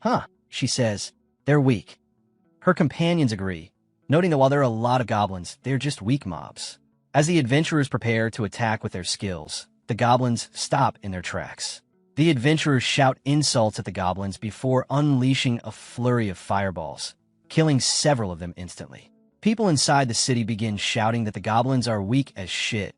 Huh, she says, they're weak. Her companions agree, noting that while there are a lot of goblins, they're just weak mobs. As the adventurers prepare to attack with their skills, the goblins stop in their tracks. The adventurers shout insults at the goblins before unleashing a flurry of fireballs, killing several of them instantly. People inside the city begin shouting that the goblins are weak as shit,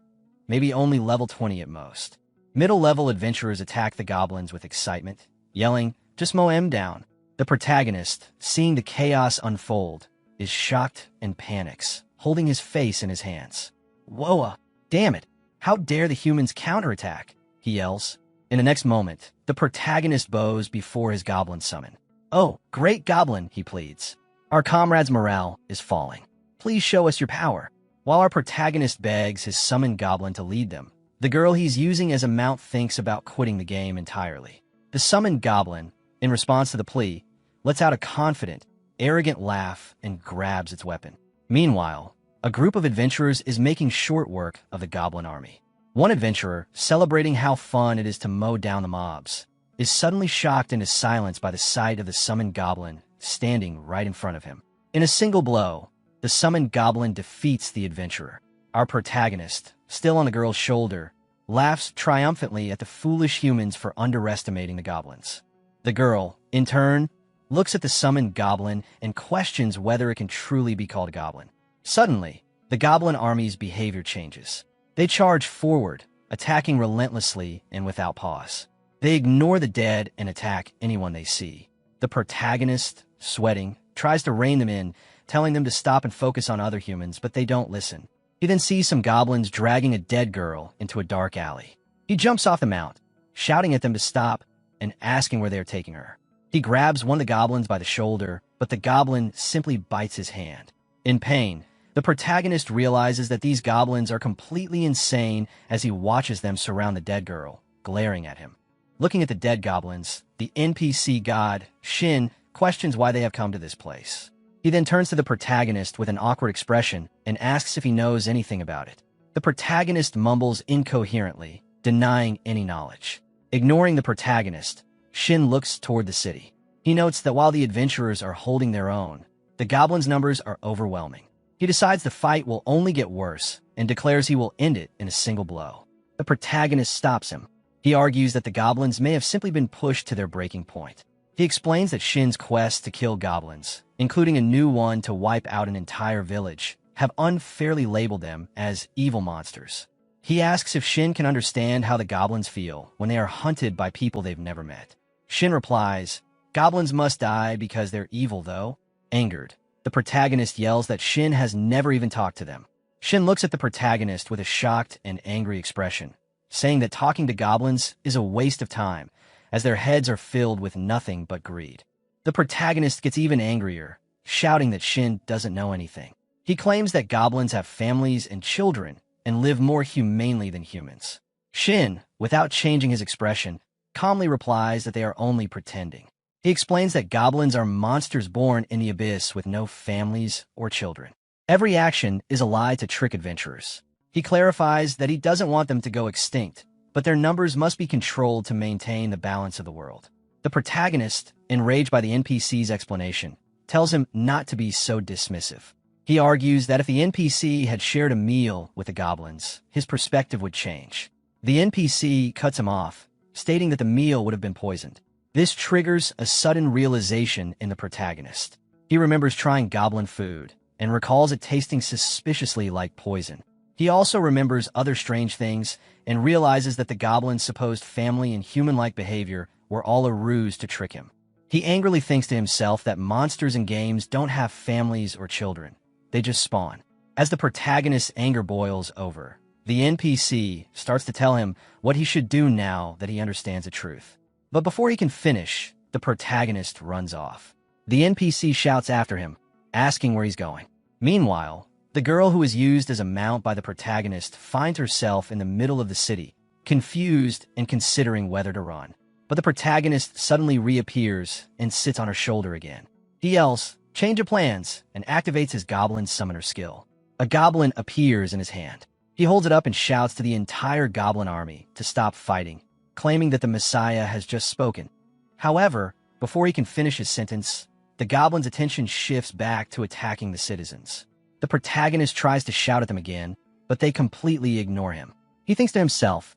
maybe only level 20 at most. Middle-level adventurers attack the goblins with excitement, yelling, just mow them down. The protagonist, seeing the chaos unfold, is shocked and panics, holding his face in his hands. Whoa, damn it. How dare the humans counterattack? He yells. In the next moment, the protagonist bows before his goblin summon. Oh, great goblin, he pleads. Our comrade's morale is falling. Please show us your power. While our protagonist begs his summoned goblin to lead them, the girl he's using as a mount thinks about quitting the game entirely. The summoned goblin, in response to the plea, lets out a confident, arrogant laugh and grabs its weapon. Meanwhile, a group of adventurers is making short work of the goblin army. One adventurer, celebrating how fun it is to mow down the mobs, is suddenly shocked into silence by the sight of the summoned goblin standing right in front of him. In a single blow, the summoned goblin defeats the adventurer. Our protagonist, still on the girl's shoulder, laughs triumphantly at the foolish humans for underestimating the goblins. The girl, in turn, looks at the summoned goblin and questions whether it can truly be called a goblin. Suddenly, the goblin army's behavior changes. They charge forward, attacking relentlessly and without pause. They ignore the dead and attack anyone they see. The protagonist, sweating, tries to rein them in, telling them to stop and focus on other humans, but they don't listen. He then sees some goblins dragging a dead girl into a dark alley. He jumps off the mount, shouting at them to stop and asking where they are taking her. He grabs one of the goblins by the shoulder, but the goblin simply bites his hand. In pain, the protagonist realizes that these goblins are completely insane as he watches them surround the dead girl, glaring at him. Looking at the dead goblins, the NPC god, Shin, questions why they have come to this place. He then turns to the protagonist with an awkward expression and asks if he knows anything about it. The protagonist mumbles incoherently, denying any knowledge. Ignoring the protagonist, Shin looks toward the city. He notes that while the adventurers are holding their own, the goblins' numbers are overwhelming. He decides the fight will only get worse and declares he will end it in a single blow. The protagonist stops him. He argues that the goblins may have simply been pushed to their breaking point. He explains that Shin's quest to kill goblins, including a new one to wipe out an entire village, have unfairly labeled them as evil monsters. He asks if Shin can understand how the goblins feel when they are hunted by people they've never met. Shin replies, "Goblins must die because they're evil, though." Angered, the protagonist yells that Shin has never even talked to them. Shin looks at the protagonist with a shocked and angry expression, saying that talking to goblins is a waste of time, as their heads are filled with nothing but greed. The protagonist gets even angrier, shouting that Shin doesn't know anything. He claims that goblins have families and children and live more humanely than humans. Shin, without changing his expression, calmly replies that they are only pretending. He explains that goblins are monsters born in the abyss with no families or children. Every action is a lie to trick adventurers. He clarifies that he doesn't want them to go extinct, but their numbers must be controlled to maintain the balance of the world. The protagonist, enraged by the NPC's explanation, tells him not to be so dismissive. He argues that if the NPC had shared a meal with the goblins, his perspective would change. The NPC cuts him off, stating that the meal would have been poisoned. This triggers a sudden realization in the protagonist. He remembers trying goblin food and recalls it tasting suspiciously like poison. He also remembers other strange things and realizes that the goblin's supposed family and human-like behavior were all a ruse to trick him. He angrily thinks to himself that monsters in games don't have families or children. They just spawn. As the protagonist's anger boils over, the NPC starts to tell him what he should do now that he understands the truth. But before he can finish, the protagonist runs off. The NPC shouts after him, asking where he's going. Meanwhile, the girl who is used as a mount by the protagonist finds herself in the middle of the city, confused and considering whether to run. But the protagonist suddenly reappears and sits on her shoulder again. He yells, "Change of plans," and activates his goblin summoner skill. A goblin appears in his hand. He holds it up and shouts to the entire goblin army to stop fighting, claiming that the Messiah has just spoken. However, before he can finish his sentence, the goblin's attention shifts back to attacking the citizens. The protagonist tries to shout at them again, but they completely ignore him. He thinks to himself,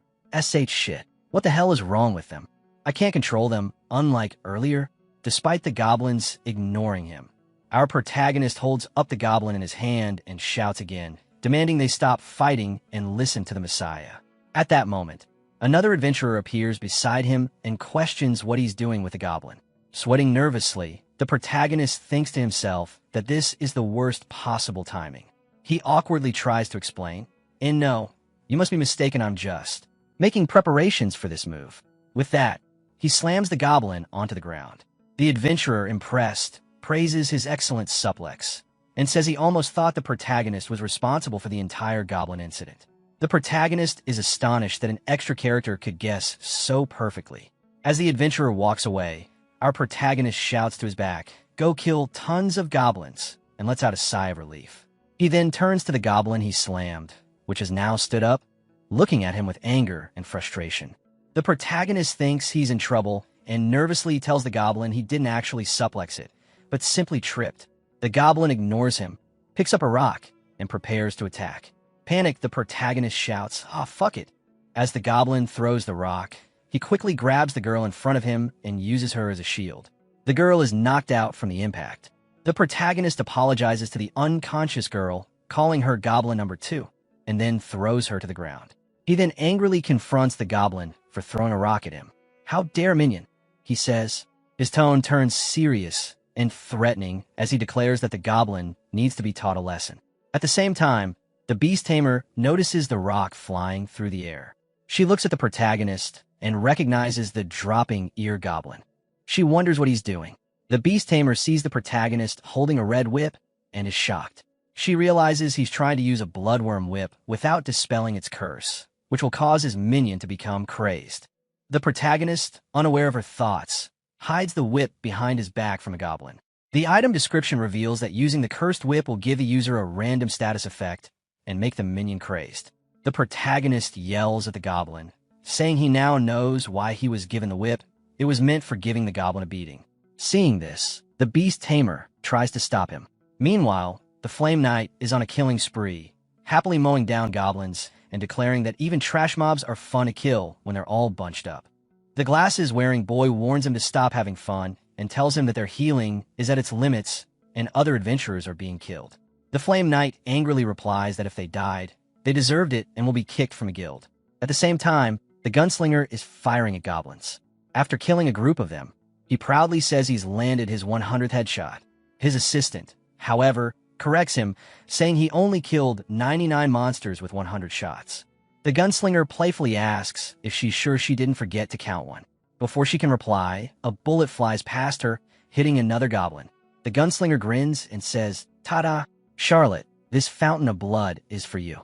shit, what the hell is wrong with them? I can't control them, unlike earlier, despite the goblins ignoring him. Our protagonist holds up the goblin in his hand and shouts again, demanding they stop fighting and listen to the Messiah. At that moment, another adventurer appears beside him and questions what he's doing with the goblin. Sweating nervously, the protagonist thinks to himself that this is the worst possible timing. He awkwardly tries to explain, "And no, you must be mistaken, I'm just making preparations for this move." With that, he slams the goblin onto the ground. The adventurer, impressed, praises his excellent suplex, and says he almost thought the protagonist was responsible for the entire Goblin incident. The protagonist is astonished that an extra character could guess so perfectly. As the adventurer walks away, our protagonist shouts to his back, "Go kill tons of goblins," and lets out a sigh of relief. He then turns to the goblin he slammed, which has now stood up, looking at him with anger and frustration. The protagonist thinks he's in trouble and nervously tells the goblin he didn't actually suplex it, but simply tripped. The goblin ignores him, picks up a rock, and prepares to attack. Panicked, the protagonist shouts, "Ah, fuck it." As the goblin throws the rock, he quickly grabs the girl in front of him and uses her as a shield. The girl is knocked out from the impact. The protagonist apologizes to the unconscious girl, calling her Goblin number 2, and then throws her to the ground. He then angrily confronts the goblin for throwing a rock at him. "How dare, minion," he says. His tone turns serious and threatening as he declares that the goblin needs to be taught a lesson. At the same time, the beast tamer notices the rock flying through the air. She looks at the protagonist and recognizes the dropping ear goblin. She wonders what he's doing. The beast tamer sees the protagonist holding a red whip and is shocked. She realizes he's trying to use a bloodworm whip without dispelling its curse, which will cause his minion to become crazed. The protagonist, unaware of her thoughts, hides the whip behind his back from a goblin. The item description reveals that using the cursed whip will give the user a random status effect and make the minion crazed. The protagonist yells at the goblin, saying he now knows why he was given the whip. It was meant for giving the goblin a beating. Seeing this, the beast tamer tries to stop him. Meanwhile, the Flame Knight is on a killing spree, happily mowing down goblins and declaring that even trash mobs are fun to kill when they're all bunched up. The glasses-wearing boy warns him to stop having fun and tells him that their healing is at its limits and other adventurers are being killed. The Flame Knight angrily replies that if they died, they deserved it and will be kicked from a guild. At the same time, the gunslinger is firing at goblins. After killing a group of them, he proudly says he's landed his 100th headshot. His assistant, however, corrects him, saying he only killed 99 monsters with 100 shots. The gunslinger playfully asks if she's sure she didn't forget to count one. Before she can reply, a bullet flies past her, hitting another goblin. The gunslinger grins and says, "Ta-da, Charlotte, this fountain of blood is for you."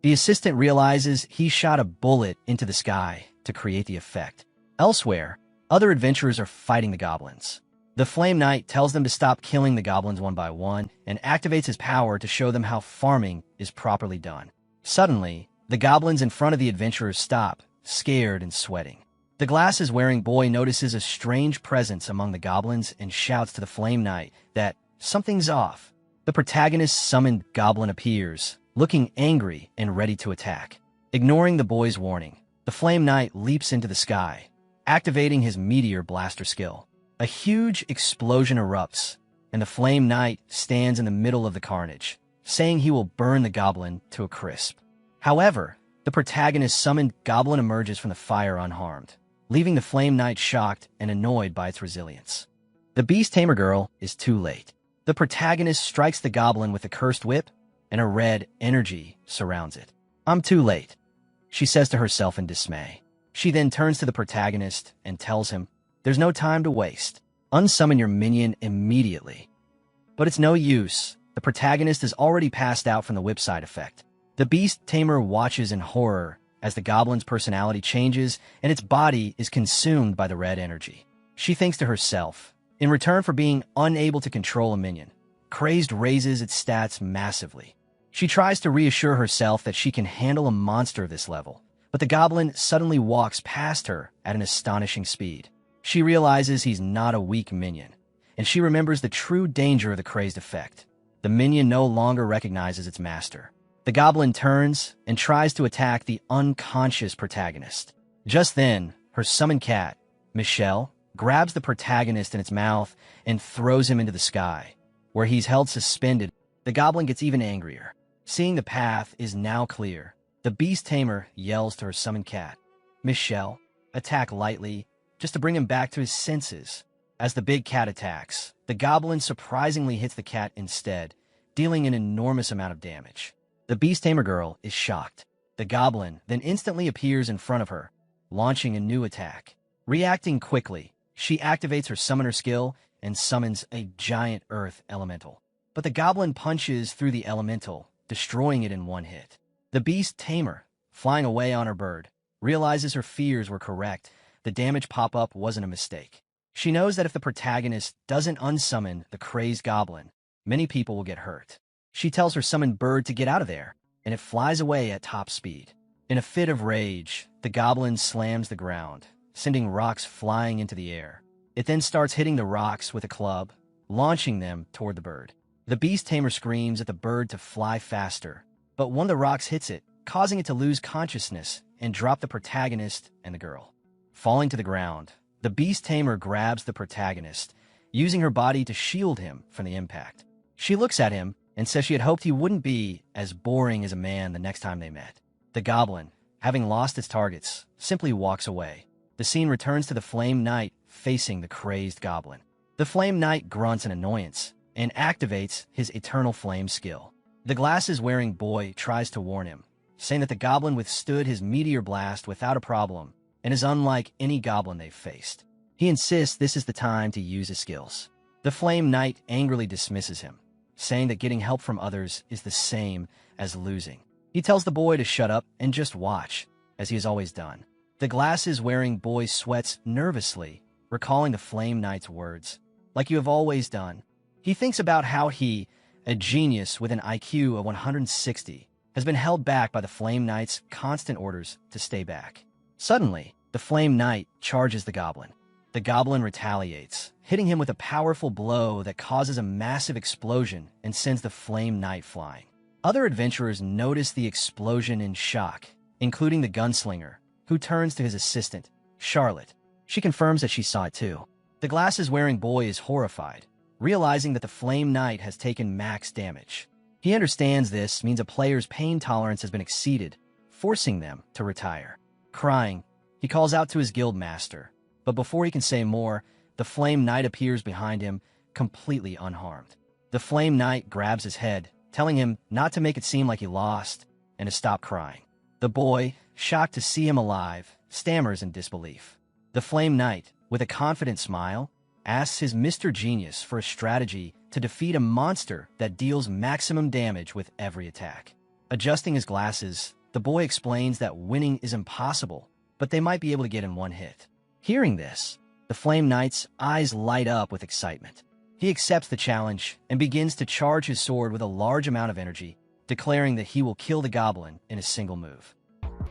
The assistant realizes he shot a bullet into the sky to create the effect. Elsewhere, other adventurers are fighting the goblins. The Flame Knight tells them to stop killing the goblins one by one and activates his power to show them how farming is properly done. Suddenly, the goblins in front of the adventurers stop, scared and sweating. The glasses-wearing boy notices a strange presence among the goblins and shouts to the Flame Knight that something's off. The protagonist's summoned goblin appears, looking angry and ready to attack. Ignoring the boy's warning, the Flame Knight leaps into the sky, activating his meteor blaster skill. A huge explosion erupts, and the Flame Knight stands in the middle of the carnage, saying he will burn the goblin to a crisp. However, the protagonist's summoned goblin emerges from the fire unharmed, leaving the Flame Knight shocked and annoyed by its resilience. The Beast Tamer girl is too late. The protagonist strikes the goblin with the cursed whip, and a red energy surrounds it. "I'm too late," she says to herself in dismay. She then turns to the protagonist and tells him, "There's no time to waste. Unsummon your minion immediately." But it's no use. The protagonist is already passed out from the whip side effect. The Beast Tamer watches in horror as the goblin's personality changes and its body is consumed by the red energy. She thinks to herself, in return for being unable to control a minion, Crazed raises its stats massively. She tries to reassure herself that she can handle a monster of this level, but the goblin suddenly walks past her at an astonishing speed. She realizes he's not a weak minion, and she remembers the true danger of the crazed effect. The minion no longer recognizes its master. The goblin turns and tries to attack the unconscious protagonist. Just then, her summoned cat, Michelle, grabs the protagonist in its mouth and throws him into the sky, where he's held suspended. The goblin gets even angrier. Seeing the path is now clear, the Beast Tamer yells to her summoned cat, "Michelle, attack lightly, just to bring him back to his senses." As the big cat attacks, the goblin surprisingly hits the cat instead, dealing an enormous amount of damage. The Beast Tamer girl is shocked. The goblin then instantly appears in front of her, launching a new attack. Reacting quickly, she activates her summoner skill and summons a giant earth elemental. But the goblin punches through the elemental, destroying it in one hit. The beast tamer, flying away on her bird, realizes her fears were correct. The damage pop-up wasn't a mistake. She knows that if the protagonist doesn't unsummon the crazed goblin, many people will get hurt. She tells her summoned bird to get out of there, and it flies away at top speed. In a fit of rage, the goblin slams the ground, sending rocks flying into the air. It then starts hitting the rocks with a club, launching them toward the bird. The beast tamer screams at the bird to fly faster, but one of the rocks hits it, causing it to lose consciousness and drop the protagonist and the girl. Falling to the ground, the beast tamer grabs the protagonist, using her body to shield him from the impact. She looks at him and says she had hoped he wouldn't be as boring as a man the next time they met. The goblin, having lost its targets, simply walks away. The scene returns to the Flame Knight facing the crazed goblin. The Flame Knight grunts in annoyance and activates his Eternal Flame skill. The glasses-wearing boy tries to warn him, saying that the goblin withstood his meteor blast without a problem and is unlike any goblin they've faced. He insists this is the time to use his skills. The Flame Knight angrily dismisses him, saying that getting help from others is the same as losing. He tells the boy to shut up and just watch, as he has always done. The glasses-wearing boy sweats nervously, recalling the Flame Knight's words, "Like you have always done." He thinks about how he, a genius with an IQ of 160, has been held back by the Flame Knight's constant orders to stay back. Suddenly, the Flame Knight charges the goblin. The goblin retaliates, hitting him with a powerful blow that causes a massive explosion and sends the Flame Knight flying. Other adventurers notice the explosion in shock, including the gunslinger, who turns to his assistant, Charlotte. She confirms that she saw it too. The glasses-wearing boy is horrified, realizing that the Flame Knight has taken max damage. He understands this means a player's pain tolerance has been exceeded, forcing them to retire. Crying, he calls out to his guild master, but before he can say more, the Flame Knight appears behind him, completely unharmed. The Flame Knight grabs his head, telling him not to make it seem like he lost and to stop crying. The boy, shocked to see him alive, stammers in disbelief. The Flame Knight, with a confident smile, asks his Mr. Genius for a strategy to defeat a monster that deals maximum damage with every attack. Adjusting his glasses, the boy explains that winning is impossible, but they might be able to get in one hit. Hearing this, the Flame Knight's eyes light up with excitement. He accepts the challenge and begins to charge his sword with a large amount of energy, declaring that he will kill the goblin in a single move.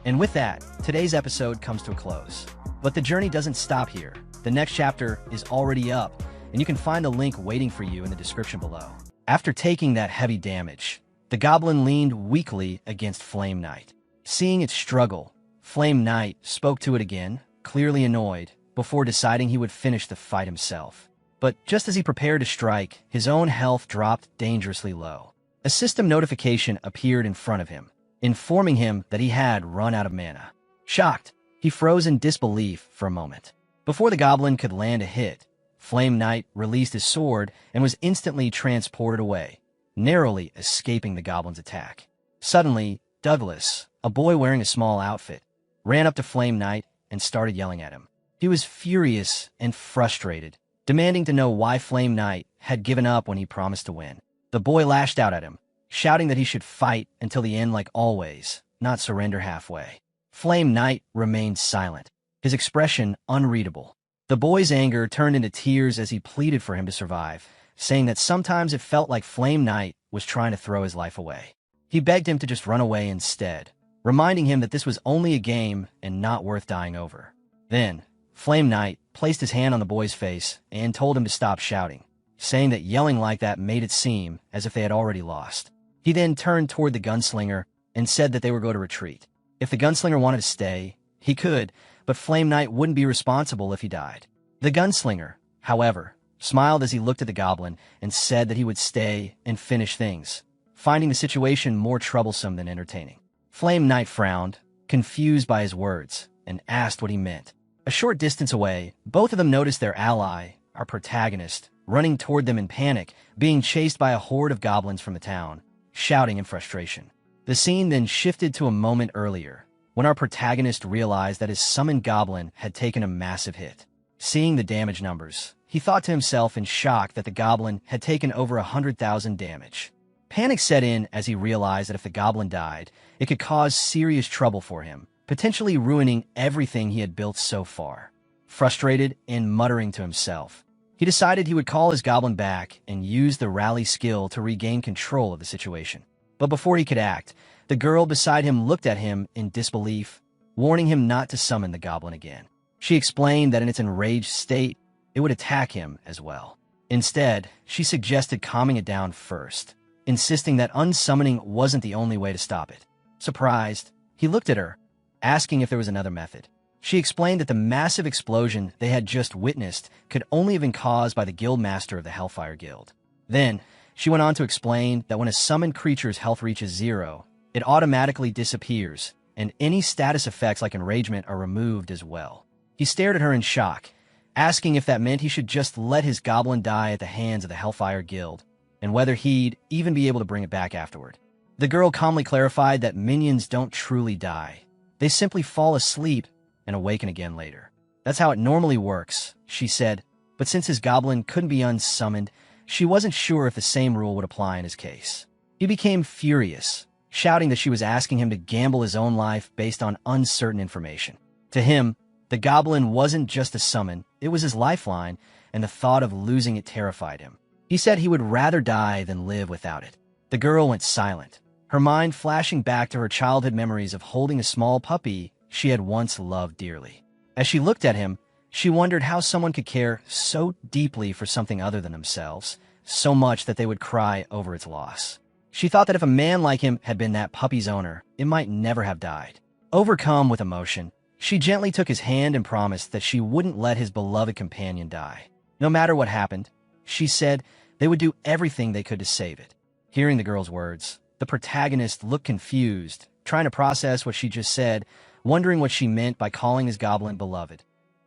And with that, today's episode comes to a close. But the journey doesn't stop here. The next chapter is already up, and you can find a link waiting for you in the description below. After taking that heavy damage, the goblin leaned weakly against Flame Knight. Seeing it struggle, Flame Knight spoke to it again, clearly annoyed, before deciding he would finish the fight himself. But just as he prepared to strike, his own health dropped dangerously low. A system notification appeared in front of him, informing him that he had run out of mana. Shocked, he froze in disbelief for a moment. Before the goblin could land a hit, Flame Knight released his sword and was instantly transported away, narrowly escaping the goblin's attack. Suddenly, Douglas, a boy wearing a small outfit, ran up to Flame Knight and started yelling at him. He was furious and frustrated, demanding to know why Flame Knight had given up when he promised to win. The boy lashed out at him, shouting that he should fight until the end like always, not surrender halfway. Flame Knight remained silent, his expression unreadable. The boy's anger turned into tears as he pleaded for him to survive, saying that sometimes it felt like Flame Knight was trying to throw his life away. He begged him to just run away instead, reminding him that this was only a game and not worth dying over. Then, Flame Knight placed his hand on the boy's face and told him to stop shouting, saying that yelling like that made it seem as if they had already lost. He then turned toward the gunslinger and said that they were going to retreat. If the gunslinger wanted to stay, he could, but Flame Knight wouldn't be responsible if he died. The gunslinger, however, smiled as he looked at the goblin and said that he would stay and finish things, finding the situation more troublesome than entertaining. Flame Knight frowned, confused by his words, and asked what he meant. A short distance away, both of them noticed their ally, our protagonist, running toward them in panic, being chased by a horde of goblins from the town, shouting in frustration. The scene then shifted to a moment earlier, when our protagonist realized that his summoned goblin had taken a massive hit. Seeing the damage numbers, he thought to himself in shock that the goblin had taken over 100,000 damage. Panic set in as he realized that if the goblin died, it could cause serious trouble for him, potentially ruining everything he had built so far. Frustrated and muttering to himself, he decided he would call his goblin back and use the rally skill to regain control of the situation. But before he could act, the girl beside him looked at him in disbelief, warning him not to summon the goblin again. She explained that in its enraged state, it would attack him as well. Instead, she suggested calming it down first, insisting that unsummoning wasn't the only way to stop it. Surprised, he looked at her, asking if there was another method. She explained that the massive explosion they had just witnessed could only have been caused by the guild master of the Hellfire Guild. Then, she went on to explain that when a summoned creature's health reaches 0, it automatically disappears, and any status effects like enragement are removed as well. He stared at her in shock, asking if that meant he should just let his goblin die at the hands of the Hellfire Guild, and whether he'd even be able to bring it back afterward. The girl calmly clarified that minions don't truly die. They simply fall asleep and awaken again later. That's how it normally works, she said, but since his goblin couldn't be unsummoned, she wasn't sure if the same rule would apply in his case. He became furious, shouting that she was asking him to gamble his own life based on uncertain information. To him, the goblin wasn't just a summon, it was his lifeline, and the thought of losing it terrified him. He said he would rather die than live without it. The girl went silent, her mind flashing back to her childhood memories of holding a small puppy she had once loved dearly. As she looked at him, she wondered how someone could care so deeply for something other than themselves, so much that they would cry over its loss. She thought that if a man like him had been that puppy's owner, it might never have died. Overcome with emotion, she gently took his hand and promised that she wouldn't let his beloved companion die. No matter what happened, she said they would do everything they could to save it. Hearing the girl's words, the protagonist looked confused, trying to process what she just said, wondering what she meant by calling his goblin beloved.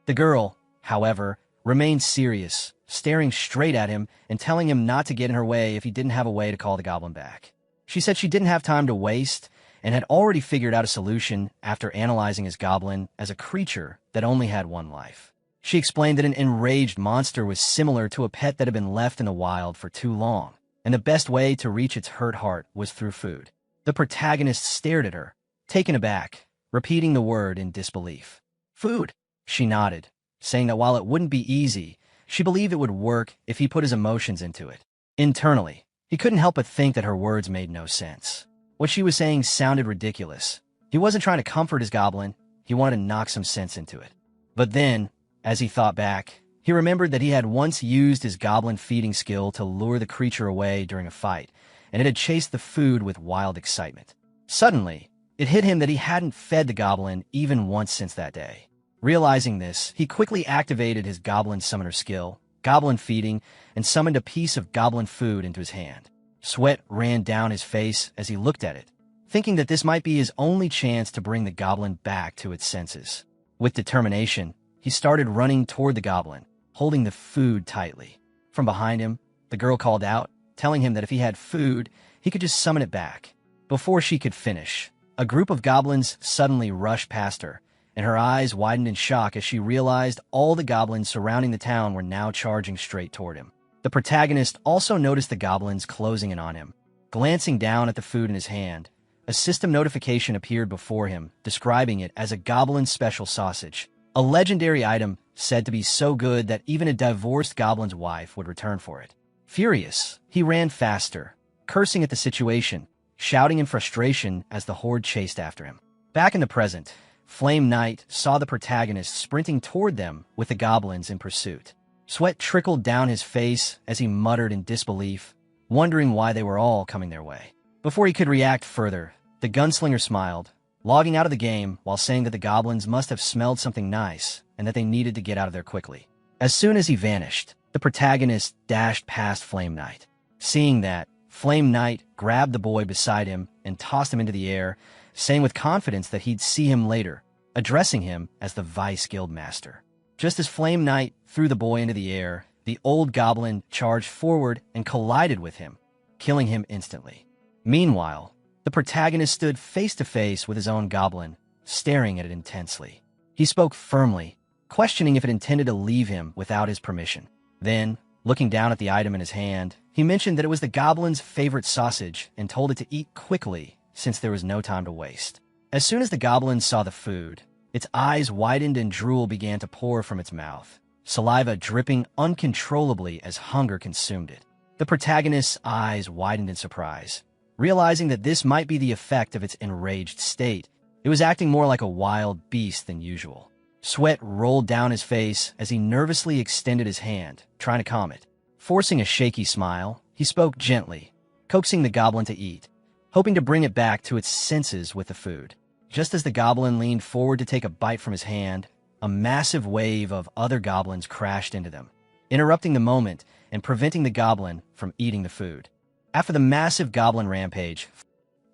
The girl, however, remained serious, staring straight at him and telling him not to get in her way if he didn't have a way to call the goblin back. She said she didn't have time to waste and had already figured out a solution after analyzing his goblin as a creature that only had one life. She explained that an enraged monster was similar to a pet that had been left in the wild for too long, and the best way to reach its hurt heart was through food. The protagonist stared at her, taken aback, repeating the word in disbelief. Food. She nodded, saying that while it wouldn't be easy, she believed it would work if he put his emotions into it. Internally, he couldn't help but think that her words made no sense. What she was saying sounded ridiculous. He wasn't trying to comfort his goblin, he wanted to knock some sense into it. But then, as he thought back, he remembered that he had once used his goblin feeding skill to lure the creature away during a fight, and it had chased the food with wild excitement. Suddenly, it hit him that he hadn't fed the goblin even once since that day. Realizing this, he quickly activated his goblin summoner skill, goblin feeding, and summoned a piece of goblin food into his hand. Sweat ran down his face as he looked at it, thinking that this might be his only chance to bring the goblin back to its senses. With determination, he started running toward the goblin, holding the food tightly. From behind him, the girl called out, telling him that if he had food, he could just summon it back. Before she could finish, a group of goblins suddenly rushed past her, and her eyes widened in shock as she realized all the goblins surrounding the town were now charging straight toward him. The protagonist also noticed the goblins closing in on him. Glancing down at the food in his hand, a system notification appeared before him, describing it as a goblin special sausage, a legendary item said to be so good that even a divorced goblin's wife would return for it. Furious, he ran faster, cursing at the situation, shouting in frustration as the horde chased after him. Back in the present, Flame Knight saw the protagonist sprinting toward them with the goblins in pursuit. Sweat trickled down his face as he muttered in disbelief, wondering why they were all coming their way. Before he could react further, the gunslinger smiled, logging out of the game while saying that the goblins must have smelled something nice and that they needed to get out of there quickly. As soon as he vanished, the protagonist dashed past Flame Knight. Seeing that, Flame Knight grabbed the boy beside him and tossed him into the air, saying with confidence that he'd see him later, addressing him as the Vice Guild Master. Just as Flame Knight threw the boy into the air, the old goblin charged forward and collided with him, killing him instantly. Meanwhile, the protagonist stood face to face with his own goblin, staring at it intensely. He spoke firmly, questioning if it intended to leave him without his permission. Then, looking down at the item in his hand, he mentioned that it was the goblin's favorite sausage and told it to eat quickly since there was no time to waste. As soon as the goblin saw the food, its eyes widened and drool began to pour from its mouth, saliva dripping uncontrollably as hunger consumed it. The protagonist's eyes widened in surprise. Realizing that this might be the effect of its enraged state, it was acting more like a wild beast than usual. Sweat rolled down his face as he nervously extended his hand, trying to calm it. Forcing a shaky smile, he spoke gently, coaxing the goblin to eat, hoping to bring it back to its senses with the food. Just as the goblin leaned forward to take a bite from his hand, a massive wave of other goblins crashed into them, interrupting the moment and preventing the goblin from eating the food. After the massive goblin rampage,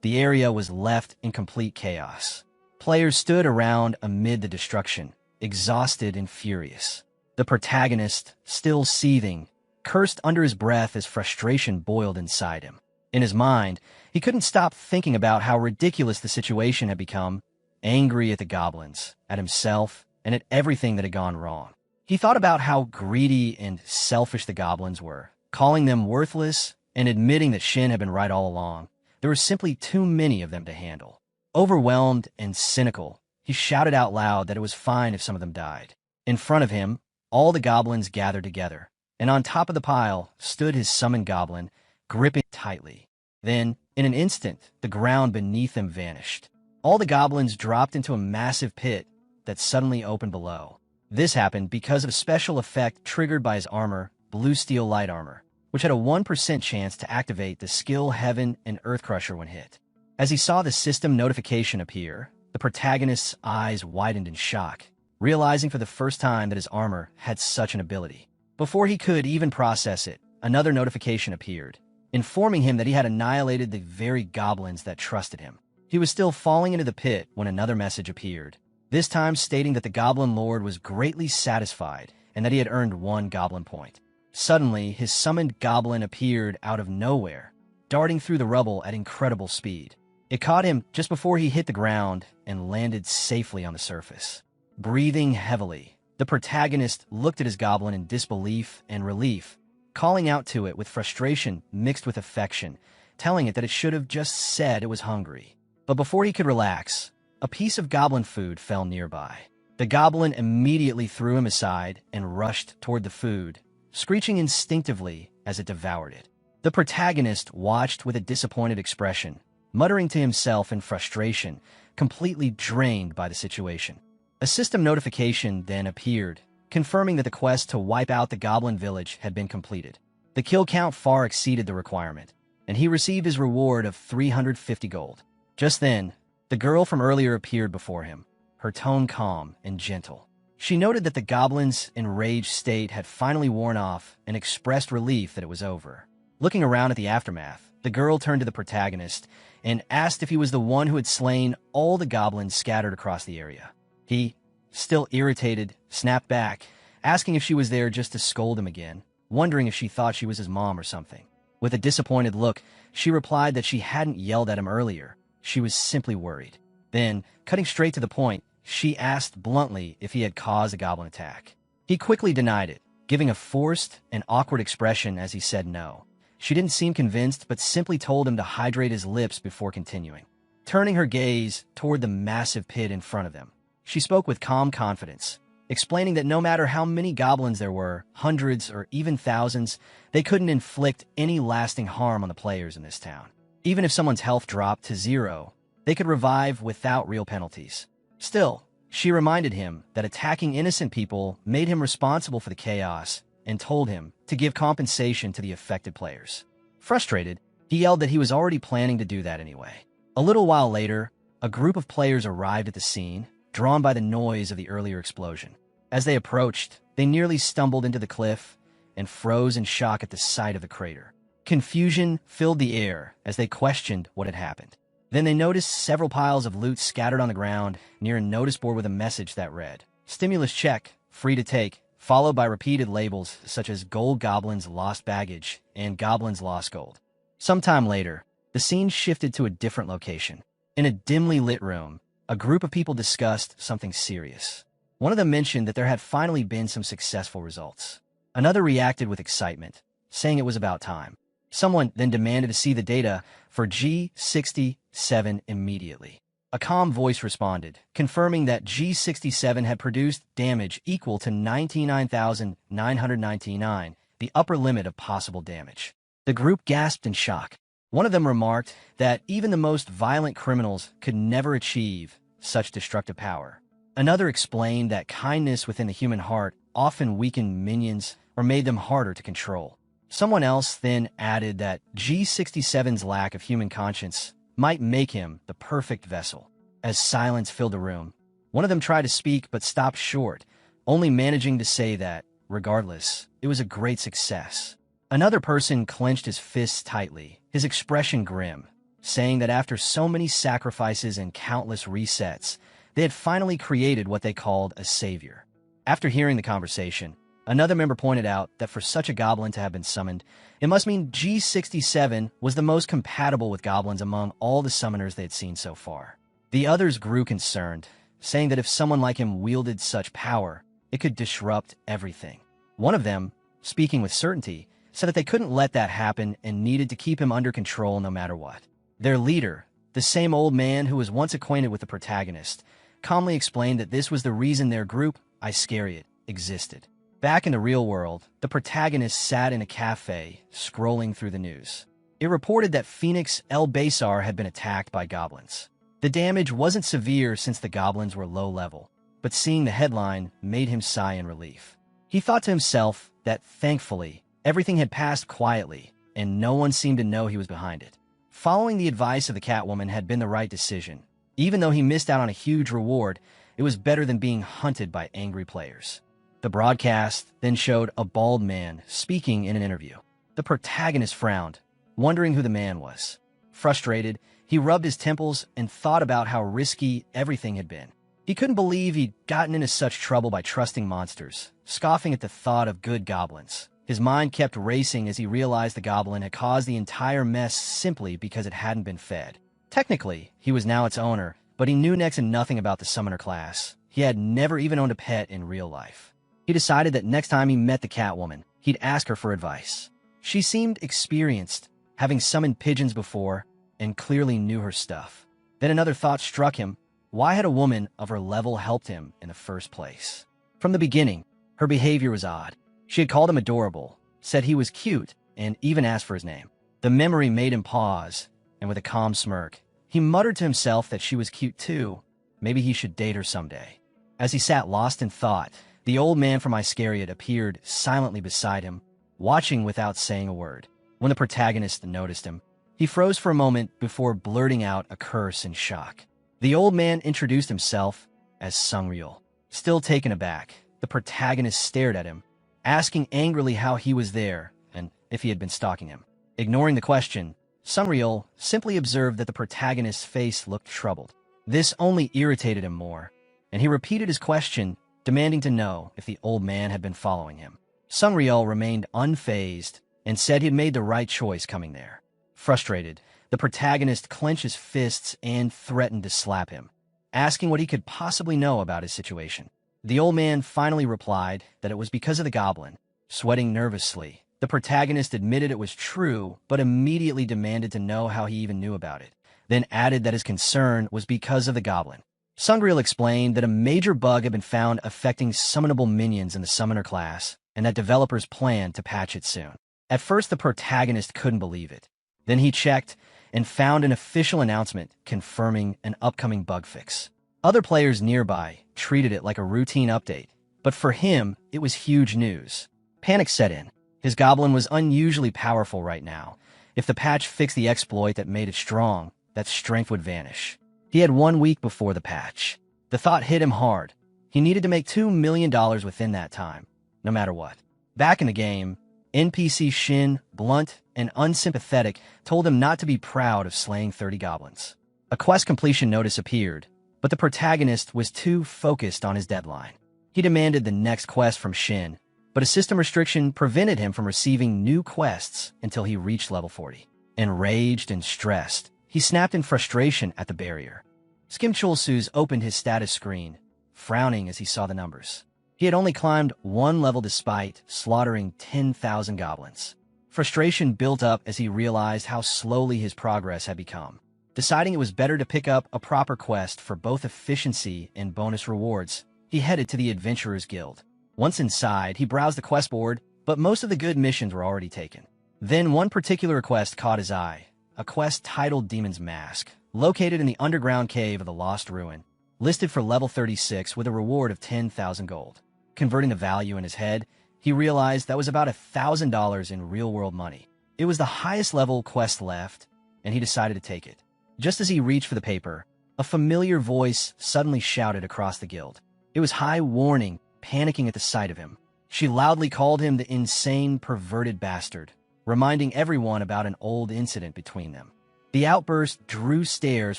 the area was left in complete chaos. Players stood around amid the destruction, exhausted and furious. The protagonist, still seething, cursed under his breath as frustration boiled inside him. In his mind, he couldn't stop thinking about how ridiculous the situation had become, angry at the goblins, at himself, and at everything that had gone wrong. He thought about how greedy and selfish the goblins were, calling them worthless and admitting that Shin had been right all along. There were simply too many of them to handle. Overwhelmed and cynical, he shouted out loud that it was fine if some of them died. In front of him, all the goblins gathered together, and on top of the pile stood his summoned goblin, gripping tightly. Then, in an instant, the ground beneath them vanished. All the goblins dropped into a massive pit that suddenly opened below. This happened because of a special effect triggered by his armor, Blue Steel Light Armor, which had a 1% chance to activate the skill Heaven and Earthcrusher when hit. As he saw the system notification appear, the protagonist's eyes widened in shock, realizing for the first time that his armor had such an ability. Before he could even process it, another notification appeared, informing him that he had annihilated the very goblins that trusted him. He was still falling into the pit when another message appeared, this time stating that the Goblin Lord was greatly satisfied and that he had earned 1 goblin point. Suddenly, his summoned goblin appeared out of nowhere, darting through the rubble at incredible speed. It caught him just before he hit the ground and landed safely on the surface. Breathing heavily, the protagonist looked at his goblin in disbelief and relief, calling out to it with frustration mixed with affection, telling it that it should have just said it was hungry. But before he could relax, a piece of goblin food fell nearby. The goblin immediately threw him aside and rushed toward the food, screeching instinctively as it devoured it. The protagonist watched with a disappointed expression, muttering to himself in frustration, completely drained by the situation. A system notification then appeared, confirming that the quest to wipe out the goblin village had been completed. The kill count far exceeded the requirement, and he received his reward of 350 gold. Just then, the girl from earlier appeared before him, her tone calm and gentle. She noted that the goblin's enraged state had finally worn off and expressed relief that it was over. Looking around at the aftermath, the girl turned to the protagonist and asked if he was the one who had slain all the goblins scattered across the area. He, still irritated, snapped back, asking if she was there just to scold him again, wondering if she thought she was his mom or something. With a disappointed look, she replied that she hadn't yelled at him earlier. She was simply worried. Then, cutting straight to the point, she asked bluntly if he had caused a goblin attack. He quickly denied it, giving a forced and awkward expression as he said no. She didn't seem convinced, but simply told him to hydrate his lips before continuing. Turning her gaze toward the massive pit in front of them, she spoke with calm confidence, explaining that no matter how many goblins there were, hundreds or even thousands, they couldn't inflict any lasting harm on the players in this town. Even if someone's health dropped to 0, they could revive without real penalties. Still, she reminded him that attacking innocent people made him responsible for the chaos and told him to give compensation to the affected players. Frustrated, he yelled that he was already planning to do that anyway. A little while later, a group of players arrived at the scene, drawn by the noise of the earlier explosion. As they approached, they nearly stumbled into the cliff and froze in shock at the sight of the crater. Confusion filled the air as they questioned what had happened. Then they noticed several piles of loot scattered on the ground near a notice board with a message that read, "Stimulus check, free to take," followed by repeated labels such as Gold Goblin's Lost Baggage and Goblin's Lost Gold. Sometime later, the scene shifted to a different location. In a dimly lit room, a group of people discussed something serious. One of them mentioned that there had finally been some successful results. Another reacted with excitement, saying it was about time. Someone then demanded to see the data for G67 immediately. A calm voice responded, confirming that G67 had produced damage equal to 99,999, the upper limit of possible damage. The group gasped in shock. One of them remarked that even the most violent criminals could never achieve such destructive power. Another explained that kindness within the human heart often weakened minions or made them harder to control. Someone else then added that G67's lack of human conscience might make him the perfect vessel. As silence filled the room, one of them tried to speak but stopped short, only managing to say that, regardless, it was a great success. Another person clenched his fists tightly, his expression grim, saying that after so many sacrifices and countless resets, they had finally created what they called a savior. After hearing the conversation, another member pointed out that for such a goblin to have been summoned, it must mean G67 was the most compatible with goblins among all the summoners they had seen so far. The others grew concerned, saying that if someone like him wielded such power, it could disrupt everything. One of them, speaking with certainty, said that they couldn't let that happen and needed to keep him under control no matter what. Their leader, the same old man who was once acquainted with the protagonist, calmly explained that this was the reason their group, Iscariot, existed. Back in the real world, the protagonist sat in a cafe, scrolling through the news. It reported that Phoenix El Basar had been attacked by goblins. The damage wasn't severe since the goblins were low level, but seeing the headline made him sigh in relief. He thought to himself that, thankfully, everything had passed quietly, and no one seemed to know he was behind it. Following the advice of the Catwoman had been the right decision. Even though he missed out on a huge reward, it was better than being hunted by angry players. The broadcast then showed a bald man speaking in an interview. The protagonist frowned, wondering who the man was. Frustrated, he rubbed his temples and thought about how risky everything had been. He couldn't believe he'd gotten into such trouble by trusting monsters, scoffing at the thought of good goblins. His mind kept racing as he realized the goblin had caused the entire mess simply because it hadn't been fed. Technically, he was now its owner, but he knew next to nothing about the summoner class. He had never even owned a pet in real life. He decided that next time he met the Catwoman, he'd ask her for advice. She seemed experienced, having summoned pigeons before, and clearly knew her stuff. Then another thought struck him. Why had a woman of her level helped him in the first place? From the beginning, her behavior was odd. She had called him adorable, said he was cute, and even asked for his name. The memory made him pause, and with a calm smirk, he muttered to himself that she was cute too. Maybe he should date her someday. As he sat lost in thought, the old man from Iscariot appeared silently beside him, watching without saying a word. When the protagonist noticed him, he froze for a moment before blurting out a curse in shock. The old man introduced himself as Sungryul. Still taken aback, the protagonist stared at him, asking angrily how he was there and if he had been stalking him. Ignoring the question, Sungryul simply observed that the protagonist's face looked troubled. This only irritated him more, and he repeated his question, demanding to know if the old man had been following him. Sungryul remained unfazed and said he had made the right choice coming there. Frustrated, the protagonist clenched his fists and threatened to slap him, asking what he could possibly know about his situation. The old man finally replied that it was because of the goblin. Sweating nervously, the protagonist admitted it was true, but immediately demanded to know how he even knew about it, then added that his concern was because of the goblin. Sungryul explained that a major bug had been found affecting summonable minions in the summoner class, and that developers planned to patch it soon. At first, the protagonist couldn't believe it. Then he checked and found an official announcement confirming an upcoming bug fix. Other players nearby treated it like a routine update, but for him, it was huge news. Panic set in. His goblin was unusually powerful right now. If the patch fixed the exploit that made it strong, that strength would vanish. He had 1 week before the patch. The thought hit him hard. He needed to make $2 million within that time, no matter what. Back in the game, NPC Shin, blunt and unsympathetic, told him not to be proud of slaying 30 goblins. A quest completion notice appeared, but the protagonist was too focused on his deadline. He demanded the next quest from Shin, but a system restriction prevented him from receiving new quests until he reached level 40. Enraged and stressed, he snapped in frustration at the barrier. Skim Chulsuz opened his status screen, frowning as he saw the numbers. He had only climbed one level despite slaughtering 10,000 goblins. Frustration built up as he realized how slowly his progress had become. Deciding it was better to pick up a proper quest for both efficiency and bonus rewards, he headed to the Adventurers Guild. Once inside, he browsed the quest board, but most of the good missions were already taken. Then one particular quest caught his eye, a quest titled Demon's Mask, located in the underground cave of the Lost Ruin, listed for level 36 with a reward of 10,000 gold. Converting the value in his head, he realized that was about $1,000 in real-world money. It was the highest level quest left, and he decided to take it. Just as he reached for the paper, a familiar voice suddenly shouted across the guild. It was High Warning, panicking at the sight of him. She loudly called him the insane, perverted bastard, reminding everyone about an old incident between them. The outburst drew stares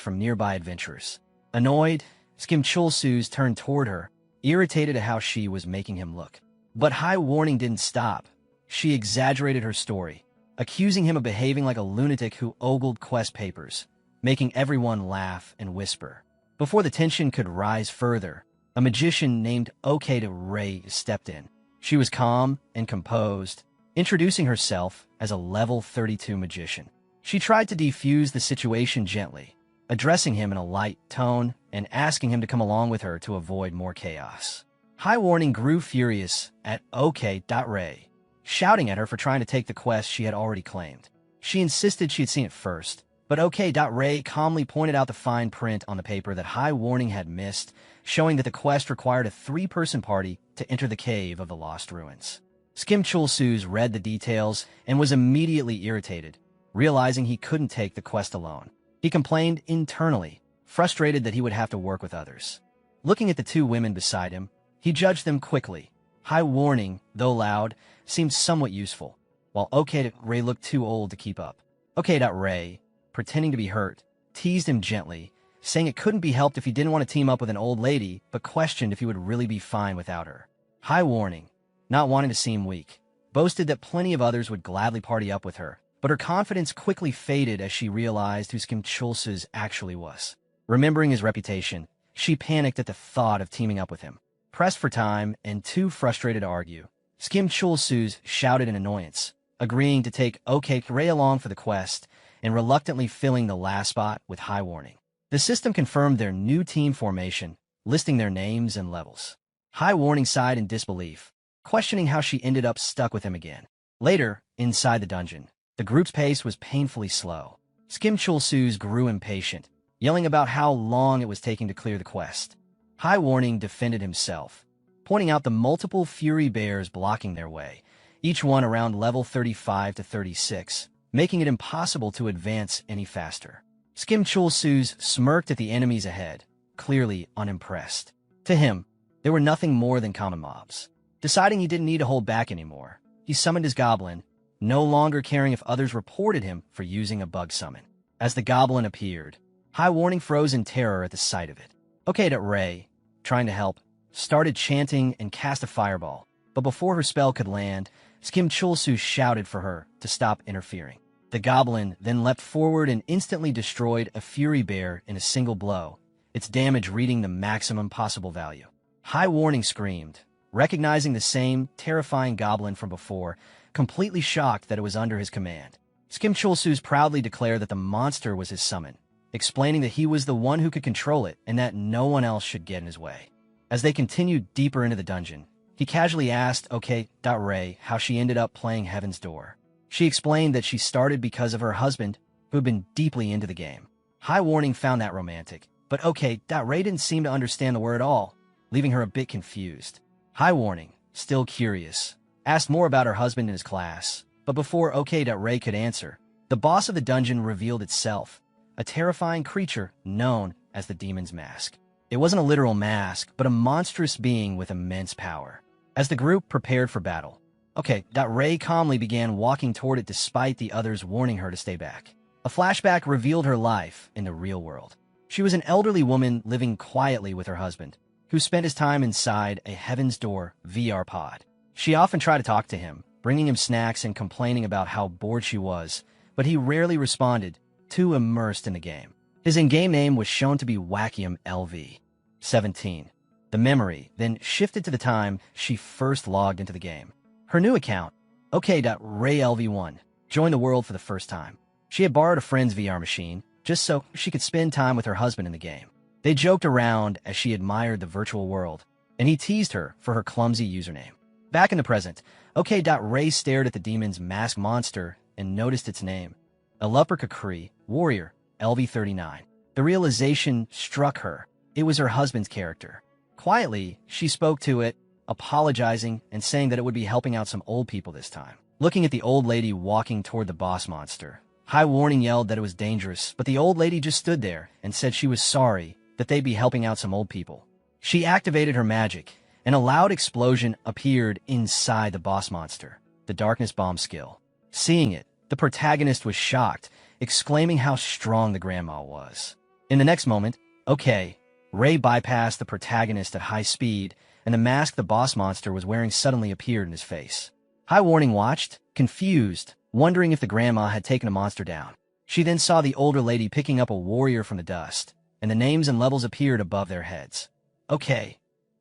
from nearby adventurers. Annoyed, Skimchulsus turned toward her, irritated at how she was making him look. But High Warning didn't stop. She exaggerated her story, accusing him of behaving like a lunatic who ogled quest papers, making everyone laugh and whisper. Before the tension could rise further, a magician named Okeda Ray stepped in. She was calm and composed, introducing herself as a level 32 magician. She tried to defuse the situation gently, addressing him in a light tone and asking him to come along with her to avoid more chaos. High Warning grew furious at OK.Ray, shouting at her for trying to take the quest she had already claimed. She insisted she had seen it first, but OK.Ray calmly pointed out the fine print on the paper that High Warning had missed, showing that the quest required a 3-person party to enter the cave of the Lost Ruins. Skimchulsus read the details and was immediately irritated, realizing he couldn't take the quest alone. He complained internally, frustrated that he would have to work with others. Looking at the two women beside him, he judged them quickly. High Warning, though loud, seemed somewhat useful, while OK.Ray looked too old to keep up. OK.Ray, pretending to be hurt, teased him gently, saying it couldn't be helped if he didn't want to team up with an old lady, but questioned if he would really be fine without her. High Warning, not wanting to seem weak, boasted that plenty of others would gladly party up with her, but her confidence quickly faded as she realized who Skimchulsus actually was. Remembering his reputation, she panicked at the thought of teaming up with him. Pressed for time and too frustrated to argue, Skimchulsus shouted in annoyance, agreeing to take OK.Ray along for the quest and reluctantly filling the last spot with High Warning. The system confirmed their new team formation, listing their names and levels. High Warning sighed in disbelief, questioning how she ended up stuck with him again. Later, inside the dungeon, the group's pace was painfully slow. Skimchulsus grew impatient, yelling about how long it was taking to clear the quest. High Warning defended himself, pointing out the multiple fury bears blocking their way, each one around level 35 to 36, making it impossible to advance any faster. Skimchulsus smirked at the enemies ahead, clearly unimpressed. To him, they were nothing more than common mobs. Deciding he didn't need to hold back anymore, he summoned his goblin, no longer caring if others reported him for using a bug summon. As the goblin appeared, High Warning froze in terror at the sight of it. OK.Ray, trying to help, started chanting and cast a fireball, but before her spell could land, Skimchulsus shouted for her to stop interfering. The goblin then leapt forward and instantly destroyed a fury bear in a single blow, its damage reaching the maximum possible value. High Warning screamed, recognizing the same terrifying goblin from before, completely shocked that it was under his command. Skimchulsus proudly declared that the monster was his summon, explaining that he was the one who could control it and that no one else should get in his way. As they continued deeper into the dungeon, he casually asked OK.Ray how she ended up playing Heaven's Door. She explained that she started because of her husband, who had been deeply into the game. High Warning found that romantic, but OK.Ray didn't seem to understand the word at all, leaving her a bit confused. High Warning, still curious, asked more about her husband and his class, but before OK.Ray could answer, the boss of the dungeon revealed itself, a terrifying creature known as the Demon's Mask. It wasn't a literal mask, but a monstrous being with immense power. As the group prepared for battle, OK.Ray calmly began walking toward it despite the others warning her to stay back. A flashback revealed her life in the real world. She was an elderly woman living quietly with her husband, who spent his time inside a Heaven's Door VR pod. She often tried to talk to him, bringing him snacks and complaining about how bored she was, but he rarely responded, too immersed in the game. His in-game name was shown to be Wackium LV. 17. The memory then shifted to the time she first logged into the game. Her new account, OK.RayLV1, joined the world for the first time. She had borrowed a friend's VR machine just so she could spend time with her husband in the game. They joked around as she admired the virtual world, and he teased her for her clumsy username. Back in the present, OK.Ray stared at the demon's masked monster and noticed its name, Alupper Warrior, LV39. The realization struck her. It was her husband's character. Quietly, she spoke to it, apologizing and saying that it would be helping out some old people this time. Looking at the old lady walking toward the boss monster, High Warning yelled that it was dangerous, but the old lady just stood there and said she was sorry that they'd be helping out some old people. She activated her magic, and a loud explosion appeared inside the boss monster, the Darkness Bomb skill. Seeing it, the protagonist was shocked, exclaiming how strong the grandma was. In the next moment, Ray bypassed the protagonist at high speed, and the mask the boss monster was wearing suddenly appeared in his face. High Warning watched, confused, wondering if the grandma had taken a monster down. She then saw the older lady picking up a warrior from the dust, and the names and levels appeared above their heads.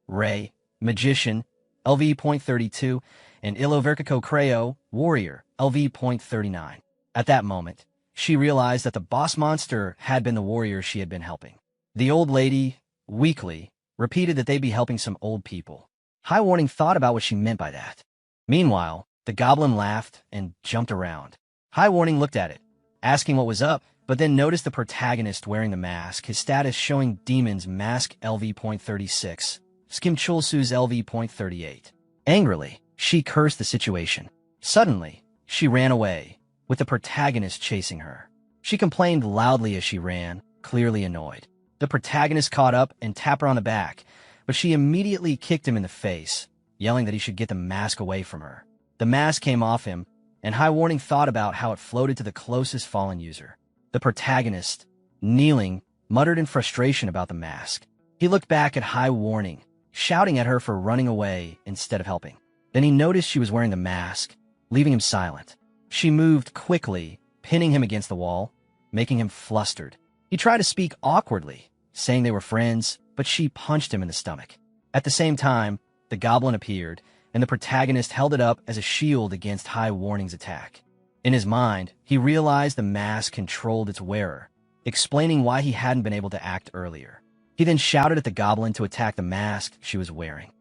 Ray, Magician, LV.32, and Iloverkiko Creo, Warrior, LV.39. At that moment, she realized that the boss monster had been the warrior she had been helping. The old lady, weakly, repeated that they'd be helping some old people. High Warning thought about what she meant by that. Meanwhile, the goblin laughed and jumped around. High Warning looked at it, asking what was up, but then noticed the protagonist wearing the mask, his status showing Demon's Mask LV.36, Skimchulsu's LV.38. Angrily, she cursed the situation. Suddenly, she ran away, with the protagonist chasing her. She complained loudly as she ran, clearly annoyed. The protagonist caught up and tapped her on the back, but she immediately kicked him in the face, yelling that he should get the mask away from her. The mask came off him, and High Warning thought about how it floated to the closest fallen user. The protagonist, kneeling, muttered in frustration about the mask. He looked back at High Warning, shouting at her for running away instead of helping. Then he noticed she was wearing the mask, leaving him silent. She moved quickly, pinning him against the wall, making him flustered. He tried to speak awkwardly, saying they were friends, but she punched him in the stomach. At the same time, the goblin appeared, and the protagonist held it up as a shield against High Warning's attack. In his mind, he realized the mask controlled its wearer, explaining why he hadn't been able to act earlier. He then shouted at the goblin to attack the mask she was wearing.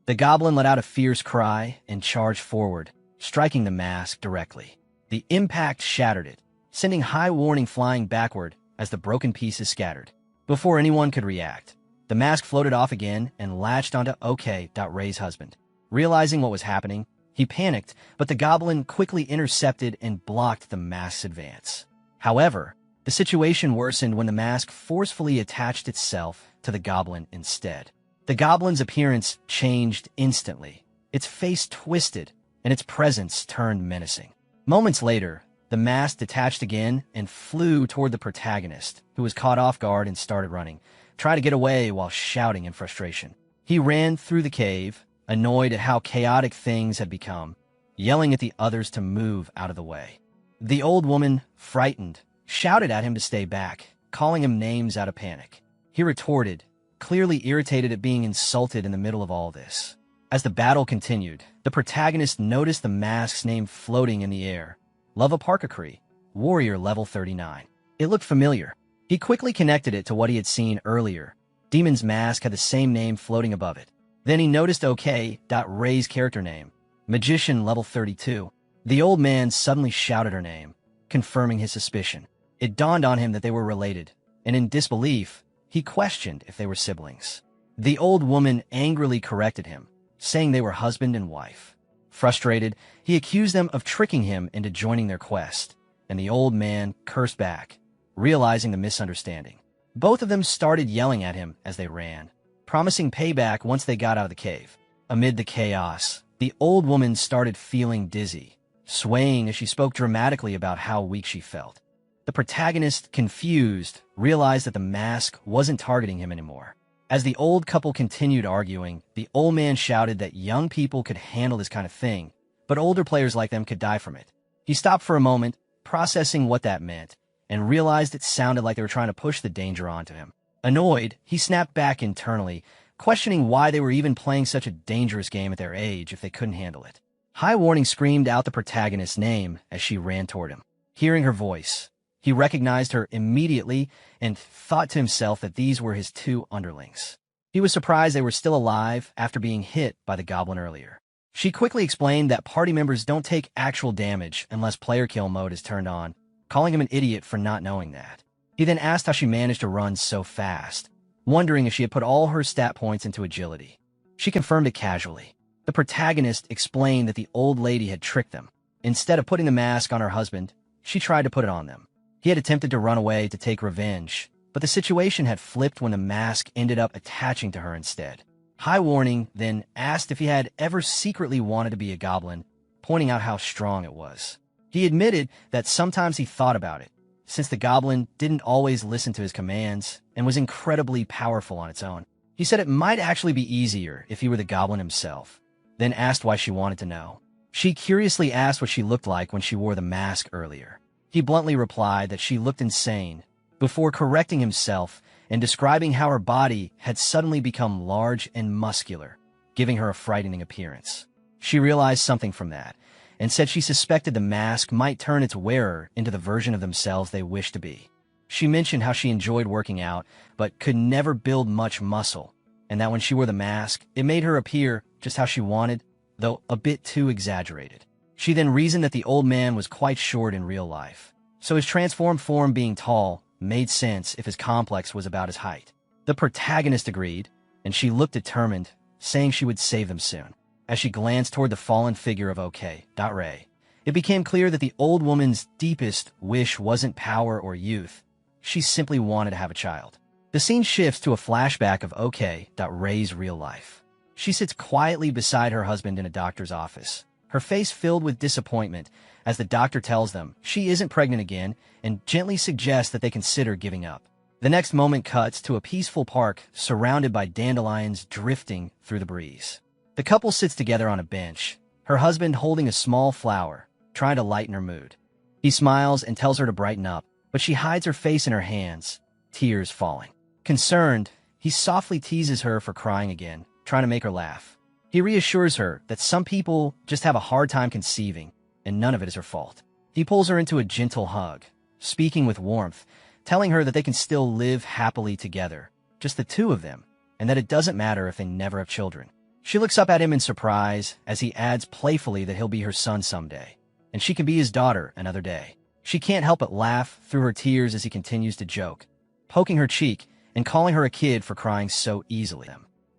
The goblin let out a fierce cry and charged forward, striking the mask directly. The impact shattered it, sending High Warning flying backward as the broken pieces scattered. Before anyone could react, the mask floated off again and latched onto OK.Ray's husband. Realizing what was happening, he panicked, but the goblin quickly intercepted and blocked the mask's advance. However, the situation worsened when the mask forcefully attached itself to the goblin instead. The goblin's appearance changed instantly. Its face twisted, and its presence turned menacing. Moments later, the mask detached again and flew toward the protagonist, who was caught off guard and started running, trying to get away while shouting in frustration. He ran through the cave, annoyed at how chaotic things had become, yelling at the others to move out of the way. The old woman, frightened, shouted at him to stay back, calling him names out of panic. He retorted, clearly irritated at being insulted in the middle of all this. As the battle continued, the protagonist noticed the mask's name floating in the air. Lovaparkakri, Warrior level 39. It looked familiar. He quickly connected it to what he had seen earlier. Demon's mask had the same name floating above it. Then he noticed OK.Ray's character name, Magician level 32. The old man suddenly shouted her name, confirming his suspicion. It dawned on him that they were related, and in disbelief, he questioned if they were siblings. The old woman angrily corrected him, saying they were husband and wife. Frustrated, he accused them of tricking him into joining their quest, and the old man cursed back, realizing the misunderstanding. Both of them started yelling at him as they ran, promising payback once they got out of the cave. Amid the chaos, the old woman started feeling dizzy, swaying as she spoke dramatically about how weak she felt. The protagonist, confused, realized that the mask wasn't targeting him anymore. As the old couple continued arguing, the old man shouted that young people could handle this kind of thing, but older players like them could die from it. He stopped for a moment, processing what that meant, and realized it sounded like they were trying to push the danger onto him. Annoyed, he snapped back internally, questioning why they were even playing such a dangerous game at their age if they couldn't handle it. High Warning screamed out the protagonist's name as she ran toward him. Hearing her voice, he recognized her immediately and thought to himself that these were his two underlings. He was surprised they were still alive after being hit by the goblin earlier. She quickly explained that party members don't take actual damage unless player kill mode is turned on, calling him an idiot for not knowing that. He then asked how she managed to run so fast, wondering if she had put all her stat points into agility. She confirmed it casually. The protagonist explained that the old lady had tricked them. Instead of putting the mask on her husband, she tried to put it on them. He had attempted to run away to take revenge, but the situation had flipped when the mask ended up attaching to her instead. High Warning then asked if he had ever secretly wanted to be a goblin, pointing out how strong it was. He admitted that sometimes he thought about it, since the goblin didn't always listen to his commands and was incredibly powerful on its own. He said it might actually be easier if he were the goblin himself, then asked why she wanted to know. She curiously asked what she looked like when she wore the mask earlier. He bluntly replied that she looked insane, before correcting himself and describing how her body had suddenly become large and muscular, giving her a frightening appearance. She realized something from that, and said she suspected the mask might turn its wearer into the version of themselves they wished to be. She mentioned how she enjoyed working out, but could never build much muscle, and that when she wore the mask, it made her appear just how she wanted, though a bit too exaggerated. She then reasoned that the old man was quite short in real life, so his transformed form being tall made sense if his complex was about his height. The protagonist agreed, and she looked determined, saying she would save them soon. As she glanced toward the fallen figure of OK.Ray, it became clear that the old woman's deepest wish wasn't power or youth. She simply wanted to have a child. The scene shifts to a flashback of OK.Ray's real life. She sits quietly beside her husband in a doctor's office, her face filled with disappointment as the doctor tells them she isn't pregnant again and gently suggests that they consider giving up. The next moment cuts to a peaceful park surrounded by dandelions drifting through the breeze. The couple sits together on a bench, her husband holding a small flower, trying to lighten her mood. He smiles and tells her to brighten up, but she hides her face in her hands, tears falling. Concerned, he softly teases her for crying again, trying to make her laugh. He reassures her that some people just have a hard time conceiving, and none of it is her fault. He pulls her into a gentle hug, speaking with warmth, telling her that they can still live happily together, just the two of them, and that it doesn't matter if they never have children. She looks up at him in surprise as he adds playfully that he'll be her son someday, and she can be his daughter another day. She can't help but laugh through her tears as he continues to joke, poking her cheek and calling her a kid for crying so easily.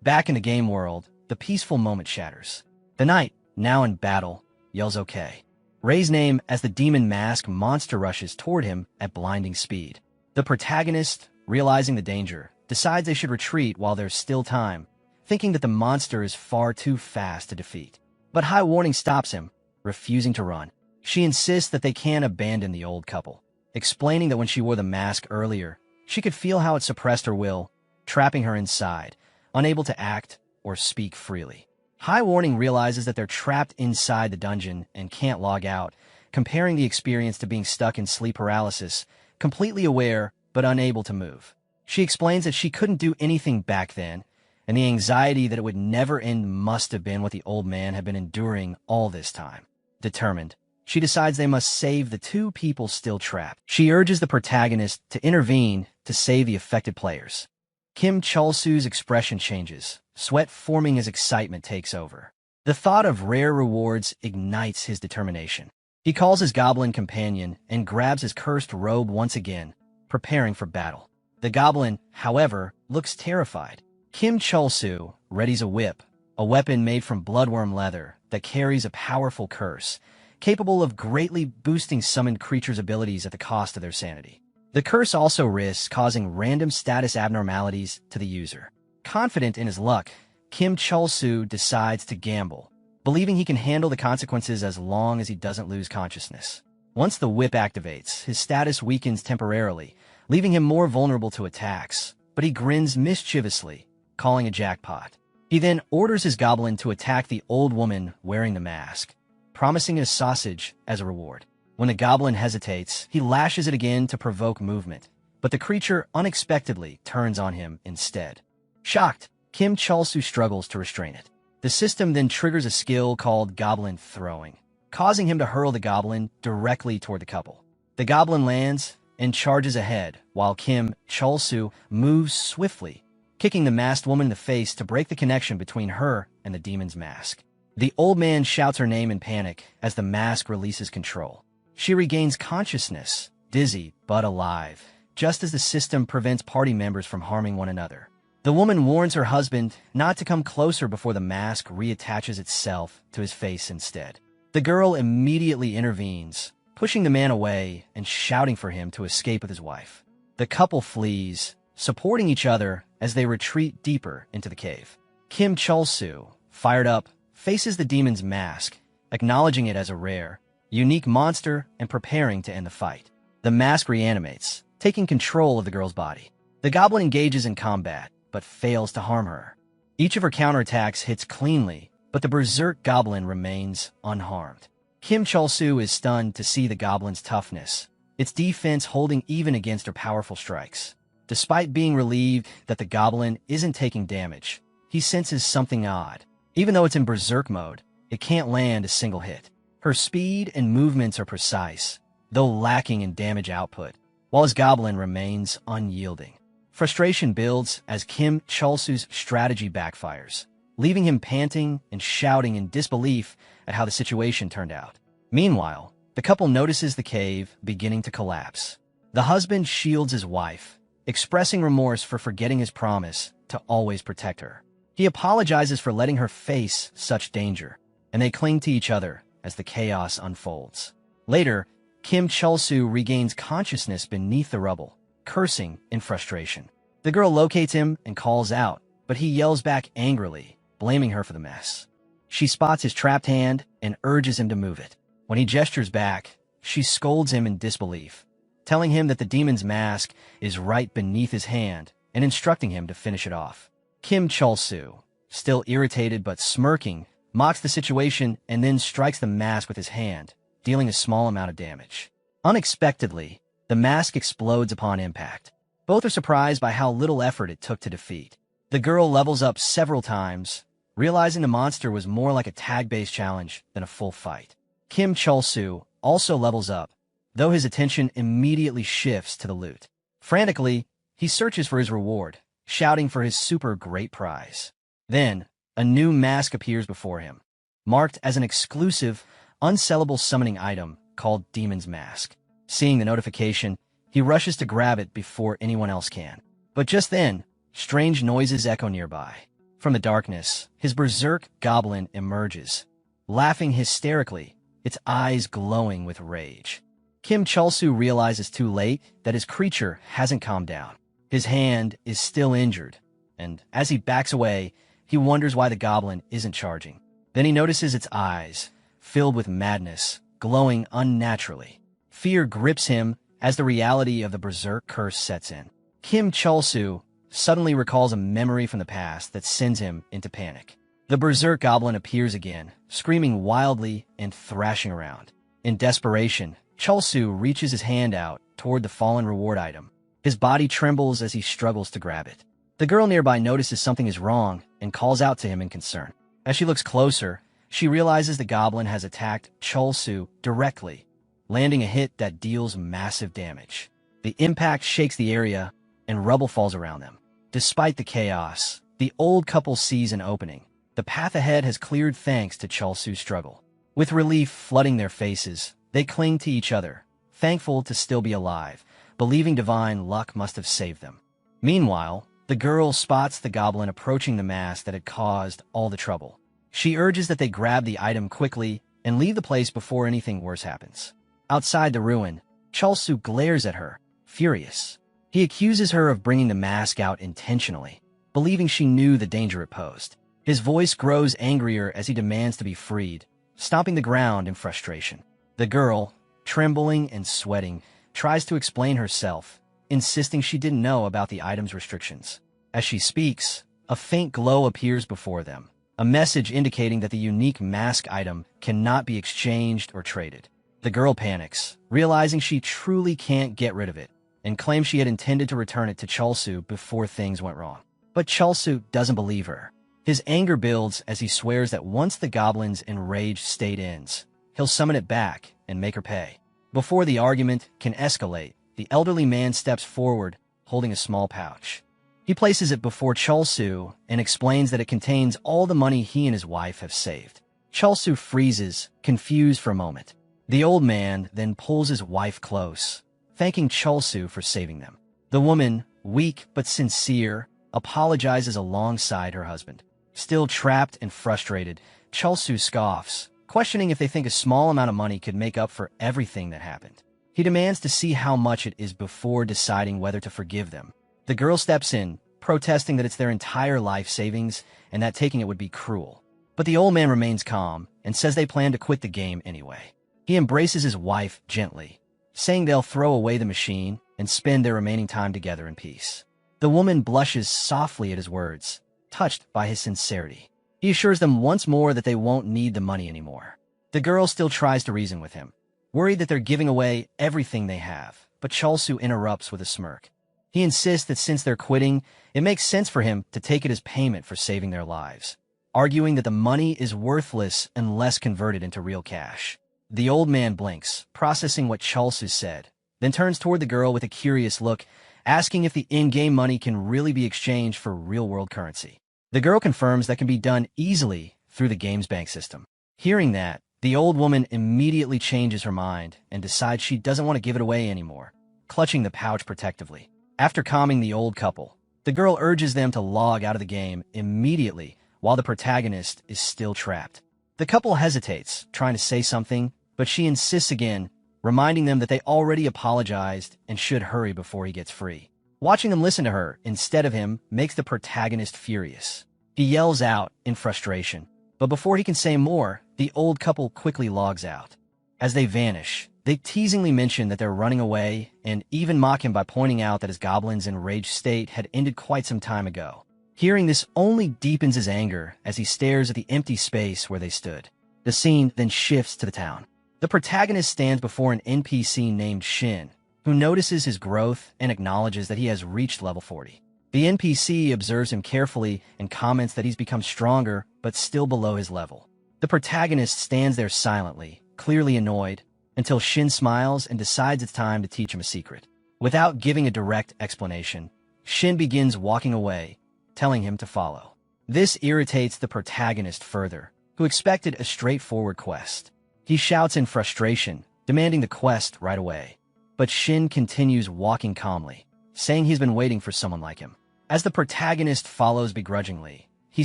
Back in the game world, the peaceful moment shatters. The knight, now in battle, yells OK. Ray's name as the demon mask monster rushes toward him at blinding speed. The protagonist, realizing the danger, decides they should retreat while there's still time, thinking that the monster is far too fast to defeat. But High Warning stops him, refusing to run. She insists that they can't abandon the old couple, explaining that when she wore the mask earlier, she could feel how it suppressed her will, trapping her inside, unable to act or speak freely. High Warning realizes that they're trapped inside the dungeon and can't log out, comparing the experience to being stuck in sleep paralysis, completely aware but unable to move. She explains that she couldn't do anything back then, and the anxiety that it would never end must have been what the old man had been enduring all this time. Determined, she decides they must save the two people still trapped. She urges the protagonist to intervene to save the affected players. Kim Chul-soo's expression changes, sweat forming as excitement takes over. The thought of rare rewards ignites his determination. He calls his goblin companion and grabs his cursed robe once again, preparing for battle. The goblin, however, looks terrified. Kim Chul-soo readies a whip, a weapon made from bloodworm leather that carries a powerful curse, capable of greatly boosting summoned creatures' abilities at the cost of their sanity. The curse also risks causing random status abnormalities to the user. Confident in his luck, Kim Chul-soo decides to gamble, believing he can handle the consequences as long as he doesn't lose consciousness. Once the whip activates, his status weakens temporarily, leaving him more vulnerable to attacks, but he grins mischievously, calling a jackpot. He then orders his goblin to attack the old woman wearing the mask, promising a sausage as a reward. When the goblin hesitates, he lashes it again to provoke movement, but the creature unexpectedly turns on him instead. Shocked, Kim Chul-soo struggles to restrain it. The system then triggers a skill called Goblin Throwing, causing him to hurl the goblin directly toward the couple. The goblin lands and charges ahead, while Kim Chul-soo moves swiftly, kicking the masked woman in the face to break the connection between her and the demon's mask. The old man shouts her name in panic as the mask releases control. She regains consciousness, dizzy but alive, just as the system prevents party members from harming one another. The woman warns her husband not to come closer before the mask reattaches itself to his face instead. The girl immediately intervenes, pushing the man away and shouting for him to escape with his wife. The couple flees, supporting each other as they retreat deeper into the cave. Kim Chul-soo, fired up, faces the demon's mask, acknowledging it as a rare, unique monster and preparing to end the fight. The mask reanimates, taking control of the girl's body. The goblin engages in combat, but fails to harm her. Each of her counterattacks hits cleanly, but the berserk goblin remains unharmed. Kim Chul-soo is stunned to see the goblin's toughness, its defense holding even against her powerful strikes. Despite being relieved that the goblin isn't taking damage, he senses something odd. Even though it's in berserk mode, it can't land a single hit. Her speed and movements are precise, though lacking in damage output, while his goblin remains unyielding. Frustration builds as Kim Chul-soo's strategy backfires, leaving him panting and shouting in disbelief at how the situation turned out. Meanwhile, the couple notices the cave beginning to collapse. The husband shields his wife, expressing remorse for forgetting his promise to always protect her. He apologizes for letting her face such danger, and they cling to each other as the chaos unfolds. Later, Kim Chul-soo regains consciousness beneath the rubble, cursing in frustration. The girl locates him and calls out, but he yells back angrily, blaming her for the mess. She spots his trapped hand and urges him to move it. When he gestures back, she scolds him in disbelief, telling him that the demon's mask is right beneath his hand and instructing him to finish it off. Kim Chul-soo, still irritated but smirking, mocks the situation and then strikes the mask with his hand, dealing a small amount of damage. Unexpectedly, the mask explodes upon impact. Both are surprised by how little effort it took to defeat. The girl levels up several times, realizing the monster was more like a tag-based challenge than a full fight. Kim Chul-soo also levels up, though his attention immediately shifts to the loot. Frantically, he searches for his reward, shouting for his super great prize. Then, a new mask appears before him, marked as an exclusive, unsellable summoning item called Demon's Mask. Seeing the notification, he rushes to grab it before anyone else can. But just then, strange noises echo nearby. From the darkness, his berserk goblin emerges, laughing hysterically, its eyes glowing with rage. Kim Chul-soo realizes too late that his creature hasn't calmed down. His hand is still injured, and as he backs away, he wonders why the goblin isn't charging. Then he notices its eyes, filled with madness, glowing unnaturally. Fear grips him as the reality of the berserk curse sets in. Kim Chul-soo suddenly recalls a memory from the past that sends him into panic. The berserk goblin appears again, screaming wildly and thrashing around. In desperation, Chul-soo reaches his hand out toward the fallen reward item. His body trembles as he struggles to grab it. The girl nearby notices something is wrong and calls out to him in concern. As she looks closer, she realizes the goblin has attacked Chul-soo directly, landing a hit that deals massive damage. The impact shakes the area, and rubble falls around them. Despite the chaos, the old couple sees an opening. The path ahead has cleared thanks to Chul-soo's struggle. With relief flooding their faces, they cling to each other, thankful to still be alive, believing divine luck must have saved them. Meanwhile, the girl spots the goblin approaching the mask that had caused all the trouble. She urges that they grab the item quickly and leave the place before anything worse happens. Outside the ruin, Chul-soo glares at her, furious. He accuses her of bringing the mask out intentionally, believing she knew the danger it posed. His voice grows angrier as he demands to be freed, stomping the ground in frustration. The girl, trembling and sweating, tries to explain herself, insisting she didn't know about the item's restrictions. As she speaks, a faint glow appears before them, a message indicating that the unique mask item cannot be exchanged or traded. The girl panics, realizing she truly can't get rid of it, and claims she had intended to return it to Chul-soo before things went wrong. But Chalsu doesn't believe her. His anger builds as he swears that once the goblin's enraged state ends, he'll summon it back and make her pay. Before the argument can escalate, the elderly man steps forward, holding a small pouch. He places it before Chalsu and explains that it contains all the money he and his wife have saved. Chalsu freezes, confused for a moment. The old man then pulls his wife close, thanking Chalsu for saving them. The woman, weak but sincere, apologizes alongside her husband. Still trapped and frustrated, Chalsu scoffs, questioning if they think a small amount of money could make up for everything that happened. He demands to see how much it is before deciding whether to forgive them. The girl steps in, protesting that it's their entire life savings and that taking it would be cruel. But the old man remains calm and says they plan to quit the game anyway. He embraces his wife gently, saying they'll throw away the machine and spend their remaining time together in peace. The woman blushes softly at his words, touched by his sincerity. He assures them once more that they won't need the money anymore. The girl still tries to reason with him, worried that they're giving away everything they have, but Chalsu interrupts with a smirk. He insists that since they're quitting, it makes sense for him to take it as payment for saving their lives, arguing that the money is worthless unless converted into real cash. The old man blinks, processing what Chalsu said, then turns toward the girl with a curious look, asking if the in-game money can really be exchanged for real-world currency. The girl confirms that can be done easily through the game's bank system. Hearing that, the old woman immediately changes her mind and decides she doesn't want to give it away anymore, clutching the pouch protectively. After calming the old couple, the girl urges them to log out of the game immediately while the protagonist is still trapped. The couple hesitates, trying to say something, but she insists again, reminding them that they already apologized and should hurry before he gets free. Watching them listen to her instead of him makes the protagonist furious. He yells out in frustration, but before he can say more, the old couple quickly logs out. As they vanish, they teasingly mention that they're running away and even mock him by pointing out that his goblin's enraged state had ended quite some time ago. Hearing this only deepens his anger as he stares at the empty space where they stood. The scene then shifts to the town. The protagonist stands before an NPC named Shin, who notices his growth and acknowledges that he has reached level 40. The NPC observes him carefully and comments that he's become stronger, but still below his level. The protagonist stands there silently, clearly annoyed, until Shin smiles and decides it's time to teach him a secret. Without giving a direct explanation, Shin begins walking away, telling him to follow. This irritates the protagonist further, who expected a straightforward quest. He shouts in frustration, demanding the quest right away. But Shin continues walking calmly, saying he's been waiting for someone like him. As the protagonist follows begrudgingly, he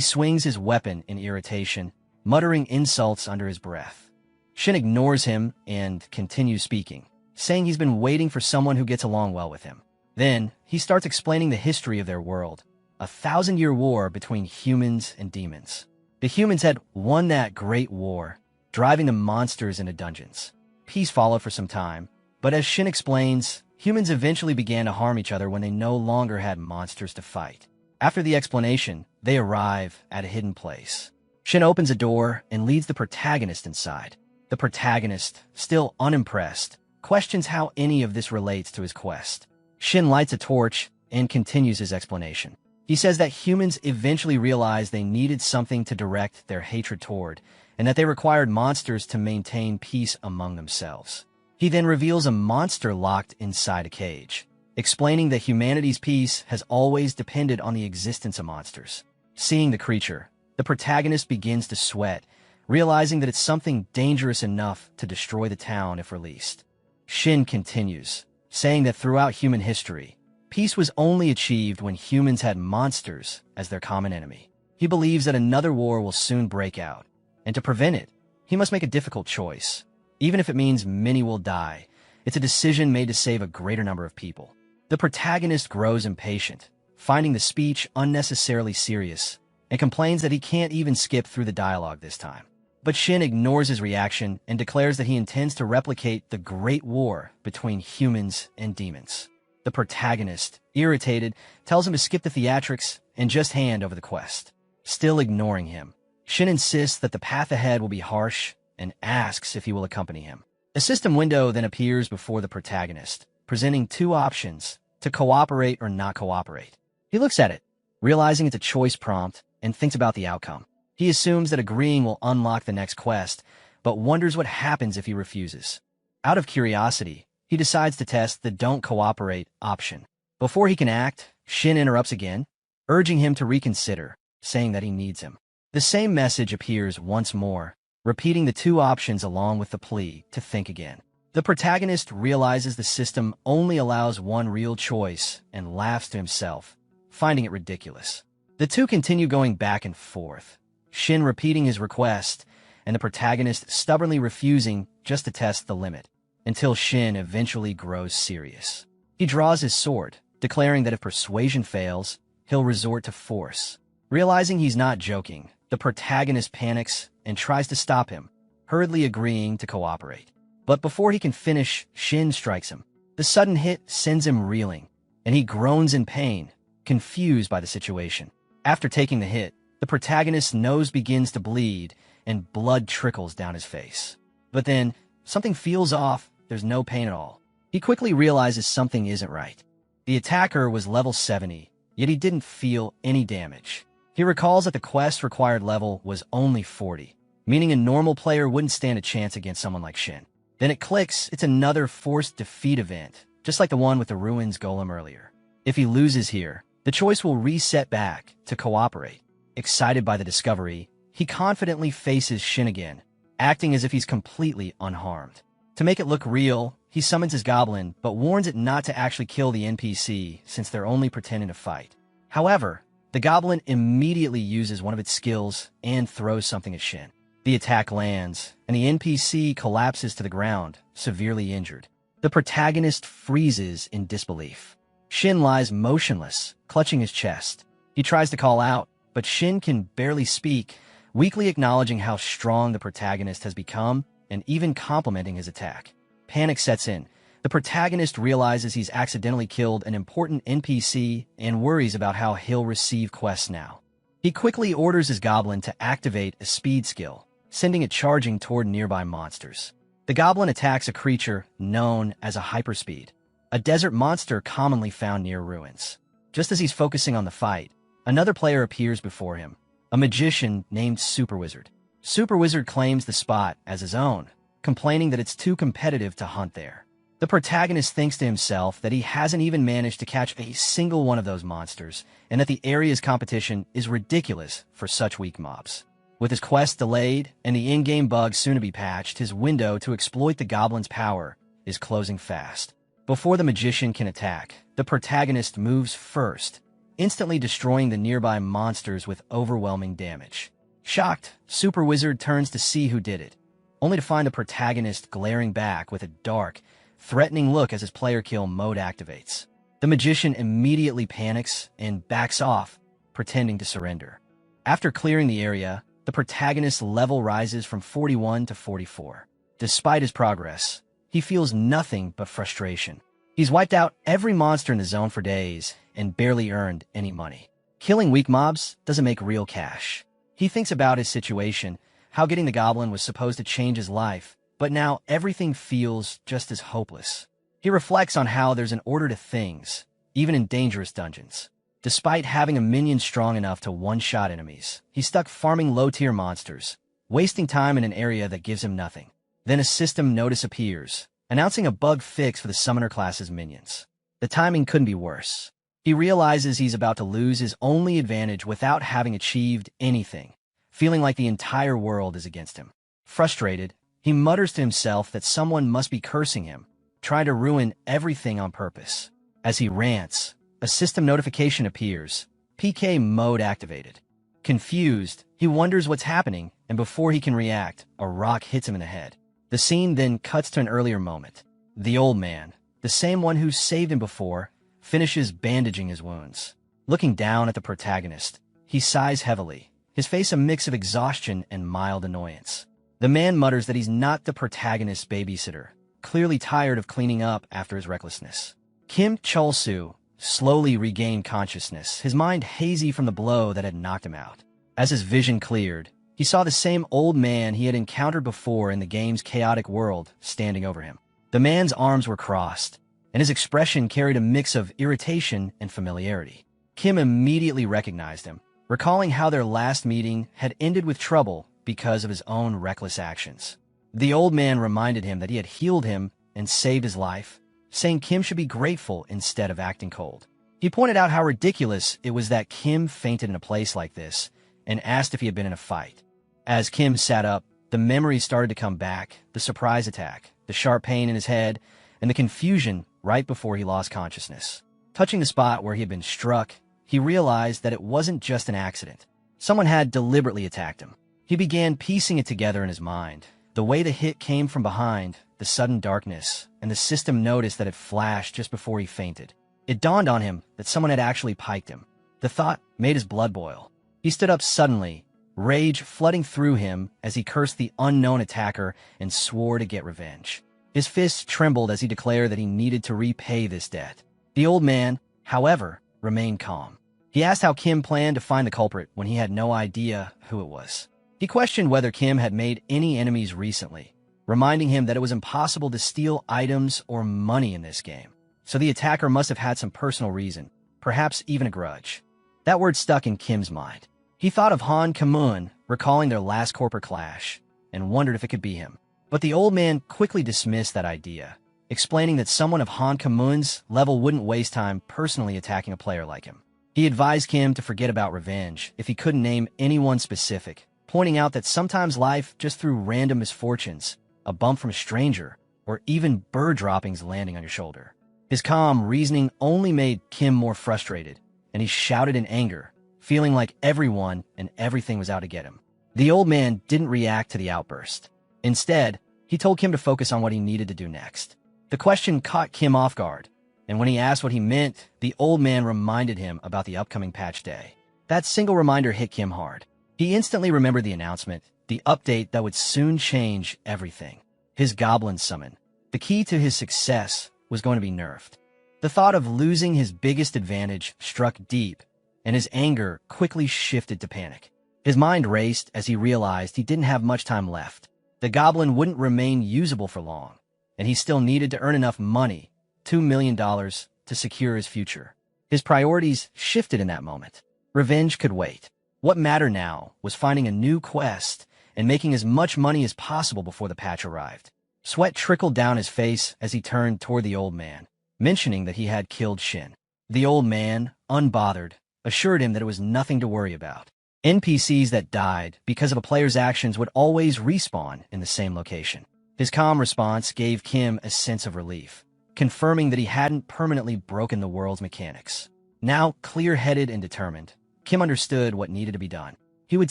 swings his weapon in irritation, muttering insults under his breath. Shin ignores him and continues speaking, saying he's been waiting for someone who gets along well with him. Then, he starts explaining the history of their world, a 1,000-year war between humans and demons. The humans had won that great war, driving the monsters into dungeons. Peace followed for some time, but as Shin explains, humans eventually began to harm each other when they no longer had monsters to fight. After the explanation, they arrive at a hidden place. Shin opens a door and leads the protagonist inside. The protagonist, still unimpressed, questions how any of this relates to his quest. Shin lights a torch and continues his explanation. He says that humans eventually realized they needed something to direct their hatred toward, and that they required monsters to maintain peace among themselves. He then reveals a monster locked inside a cage, explaining that humanity's peace has always depended on the existence of monsters. Seeing the creature, the protagonist begins to sweat, realizing that it's something dangerous enough to destroy the town if released. Shin continues, saying that throughout human history, peace was only achieved when humans had monsters as their common enemy. He believes that another war will soon break out, and to prevent it, he must make a difficult choice. Even if it means many will die, it's a decision made to save a greater number of people. The protagonist grows impatient, finding the speech unnecessarily serious, and complains that he can't even skip through the dialogue this time. But Shin ignores his reaction and declares that he intends to replicate the Great War between humans and demons. The protagonist, irritated, tells him to skip the theatrics and just hand over the quest. Still ignoring him, Shin insists that the path ahead will be harsh and asks if he will accompany him. A system window then appears before the protagonist, presenting two options, to cooperate or not cooperate. He looks at it, realizing it's a choice prompt, and thinks about the outcome. He assumes that agreeing will unlock the next quest, but wonders what happens if he refuses. Out of curiosity, he decides to test the "don't cooperate" option. Before he can act, Shin interrupts again, urging him to reconsider, saying that he needs him. The same message appears once more, repeating the two options along with the plea to think again. The protagonist realizes the system only allows one real choice and laughs to himself, finding it ridiculous. The two continue going back and forth, Shin repeating his request, and the protagonist stubbornly refusing just to test the limit, until Shin eventually grows serious. He draws his sword, declaring that if persuasion fails, he'll resort to force. Realizing he's not joking, the protagonist panics and tries to stop him, hurriedly agreeing to cooperate. But before he can finish, Shin strikes him. The sudden hit sends him reeling, and he groans in pain, confused by the situation. After taking the hit, the protagonist's nose begins to bleed, and blood trickles down his face. But then, something feels off. There's no pain at all. He quickly realizes something isn't right. The attacker was level 70, yet he didn't feel any damage. He recalls that the quest required level was only 40, meaning a normal player wouldn't stand a chance against someone like Shin. Then it clicks, it's another forced defeat event, just like the one with the Ruins Golem earlier. If he loses here, the choice will reset back to cooperate. Excited by the discovery, he confidently faces Shin again, acting as if he's completely unharmed. To make it look real, he summons his Goblin, but warns it not to actually kill the NPC since they're only pretending to fight. However, the Goblin immediately uses one of its skills and throws something at Shin. The attack lands, and the NPC collapses to the ground, severely injured. The protagonist freezes in disbelief. Shin lies motionless, clutching his chest. He tries to call out, but Shin can barely speak, weakly acknowledging how strong the protagonist has become and even complimenting his attack. Panic sets in. The protagonist realizes he's accidentally killed an important NPC and worries about how he'll receive quests now. He quickly orders his Goblin to activate a speed skill, sending it charging toward nearby monsters. The Goblin attacks a creature known as a hyperspeed, a desert monster commonly found near ruins. Just as he's focusing on the fight, another player appears before him, a magician named Super Wizard. Super Wizard claims the spot as his own, complaining that it's too competitive to hunt there. The protagonist thinks to himself that he hasn't even managed to catch a single one of those monsters, and that the area's competition is ridiculous for such weak mobs. With his quest delayed and the in-game bug soon to be patched, his window to exploit the Goblin's power is closing fast. Before the magician can attack, the protagonist moves first, instantly destroying the nearby monsters with overwhelming damage. Shocked, Super Wizard turns to see who did it, only to find the protagonist glaring back with a dark, threatening look as his player kill mode activates. The magician immediately panics and backs off, pretending to surrender. After clearing the area, the protagonist's level rises from 41 to 44. Despite his progress, he feels nothing but frustration. He's wiped out every monster in the zone for days and barely earned any money. Killing weak mobs doesn't make real cash. He thinks about his situation, how getting the Goblin was supposed to change his life, but now everything feels just as hopeless. He reflects on how there's an order to things, even in dangerous dungeons. Despite having a minion strong enough to one-shot enemies, he's stuck farming low-tier monsters, wasting time in an area that gives him nothing. Then a system notice appears, announcing a bug fix for the Summoner class's minions. The timing couldn't be worse. He realizes he's about to lose his only advantage without having achieved anything, feeling like the entire world is against him. Frustrated, he mutters to himself that someone must be cursing him, trying to ruin everything on purpose. As he rants, a system notification appears, PK mode activated. Confused, he wonders what's happening, and before he can react, a rock hits him in the head. The scene then cuts to an earlier moment. The old man, the same one who saved him before, finishes bandaging his wounds. Looking down at the protagonist, he sighs heavily, his face a mix of exhaustion and mild annoyance. The man mutters that he's not the protagonist's babysitter, clearly tired of cleaning up after his recklessness. Kim Chol-soo slowly regained consciousness, his mind hazy from the blow that had knocked him out. As his vision cleared, he saw the same old man he had encountered before in the game's chaotic world standing over him. The man's arms were crossed, and his expression carried a mix of irritation and familiarity. Kim immediately recognized him, recalling how their last meeting had ended with trouble because of his own reckless actions. The old man reminded him that he had healed him and saved his life, saying Kim should be grateful instead of acting cold. He pointed out how ridiculous it was that Kim fainted in a place like this and asked if he had been in a fight. As Kim sat up, the memories started to come back, the surprise attack, the sharp pain in his head, and the confusion right before he lost consciousness. Touching the spot where he had been struck, he realized that it wasn't just an accident. Someone had deliberately attacked him. He began piecing it together in his mind. The way the hit came from behind, the sudden darkness, and the system noticed that it flashed just before he fainted. It dawned on him that someone had actually piked him. The thought made his blood boil. He stood up suddenly, rage flooding through him as he cursed the unknown attacker and swore to get revenge. His fists trembled as he declared that he needed to repay this debt. The old man, however, remained calm. He asked how Kim planned to find the culprit when he had no idea who it was. He questioned whether Kim had made any enemies recently, reminding him that it was impossible to steal items or money in this game. So the attacker must have had some personal reason, perhaps even a grudge. That word stuck in Kim's mind. He thought of Han Kamun, recalling their last corporate clash, and wondered if it could be him. But the old man quickly dismissed that idea, explaining that someone of Han Kamun's level wouldn't waste time personally attacking a player like him. He advised Kim to forget about revenge if he couldn't name anyone specific, pointing out that sometimes life just threw random misfortunes, a bump from a stranger, or even bird droppings landing on your shoulder. His calm reasoning only made Kim more frustrated, and he shouted in anger, feeling like everyone and everything was out to get him. The old man didn't react to the outburst. Instead, he told Kim to focus on what he needed to do next. The question caught Kim off guard, and when he asked what he meant, the old man reminded him about the upcoming patch day. That single reminder hit Kim hard. He instantly remembered the announcement, the update that would soon change everything. His Goblin summon. The key to his success was going to be nerfed. The thought of losing his biggest advantage struck deep, and his anger quickly shifted to panic. His mind raced as he realized he didn't have much time left. The Goblin wouldn't remain usable for long, and he still needed to earn enough money, $2 million, to secure his future. His priorities shifted in that moment. Revenge could wait. What mattered now was finding a new quest and making as much money as possible before the patch arrived. Sweat trickled down his face as he turned toward the old man, mentioning that he had killed Shin. The old man, unbothered, assured him that it was nothing to worry about. NPCs that died because of a player's actions would always respawn in the same location. His calm response gave Kim a sense of relief, confirming that he hadn't permanently broken the world's mechanics. Now clear-headed and determined, Kim understood what needed to be done. He would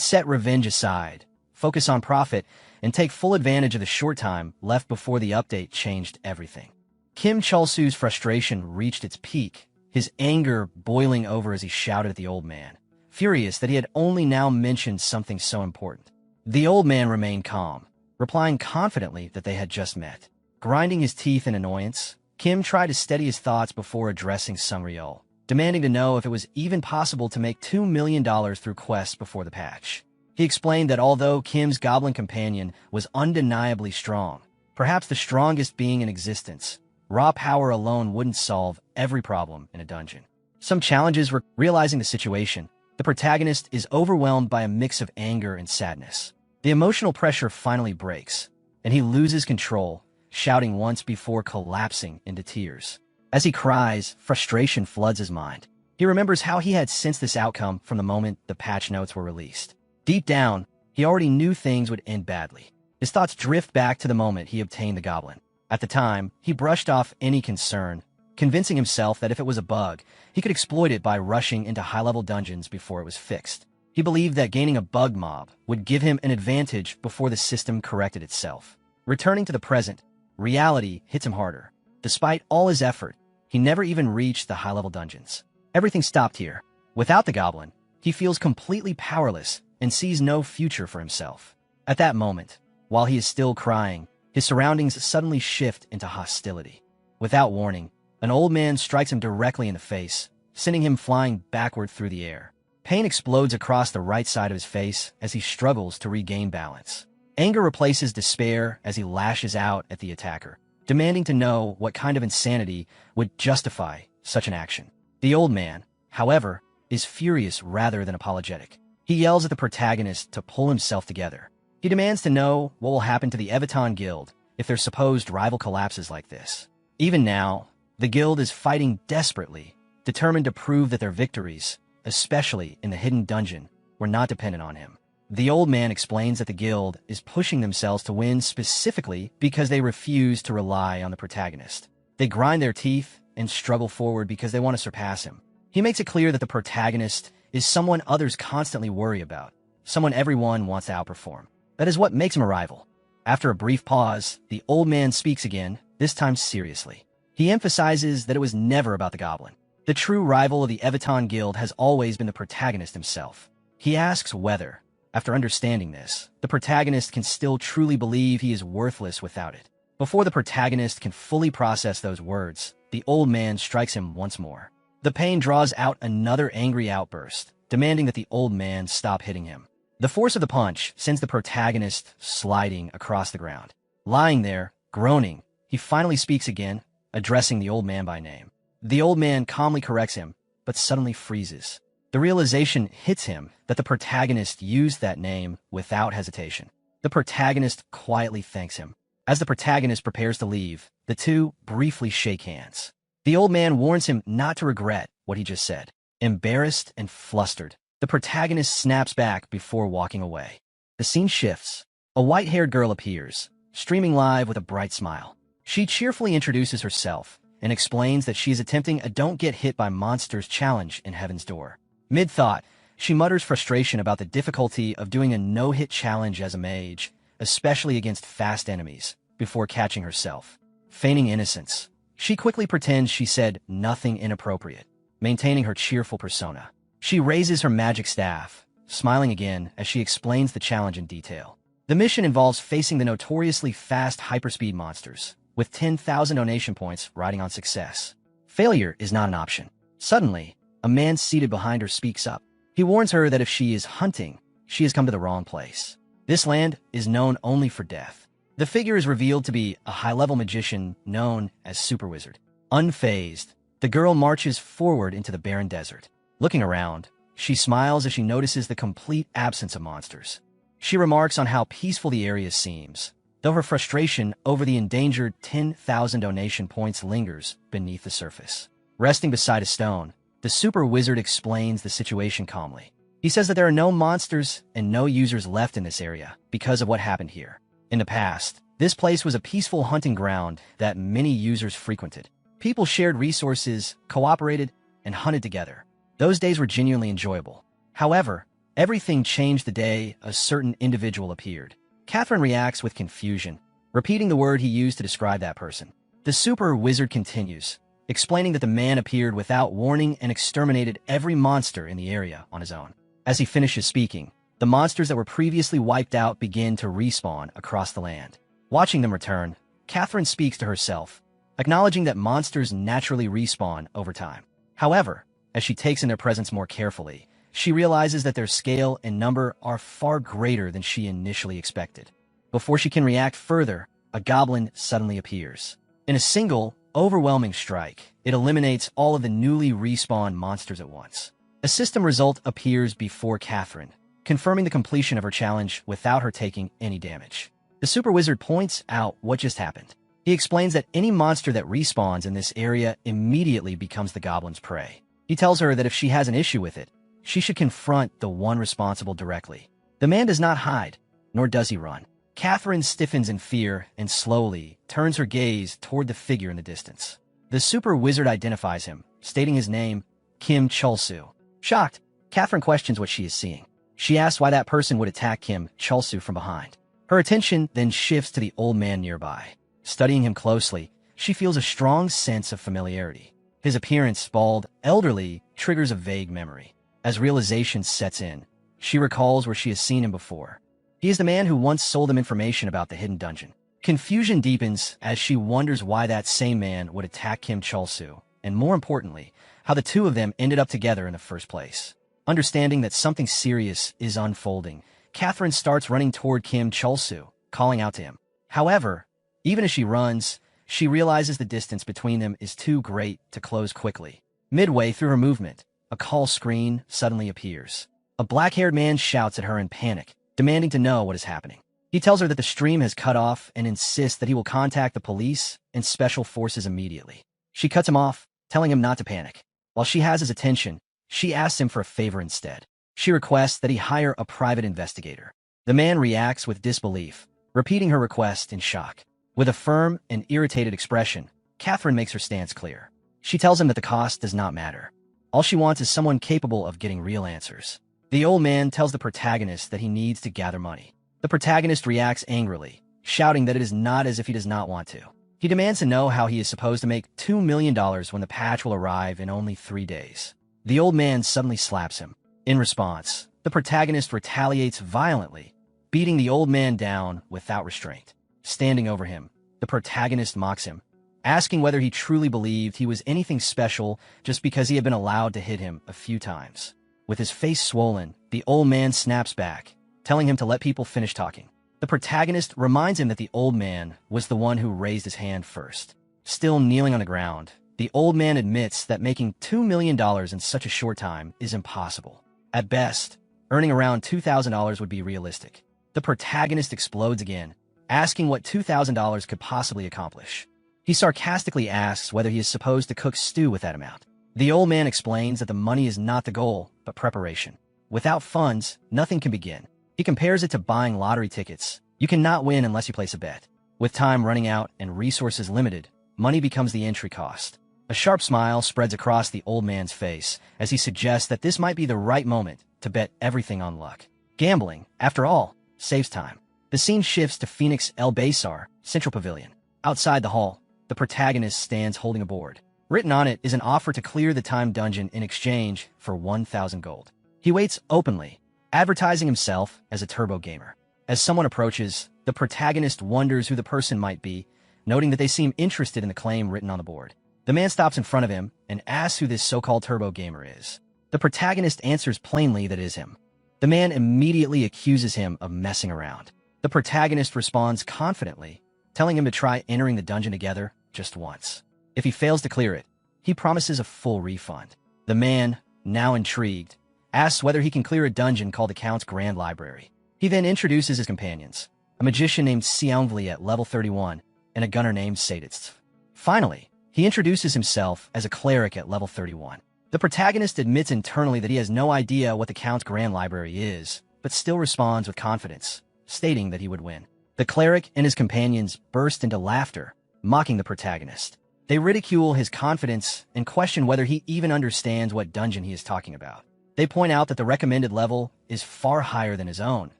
set revenge aside, focus on profit, and take full advantage of the short time left before the update changed everything. Kim Chulsu's frustration reached its peak, his anger boiling over as he shouted at the old man, furious that he had only now mentioned something so important. The old man remained calm, replying confidently that they had just met. Grinding his teeth in annoyance, Kim tried to steady his thoughts before addressing Sungryul, demanding to know if it was even possible to make $2 million through quests before the patch. He explained that although Kim's goblin companion was undeniably strong, perhaps the strongest being in existence, raw power alone wouldn't solve every problem in a dungeon. Some challenges were realizing the situation. The protagonist is overwhelmed by a mix of anger and sadness. The emotional pressure finally breaks, and he loses control, shouting once before collapsing into tears. As he cries, frustration floods his mind. He remembers how he had sensed this outcome from the moment the patch notes were released. Deep down, he already knew things would end badly. His thoughts drift back to the moment he obtained the goblin. At the time, he brushed off any concern, convincing himself that if it was a bug, he could exploit it by rushing into high-level dungeons before it was fixed. He believed that gaining a bug mob would give him an advantage before the system corrected itself. Returning to the present, reality hits him harder. Despite all his effort, he never even reached the high-level dungeons. Everything stopped here. Without the goblin, he feels completely powerless and sees no future for himself. At that moment, while he is still crying, his surroundings suddenly shift into hostility. Without warning, an old man strikes him directly in the face, sending him flying backward through the air. Pain explodes across the right side of his face as he struggles to regain balance. Anger replaces despair as he lashes out at the attacker, demanding to know what kind of insanity would justify such an action. The old man, however, is furious rather than apologetic. He yells at the protagonist to pull himself together. He demands to know what will happen to the Evaton Guild if their supposed rival collapses like this. Even now, the guild is fighting desperately, determined to prove that their victories, especially in the hidden dungeon, were not dependent on him. The old man explains that the guild is pushing themselves to win specifically because they refuse to rely on the protagonist. They grind their teeth and struggle forward because they want to surpass him. He makes it clear that the protagonist is someone others constantly worry about, someone everyone wants to outperform. That is what makes him a rival. After a brief pause, the old man speaks again, this time seriously. He emphasizes that it was never about the goblin. The true rival of the Evaton Guild has always been the protagonist himself. He asks whether, after understanding this, the protagonist can still truly believe he is worthless without it. Before the protagonist can fully process those words, the old man strikes him once more. The pain draws out another angry outburst, demanding that the old man stop hitting him. The force of the punch sends the protagonist sliding across the ground. Lying there, groaning, he finally speaks again, addressing the old man by name. The old man calmly corrects him, but suddenly freezes. The realization hits him that the protagonist used that name without hesitation. The protagonist quietly thanks him. As the protagonist prepares to leave, the two briefly shake hands. The old man warns him not to regret what he just said. Embarrassed and flustered, the protagonist snaps back before walking away. The scene shifts. A white-haired girl appears, streaming live with a bright smile. She cheerfully introduces herself and explains that she is attempting a Don't Get Hit by Monsters challenge in Heaven's Door. Mid-thought, she mutters frustration about the difficulty of doing a no-hit challenge as a mage, especially against fast enemies, before catching herself. Feigning innocence, she quickly pretends she said nothing inappropriate, maintaining her cheerful persona. She raises her magic staff, smiling again as she explains the challenge in detail. The mission involves facing the notoriously fast hyperspeed monsters, with 10,000 donation points riding on success. Failure is not an option. Suddenly, a man seated behind her speaks up. He warns her that if she is hunting, she has come to the wrong place. This land is known only for death. The figure is revealed to be a high-level magician known as Super Wizard. Unfazed, the girl marches forward into the barren desert. Looking around, she smiles as she notices the complete absence of monsters. She remarks on how peaceful the area seems, though her frustration over the endangered 10,000 donation points lingers beneath the surface. Resting beside a stone, the Super Wizard explains the situation calmly. He says that there are no monsters and no users left in this area because of what happened here. In the past, this place was a peaceful hunting ground that many users frequented. People shared resources, cooperated, and hunted together. Those days were genuinely enjoyable. However, everything changed the day a certain individual appeared. Catherine reacts with confusion, repeating the word he used to describe that person. The Super Wizard continues, explaining that the man appeared without warning and exterminated every monster in the area on his own. As he finishes speaking, the monsters that were previously wiped out begin to respawn across the land. Watching them return, Catherine speaks to herself, acknowledging that monsters naturally respawn over time. However, as she takes in their presence more carefully, she realizes that their scale and number are far greater than she initially expected. Before she can react further, a goblin suddenly appears. In a single, overwhelming strike, it eliminates all of the newly respawned monsters at once. A system result appears before Catherine, confirming the completion of her challenge without her taking any damage. The Super Wizard points out what just happened. He explains that any monster that respawns in this area immediately becomes the goblin's prey. He tells her that if she has an issue with it, she should confront the one responsible directly. The man does not hide, nor does he run. Catherine stiffens in fear and slowly turns her gaze toward the figure in the distance. The Super Wizard identifies him, stating his name, Kim Chulsu. Shocked, Catherine questions what she is seeing. She asks why that person would attack Kim Chulsu from behind. Her attention then shifts to the old man nearby. Studying him closely, she feels a strong sense of familiarity. His appearance, bald, elderly, triggers a vague memory. As realization sets in, she recalls where she has seen him before. He is the man who once sold them information about the hidden dungeon. Confusion deepens as she wonders why that same man would attack Kim Chulsu, and more importantly, how the two of them ended up together in the first place. Understanding that something serious is unfolding, Catherine starts running toward Kim Chulsu, calling out to him. However, even as she runs, she realizes the distance between them is too great to close quickly. Midway through her movement, a call screen suddenly appears. A black-haired man shouts at her in panic, demanding to know what is happening. He tells her that the stream has cut off and insists that he will contact the police and special forces immediately. She cuts him off, telling him not to panic. While she has his attention, she asks him for a favor instead. She requests that he hire a private investigator. The man reacts with disbelief, repeating her request in shock. With a firm and irritated expression, Catherine makes her stance clear. She tells him that the cost does not matter. All she wants is someone capable of getting real answers. The old man tells the protagonist that he needs to gather money. The protagonist reacts angrily, shouting that it is not as if he does not want to. He demands to know how he is supposed to make $2 million when the patch will arrive in only 3 days. The old man suddenly slaps him. In response, the protagonist retaliates violently, beating the old man down without restraint. Standing over him, the protagonist mocks him, asking whether he truly believed he was anything special just because he had been allowed to hit him a few times. With his face swollen, the old man snaps back, telling him to let people finish talking. The protagonist reminds him that the old man was the one who raised his hand first. Still kneeling on the ground, the old man admits that making $2 million in such a short time is impossible. At best, earning around $2,000 would be realistic. The protagonist explodes again, asking what $2,000 could possibly accomplish. He sarcastically asks whether he is supposed to cook stew with that amount. The old man explains that the money is not the goal, but preparation. Without funds, nothing can begin. He compares it to buying lottery tickets. You cannot win unless you place a bet. With time running out and resources limited, money becomes the entry cost. A sharp smile spreads across the old man's face as he suggests that this might be the right moment to bet everything on luck. Gambling, after all, saves time. The scene shifts to Phoenix El Baysar, Central Pavilion. Outside the hall, the protagonist stands holding a board. Written on it is an offer to clear the time dungeon in exchange for 1,000 gold. He waits openly, advertising himself as a turbo gamer. As someone approaches, the protagonist wonders who the person might be, noting that they seem interested in the claim written on the board. The man stops in front of him and asks who this so-called turbo gamer is. The protagonist answers plainly that it is him. The man immediately accuses him of messing around. The protagonist responds confidently, telling him to try entering the dungeon together just once. If he fails to clear it, he promises a full refund. The man, now intrigued, asks whether he can clear a dungeon called the Count's Grand Library. He then introduces his companions, a magician named Xiangvli at level 31 and a gunner named Sadist. Finally, he introduces himself as a cleric at level 31. The protagonist admits internally that he has no idea what the Count's Grand Library is, but still responds with confidence, stating that he would win. The cleric and his companions burst into laughter, mocking the protagonist. They ridicule his confidence and question whether he even understands what dungeon he is talking about. They point out that the recommended level is far higher than his own,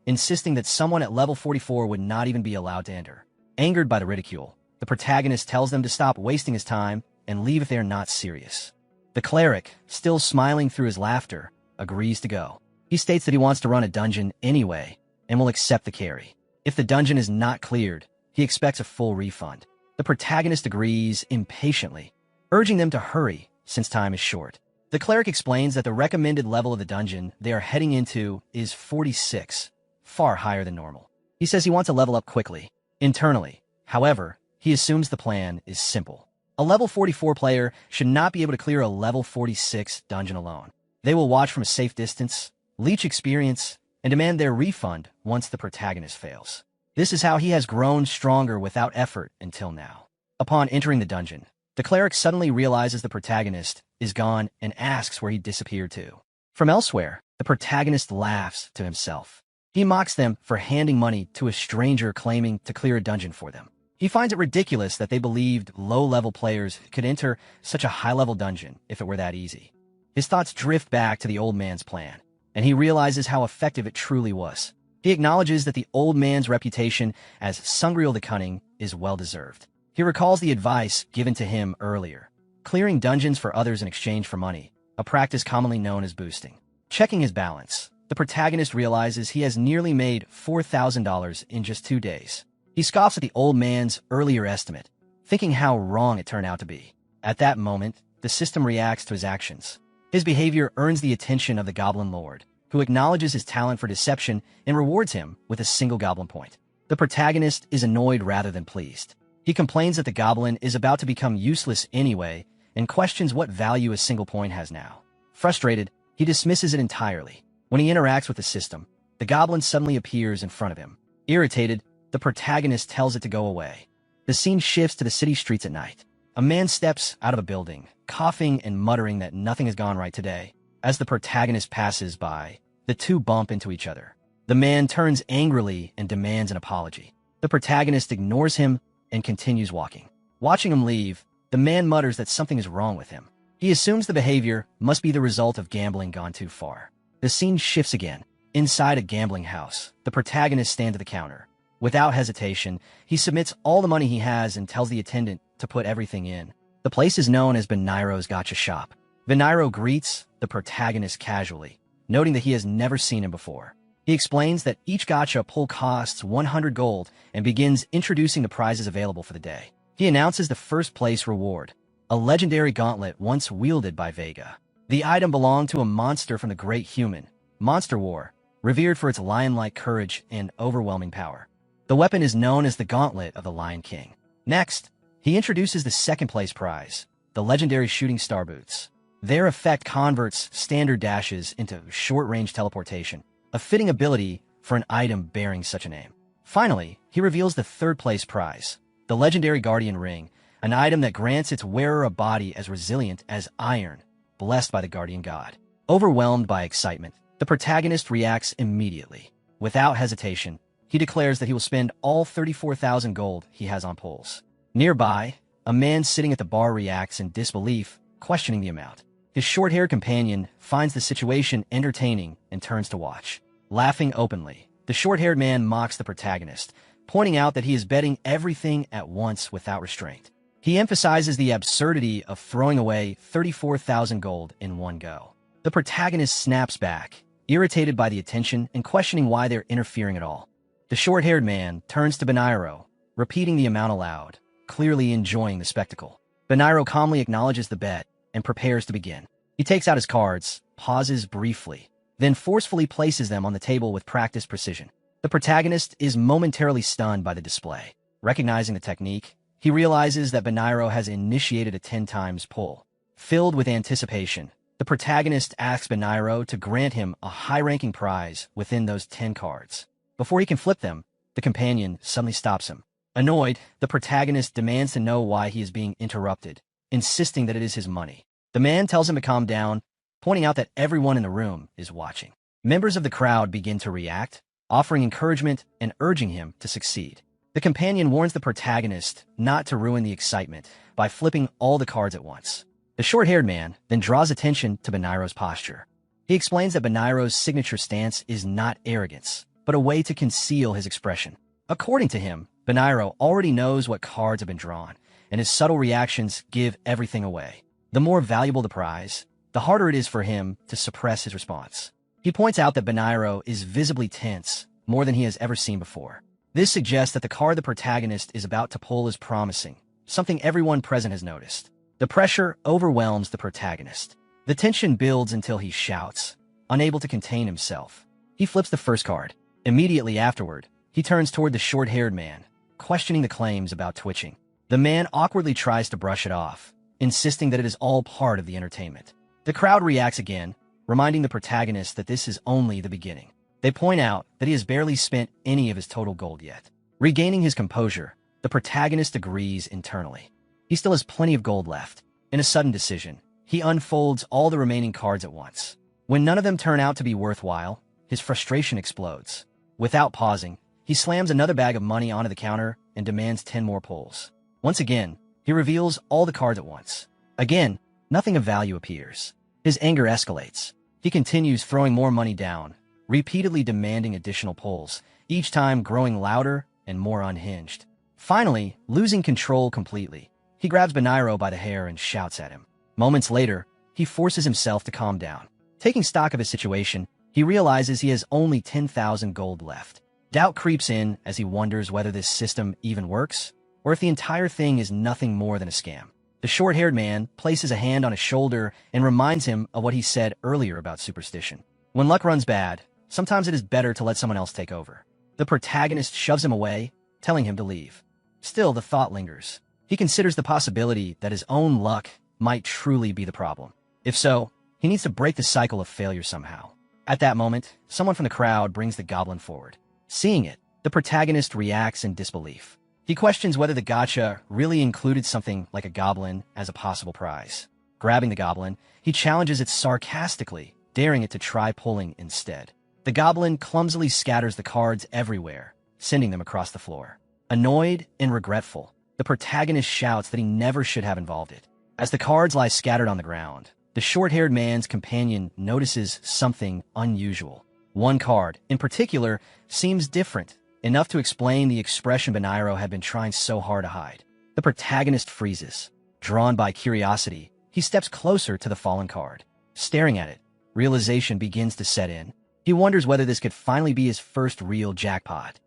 insisting that someone at level 44 would not even be allowed to enter. Angered by the ridicule, the protagonist tells them to stop wasting his time and leave if they are not serious. The cleric, still smiling through his laughter, agrees to go. He states that he wants to run a dungeon anyway and will accept the carry. If the dungeon is not cleared, he expects a full refund. The protagonist agrees impatiently, urging them to hurry since time is short. The cleric explains that the recommended level of the dungeon they are heading into is 46, far higher than normal. He says he wants to level up quickly. Internally, however, he assumes the plan is simple. A level 44 player should not be able to clear a level 46 dungeon alone. They will watch from a safe distance, leech experience, and demand their refund once the protagonist fails. This is how he has grown stronger without effort until now. Upon entering the dungeon, the cleric suddenly realizes the protagonist is gone and asks where he disappeared to. From elsewhere, the protagonist laughs to himself. He mocks them for handing money to a stranger claiming to clear a dungeon for them. He finds it ridiculous that they believed low-level players could enter such a high-level dungeon if it were that easy. His thoughts drift back to the old man's plan, and he realizes how effective it truly was. He acknowledges that the old man's reputation as Sungriel the Cunning is well-deserved. He recalls the advice given to him earlier, clearing dungeons for others in exchange for money, a practice commonly known as boosting. Checking his balance, the protagonist realizes he has nearly made $4,000 in just 2 days. He scoffs at the old man's earlier estimate, thinking how wrong it turned out to be. At that moment, the system reacts to his actions. His behavior earns the attention of the Goblin Lord, who acknowledges his talent for deception and rewards him with a single goblin point. The protagonist is annoyed rather than pleased. He complains that the goblin is about to become useless anyway and questions what value a single point has now. Frustrated, he dismisses it entirely. When he interacts with the system, the goblin suddenly appears in front of him. Irritated, the protagonist tells it to go away. The scene shifts to the city streets at night. A man steps out of a building, coughing and muttering that nothing has gone right today. As the protagonist passes by, the two bump into each other. The man turns angrily and demands an apology. The protagonist ignores him and continues walking. Watching him leave, the man mutters that something is wrong with him. He assumes the behavior must be the result of gambling gone too far. The scene shifts again. Inside a gambling house, the protagonist stands at the counter. Without hesitation, he submits all the money he has and tells the attendant to put everything in. The place is known as Benairo's Gotcha Shop. Benairo greets the protagonist casually, noting that he has never seen him before. He explains that each gotcha pull costs 100 gold and begins introducing the prizes available for the day. He announces the first place reward, a legendary gauntlet once wielded by Vega. The item belonged to a monster from the Great Human, Monster War, revered for its lion-like courage and overwhelming power. The weapon is known as the Gauntlet of the Lion King. Next, he introduces the second place prize, the legendary Shooting Star Boots. Their effect converts standard dashes into short-range teleportation, a fitting ability for an item bearing such a name. Finally, he reveals the third place prize, the legendary Guardian Ring, an item that grants its wearer a body as resilient as iron, blessed by the Guardian God. Overwhelmed by excitement, the protagonist reacts immediately. Without hesitation, he declares that he will spend all 34,000 gold he has on pulls. Nearby, a man sitting at the bar reacts in disbelief, questioning the amount. His short-haired companion finds the situation entertaining and turns to watch. Laughing openly, the short-haired man mocks the protagonist, pointing out that he is betting everything at once without restraint. He emphasizes the absurdity of throwing away 34,000 gold in one go. The protagonist snaps back, irritated by the attention and questioning why they're interfering at all. The short-haired man turns to Benairo, repeating the amount aloud, clearly enjoying the spectacle. Benairo calmly acknowledges the bet and prepares to begin. He takes out his cards, pauses briefly, then forcefully places them on the table with practiced precision. The protagonist is momentarily stunned by the display. Recognizing the technique, he realizes that Benairo has initiated a 10 times pull. Filled with anticipation, the protagonist asks Benairo to grant him a high-ranking prize within those 10 cards. Before he can flip them, the companion suddenly stops him. Annoyed, the protagonist demands to know why he is being interrupted, insisting that it is his money. The man tells him to calm down, pointing out that everyone in the room is watching. Members of the crowd begin to react, offering encouragement and urging him to succeed. The companion warns the protagonist not to ruin the excitement by flipping all the cards at once. The short-haired man then draws attention to Benairo's posture. He explains that Benairo's signature stance is not arrogance, but a way to conceal his expression. According to him, Benairo already knows what cards have been drawn, and his subtle reactions give everything away. The more valuable the prize, the harder it is for him to suppress his response. He points out that Benairo is visibly tense, more than he has ever seen before. This suggests that the card the protagonist is about to pull is promising, something everyone present has noticed. The pressure overwhelms the protagonist. The tension builds until he shouts, unable to contain himself. He flips the first card. Immediately afterward, he turns toward the short-haired man, questioning the claims about twitching. The man awkwardly tries to brush it off, insisting that it is all part of the entertainment. The crowd reacts again, reminding the protagonist that this is only the beginning. They point out that he has barely spent any of his total gold yet. Regaining his composure, the protagonist agrees internally. He still has plenty of gold left. In a sudden decision, he unfolds all the remaining cards at once. When none of them turn out to be worthwhile, his frustration explodes. Without pausing, he slams another bag of money onto the counter and demands 10 more pulls. Once again, he reveals all the cards at once. Again, nothing of value appears. His anger escalates. He continues throwing more money down, repeatedly demanding additional pulls, each time growing louder and more unhinged. Finally, losing control completely, he grabs Benairo by the hair and shouts at him. Moments later, he forces himself to calm down. Taking stock of his situation, he realizes he has only 10,000 gold left. Doubt creeps in as he wonders whether this system even works, or if the entire thing is nothing more than a scam. The short-haired man places a hand on his shoulder and reminds him of what he said earlier about superstition. When luck runs bad, sometimes it is better to let someone else take over. The protagonist shoves him away, telling him to leave. Still, the thought lingers. He considers the possibility that his own luck might truly be the problem. If so, He needs to break the cycle of failure somehow. At that moment, someone from the crowd brings the goblin forward. Seeing it, the protagonist reacts in disbelief. He questions whether the gacha really included something like a goblin as a possible prize. Grabbing the goblin, he challenges it sarcastically, daring it to try pulling instead. The goblin clumsily scatters the cards everywhere, sending them across the floor. Annoyed and regretful, the protagonist shouts that he never should have involved it. As the cards lie scattered on the ground, the short-haired man's companion notices something unusual. One card, in particular, seems different, enough to explain the expression Benairo had been trying so hard to hide. The protagonist freezes. Drawn by curiosity, he steps closer to the fallen card. Staring at it, realization begins to set in. He wonders whether this could finally be his first real jackpot.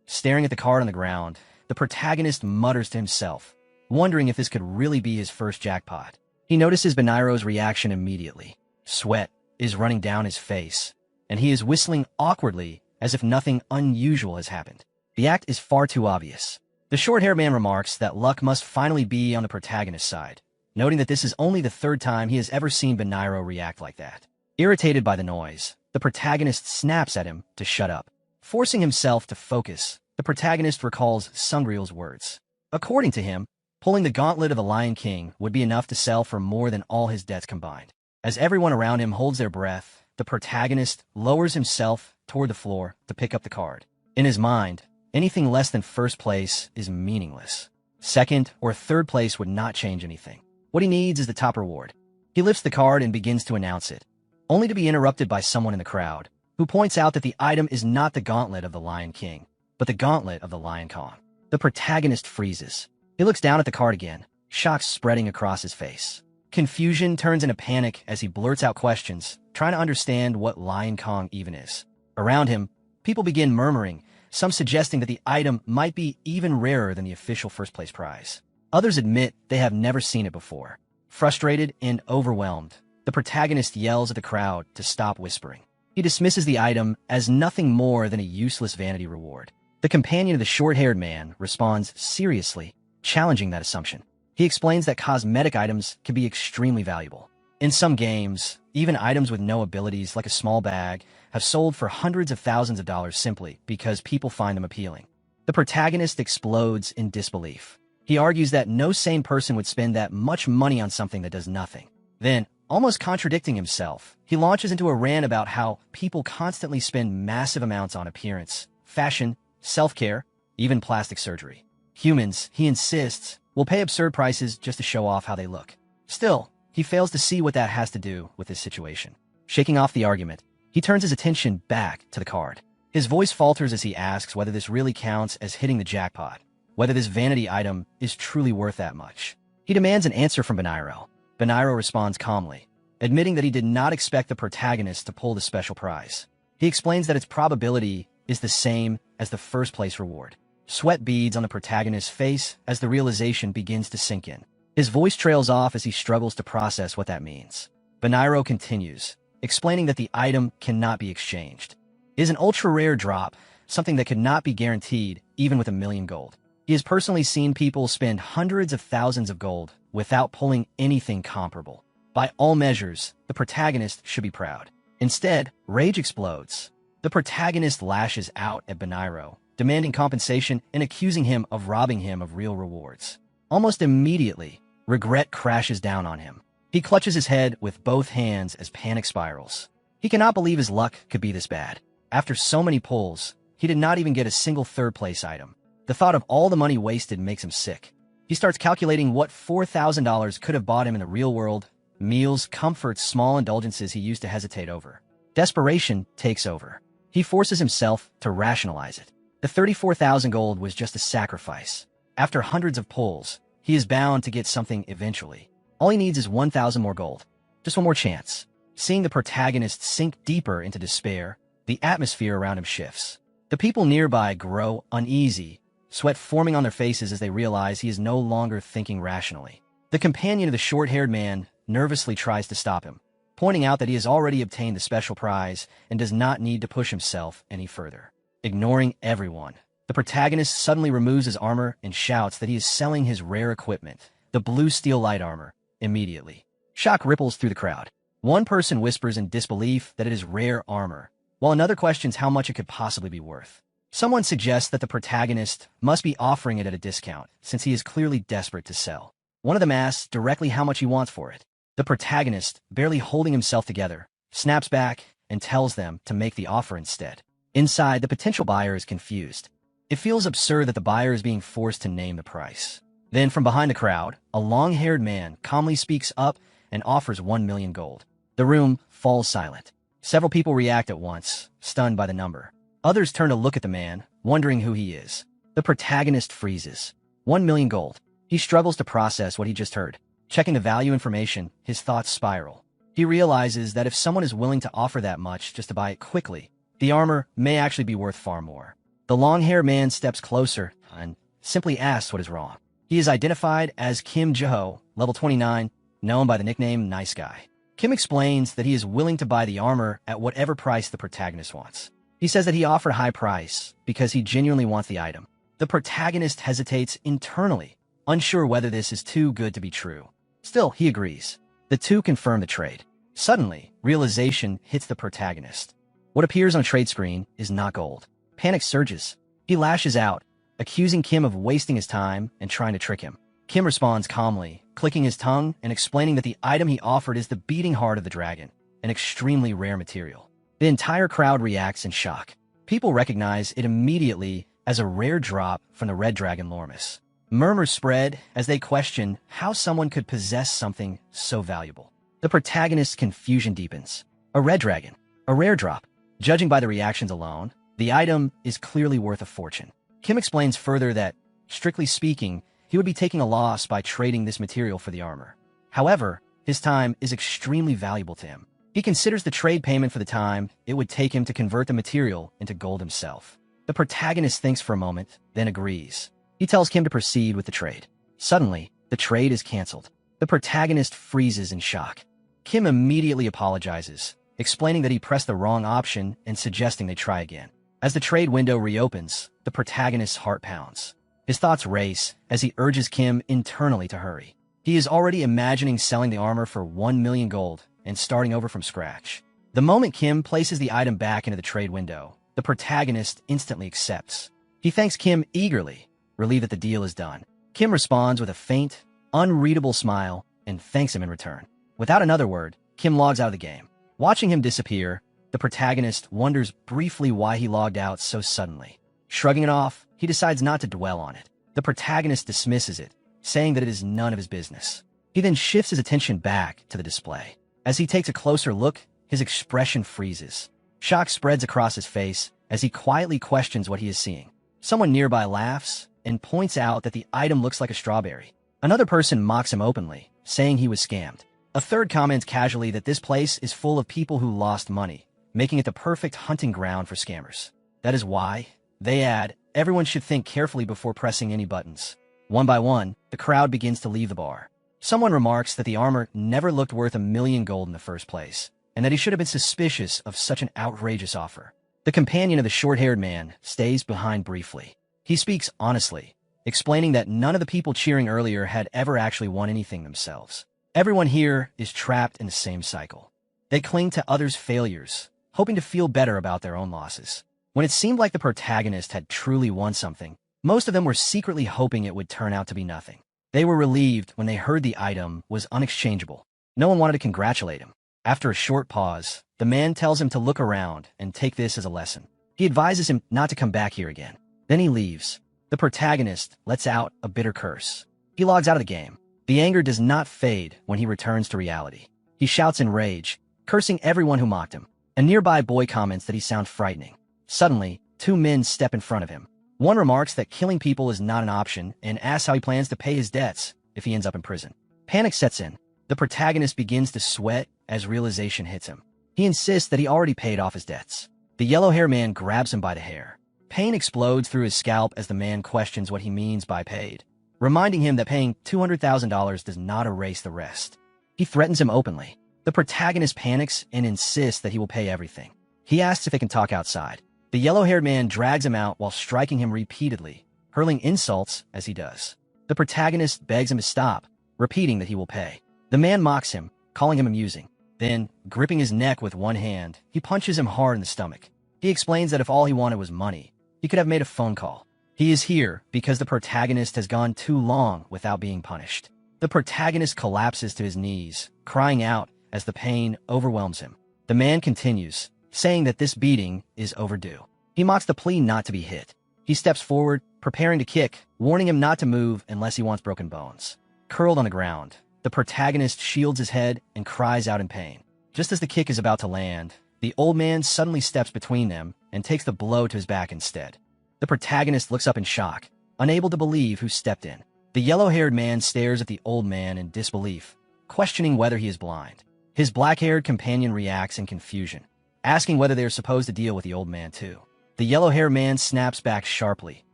Staring at the card on the ground, the protagonist mutters to himself, wondering if this could really be his first jackpot. He notices Benairo's reaction immediately. Sweat is running down his face, and he is whistling awkwardly as if nothing unusual has happened. The act is far too obvious. The short-haired man remarks that luck must finally be on the protagonist's side, noting that this is only the third time he has ever seen Benairo react like that. Irritated by the noise, the protagonist snaps at him to shut up. Forcing himself to focus, the protagonist recalls Sungril's words. According to him, pulling the gauntlet of the Lion King would be enough to sell for more than all his debts combined. As everyone around him holds their breath, the protagonist lowers himself toward the floor to pick up the card. In his mind, anything less than first place is meaningless. Second or third place would not change anything. What he needs is the top reward. He lifts the card and begins to announce it, only to be interrupted by someone in the crowd, who points out that the item is not the gauntlet of the Lion King, but the gauntlet of the Lion Kong. The protagonist freezes. He looks down at the card again, shock spreading across his face. Confusion turns into panic as he blurts out questions, trying to understand what Lion Kong even is. Around him, people begin murmuring, some suggesting that the item might be even rarer than the official first-place prize. Others admit they have never seen it before. Frustrated and overwhelmed, the protagonist yells at the crowd to stop whispering. He dismisses the item as nothing more than a useless vanity reward. The companion of the short-haired man responds seriously, challenging that assumption. He explains that cosmetic items can be extremely valuable. In some games, even items with no abilities, like a small bag, have sold for hundreds of thousands of dollars simply because people find them appealing. The protagonist explodes in disbelief. He argues that no sane person would spend that much money on something that does nothing. Then, almost contradicting himself, he launches into a rant about how people constantly spend massive amounts on appearance, fashion, self-care, even plastic surgery. Humans, he insists, will pay absurd prices just to show off how they look. Still, he fails to see what that has to do with his situation. Shaking off the argument, he turns his attention back to the card. His voice falters as he asks whether this really counts as hitting the jackpot, whether this vanity item is truly worth that much. He demands an answer from Benairo. Benairo responds calmly, admitting that he did not expect the protagonist to pull the special prize. He explains that its probability is the same as the first-place reward. Sweat beads on the protagonist's face as the realization begins to sink in. His voice trails off as he struggles to process what that means. Benairo continues, explaining that the item cannot be exchanged. It is an ultra-rare drop, something that could not be guaranteed even with 1,000,000 gold. He has personally seen people spend hundreds of thousands of gold without pulling anything comparable. By all measures, the protagonist should be proud. Instead, rage explodes. The protagonist lashes out at Benairo, demanding compensation and accusing him of robbing him of real rewards. Almost immediately, regret crashes down on him. He clutches his head with both hands as panic spirals. He cannot believe his luck could be this bad. After so many pulls, he did not even get a single third-place item. The thought of all the money wasted makes him sick. He starts calculating what $4,000 could have bought him in the real world: meals, comforts, small indulgences he used to hesitate over. Desperation takes over. He forces himself to rationalize it. The 34,000 gold was just a sacrifice. After hundreds of pulls, he is bound to get something eventually. All he needs is 1,000 more gold. Just one more chance. Seeing the protagonist sink deeper into despair, the atmosphere around him shifts. The people nearby grow uneasy, sweat forming on their faces as they realize he is no longer thinking rationally. The companion of the short-haired man nervously tries to stop him, pointing out that he has already obtained the special prize and does not need to push himself any further. Ignoring everyone, the protagonist suddenly removes his armor and shouts that he is selling his rare equipment, the blue steel light armor, immediately. Shock ripples through the crowd. One person whispers in disbelief that it is rare armor, while another questions how much it could possibly be worth. Someone suggests that the protagonist must be offering it at a discount, since he is clearly desperate to sell. One of them asks directly how much he wants for it. The protagonist, barely holding himself together, snaps back and tells them to make the offer instead. Inside, the potential buyer is confused. It feels absurd that the buyer is being forced to name the price. Then, from behind the crowd, a long-haired man calmly speaks up and offers 1 million gold. The room falls silent. Several people react at once, stunned by the number. Others turn to look at the man, wondering who he is. The protagonist freezes. 1 million gold. He struggles to process what he just heard. Checking the value information, his thoughts spiral. He realizes that if someone is willing to offer that much just to buy it quickly, the armor may actually be worth far more. The long-haired man steps closer and simply asks what is wrong. He is identified as Kim Jo, level 29, known by the nickname Nice Guy. Kim explains that he is willing to buy the armor at whatever price the protagonist wants. He says that he offered a high price because he genuinely wants the item. The protagonist hesitates internally, unsure whether this is too good to be true. Still, he agrees. The two confirm the trade. Suddenly, realization hits the protagonist. What appears on a trade screen is not gold. Panic surges. He lashes out, accusing Kim of wasting his time and trying to trick him. Kim responds calmly, clicking his tongue and explaining that the item he offered is the beating heart of the dragon, an extremely rare material. The entire crowd reacts in shock. People recognize it immediately as a rare drop from the red dragon Lormus. Murmurs spread as they question how someone could possess something so valuable. The protagonist's confusion deepens. A red dragon, a rare drop. Judging by the reactions alone, the item is clearly worth a fortune. Kim explains further that, strictly speaking, he would be taking a loss by trading this material for the armor. However, his time is extremely valuable to him. He considers the trade payment for the time it would take him to convert the material into gold himself. The protagonist thinks for a moment, then agrees. He tells Kim to proceed with the trade. Suddenly, the trade is canceled. The protagonist freezes in shock. Kim immediately apologizes, explaining that he pressed the wrong option and suggesting they try again. As the trade window reopens, the protagonist's heart pounds. His thoughts race as he urges Kim internally to hurry. He is already imagining selling the armor for 1 million gold and starting over from scratch. The moment Kim places the item back into the trade window, the protagonist instantly accepts. He thanks Kim eagerly, relieved that the deal is done. Kim responds with a faint, unreadable smile and thanks him in return. Without another word, Kim logs out of the game. Watching him disappear, the protagonist wonders briefly why he logged out so suddenly. Shrugging it off, he decides not to dwell on it. The protagonist dismisses it, saying that it is none of his business. He then shifts his attention back to the display. As he takes a closer look, his expression freezes. Shock spreads across his face as he quietly questions what he is seeing. Someone nearby laughs and points out that the item looks like a strawberry. Another person mocks him openly, saying he was scammed. A third comments casually that this place is full of people who lost money, making it the perfect hunting ground for scammers. That is why, they add, everyone should think carefully before pressing any buttons. One by one, the crowd begins to leave the bar. Someone remarks that the armor never looked worth 1 million gold in the first place, and that he should have been suspicious of such an outrageous offer. The companion of the short-haired man stays behind briefly. He speaks honestly, explaining that none of the people cheering earlier had ever actually won anything themselves. Everyone here is trapped in the same cycle. They cling to others' failures, hoping to feel better about their own losses. When it seemed like the protagonist had truly won something, most of them were secretly hoping it would turn out to be nothing. They were relieved when they heard the item was unexchangeable. No one wanted to congratulate him. After a short pause, the man tells him to look around and take this as a lesson. He advises him not to come back here again. Then he leaves. The protagonist lets out a bitter curse. He logs out of the game. The anger does not fade when he returns to reality. He shouts in rage, cursing everyone who mocked him. A nearby boy comments that he sounds frightening. Suddenly, 2 men step in front of him. One remarks that killing people is not an option and asks how he plans to pay his debts if he ends up in prison. Panic sets in. The protagonist begins to sweat as realization hits him. He insists that he already paid off his debts. The yellow-haired man grabs him by the hair. Pain explodes through his scalp as the man questions what he means by paid, reminding him that paying $200,000 does not erase the rest. He threatens him openly. The protagonist panics and insists that he will pay everything. He asks if they can talk outside. The yellow-haired man drags him out while striking him repeatedly, hurling insults as he does. The protagonist begs him to stop, repeating that he will pay. The man mocks him, calling him amusing. Then, gripping his neck with one hand, he punches him hard in the stomach. He explains that if all he wanted was money, he could have made a phone call. He is here because the protagonist has gone too long without being punished. The protagonist collapses to his knees, crying out as the pain overwhelms him. The man continues, saying that this beating is overdue. He mocks the plea not to be hit. He steps forward, preparing to kick, warning him not to move unless he wants broken bones. Curled on the ground, the protagonist shields his head and cries out in pain. Just as the kick is about to land, the old man suddenly steps between them and takes the blow to his back instead. The protagonist looks up in shock, unable to believe who stepped in. The yellow-haired man stares at the old man in disbelief, questioning whether he is blind. His black-haired companion reacts in confusion, asking whether they are supposed to deal with the old man too. The yellow-haired man snaps back sharply,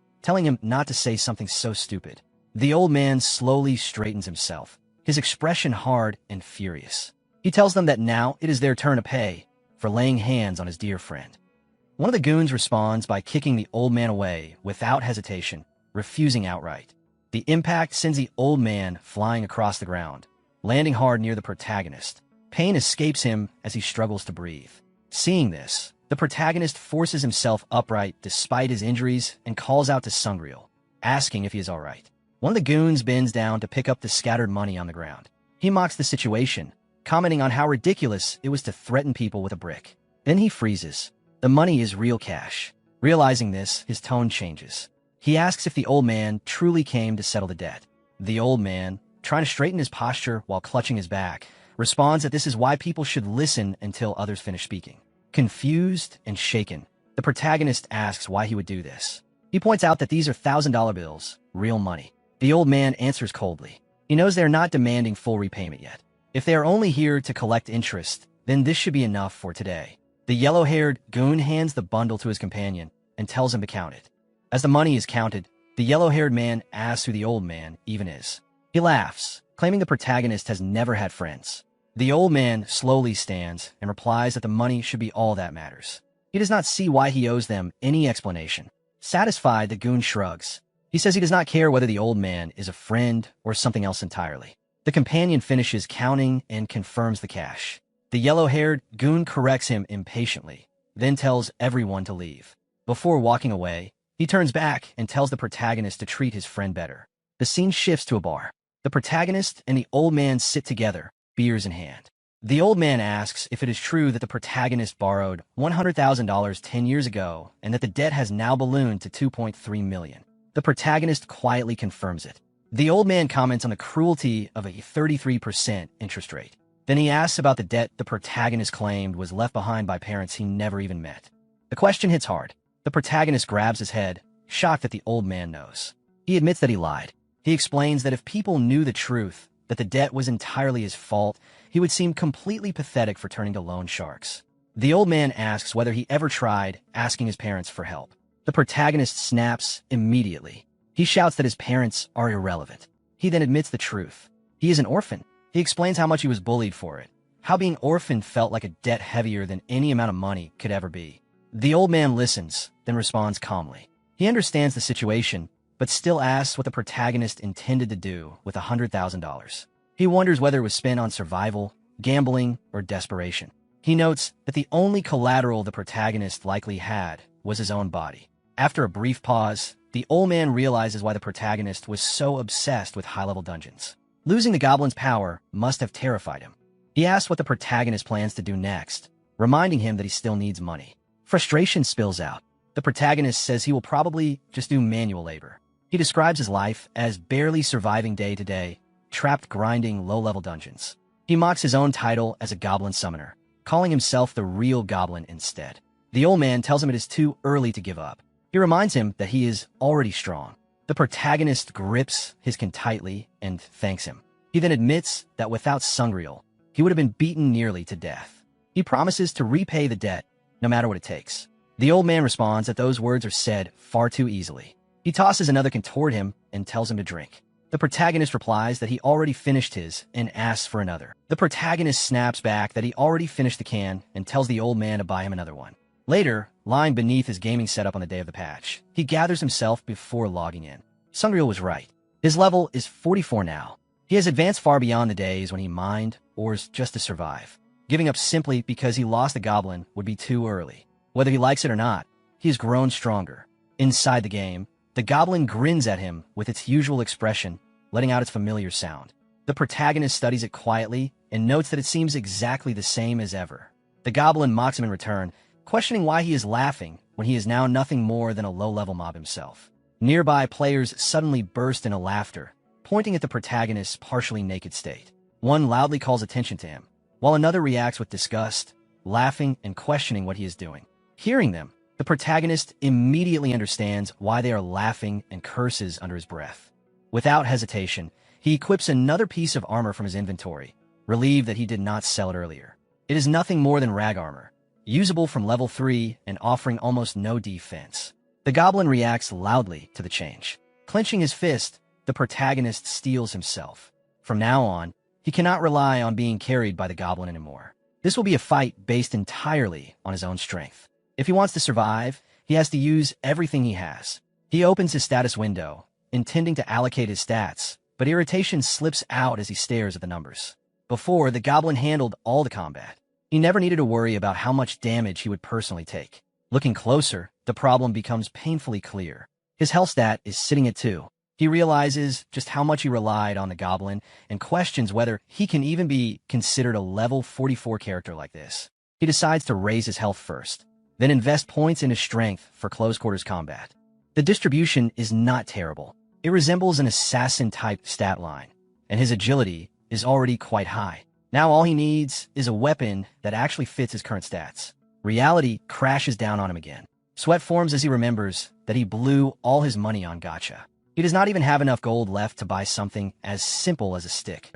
telling him not to say something so stupid. The old man slowly straightens himself, his expression hard and furious. He tells them that now it is their turn to pay for laying hands on his dear friend. One of the goons responds by kicking the old man away without hesitation, refusing outright. The impact sends the old man flying across the ground, landing hard near the protagonist. Pain escapes him as he struggles to breathe. Seeing this, the protagonist forces himself upright despite his injuries and calls out to Sungreal, asking if he is alright. One of the goons bends down to pick up the scattered money on the ground. He mocks the situation, commenting on how ridiculous it was to threaten people with a brick. Then he freezes. The money is real cash. Realizing this, his tone changes. He asks if the old man truly came to settle the debt. The old man, trying to straighten his posture while clutching his back, responds that this is why people should listen until others finish speaking. Confused and shaken, the protagonist asks why he would do this. He points out that these are $1,000 bills, real money. The old man answers coldly. He knows they are not demanding full repayment yet. If they are only here to collect interest, then this should be enough for today. The yellow-haired goon hands the bundle to his companion and tells him to count it. As the money is counted, the yellow-haired man asks who the old man even is. He laughs, claiming the protagonist has never had friends. The old man slowly stands and replies that the money should be all that matters. He does not see why he owes them any explanation. Satisfied, the goon shrugs. He says he does not care whether the old man is a friend or something else entirely. The companion finishes counting and confirms the cash. The yellow-haired goon corrects him impatiently, then tells everyone to leave. Before walking away, he turns back and tells the protagonist to treat his friend better. The scene shifts to a bar. The protagonist and the old man sit together, beers in hand. The old man asks if it is true that the protagonist borrowed $100,000 10 years ago and that the debt has now ballooned to $2.3 million. The protagonist quietly confirms it. The old man comments on the cruelty of a 33% interest rate. Then he asks about the debt the protagonist claimed was left behind by parents he never even met. The question hits hard. The protagonist grabs his head, shocked that the old man knows. He admits that he lied. He explains that if people knew the truth, that the debt was entirely his fault, he would seem completely pathetic for turning to loan sharks. The old man asks whether he ever tried asking his parents for help. The protagonist snaps immediately. He shouts that his parents are irrelevant. He then admits the truth. He is an orphan. He explains how much he was bullied for it, how being orphaned felt like a debt heavier than any amount of money could ever be. The old man listens, then responds calmly. He understands the situation, but still asks what the protagonist intended to do with $100,000. He wonders whether it was spent on survival, gambling, or desperation. He notes that the only collateral the protagonist likely had was his own body. After a brief pause, the old man realizes why the protagonist was so obsessed with high-level dungeons. Losing the goblin's power must have terrified him. He asks what the protagonist plans to do next, reminding him that he still needs money. Frustration spills out. The protagonist says he will probably just do manual labor. He describes his life as barely surviving day to day, trapped grinding low-level dungeons. He mocks his own title as a goblin summoner, calling himself the real goblin instead. The old man tells him it is too early to give up. He reminds him that he is already strong. The protagonist grips his kin tightly and thanks him. He then admits that without Sungreal, he would have been beaten nearly to death. He promises to repay the debt, no matter what it takes. The old man responds that those words are said far too easily. He tosses another can toward him and tells him to drink. The protagonist replies that he already finished his and asks for another. The protagonist snaps back that he already finished the can and tells the old man to buy him another one. Later, lying beneath his gaming setup on the day of the patch, he gathers himself before logging in. Sungreal was right. His level is 44 now. He has advanced far beyond the days when he mined ores just to survive. Giving up simply because he lost the Goblin would be too early. Whether he likes it or not, he has grown stronger. Inside the game, the Goblin grins at him with its usual expression, letting out its familiar sound. The protagonist studies it quietly and notes that it seems exactly the same as ever. The Goblin mocks him in return, questioning why he is laughing when he is now nothing more than a low-level mob himself. Nearby players suddenly burst into laughter, pointing at the protagonist's partially naked state. One loudly calls attention to him, while another reacts with disgust, laughing and questioning what he is doing. Hearing them, the protagonist immediately understands why they are laughing and curses under his breath. Without hesitation, he equips another piece of armor from his inventory, relieved that he did not sell it earlier. It is nothing more than rag armor, usable from level 3 and offering almost no defense. The Goblin reacts loudly to the change. Clenching his fist, the protagonist steels himself. From now on, he cannot rely on being carried by the Goblin anymore. This will be a fight based entirely on his own strength. If he wants to survive, he has to use everything he has. He opens his status window, intending to allocate his stats, but irritation slips out as he stares at the numbers. Before, the Goblin handled all the combat. He never needed to worry about how much damage he would personally take. Looking closer, the problem becomes painfully clear. His health stat is sitting at 2. He realizes just how much he relied on the Goblin and questions whether he can even be considered a level 44 character like this. He decides to raise his health first, then invest points in his strength for close-quarters combat. The distribution is not terrible. It resembles an assassin-type stat line, and his agility is already quite high. Now all he needs is a weapon that actually fits his current stats. Reality crashes down on him again. Sweat forms as he remembers that he blew all his money on gacha. He does not even have enough gold left to buy something as simple as a stick.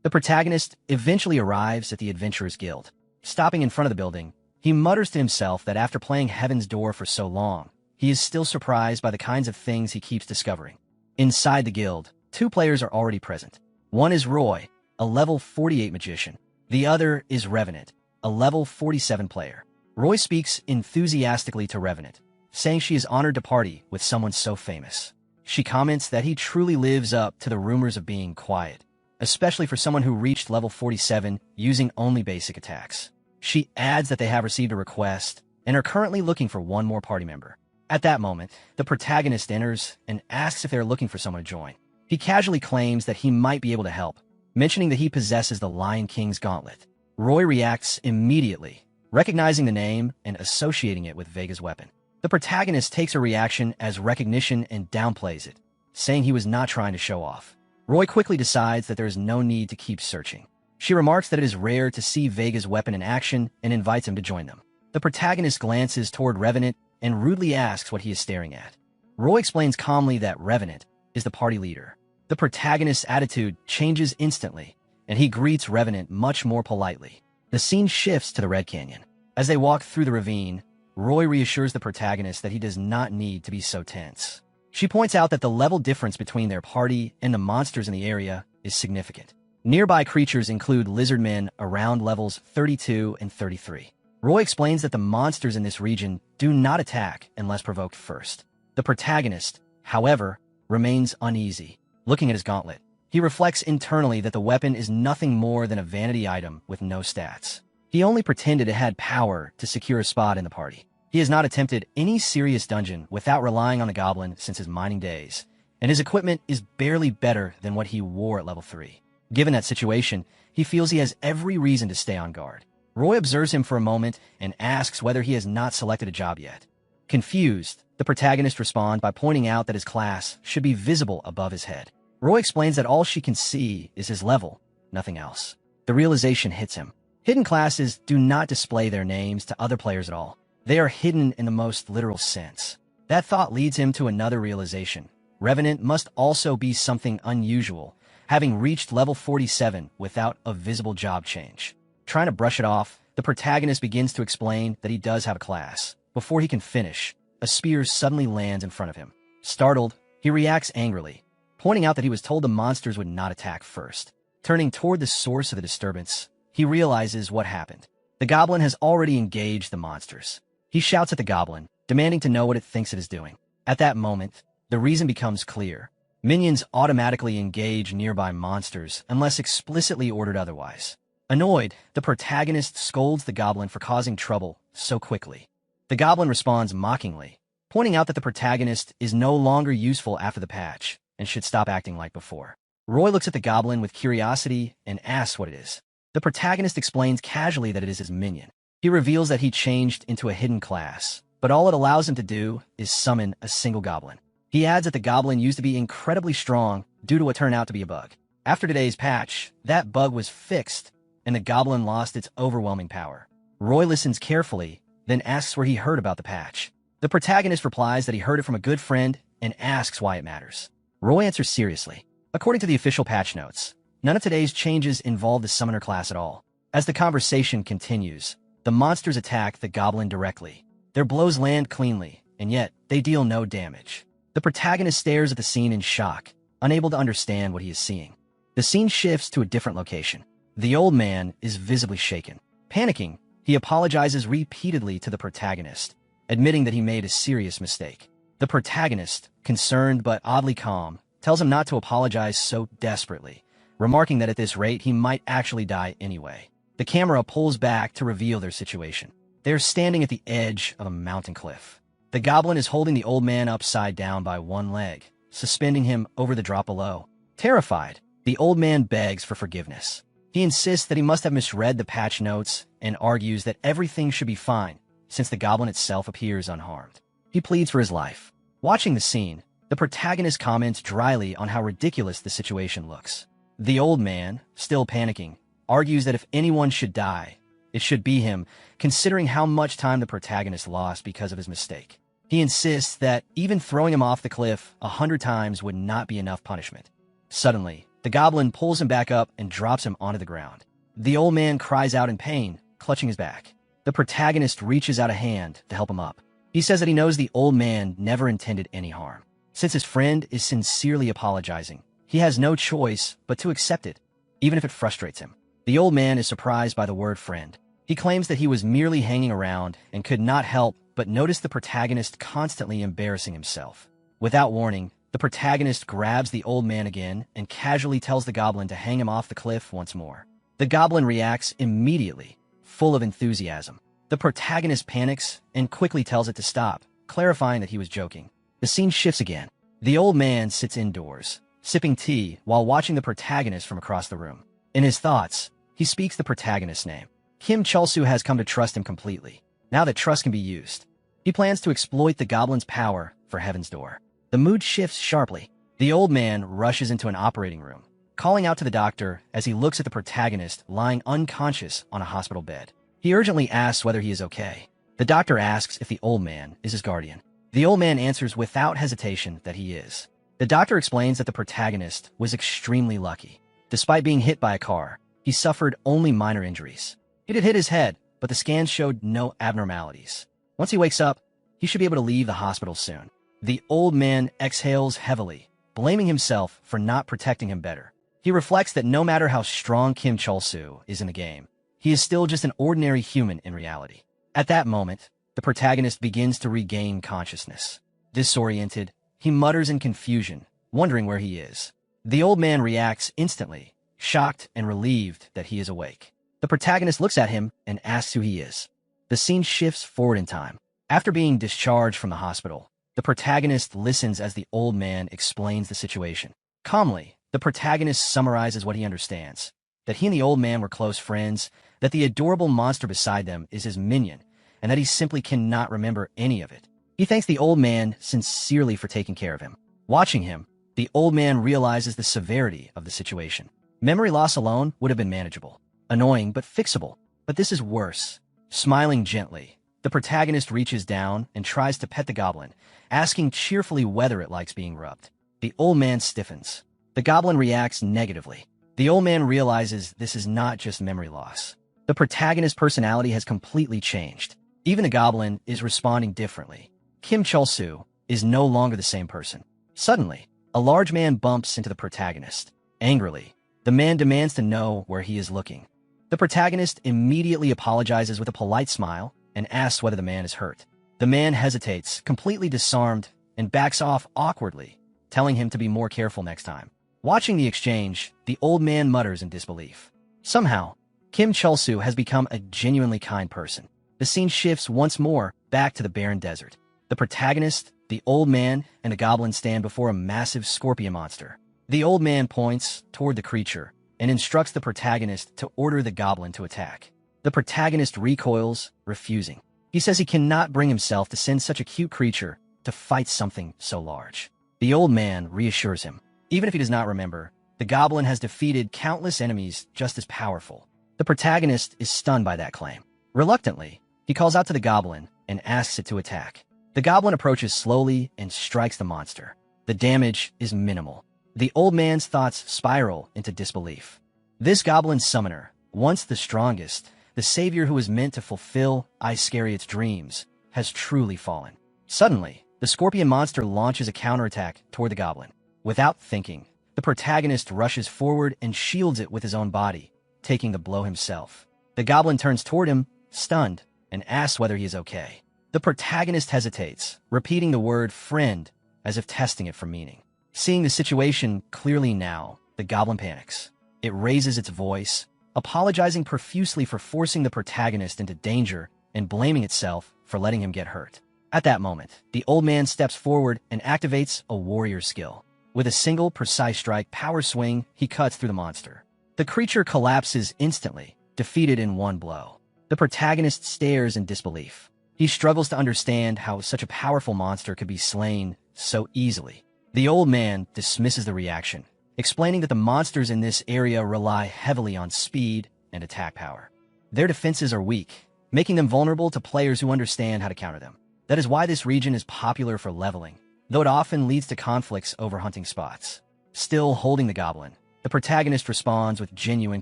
The protagonist eventually arrives at the Adventurers Guild. Stopping in front of the building, he mutters to himself that after playing Heaven's Door for so long, he is still surprised by the kinds of things he keeps discovering. Inside the guild, 2 players are already present. One is Roy, a level 48 magician. The other is Revenant, a level 47 player. Roy speaks enthusiastically to Revenant, saying she is honored to party with someone so famous. She comments that he truly lives up to the rumors of being quiet, especially for someone who reached level 47 using only basic attacks. She adds that they have received a request and are currently looking for one more party member. At that moment, the protagonist enters and asks if they are looking for someone to join. He casually claims that he might be able to help, mentioning that he possesses the Lion King's gauntlet. Roy reacts immediately, recognizing the name and associating it with Vega's weapon. The protagonist takes her reaction as recognition and downplays it, saying he was not trying to show off. Roy quickly decides that there is no need to keep searching. She remarks that it is rare to see Vega's weapon in action and invites him to join them. The protagonist glances toward Revenant and rudely asks what he is staring at. Roy explains calmly that Revenant is the party leader. The protagonist's attitude changes instantly, and he greets Revenant much more politely. The scene shifts to the Red Canyon. As they walk through the ravine, Roy reassures the protagonist that he does not need to be so tense. She points out that the level difference between their party and the monsters in the area is significant. Nearby creatures include lizard men around levels 32 and 33. Roy explains that the monsters in this region do not attack unless provoked first. The protagonist, however, remains uneasy. Looking at his gauntlet, he reflects internally that the weapon is nothing more than a vanity item with no stats. He only pretended it had power to secure a spot in the party. He has not attempted any serious dungeon without relying on the Goblin since his mining days, and his equipment is barely better than what he wore at level 3. Given that situation, he feels he has every reason to stay on guard. Roy observes him for a moment and asks whether he has not selected a job yet. Confused, the protagonist responds by pointing out that his class should be visible above his head. Roy explains that all she can see is his level, nothing else. The realization hits him. Hidden classes do not display their names to other players at all. They are hidden in the most literal sense. That thought leads him to another realization. Revenant must also be something unusual, having reached level 47 without a visible job change. Trying to brush it off, the protagonist begins to explain that he does have a class. Before he can finish, a spear suddenly lands in front of him. Startled, he reacts angrily, pointing out that he was told the monsters would not attack first. Turning toward the source of the disturbance, he realizes what happened. The Goblin has already engaged the monsters. He shouts at the Goblin, demanding to know what it thinks it is doing. At that moment, the reason becomes clear. Minions automatically engage nearby monsters unless explicitly ordered otherwise. Annoyed, the protagonist scolds the goblin for causing trouble so quickly. The goblin responds mockingly, pointing out that the protagonist is no longer useful after the patch and should stop acting like before. Roy looks at the goblin with curiosity and asks what it is. The protagonist explains casually that it is his minion. He reveals that he changed into a hidden class, but all it allows him to do is summon a single goblin. He adds that the goblin used to be incredibly strong due to what turned out to be a bug. After today's patch, that bug was fixed, and the goblin lost its overwhelming power. Roy listens carefully, then asks where he heard about the patch. The protagonist replies that he heard it from a good friend and asks why it matters. Roy answers seriously. According to the official patch notes, none of today's changes involve the summoner class at all. As the conversation continues, the monsters attack the goblin directly. Their blows land cleanly, and yet they deal no damage. The protagonist stares at the scene in shock, unable to understand what he is seeing. The scene shifts to a different location. The old man is visibly shaken. Panicking, he apologizes repeatedly to the protagonist, admitting that he made a serious mistake. The protagonist, concerned but oddly calm, tells him not to apologize so desperately, remarking that at this rate he might actually die anyway. The camera pulls back to reveal their situation. They are standing at the edge of a mountain cliff. The goblin is holding the old man upside down by one leg, suspending him over the drop below. Terrified, the old man begs for forgiveness. He insists that he must have misread the patch notes and argues that everything should be fine, since the goblin itself appears unharmed. He pleads for his life. Watching the scene, the protagonist comments dryly on how ridiculous the situation looks. The old man, still panicking, argues that if anyone should die, it should be him, considering how much time the protagonist lost because of his mistake. He insists that even throwing him off the cliff 100 times would not be enough punishment. Suddenly, the goblin pulls him back up and drops him onto the ground. The old man cries out in pain, clutching his back. The protagonist reaches out a hand to help him up. He says that he knows the old man never intended any harm. Since his friend is sincerely apologizing, he has no choice but to accept it, even if it frustrates him. The old man is surprised by the word friend. He claims that he was merely hanging around and could not help but notice the protagonist constantly embarrassing himself. Without warning, the protagonist grabs the old man again and casually tells the goblin to hang him off the cliff once more. The goblin reacts immediately, full of enthusiasm. The protagonist panics and quickly tells it to stop, clarifying that he was joking. The scene shifts again. The old man sits indoors, sipping tea while watching the protagonist from across the room. In his thoughts, he speaks the protagonist's name. Kim Chulsu has come to trust him completely. Now that trust can be used, he plans to exploit the goblin's power for Heaven's Door. The mood shifts sharply. The old man rushes into an operating room, calling out to the doctor as he looks at the protagonist lying unconscious on a hospital bed. He urgently asks whether he is okay. The doctor asks if the old man is his guardian. The old man answers without hesitation that he is. The doctor explains that the protagonist was extremely lucky. Despite being hit by a car, he suffered only minor injuries. It had hit his head, but the scans showed no abnormalities. Once he wakes up, he should be able to leave the hospital soon. The old man exhales heavily, blaming himself for not protecting him better. He reflects that no matter how strong Kim Chulsu is in the game, he is still just an ordinary human in reality. At that moment, the protagonist begins to regain consciousness. Disoriented, he mutters in confusion, wondering where he is. The old man reacts instantly, shocked and relieved that he is awake. The protagonist looks at him and asks who he is. The scene shifts forward in time. After being discharged from the hospital, the protagonist listens as the old man explains the situation. Calmly, the protagonist summarizes what he understands, that he and the old man were close friends, that the adorable monster beside them is his minion, and that he simply cannot remember any of it. He thanks the old man sincerely for taking care of him. Watching him, the old man realizes the severity of the situation. Memory loss alone would have been manageable, annoying but fixable, but this is worse. Smiling gently, the protagonist reaches down and tries to pet the goblin, asking cheerfully whether it likes being rubbed. The old man stiffens. The goblin reacts negatively. The old man realizes this is not just memory loss. The protagonist's personality has completely changed. Even the goblin is responding differently. Kim Chulsu is no longer the same person. Suddenly, a large man bumps into the protagonist. Angrily, the man demands to know where he is looking. The protagonist immediately apologizes with a polite smile and asks whether the man is hurt. The man hesitates, completely disarmed, and backs off awkwardly, telling him to be more careful next time. Watching the exchange, the old man mutters in disbelief. Somehow, Kim Chul-soo has become a genuinely kind person. The scene shifts once more back to the barren desert. The protagonist, the old man, and the goblin stand before a massive scorpion monster. The old man points toward the creature and instructs the protagonist to order the goblin to attack. The protagonist recoils, refusing. He says he cannot bring himself to send such a cute creature to fight something so large. The old man reassures him. Even if he does not remember, the goblin has defeated countless enemies just as powerful. The protagonist is stunned by that claim. Reluctantly, he calls out to the goblin and asks it to attack. The goblin approaches slowly and strikes the monster. The damage is minimal. The old man's thoughts spiral into disbelief. This goblin summoner, once the strongest, the savior who was meant to fulfill Iscariot's dreams, has truly fallen. Suddenly, the scorpion monster launches a counterattack toward the goblin. Without thinking, the protagonist rushes forward and shields it with his own body, taking the blow himself. The goblin turns toward him, stunned, and asks whether he is okay. The protagonist hesitates, repeating the word friend as if testing it for meaning. Seeing the situation clearly now, the goblin panics. It raises its voice, apologizing profusely for forcing the protagonist into danger and blaming itself for letting him get hurt. At that moment, the old man steps forward and activates a warrior skill. With a single precise strike power swing, he cuts through the monster. The creature collapses instantly, defeated in one blow. The protagonist stares in disbelief. He struggles to understand how such a powerful monster could be slain so easily. The old man dismisses the reaction, explaining that the monsters in this area rely heavily on speed and attack power. Their defenses are weak, making them vulnerable to players who understand how to counter them. That is why this region is popular for leveling, though it often leads to conflicts over hunting spots. Still holding the goblin, the protagonist responds with genuine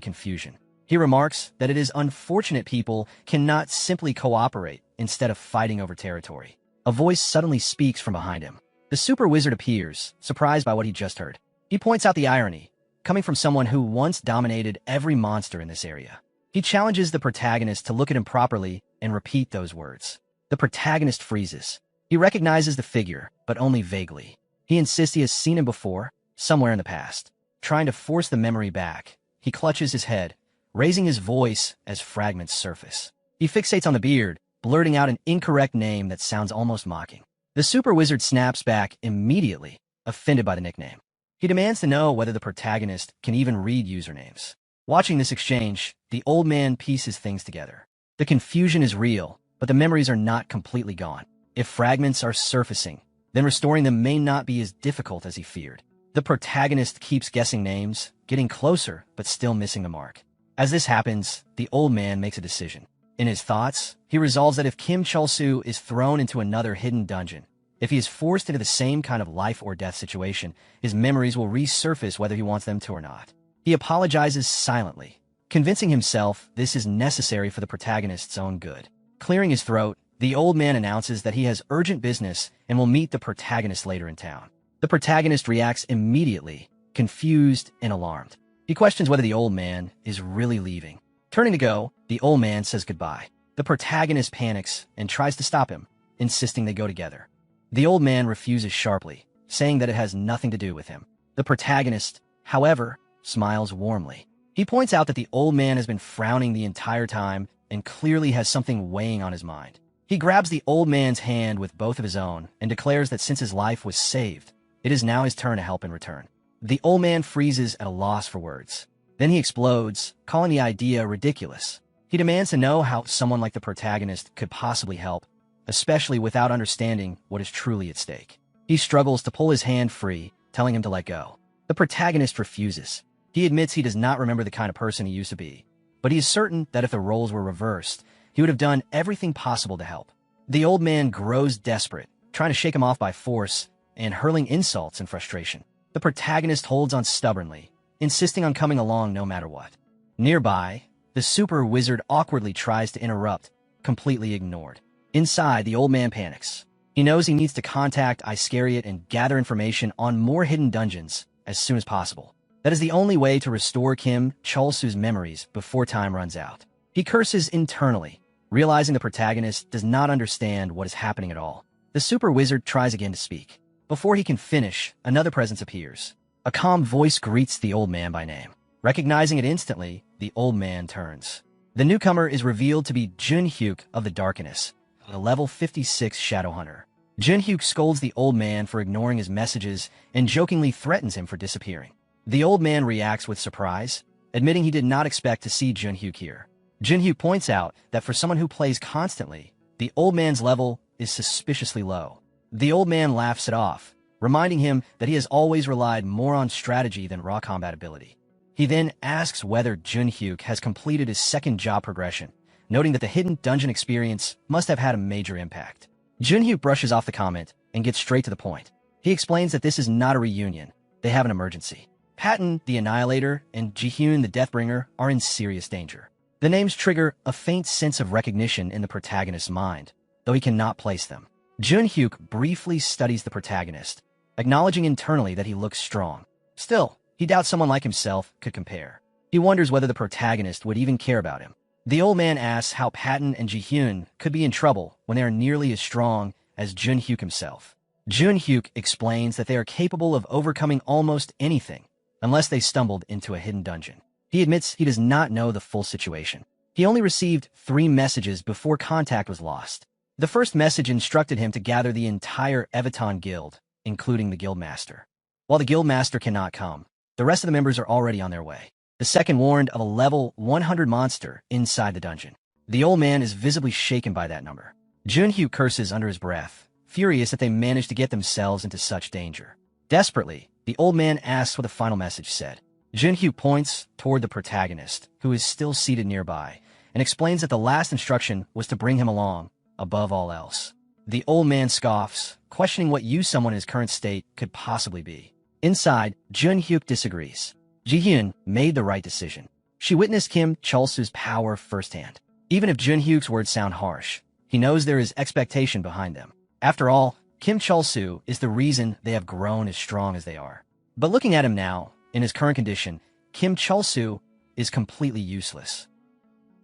confusion. He remarks that it is unfortunate people cannot simply cooperate instead of fighting over territory. A voice suddenly speaks from behind him. The super wizard appears, surprised by what he just heard. He points out the irony, coming from someone who once dominated every monster in this area. He challenges the protagonist to look at him properly and repeat those words. The protagonist freezes. He recognizes the figure, but only vaguely. He insists he has seen him before, somewhere in the past. Trying to force the memory back, he clutches his head, raising his voice as fragments surface. He fixates on the beard, blurting out an incorrect name that sounds almost mocking. The super wizard snaps back immediately, offended by the nickname. He demands to know whether the protagonist can even read usernames. Watching this exchange, the old man pieces things together. The confusion is real, but the memories are not completely gone. If fragments are surfacing, then restoring them may not be as difficult as he feared. The protagonist keeps guessing names, getting closer, but still missing the mark. As this happens, the old man makes a decision. In his thoughts, he resolves that if Kim Chul-soo is thrown into another hidden dungeon, if he is forced into the same kind of life or death situation, his memories will resurface whether he wants them to or not. He apologizes silently, convincing himself this is necessary for the protagonist's own good. Clearing his throat, the old man announces that he has urgent business and will meet the protagonist later in town. The protagonist reacts immediately, confused and alarmed. He questions whether the old man is really leaving. Turning to go, the old man says goodbye. The protagonist panics and tries to stop him, insisting they go together. The old man refuses sharply, saying that it has nothing to do with him. The protagonist, however, smiles warmly. He points out that the old man has been frowning the entire time and clearly has something weighing on his mind. He grabs the old man's hand with both of his own and declares that since his life was saved, it is now his turn to help in return. The old man freezes at a loss for words. Then he explodes, calling the idea ridiculous. He demands to know how someone like the protagonist could possibly help, especially without understanding what is truly at stake. He struggles to pull his hand free, telling him to let go. The protagonist refuses. He admits he does not remember the kind of person he used to be, but he is certain that if the roles were reversed, he would have done everything possible to help. The old man grows desperate, trying to shake him off by force and hurling insults in frustration. The protagonist holds on stubbornly, insisting on coming along no matter what. Nearby, the super wizard awkwardly tries to interrupt, completely ignored. Inside, the old man panics. He knows he needs to contact Iscariot and gather information on more hidden dungeons as soon as possible. That is the only way to restore Kim Chul-soo's memories before time runs out. He curses internally, realizing the protagonist does not understand what is happening at all. The super wizard tries again to speak. Before he can finish, another presence appears. A calm voice greets the old man by name. Recognizing it instantly, the old man turns. The newcomer is revealed to be Jun-hyuk of the Darkness, a level 56 Shadow Hunter. Jun-hyuk scolds the old man for ignoring his messages and jokingly threatens him for disappearing. The old man reacts with surprise, admitting he did not expect to see Jun-hyuk here. Jun-hyuk points out that for someone who plays constantly, the old man's level is suspiciously low. The old man laughs it off, reminding him that he has always relied more on strategy than raw combat ability. He then asks whether Jun-hyuk has completed his second job progression, noting that the hidden dungeon experience must have had a major impact. Jun-hyuk brushes off the comment and gets straight to the point. He explains that this is not a reunion, they have an emergency. Patton, the Annihilator, and Ji-hyun, the Deathbringer, are in serious danger. The names trigger a faint sense of recognition in the protagonist's mind, though he cannot place them. Jun-hyuk briefly studies the protagonist, acknowledging internally that he looks strong. Still, he doubts someone like himself could compare. He wonders whether the protagonist would even care about him. The old man asks how Patton and Ji-hyun could be in trouble when they are nearly as strong as Jun-hyuk himself. Jun-hyuk explains that they are capable of overcoming almost anything, unless they stumbled into a hidden dungeon. He admits he does not know the full situation. He only received 3 messages before contact was lost. The first message instructed him to gather the entire Evaton Guild, including the Guildmaster. While the Guildmaster cannot come, the rest of the members are already on their way. The second warned of a level 100 monster inside the dungeon. The old man is visibly shaken by that number. Jun-hyuk curses under his breath, furious that they managed to get themselves into such danger. Desperately, the old man asks what the final message said. Jun-hyuk points toward the protagonist, who is still seated nearby, and explains that the last instruction was to bring him along, above all else. The old man scoffs, questioning what use someone in his current state could possibly be. Inside, Jun-hyuk disagrees. Ji-hyun made the right decision. She witnessed Kim Chul-soo's power firsthand. Even if Jun-hyuk's words sound harsh, he knows there is expectation behind them. After all, Kim Chul-soo is the reason they have grown as strong as they are. But looking at him now, in his current condition, Kim Chul-soo is completely useless.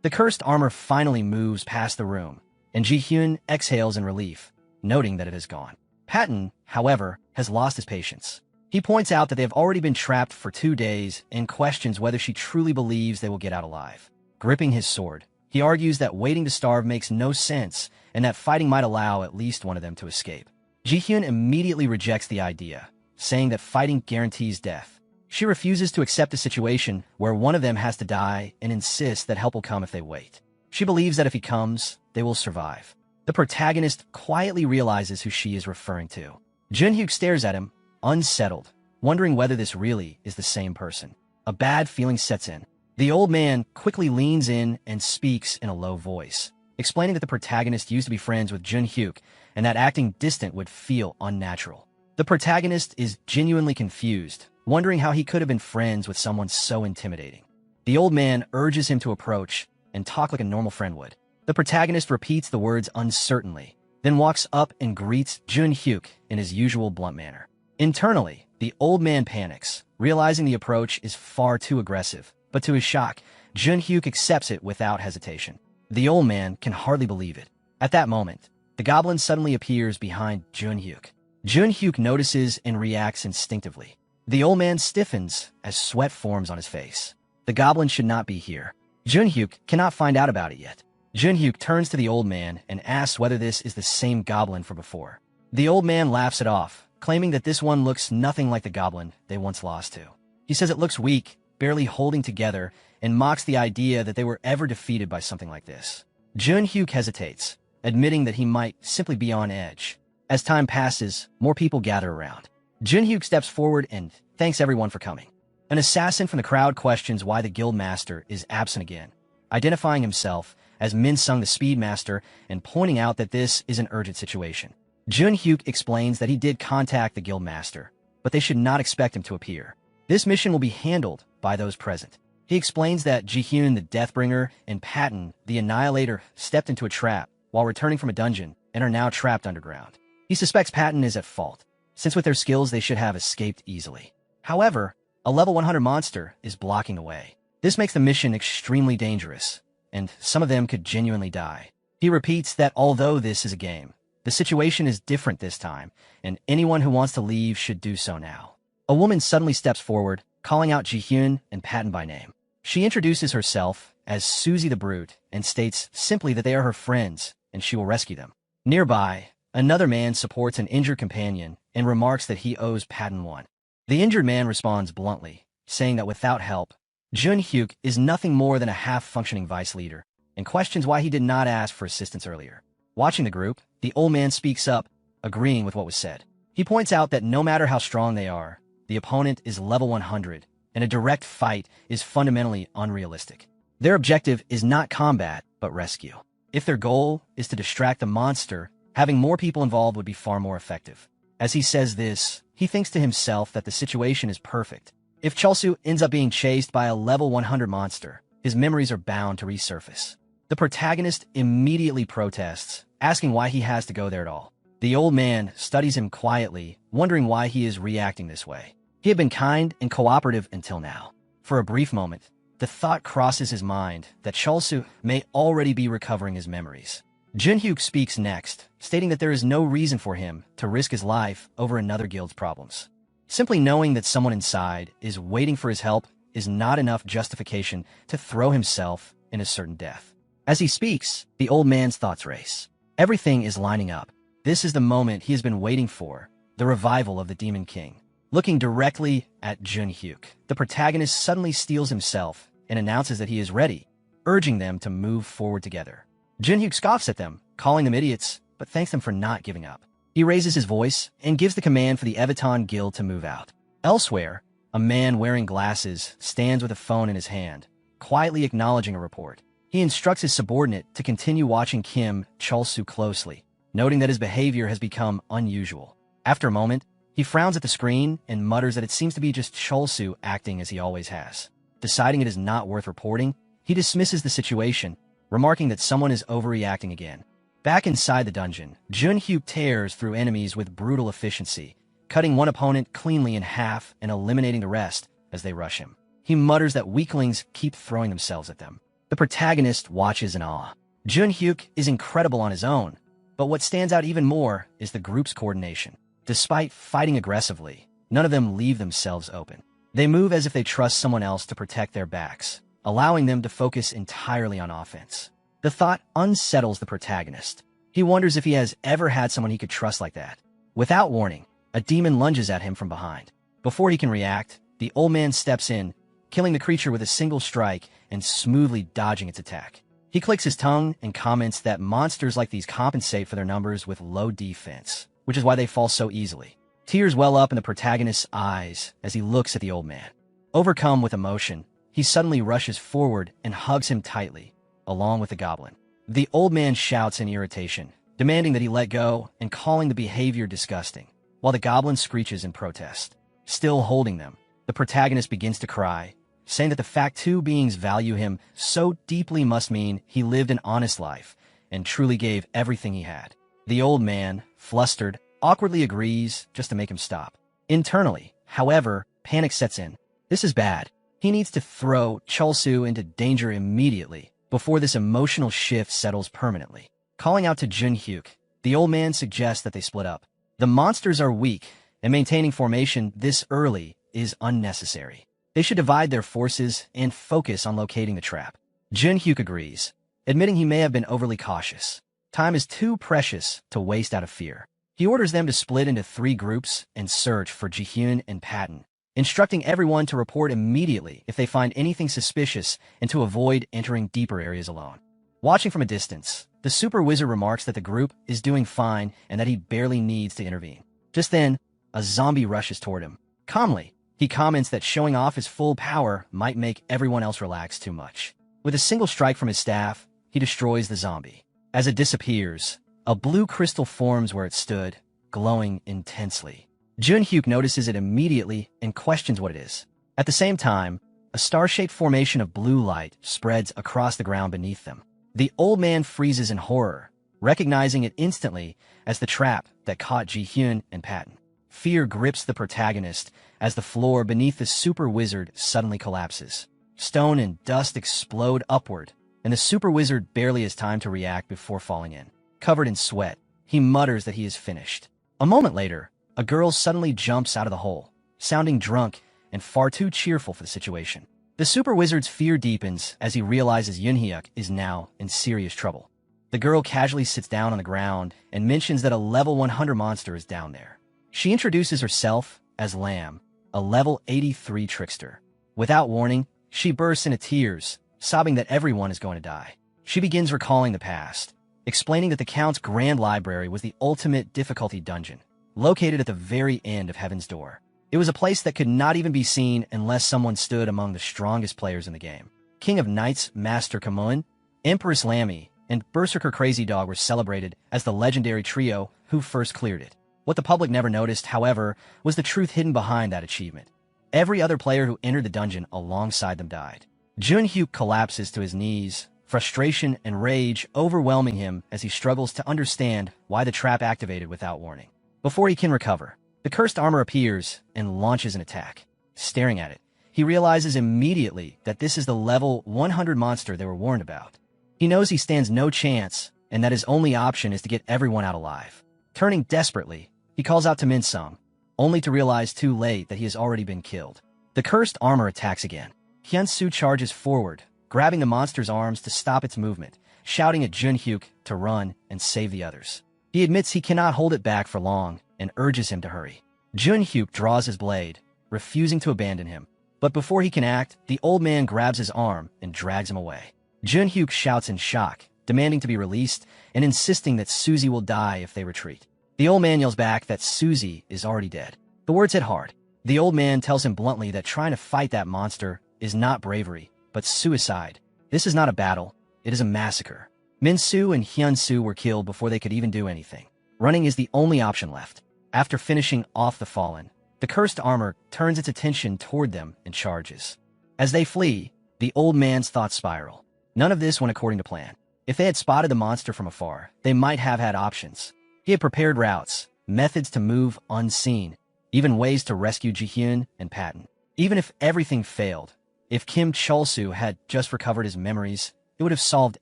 The cursed armor finally moves past the room, and Ji-hyun exhales in relief, noting that it is gone. Patton, however, has lost his patience. He points out that they have already been trapped for 2 days and questions whether she truly believes they will get out alive. Gripping his sword, he argues that waiting to starve makes no sense and that fighting might allow at least one of them to escape. Ji-hyun immediately rejects the idea, saying that fighting guarantees death. She refuses to accept a situation where one of them has to die and insists that help will come if they wait. She believes that if he comes, they will survive. The protagonist quietly realizes who she is referring to. Jun-hyuk stares at him, unsettled, wondering whether this really is the same person. A bad feeling sets in. The old man quickly leans in and speaks in a low voice, explaining that the protagonist used to be friends with Jun-hyuk and that acting distant would feel unnatural. The protagonist is genuinely confused, wondering how he could have been friends with someone so intimidating. The old man urges him to approach and talk like a normal friend would. The protagonist repeats the words uncertainly, then walks up and greets Jun-hyuk in his usual blunt manner. Internally, the old man panics, realizing the approach is far too aggressive, but to his shock, Jun-hyuk accepts it without hesitation. The old man can hardly believe it. At that moment, the goblin suddenly appears behind Jun-hyuk. Jun-hyuk notices and reacts instinctively. The old man stiffens as sweat forms on his face. The goblin should not be here. Jun-hyuk cannot find out about it yet. Jun-hyuk turns to the old man and asks whether this is the same goblin from before. The old man laughs it off, claiming that this one looks nothing like the goblin they once lost to. He says it looks weak, barely holding together, and mocks the idea that they were ever defeated by something like this. Jun-hyuk hesitates, admitting that he might simply be on edge. As time passes, more people gather around. Jun-hyuk steps forward and thanks everyone for coming. An assassin from the crowd questions why the Guildmaster is absent again, identifying himself as Min-sung the Speedmaster and pointing out that this is an urgent situation. Jun-hyuk explains that he did contact the Guildmaster, but they should not expect him to appear. This mission will be handled by those present. He explains that Ji-hyun the Deathbringer and Patton the Annihilator stepped into a trap while returning from a dungeon and are now trapped underground. He suspects Patton is at fault, since with their skills they should have escaped easily. However, a level 100 monster is blocking the way. This makes the mission extremely dangerous, and some of them could genuinely die. He repeats that although this is a game, the situation is different this time, and anyone who wants to leave should do so now. A woman suddenly steps forward, calling out Ji-hyun and Patton by name. She introduces herself as Susie the Brute and states simply that they are her friends and she will rescue them. Nearby, another man supports an injured companion and remarks that he owes Patton one. The injured man responds bluntly, saying that without help, Jun-hyuk is nothing more than a half-functioning vice leader, and questions why he did not ask for assistance earlier. Watching the group, the old man speaks up, agreeing with what was said. He points out that no matter how strong they are, the opponent is level 100, and a direct fight is fundamentally unrealistic. Their objective is not combat, but rescue. If their goal is to distract the monster, having more people involved would be far more effective. As he says this, he thinks to himself that the situation is perfect. If Chulsu ends up being chased by a level 100 monster, his memories are bound to resurface. The protagonist immediately protests, asking why he has to go there at all. The old man studies him quietly, wondering why he is reacting this way. He had been kind and cooperative until now. For a brief moment, the thought crosses his mind that Chulsu may already be recovering his memories. Jun-hyuk speaks next, stating that there is no reason for him to risk his life over another guild's problems. Simply knowing that someone inside is waiting for his help is not enough justification to throw himself in a certain death. As he speaks, the old man's thoughts race. Everything is lining up. This is the moment he has been waiting for, the revival of the Demon King. Looking directly at Jun-hyuk, the protagonist suddenly steels himself and announces that he is ready, urging them to move forward together. Jun-hyuk scoffs at them, calling them idiots, but thanks them for not giving up. He raises his voice and gives the command for the Eviton Guild to move out. Elsewhere, a man wearing glasses stands with a phone in his hand, quietly acknowledging a report. He instructs his subordinate to continue watching Kim Chulsu closely, noting that his behavior has become unusual. After a moment, he frowns at the screen and mutters that it seems to be just Chulsu acting as he always has. Deciding it is not worth reporting, he dismisses the situation, remarking that someone is overreacting again. Back inside the dungeon, Jun-hyuk tears through enemies with brutal efficiency, cutting one opponent cleanly in half and eliminating the rest as they rush him. He mutters that weaklings keep throwing themselves at them. The protagonist watches in awe. Jun-hyuk is incredible on his own, but what stands out even more is the group's coordination. Despite fighting aggressively, none of them leave themselves open. They move as if they trust someone else to protect their backs, allowing them to focus entirely on offense. The thought unsettles the protagonist. He wonders if he has ever had someone he could trust like that. Without warning, a demon lunges at him from behind. Before he can react, the old man steps in, killing the creature with a single strike and smoothly dodging its attack. He clicks his tongue and comments that monsters like these compensate for their numbers with low defense, which is why they fall so easily. Tears well up in the protagonist's eyes as he looks at the old man. Overcome with emotion, he suddenly rushes forward and hugs him tightly, along with the goblin. The old man shouts in irritation, demanding that he let go and calling the behavior disgusting, while the goblin screeches in protest. Still holding them, the protagonist begins to cry, saying that the fact two beings value him so deeply must mean he lived an honest life and truly gave everything he had. The old man, flustered, awkwardly agrees just to make him stop. Internally, however, panic sets in. This is bad. He needs to throw Chulsu into danger immediately before this emotional shift settles permanently. Calling out to Jun-hyuk, the old man suggests that they split up. The monsters are weak, and maintaining formation this early is unnecessary. They should divide their forces and focus on locating the trap. Jun-hyuk agrees, admitting he may have been overly cautious. Time is too precious to waste out of fear. He orders them to split into 3 groups and search for Ji-hyun and Patton, instructing everyone to report immediately if they find anything suspicious and to avoid entering deeper areas alone. Watching from a distance, the super wizard remarks that the group is doing fine and that he barely needs to intervene. Just then, a zombie rushes toward him. Calmly, he comments that showing off his full power might make everyone else relax too much. With a single strike from his staff, he destroys the zombie. As it disappears, a blue crystal forms where it stood, glowing intensely. Jun-hyuk notices it immediately and questions what it is. At the same time, a star-shaped formation of blue light spreads across the ground beneath them. The old man freezes in horror, recognizing it instantly as the trap that caught Ji-hyun and Patton. Fear grips the protagonist as the floor beneath the super wizard suddenly collapses. Stone and dust explode upward, and the super wizard barely has time to react before falling in. Covered in sweat, he mutters that he is finished. A moment later, a girl suddenly jumps out of the hole, sounding drunk and far too cheerful for the situation. The super wizard's fear deepens as he realizes Yunhyuk is now in serious trouble. The girl casually sits down on the ground and mentions that a level 100 monster is down there. She introduces herself as Lamb, a level 83 trickster. Without warning, she bursts into tears, sobbing that everyone is going to die. She begins recalling the past, explaining that the Count's Grand Library was the ultimate difficulty dungeon, located at the very end of Heaven's Door. It was a place that could not even be seen unless someone stood among the strongest players in the game. King of Knights Master Kamun, Empress Lammy, and Berserker Crazy Dog were celebrated as the legendary trio who first cleared it. What the public never noticed, however, was the truth hidden behind that achievement. Every other player who entered the dungeon alongside them died. Junhyuk collapses to his knees, frustration and rage overwhelming him as he struggles to understand why the trap activated without warning. Before he can recover, the cursed armor appears and launches an attack. Staring at it, he realizes immediately that this is the level 100 monster they were warned about. He knows he stands no chance and that his only option is to get everyone out alive. Turning desperately, he calls out to Minsung, only to realize too late that he has already been killed. The cursed armor attacks again. Hyunsu charges forward, grabbing the monster's arms to stop its movement, shouting at Junhyuk to run and save the others. He admits he cannot hold it back for long and urges him to hurry. Junhyuk draws his blade, refusing to abandon him. But before he can act, the old man grabs his arm and drags him away. Junhyuk shouts in shock, demanding to be released and insisting that Suzy will die if they retreat. The old man yells back that Suzy is already dead. The words hit hard. The old man tells him bluntly that trying to fight that monster is not bravery, but suicide. This is not a battle, it is a massacre. Minsu and Hyunsu were killed before they could even do anything. Running is the only option left. After finishing off the fallen, the cursed armor turns its attention toward them and charges. As they flee, the old man's thoughts spiral. None of this went according to plan. If they had spotted the monster from afar, they might have had options. He had prepared routes, methods to move unseen, even ways to rescue Jihyun and Patton. Even if everything failed, if Kim Cholsu had just recovered his memories, it would have solved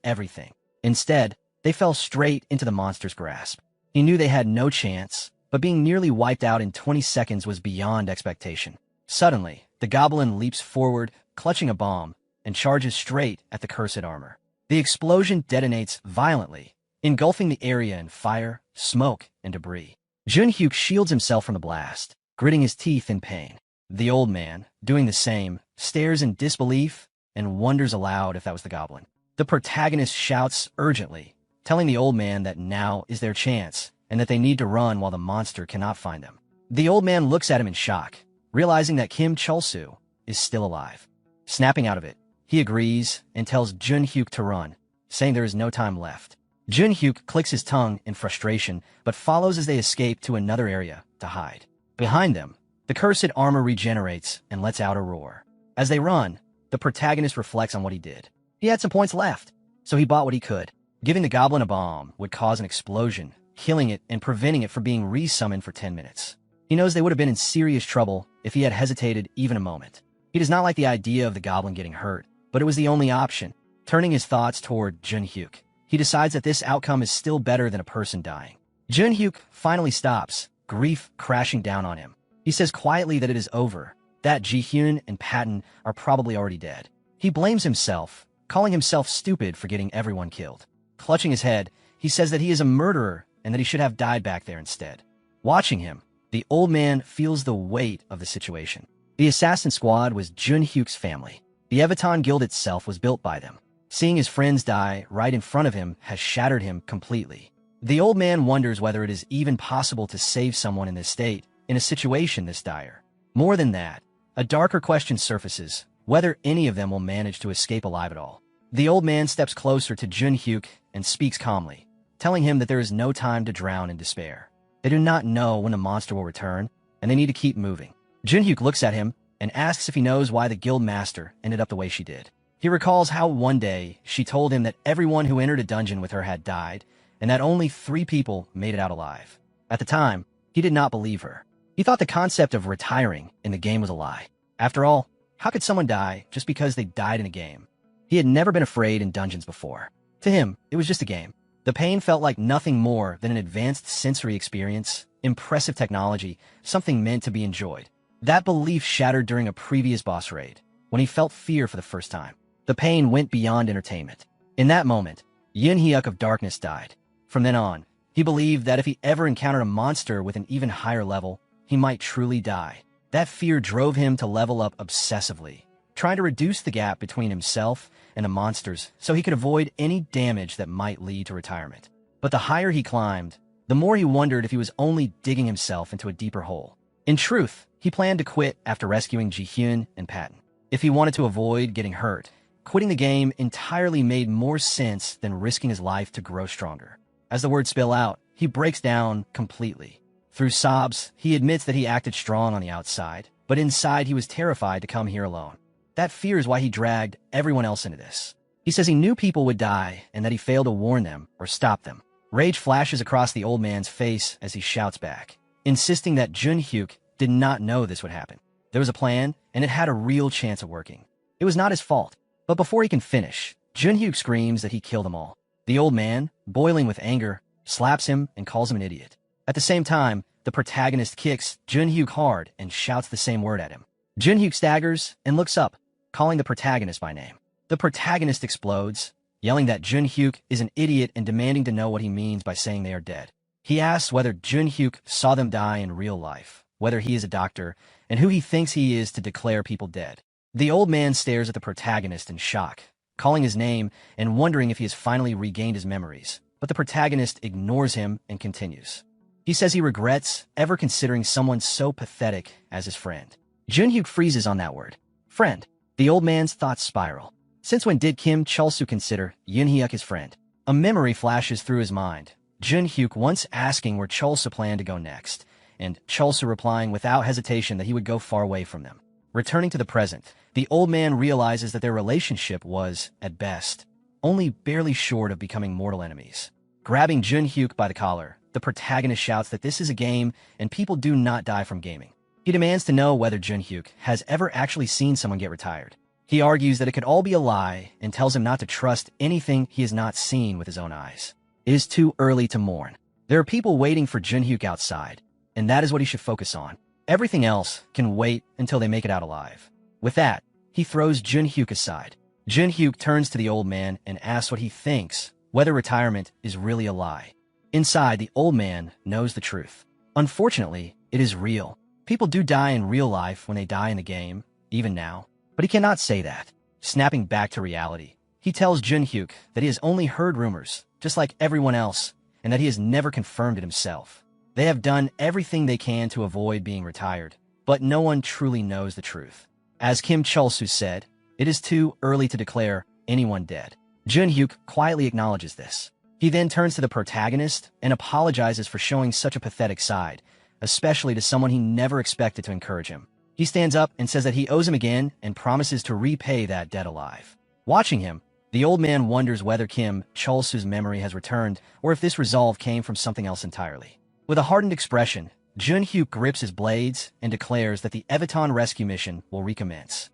everything. Instead, they fell straight into the monster's grasp. He knew they had no chance, but being nearly wiped out in 20 seconds was beyond expectation. Suddenly, the goblin leaps forward, clutching a bomb, and charges straight at the cursed armor. The explosion detonates violently, engulfing the area in fire, smoke, and debris. Junhyuk shields himself from the blast, gritting his teeth in pain. The old man, doing the same, stares in disbelief and wonders aloud if that was the goblin. The protagonist shouts urgently, telling the old man that now is their chance and that they need to run while the monster cannot find them. The old man looks at him in shock, realizing that Kim Cholsu is still alive. Snapping out of it, he agrees and tells Junhyuk to run, saying there is no time left. Junhyuk clicks his tongue in frustration, but follows as they escape to another area to hide. Behind them, the cursed armor regenerates and lets out a roar. As they run, the protagonist reflects on what he did. He had some points left, so he bought what he could. Giving the goblin a bomb would cause an explosion, killing it and preventing it from being resummoned for 10 minutes. He knows they would have been in serious trouble if he had hesitated even a moment. He does not like the idea of the goblin getting hurt, but it was the only option. Turning his thoughts toward Junhyuk, he decides that this outcome is still better than a person dying. Junhyuk finally stops, grief crashing down on him. He says quietly that it is over, that Jihyun and Patton are probably already dead. He blames himself, calling himself stupid for getting everyone killed. Clutching his head, he says that he is a murderer and that he should have died back there instead. Watching him, the old man feels the weight of the situation. The assassin squad was Junhyuk's family. The Evaton Guild itself was built by them. Seeing his friends die right in front of him has shattered him completely. The old man wonders whether it is even possible to save someone in this state, in a situation this dire. More than that, a darker question surfaces, whether any of them will manage to escape alive at all. The old man steps closer to Junhyuk and speaks calmly, telling him that there is no time to drown in despair. They do not know when the monster will return, and they need to keep moving. Junhyuk looks at him and asks if he knows why the guild master ended up the way she did. He recalls how one day she told him that everyone who entered a dungeon with her had died, and that only 3 people made it out alive. At the time, he did not believe her. He thought the concept of retiring in the game was a lie. After all, how could someone die just because they died in a game? He had never been afraid in dungeons before. To him, it was just a game. The pain felt like nothing more than an advanced sensory experience, impressive technology, something meant to be enjoyed. That belief shattered during a previous boss raid. when he felt fear for the first time. The pain went beyond entertainment. In that moment, Yin Hyuk of Darkness died. From then on, he believed that if he ever encountered a monster with an even higher level, he might truly die. That fear drove him to level up obsessively, trying to reduce the gap between himself and the monsters so he could avoid any damage that might lead to retirement. But the higher he climbed, the more he wondered if he was only digging himself into a deeper hole. In truth, he planned to quit after rescuing Ji-hyun and Patton. If he wanted to avoid getting hurt, quitting the game entirely made more sense than risking his life to grow stronger. As the words spill out, he breaks down completely. Through sobs, he admits that he acted strong on the outside, but inside he was terrified to come here alone. That fear is why he dragged everyone else into this. He says he knew people would die and that he failed to warn them or stop them. Rage flashes across the old man's face as he shouts back, insisting that Jun-hyuk did not know this would happen. There was a plan, and it had a real chance of working. It was not his fault. But before he can finish, Jun-hyuk screams that he killed them all. The old man, boiling with anger, slaps him and calls him an idiot. At the same time, the protagonist kicks Jun-hyuk hard and shouts the same word at him. Jun-hyuk staggers and looks up, calling the protagonist by name. The protagonist explodes, yelling that Jun-hyuk is an idiot and demanding to know what he means by saying they are dead. He asks whether Jun-hyuk saw them die in real life, whether he is a doctor, and who he thinks he is to declare people dead. The old man stares at the protagonist in shock, calling his name and wondering if he has finally regained his memories. But the protagonist ignores him and continues. He says he regrets ever considering someone so pathetic as his friend. Jun-hyuk freezes on that word. Friend. The old man's thoughts spiral. Since when did Kim Chul-soo consider Yin-hyuk his friend? A memory flashes through his mind. Jun-hyuk once asking where Chul-soo planned to go next, and Chul-soo replying without hesitation that he would go far away from them. Returning to the present, the old man realizes that their relationship was, at best, only barely short of becoming mortal enemies. Grabbing Jun-hyuk by the collar, the protagonist shouts that this is a game and people do not die from gaming. He demands to know whether Jun-hyuk has ever actually seen someone get retired. He argues that it could all be a lie and tells him not to trust anything he has not seen with his own eyes. It is too early to mourn. There are people waiting for Jun-hyuk outside, and that is what he should focus on. Everything else can wait until they make it out alive. With that, he throws Jun-hyuk aside. Jun-hyuk turns to the old man and asks what he thinks, whether retirement is really a lie. Inside, the old man knows the truth. Unfortunately, it is real. People do die in real life when they die in the game, even now. But he cannot say that. Snapping back to reality, he tells Jun-hyuk that he has only heard rumors, just like everyone else, and that he has never confirmed it himself. They have done everything they can to avoid being retired, but no one truly knows the truth. As Kim Chul-soo said, it is too early to declare anyone dead. Jun-hyuk quietly acknowledges this. He then turns to the protagonist and apologizes for showing such a pathetic side, especially to someone he never expected to encourage him. He stands up and says that he owes him again and promises to repay that debt alive. Watching him, the old man wonders whether Kim Chul-soo's memory has returned or if this resolve came from something else entirely. With a hardened expression, Jun-hyuk grips his blades and declares that the Evaton rescue mission will recommence.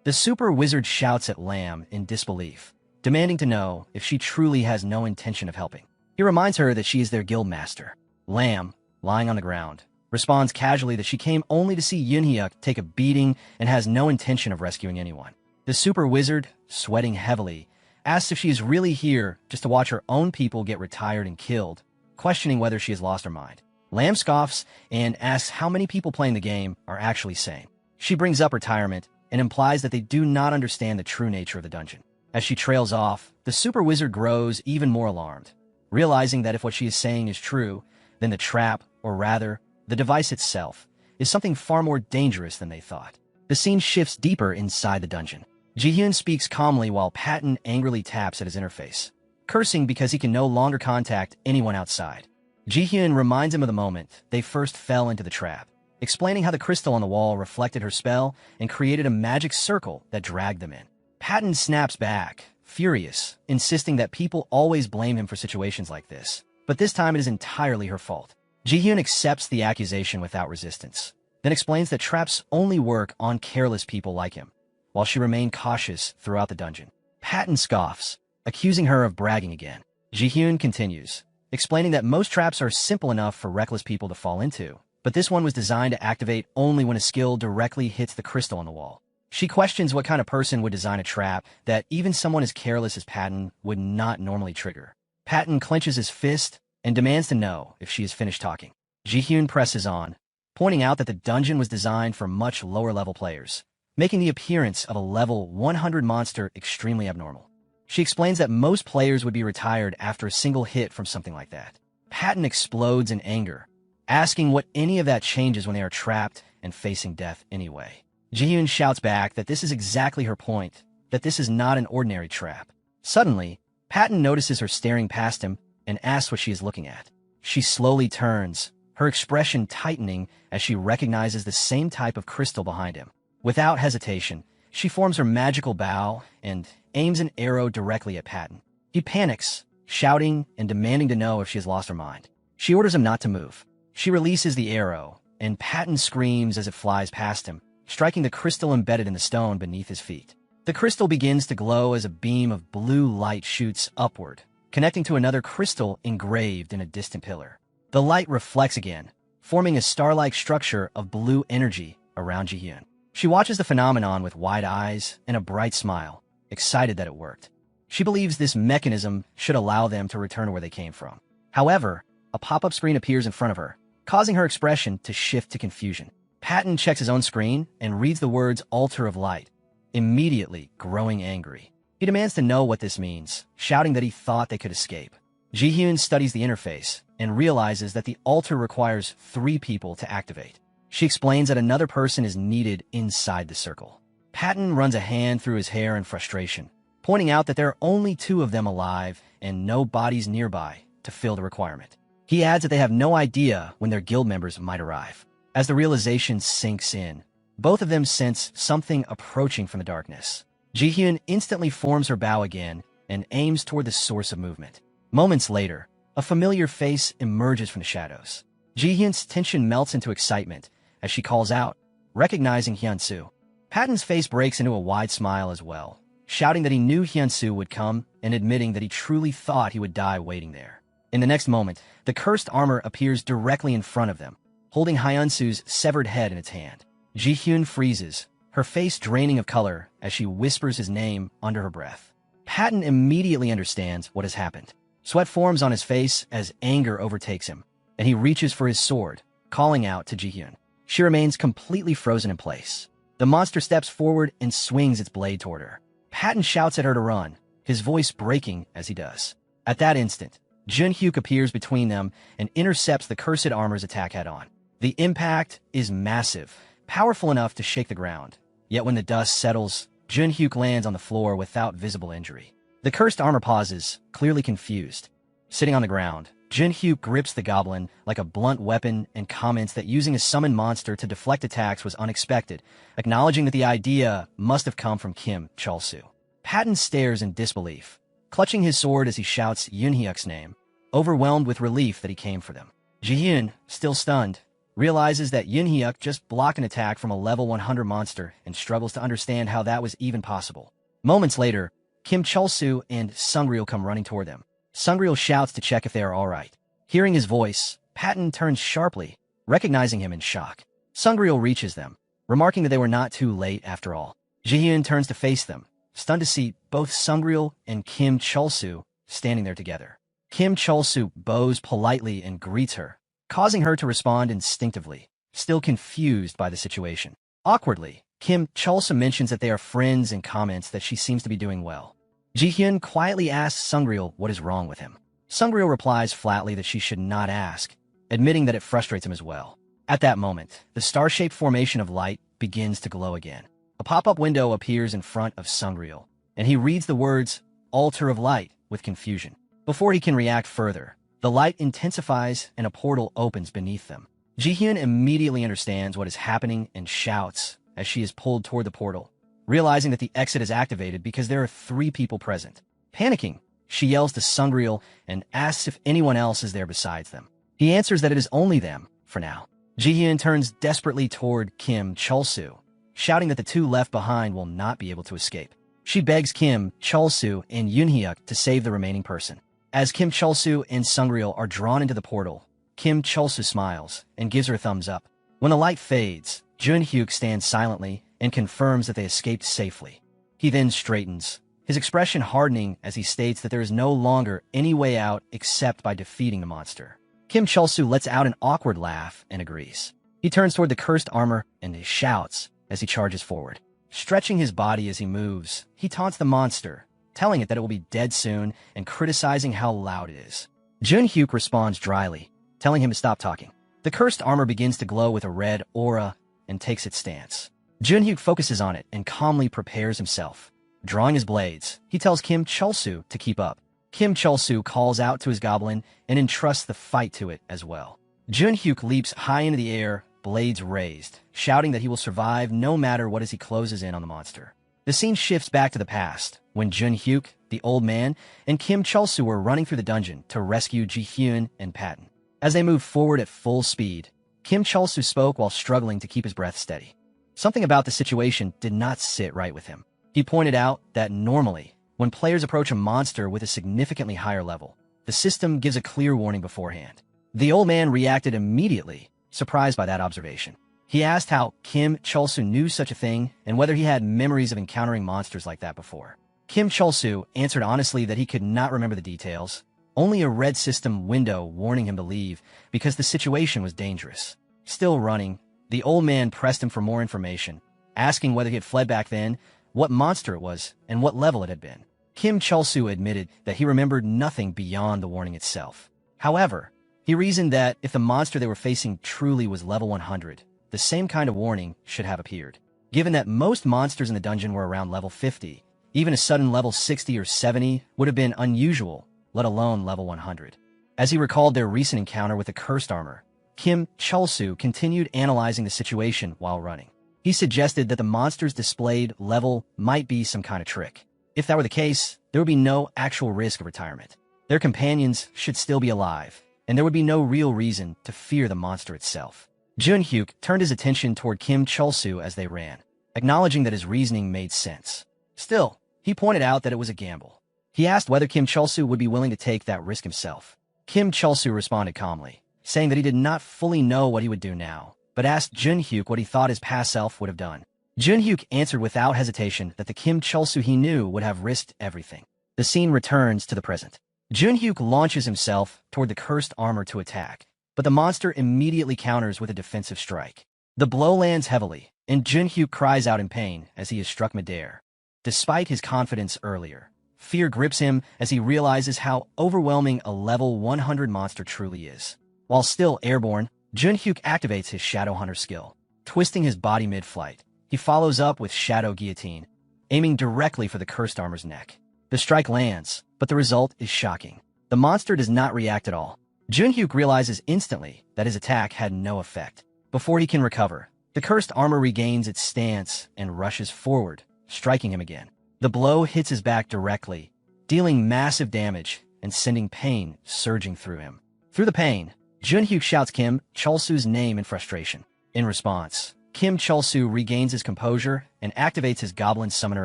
The super wizard shouts at Lam in disbelief, demanding to know if she truly has no intention of helping. He reminds her that she is their guild master. Lam, lying on the ground, responds casually that she came only to see Yin-hyuk take a beating and has no intention of rescuing anyone. The super wizard, sweating heavily, asks if she is really here just to watch her own people get retired and killed, questioning whether she has lost her mind. Lam scoffs and asks how many people playing the game are actually sane. She brings up retirement and implies that they do not understand the true nature of the dungeon. As she trails off, the super wizard grows even more alarmed, realizing that if what she is saying is true, then the trap, or rather, the device itself, is something far more dangerous than they thought. The scene shifts deeper inside the dungeon. Ji-hyun speaks calmly while Patton angrily taps at his interface, cursing because he can no longer contact anyone outside. Ji-hyun reminds him of the moment they first fell into the trap, explaining how the crystal on the wall reflected her spell and created a magic circle that dragged them in. Patton snaps back, furious, insisting that people always blame him for situations like this, but this time it is entirely her fault. Ji-hyun accepts the accusation without resistance, then explains that traps only work on careless people like him, while she remained cautious throughout the dungeon. Patton scoffs, accusing her of bragging again. Ji-hyun continues, explaining that most traps are simple enough for reckless people to fall into, but this one was designed to activate only when a skill directly hits the crystal on the wall. She questions what kind of person would design a trap that even someone as careless as Patton would not normally trigger. Patton clenches his fist and demands to know if she has finished talking. Ji-hyun presses on, pointing out that the dungeon was designed for much lower-level players, making the appearance of a level 100 monster extremely abnormal. She explains that most players would be retired after a single hit from something like that. Patton explodes in anger, asking what any of that changes when they are trapped and facing death anyway. Ji-hyun shouts back that this is exactly her point, that this is not an ordinary trap. Suddenly, Patton notices her staring past him and asks what she is looking at. She slowly turns, her expression tightening as she recognizes the same type of crystal behind him. Without hesitation, she forms her magical bow and aims an arrow directly at Patton. He panics, shouting and demanding to know if she has lost her mind. She orders him not to move. She releases the arrow, and Patton screams as it flies past him, striking the crystal embedded in the stone beneath his feet. The crystal begins to glow as a beam of blue light shoots upward, connecting to another crystal engraved in a distant pillar. The light reflects again, forming a star-like structure of blue energy around Ji-hyun. She watches the phenomenon with wide eyes and a bright smile, excited that it worked. She believes this mechanism should allow them to return to where they came from. However, a pop-up screen appears in front of her, causing her expression to shift to confusion. Patton checks his own screen and reads the words Altar of Light, immediately growing angry. He demands to know what this means, shouting that he thought they could escape. Ji-hyun studies the interface and realizes that the altar requires 3 people to activate. She explains that another person is needed inside the circle. Patton runs a hand through his hair in frustration, pointing out that there are only 2 of them alive and no bodies nearby to fill the requirement. He adds that they have no idea when their guild members might arrive. As the realization sinks in, both of them sense something approaching from the darkness. Ji-hyun instantly forms her bow again and aims toward the source of movement. Moments later, a familiar face emerges from the shadows. Ji-hyun's tension melts into excitement as she calls out, recognizing Hyun-soo. Patton's face breaks into a wide smile as well, shouting that he knew Hyun-soo would come and admitting that he truly thought he would die waiting there. In the next moment, the cursed armor appears directly in front of them, holding Hyun-soo's severed head in its hand. Ji-hyun freezes, her face draining of color as she whispers his name under her breath. Patton immediately understands what has happened. Sweat forms on his face as anger overtakes him, and he reaches for his sword, calling out to Ji-hyun. She remains completely frozen in place. The monster steps forward and swings its blade toward her. Patton shouts at her to run, his voice breaking as he does. At that instant, Jun-hyuk appears between them and intercepts the cursed armor's attack head-on. The impact is massive, powerful enough to shake the ground. Yet when the dust settles, Jun-hyuk lands on the floor without visible injury. The cursed armor pauses, clearly confused. Sitting on the ground, Jun-hyuk grips the goblin like a blunt weapon and comments that using a summoned monster to deflect attacks was unexpected, acknowledging that the idea must have come from Kim Chol-soo. Patton stares in disbelief, clutching his sword as he shouts Yoon-hyuk's name, overwhelmed with relief that he came for them. Ji-hyun, still stunned, realizes that Yoon-hyuk just blocked an attack from a level 100 monster and struggles to understand how that was even possible. Moments later, Kim Chol-soo and Sungryul come running toward them. Sungryul shouts to check if they are all right. Hearing his voice, Patton turns sharply, recognizing him in shock. Sungryul reaches them, remarking that they were not too late after all. Ji-hyun turns to face them, stunned to see both Sungryul and Kim Chol-soo standing there together. Kim Chol-soo bows politely and greets her, causing her to respond instinctively, still confused by the situation. Awkwardly, Kim Chol-soo mentions that they are friends and comments that she seems to be doing well. Ji-hyun quietly asks Sungryul what is wrong with him. Sungryul replies flatly that she should not ask, admitting that it frustrates him as well. At that moment, the star-shaped formation of light begins to glow again. A pop-up window appears in front of Sungryul, and he reads the words, Altar of Light, with confusion. Before he can react further, the light intensifies and a portal opens beneath them. Ji-hyun immediately understands what is happening and shouts as she is pulled toward the portal, realizing that the exit is activated because there are 3 people present. Panicking, she yells to Sungryul and asks if anyone else is there besides them. He answers that it is only them, for now. Ji-hyun turns desperately toward Kim Chol-soo, shouting that the 2 left behind will not be able to escape. She begs Kim Chol-soo and Yoon-hyuk to save the remaining person. As Kim Chol-soo and Sungryul are drawn into the portal, Kim Chol-soo smiles and gives her a thumbs up. When the light fades, Jun-hyuk stands silently and confirms that they escaped safely. He then straightens, his expression hardening as he states that there is no longer any way out except by defeating the monster. Kim Chul-soo lets out an awkward laugh and agrees. He turns toward the cursed armor and he shouts as he charges forward. Stretching his body as he moves, he taunts the monster, telling it that it will be dead soon and criticizing how loud it is. Jun-hyuk responds dryly, telling him to stop talking. The cursed armor begins to glow with a red aura and takes its stance. Jun-hyuk focuses on it and calmly prepares himself. Drawing his blades, he tells Kim Chul-soo to keep up. Kim Chul-soo calls out to his goblin and entrusts the fight to it as well. Jun-hyuk leaps high into the air, blades raised, shouting that he will survive no matter what as he closes in on the monster. The scene shifts back to the past, when Jun-hyuk, the old man, and Kim Chul-soo were running through the dungeon to rescue Ji-hyun and Patton. As they moved forward at full speed, Kim Chul-soo spoke while struggling to keep his breath steady. Something about the situation did not sit right with him. He pointed out that normally, when players approach a monster with a significantly higher level, the system gives a clear warning beforehand. The old man reacted immediately, surprised by that observation. He asked how Kim Chul-soo knew such a thing and whether he had memories of encountering monsters like that before. Kim Chul-soo answered honestly that he could not remember the details, only a red system window warning him to leave because the situation was dangerous. Still running, the old man pressed him for more information, asking whether he had fled back then, what monster it was, and what level it had been. Kim Chul-soo admitted that he remembered nothing beyond the warning itself. However, he reasoned that if the monster they were facing truly was level 100, the same kind of warning should have appeared. Given that most monsters in the dungeon were around level 50, even a sudden level 60 or 70 would have been unusual, let alone level 100. As he recalled their recent encounter with the cursed armor, Kim Chul-soo continued analyzing the situation while running. He suggested that the monster's displayed level might be some kind of trick. If that were the case, there would be no actual risk of retirement. Their companions should still be alive, and there would be no real reason to fear the monster itself. Jun-hyuk turned his attention toward Kim Chul-soo as they ran, acknowledging that his reasoning made sense. Still, he pointed out that it was a gamble. He asked whether Kim Chul-soo would be willing to take that risk himself. Kim Chul-soo responded calmly, saying that he did not fully know what he would do now, but asked Jun-hyuk what he thought his past self would have done. Jun-hyuk answered without hesitation that the Kim Chul-soo he knew would have risked everything. The scene returns to the present. Jun-hyuk launches himself toward the cursed armor to attack, but the monster immediately counters with a defensive strike. The blow lands heavily, and Jun-hyuk cries out in pain as he is struck midair. Despite his confidence earlier, fear grips him as he realizes how overwhelming a level 100 monster truly is. While still airborne, Jun-hyuk activates his Shadow Hunter skill. Twisting his body mid-flight, he follows up with Shadow Guillotine, aiming directly for the cursed armor's neck. The strike lands, but the result is shocking. The monster does not react at all. Jun-hyuk realizes instantly that his attack had no effect. Before he can recover, the cursed armor regains its stance and rushes forward, striking him again. The blow hits his back directly, dealing massive damage and sending pain surging through him. Through the pain, Jun-hyuk shouts Kim Chul-soo's name in frustration. In response, Kim Chul-soo regains his composure and activates his Goblin Summoner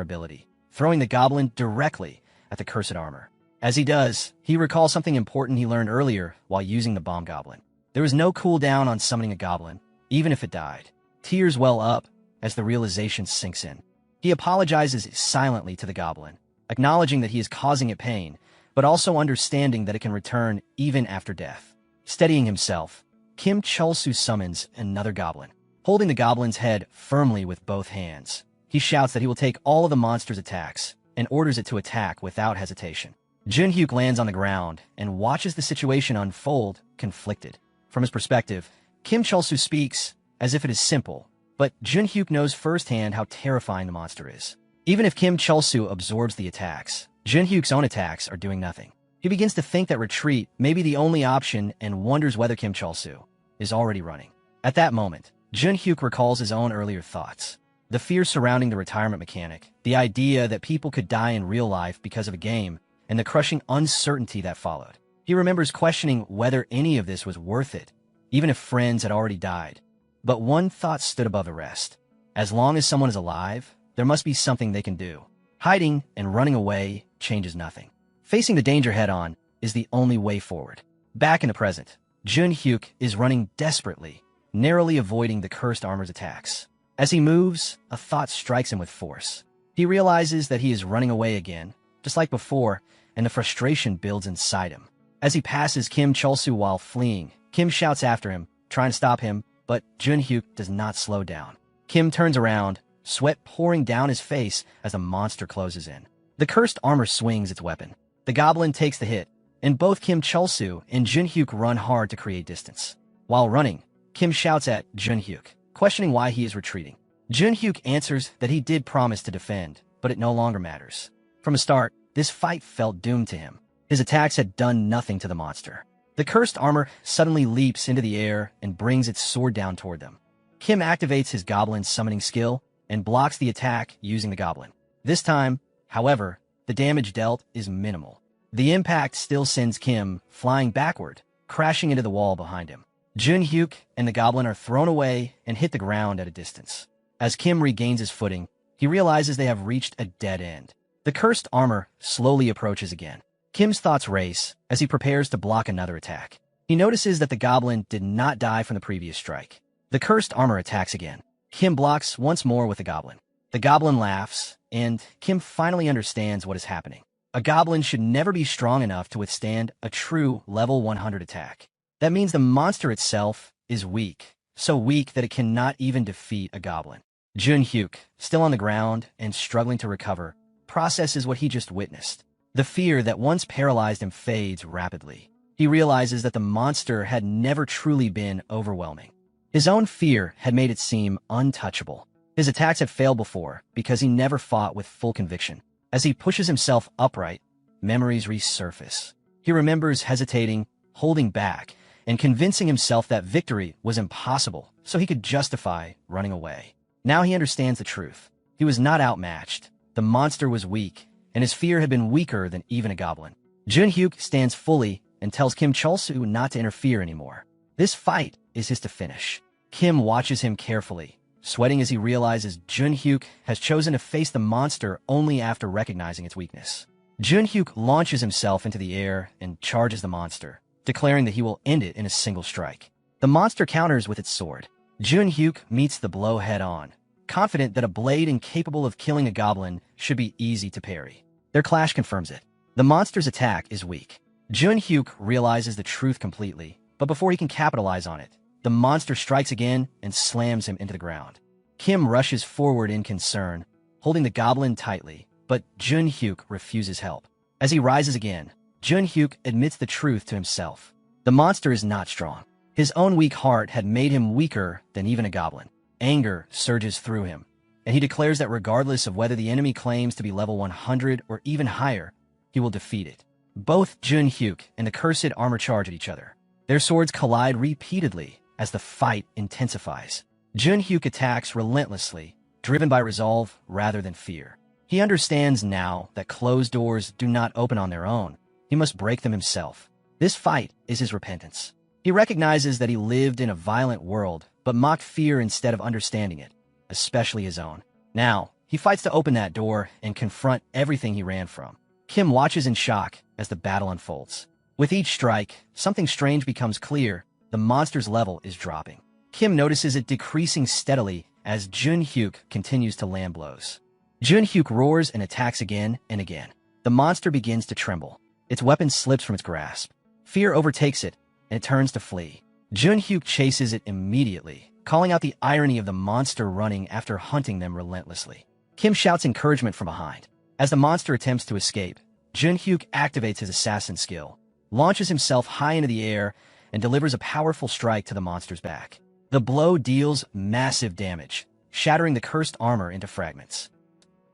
ability, throwing the goblin directly at the cursed armor. As he does, he recalls something important he learned earlier while using the Bomb Goblin. There is no cooldown on summoning a goblin, even if it died. Tears well up as the realization sinks in. He apologizes silently to the goblin, acknowledging that he is causing it pain, but also understanding that it can return even after death. Steadying himself, Kim Chul-soo summons another goblin. Holding the goblin's head firmly with both hands, he shouts that he will take all of the monster's attacks and orders it to attack without hesitation. Jun-hyuk lands on the ground and watches the situation unfold, conflicted. From his perspective, Kim Chul-soo speaks as if it is simple, but Jun-hyuk knows firsthand how terrifying the monster is. Even if Kim Chul-soo absorbs the attacks, Jun-hyuk's own attacks are doing nothing. He begins to think that retreat may be the only option and wonders whether Kim Chul-soo is already running. At that moment, Jun-hyuk recalls his own earlier thoughts. The fear surrounding the retirement mechanic, the idea that people could die in real life because of a game, and the crushing uncertainty that followed. He remembers questioning whether any of this was worth it, even if friends had already died. But one thought stood above the rest. As long as someone is alive, there must be something they can do. Hiding and running away changes nothing. Facing the danger head-on is the only way forward. Back in the present, Jun-hyuk is running desperately, narrowly avoiding the cursed armor's attacks. As he moves, a thought strikes him with force. He realizes that he is running away again, just like before, and the frustration builds inside him. As he passes Kim Chulsu while fleeing, Kim shouts after him, trying to stop him, but Junhyuk does not slow down. Kim turns around, sweat pouring down his face as the monster closes in. The cursed armor swings its weapon. The goblin takes the hit, and both Kim Chulsu and Junhyuk run hard to create distance. While running, Kim shouts at Junhyuk, questioning why he is retreating. Junhyuk answers that he did promise to defend, but it no longer matters. From the start, this fight felt doomed to him. His attacks had done nothing to the monster. The cursed armor suddenly leaps into the air and brings its sword down toward them. Kim activates his goblin summoning skill and blocks the attack using the goblin. This time, however, the damage dealt is minimal. The impact still sends Kim flying backward, crashing into the wall behind him. Junhyuk and the goblin are thrown away and hit the ground at a distance. As Kim regains his footing, he realizes they have reached a dead end. The cursed armor slowly approaches again. Kim's thoughts race as he prepares to block another attack. He notices that the goblin did not die from the previous strike. The cursed armor attacks again. Kim blocks once more with the goblin. The goblin laughs, and Kim finally understands what is happening. A goblin should never be strong enough to withstand a true level 100 attack. That means the monster itself is weak, so weak that it cannot even defeat a goblin. Junhyuk, still on the ground and struggling to recover, processes what he just witnessed. The fear that once paralyzed him fades rapidly. He realizes that the monster had never truly been overwhelming. His own fear had made it seem untouchable. His attacks had failed before because he never fought with full conviction. As he pushes himself upright, memories resurface. He remembers hesitating, holding back, and convincing himself that victory was impossible so he could justify running away. Now he understands the truth. He was not outmatched. The monster was weak, and his fear had been weaker than even a goblin. Junhyuk stands fully and tells Kim Chulsu not to interfere anymore. This fight is his to finish. Kim watches him carefully, sweating as he realizes Junhyuk has chosen to face the monster only after recognizing its weakness. Junhyuk launches himself into the air and charges the monster, declaring that he will end it in a single strike. The monster counters with its sword. Junhyuk meets the blow head-on, confident that a blade incapable of killing a goblin should be easy to parry. Their clash confirms it. The monster's attack is weak. Junhyuk realizes the truth completely, but before he can capitalize on it, the monster strikes again and slams him into the ground. Kim rushes forward in concern, holding the goblin tightly, but Junhyuk refuses help. As he rises again, Junhyuk admits the truth to himself. The monster is not strong. His own weak heart had made him weaker than even a goblin. Anger surges through him, and he declares that regardless of whether the enemy claims to be level 100 or even higher, he will defeat it. Both Junhyuk and the cursed armor charge at each other. Their swords collide repeatedly as the fight intensifies. Junhyuk attacks relentlessly, driven by resolve rather than fear. He understands now that closed doors do not open on their own. He must break them himself. This fight is his repentance. He recognizes that he lived in a violent world, but mocked fear instead of understanding it, especially his own. Now, he fights to open that door and confront everything he ran from. Kim watches in shock as the battle unfolds. With each strike, something strange becomes clear. The monster's level is dropping. Kim notices it decreasing steadily as Junhyuk continues to land blows. Junhyuk roars and attacks again and again. The monster begins to tremble. Its weapon slips from its grasp. Fear overtakes it, and it turns to flee. Junhyuk chases it immediately, calling out the irony of the monster running after hunting them relentlessly. Kim shouts encouragement from behind. As the monster attempts to escape, Junhyuk activates his assassin skill, launches himself high into the air, and delivers a powerful strike to the monster's back. The blow deals massive damage, shattering the cursed armor into fragments.